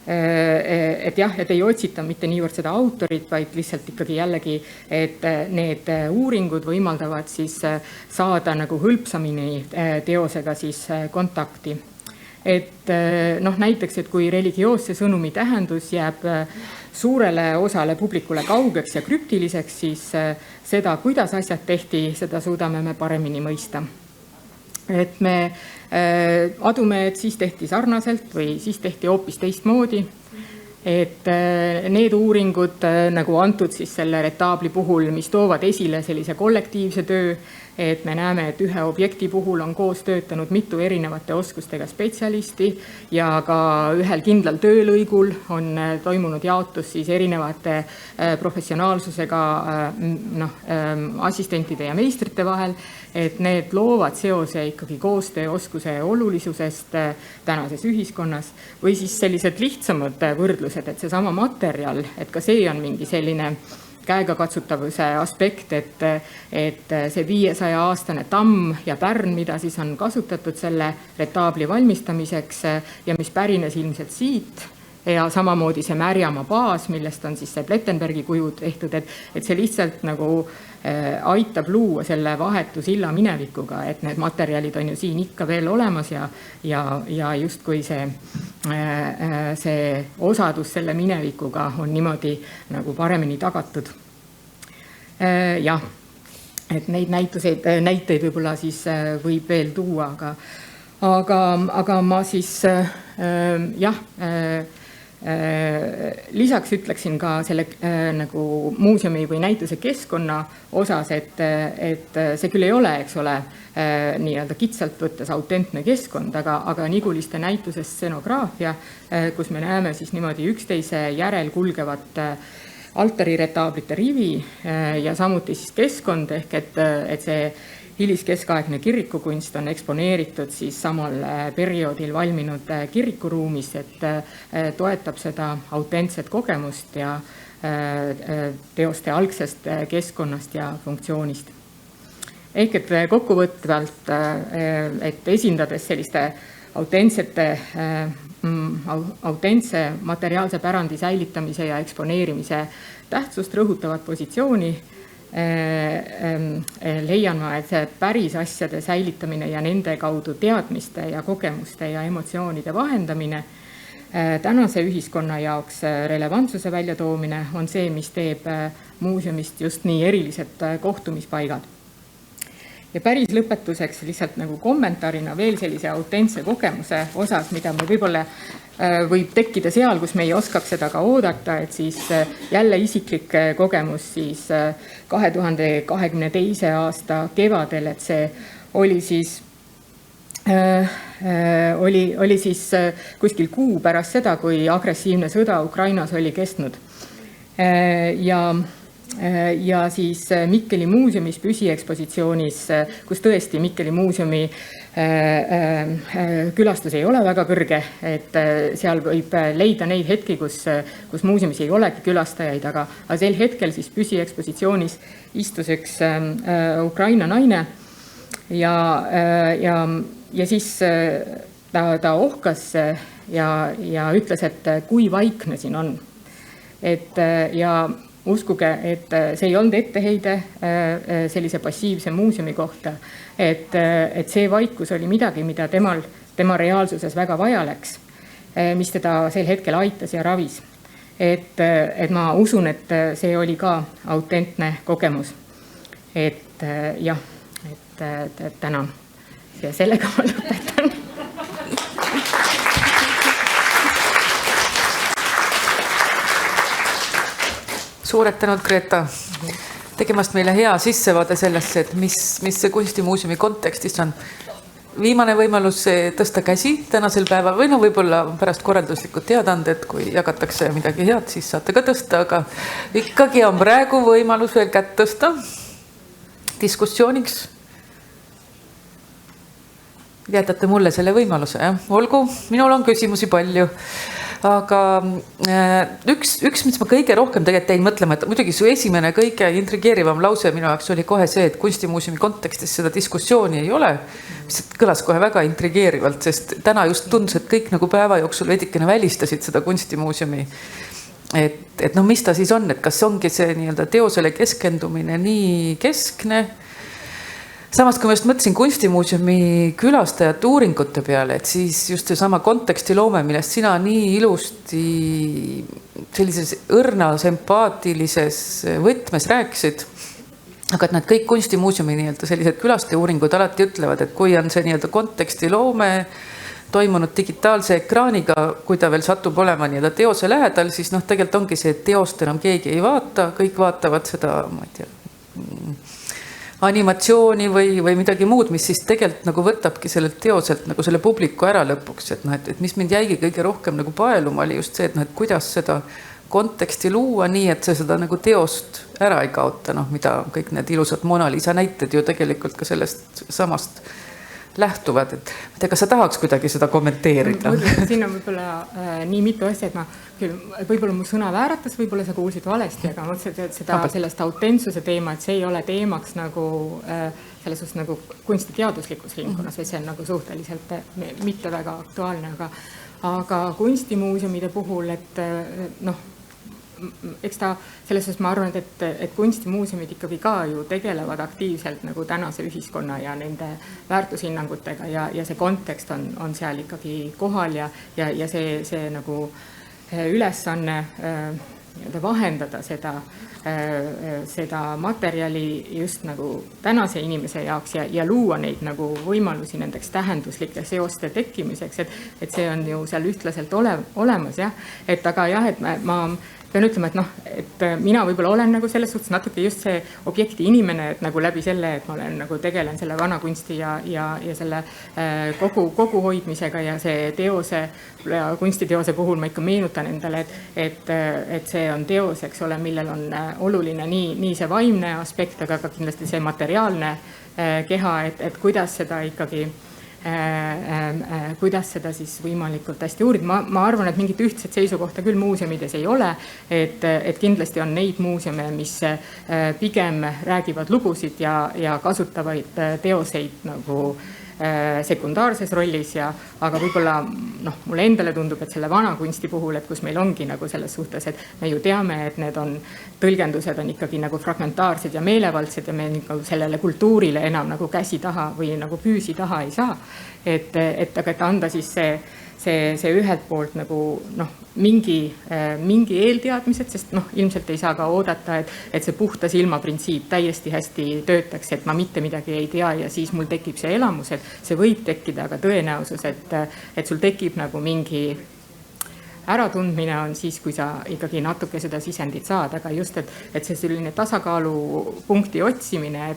Speaker 13: et jah, et ei otsita mitte niivõrd seda autorit, vaid lihtsalt ikkagi jällegi, et need uuringud võimaldavad siis saada nagu hõlpsamini teosega siis kontakti. Et näiteks, et kui religioosse sõnumi tähendus jääb suurele osale publikule kaugeks ja krüptiliseks, siis seda, kuidas asjad tehti, seda suudame me paremini mõista. Et me adume, et siis tehti sarnaselt või siis tehti hoopis teistmoodi. Et need uuringud nagu antud siis selle retaabli puhul, mis toovad esile sellise kollektiivse töö, et me näeme, et ühe objekti puhul on koos töötanud mitu erinevate oskustega spetsialisti ja ka ühel kindlal töölõigul on toimunud jaotus siis erinevate professionaalsusega assistentide ja meistrite vahel, et need loovad seose ikkagi koostööoskuse olulisusest tänases ühiskonnas või siis sellised lihtsamad võrdlused, et seesama materjal, et ka see on mingi selline käegakatsutavuse aspekt, et see 500-aastane tamm ja pärn, mida siis on kasutatud selle retaabli valmistamiseks ja mis pärines ilmselt siit ja samamoodi see märjamaa baas, millest on siis see Plettenbergi kuju tehtud, et see lihtsalt nagu aitab luua selle vahetu silla minevikuga, et need materjalid on ju siin ikka veel olemas ja justkui see osadus selle minevikuga on niimoodi nagu paremini tagatud. Jah, et neid näiteid võib-olla siis võib veel tuua, aga ma siis lisaks ütleksin ka selle nagu muuseumi või näituse keskkonna osas, et see küll ei ole, eks ole, nii-öelda kitsalt võttes autentne keskkond, aga Niguliste näituses scenograafia, kus me näeme siis niimoodi üksteise järel kulgevat altariretablite rivi ja samuti siis keskkond, ehk et see hiliskeskaegne kirikukunst on eksponeeritud siis samal perioodil valminud kirikuruumis, et toetab seda autentset kogemust ja teoste algsest keskkonnast ja funktsioonist. Ehk et kokkuvõtvalt, et esindades selliste autentse materiaalse pärandi säilitamise ja eksponeerimise tähtsust rõhutavat positsiooni, leian ma, et see päris asjade säilitamine ja nende kaudu teadmiste ja kogemuste ja emotsioonide vahendamine, tänase ühiskonna jaoks relevantsuse väljatoomine on see, mis teeb muuseumist just nii erilised kohtumispaigad. Ja päris lõpetuseks lihtsalt nagu kommentaarina veel sellise autentse kogemuse osas, mida me võib-olla võib tekkida seal, kus me ei oskaks seda ka oodata, et siis jälle isiklik kogemus siis 2022. aasta kevadel, et see oli siis oli siis kuskil kuu pärast seda, kui agressiivne sõda Ukrainas oli kestnud. ja siis Mikkeli muuseumis püsiekspositsioonis, kus tõesti Mikkeli muuseumi külastus ei ole väga kõrge, et seal võib leida neid hetki, kus muuseumis ei olegi külastajaid, aga sel hetkel siis püsiekspositsioonis istus üks Ukraina naine ja siis ta ohkas ja ütles, et kui vaikne siin on. Ja uskuge, et see ei olnud etteheide sellise passiivse muuseumi kohta, et see vaikus oli midagi, mida tema reaalsuses väga vaja läks, mis teda sel hetkel aitas ja ravis. Et ma usun, et see oli ka autentne kogemus. Et jah, et tänan. Ja sellega ma lõpetan.
Speaker 4: Suured tänud, Greta, tegemast meile hea sissevaade sellesse, et mis see kunstimuuseumi kontekstis on. Viimane võimalus tõsta käsi tänasel päeval või võib-olla pärast korralduslikud teadanded, kui jagatakse midagi head, siis saate ka tõsta, aga ikkagi on praegu võimalus veel kätt tõsta diskussiooniks. Jätate mulle selle võimaluse, jah? Olgu, minul on küsimusi palju. Aga üks, mis ma kõige rohkem tegelikult tein mõtlema, et muidugi su esimene kõige intrigeerivam lause minu jaoks oli kohe see, et kunstimuuseumi kontekstis seda diskussiooni ei ole, mis kõlas kohe väga intrigeerivalt, sest täna just tundus, et kõik nagu päeva jooksul veidikene välistasid seda kunstimuuseumi. Et mis ta siis on, et kas ongi see nii-öelda teosele keskendumine nii keskne. Samas, kui ma just mõtlesin kunstimuuseumi külastajate uuringute peale, et siis just see sama kontekstiloome, millest sina nii ilusti sellises õrnas, empaatilises võtmes rääkisid, aga et nad kõik kunstimuuseumi nii-öelda sellised külastaja uuringud alati ütlevad, et kui on see nii-öelda kontekstiloome toimunud digitaalse ekraaniga, kui ta veel satub olema nii-öelda teose lähedal, siis tegelikult ongi see, et teost enam keegi ei vaata, kõik vaatavad seda, ma ei tea, animatsiooni või midagi muud, mis siis tegelikult nagu võtabki sellelt teoselt nagu selle publiku ära lõpuks, et mis mind jäigi kõige rohkem nagu paeluma oli just see, et kuidas seda konteksti luua nii, et see seda nagu teost ära ei kaota, mida kõik need ilusad Mona Lisa näited ju tegelikult ka sellest samast lähtuvad, et ma tea, kas sa tahaks kuidagi seda kommenteerida?
Speaker 13: Siin on võib-olla nii mitu asja, et võib-olla mu sõna vääratas, võib-olla sa kuulsid valesti, aga mõtlesin, et seda sellest autentsuse teema, et see ei ole teemaks nagu selles suhtes nagu kunstiteaduslikus ringkonnas, või see on nagu suhteliselt mitte väga aktuaalne, aga kunstimuuseumide puhul, et eks ta selles suhtes ma arvan, et kunstimuuseumid ikkagi ka ju tegelevad aktiivselt nagu tänase ühiskonna ja nende väärtushinnangutega ja see kontekst on seal ikkagi kohal ja see nagu ülesanne vahendada seda materjali just nagu tänase inimese jaoks ja luua neid nagu võimalusi nendeks tähenduslike seoste tekkimiseks, et see on ju seal ühtlaselt olemas, jah. Et aga jah, et ma pean ütlema, et mina võib-olla olen nagu selles suhtes natuke just see objekti inimene, et nagu läbi selle, et ma olen nagu tegelen selle vana kunsti ja selle kogu hoidmisega ja see kunstiteose puhul ma ikka meenutan endale, et see on teos, eks ole, millel on oluline nii see vaimne aspekt, aga ka kindlasti see materiaalne keha, et kuidas seda ikkagi kuidas seda siis võimalikult hästi uurida. Ma arvan, et mingit ühtset seisukohta küll muuseumides ei ole, et kindlasti on neid muuseume, mis pigem räägivad lugusid ja kasutavaid teoseid nagu sekundaarses rollis aga võib-olla mulle endale tundub, et selle vana kunsti puhul, et kus meil ongi nagu selles suhtes, et me ju teame, et need tõlgendused on ikkagi nagu fragmentaarsed ja meelevaldsed ja me nagu sellele kultuurile enam nagu käsi taha või nagu püüsi taha ei saa. Et anda siis see ühelt poolt nagu mingi eelteadmised, sest ilmselt ei saa ka oodata, et see puhta silma printsiip täiesti hästi töötaks, et ma mitte midagi ei tea ja siis mul tekib see elamus, et see võib tekkida, aga tõenäosus, et sul tekib nagu mingi äratundmine on siis, kui sa ikkagi natuke seda sisendit saad, aga just, et see selline tasakaalupunkti otsimine,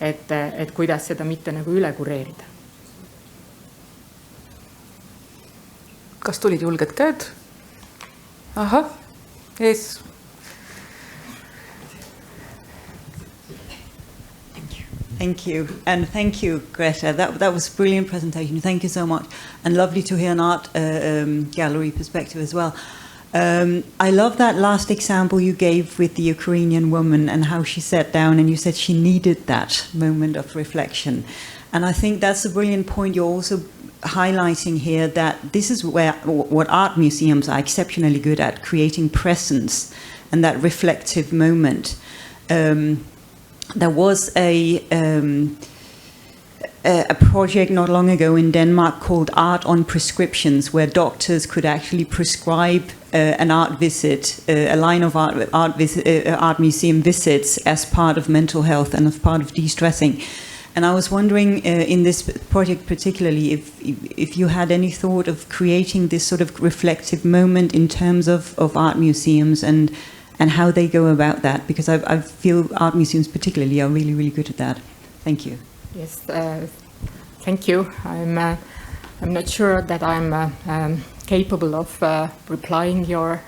Speaker 13: et kuidas seda mitte nagu üle kureerida. Kas tulid julged käed? Ahah, ees.
Speaker 5: Thank you. And thank you, Greta. That was a brilliant presentation. Thank you so much. And lovely to hear an art gallery perspective as well. I love that last example you gave with the Ukrainian woman and how she sat down and you said she needed that moment of reflection. And I think that's a brilliant point you're also highlighting here, that this is what art museums are exceptionally good at, creating presence and that reflective moment. There was a project not long ago in Denmark called Art on Prescriptions, where doctors could actually prescribe an art visit, a line of art museum visits as part of mental health and as part of de-stressing. And I was wondering, in this project particularly, if you had any thought of creating this sort of reflective moment in terms of art museums and how they go about that, because I feel art museums particularly are really, really good at that. Thank you.
Speaker 13: Yes, thank you. I'm not sure that I'm capable of replying your,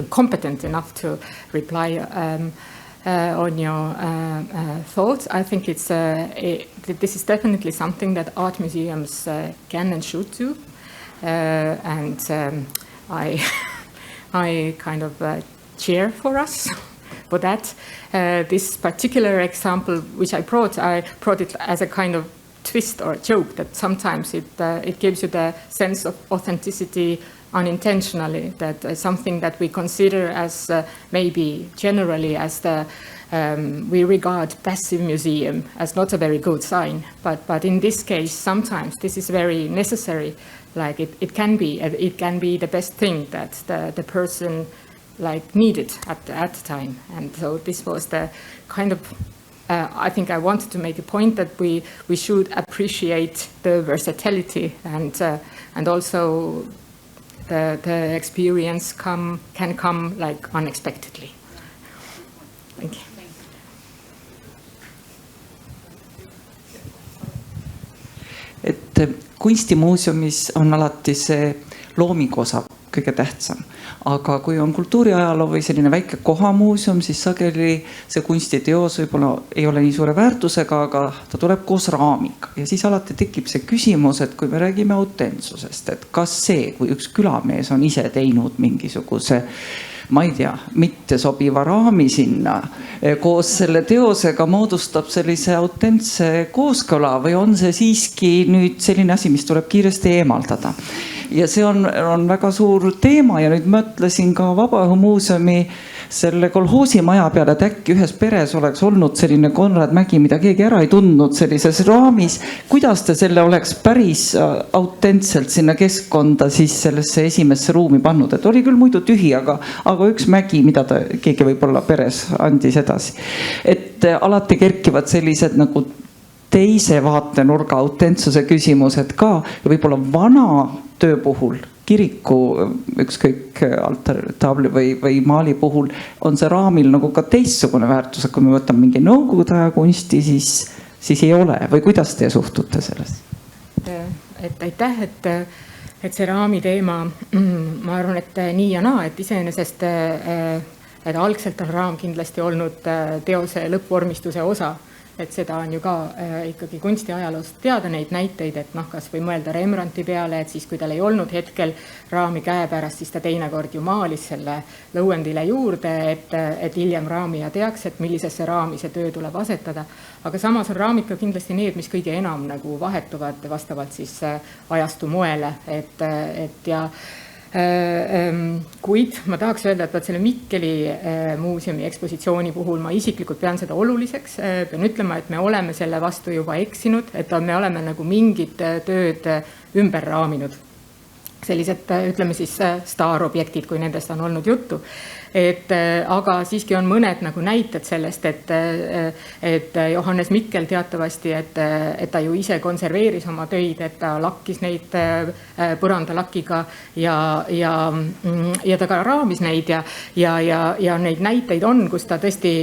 Speaker 13: competent enough to reply on your thoughts. I think this is definitely something that art museums can and should do, and I kind of cheer for us for that. This particular example which I brought it as a kind of twist or a joke, that sometimes it gives you the sense of authenticity unintentionally, that something that we consider as maybe generally as we regard passive museum as not a very good sign, but in this case sometimes this is very necessary. Like it can be the best thing that the person needed at the time. And so this was the kind of I think I wanted to make a point that we should appreciate the versatility and also the experience can come unexpectedly. Thank you.
Speaker 14: Et kunstimuuseumis on alati see loomingosa kõige tähtsam. Aga kui on kultuuriajaloo või selline väike kohamuuseum, siis sageli see kunstiteos võib-olla ei ole nii suure väärtusega, aga ta tuleb koos raamiga. Ja siis alati tekib see küsimus, et kui me räägime autentsusest, et kas see, kui üks külamees on ise teinud mingisuguse, ma ei tea, mitte sobiva raami sinna, koos selle teosega moodustab sellise autentse kooskõla või on see siiski nüüd selline asi, mis tuleb kiiresti eemaldada. Ja see on väga suur teema ja nüüd mõtlesin ka Vabaõhumuuseumi selle kolhoosimaja peale, et äkki ühes peres oleks olnud selline Konrad Mägi, mida keegi ära ei tundnud sellises raamis. Kuidas te selle oleks päris autentselt sinna keskkonda siis sellesse esimesse ruumi pannud? Et oli küll muidu tühi, aga üks Mägi, mida ta keegi võib-olla peres andis edasi. Et alati kerkivad sellised nagu teise vaatenurga autentsuse küsimused ka ja võib-olla vana töö puhul, kiriku ükskõik altartaabli või maali puhul on see raamil nagu ka teistsugune väärtus, kui me võtame mingi nõukogude aja kunsti, siis ei ole. Või kuidas te suhtute sellest?
Speaker 13: Et aitäh, et see raami teema, ma arvan, et nii ja naa, et iseenesest et algselt on raam kindlasti olnud teose lõppvormistuse osa. Et seda on ju ka ikkagi kunstiajaloost teada neid näiteid, et kas või mõelda Rembrandti peale, et siis kui tal ei olnud hetkel raami käepärast, siis ta teinekord ju maalis selle lõuendile juurde, et hiljem raamija teaks, et millisesse raami see töö tuleb asetada. Aga samas on raamid ka kindlasti need, mis kõige enam nagu vahetuvad vastavalt siis ajastu moele, et ja kuid ma tahaks öelda, et selle Mikkeli muuseumi ekspositsiooni puhul ma isiklikult pean seda oluliseks. Pean ütlema, et me oleme selle vastu juba eksinud, et me oleme nagu mingid tööd ümber raaminud. Sellised, ütleme siis, staarobjektid, kui nendest on olnud juttu. Aga siiski on mõned nagu näited sellest, et Johannes Mikkel teatavasti, et ta ju ise konserveeris oma töid, et ta lakkis neid põrandalakiga ja ta ka raamis neid ja neid näiteid on, kus ta tõesti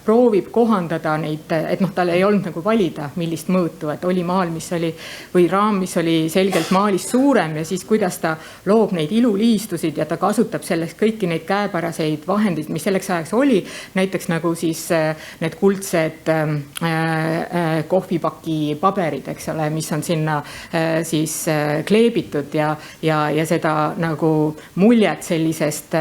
Speaker 13: proovib kohandada neid, et tal ei olnud nagu valida, millist mõõtu, et oli maal, mis oli, või raam, mis oli selgelt maalist suurem ja siis kuidas kuidas ta loob neid iluliistusid ja ta kasutab selleks kõiki neid käepäraseid vahendeid, mis selleks ajaks oli, näiteks nagu siis need kuldsed kohvipaki paberid, eks ole, mis on sinna siis kleebitud ja seda nagu muljet sellisest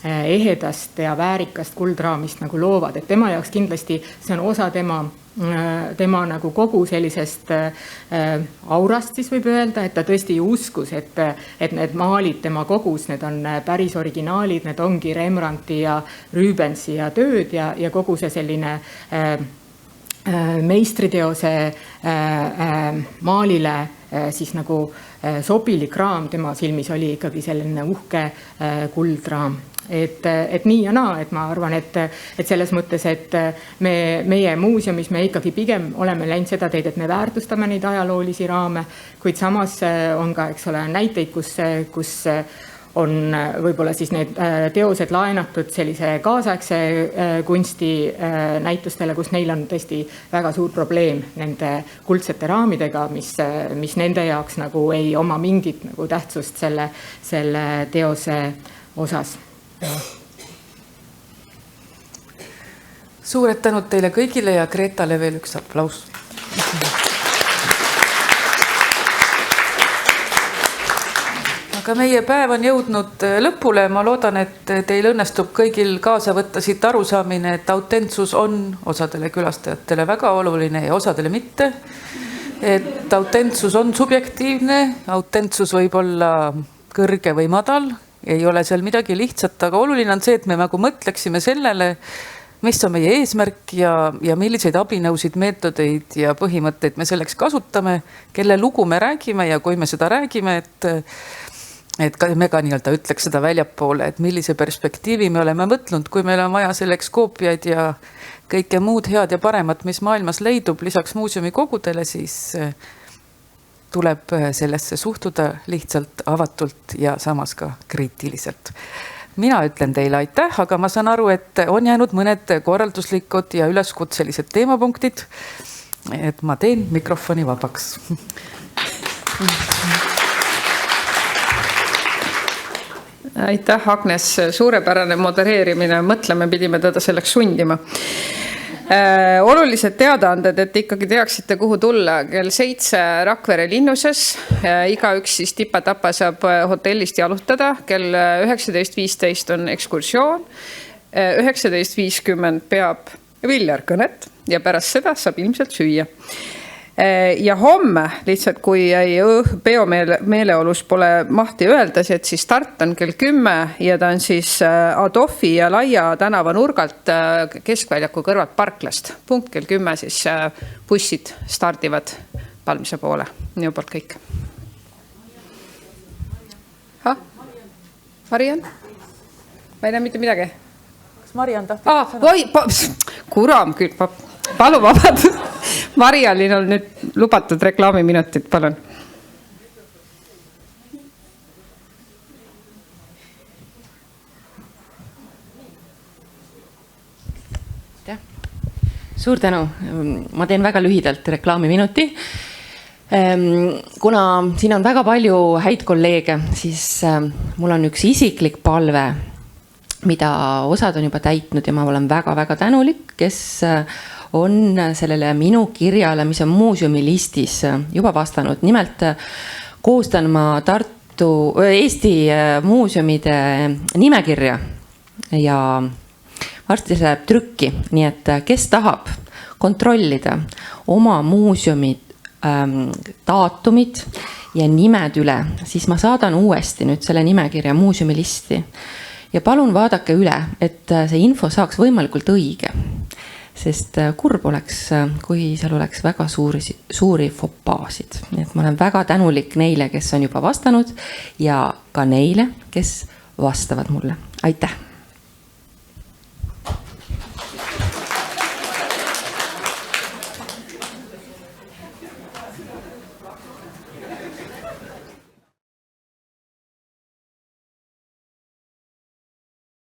Speaker 13: ehedast ja väärikast kuldraamist nagu loovad, et tema jaoks kindlasti see on osa tema nagu kogu sellisest aurast, siis võib öelda, et ta tõesti uskus, et need maalid tema kogus, need on päris originaalid, need ongi Rembrandti ja Rubensi ja tööd ja kogu see selline meistriteose maalile siis nagu sobilik raam tema silmis oli ikkagi selline uhke kuldraam. Et nii ja naa, et ma arvan, et selles mõttes, et meie muuseumis me ikkagi pigem oleme läinud seda teed, et me väärtustame neid ajaloolisi raame, kuid samas on ka, eks ole, näiteid, kus on võib-olla siis need teosed laenatud sellise kaasaegse kunsti näitustele, kus neil on tõesti väga suur probleem nende kuldsete raamidega, mis nende jaoks nagu ei oma mingit nagu tähtsust selle teose osas.
Speaker 4: Suured tänud teile kõigile ja Gretale veel üks aplaus. Aga meie päev on jõudnud lõpule. Ma loodan, et teil õnnestub kõigil kaasa võtta siit arusaamine, et autentsus on osadele külastajatele väga oluline ja osadele mitte. Et autentsus on subjektiivne, autentsus võib olla kõrge või madal. Ei ole seal midagi lihtsat, aga oluline on see, et me nagu mõtleksime sellele, mis on meie eesmärk ja milliseid abinõusid, meetodeid ja põhimõtteid me selleks kasutame, kelle lugu me räägime ja kui me seda räägime, et me ka nii-öelda ütleks seda väljapoole, et millise perspektiivi me oleme mõtlunud, kui meil on vaja selleks koopiaid ja kõike muud head ja paremat, mis maailmas leidub lisaks muuseumi kogudele, siis tuleb sellesse suhtuda lihtsalt avatult ja samas ka kriitiliselt. Mina ütlen teile aitäh, aga ma saan aru, et on jäänud mõned korralduslikud ja üleskutselised teemapunktid, et ma teen mikrofoni vabaks.
Speaker 15: Aitäh, Agnes, suurepärane modereerimine, mõtleme, pidime teda selleks sundima. Olulised teadaanded, et ikkagi teaksite, kuhu tulla. Kell 7 Rakvere linnuses, igaüks siis tipa-tapa saab hotellist jalutada. Kell 19.15 on ekskursioon, 19.50 peab Viljar kõnet ja pärast seda saab ilmselt süüa. Ja homme, lihtsalt kui peomeeleolus pole mahti öelda, et siis start on kell 10 ja ta on siis Adolfi ja Laia tänava nurgalt keskväljaku kõrvalt parklast. Punkt kell 10 siis bussid stardivad Palmise poole. Minu poolt kõik. Mariann? Ma ei näe mitte midagi.
Speaker 4: Kas Mariann tahtis?
Speaker 15: Kuram küll, palun vabad. Marialil on nüüd lubatud reklaamiminutit, palun.
Speaker 16: Suur tänu. Ma teen väga lühidalt reklaamiminuti. Kuna siin on väga palju häid kolleege, siis mul on üks isiklik palve, mida osad on juba täitnud ja ma olen väga-väga tänulik, kes on sellele minu kirjale, mis on muuseumi listis juba vastanud. Nimelt koostan ma Eesti muuseumide nimekirja ja varsti see läheb trükki. Nii et kes tahab kontrollida oma muuseumi daatumid ja nimed üle, siis ma saadan uuesti nüüd selle nimekirja muuseumi listi. Ja palun vaadake üle, et see info saaks võimalikult õige. Sest kurb oleks, kui seal oleks väga suuri fopaasid. Nii et ma olen väga tänulik neile, kes on juba vastanud ja ka neile, kes vastavad mulle. Aitäh!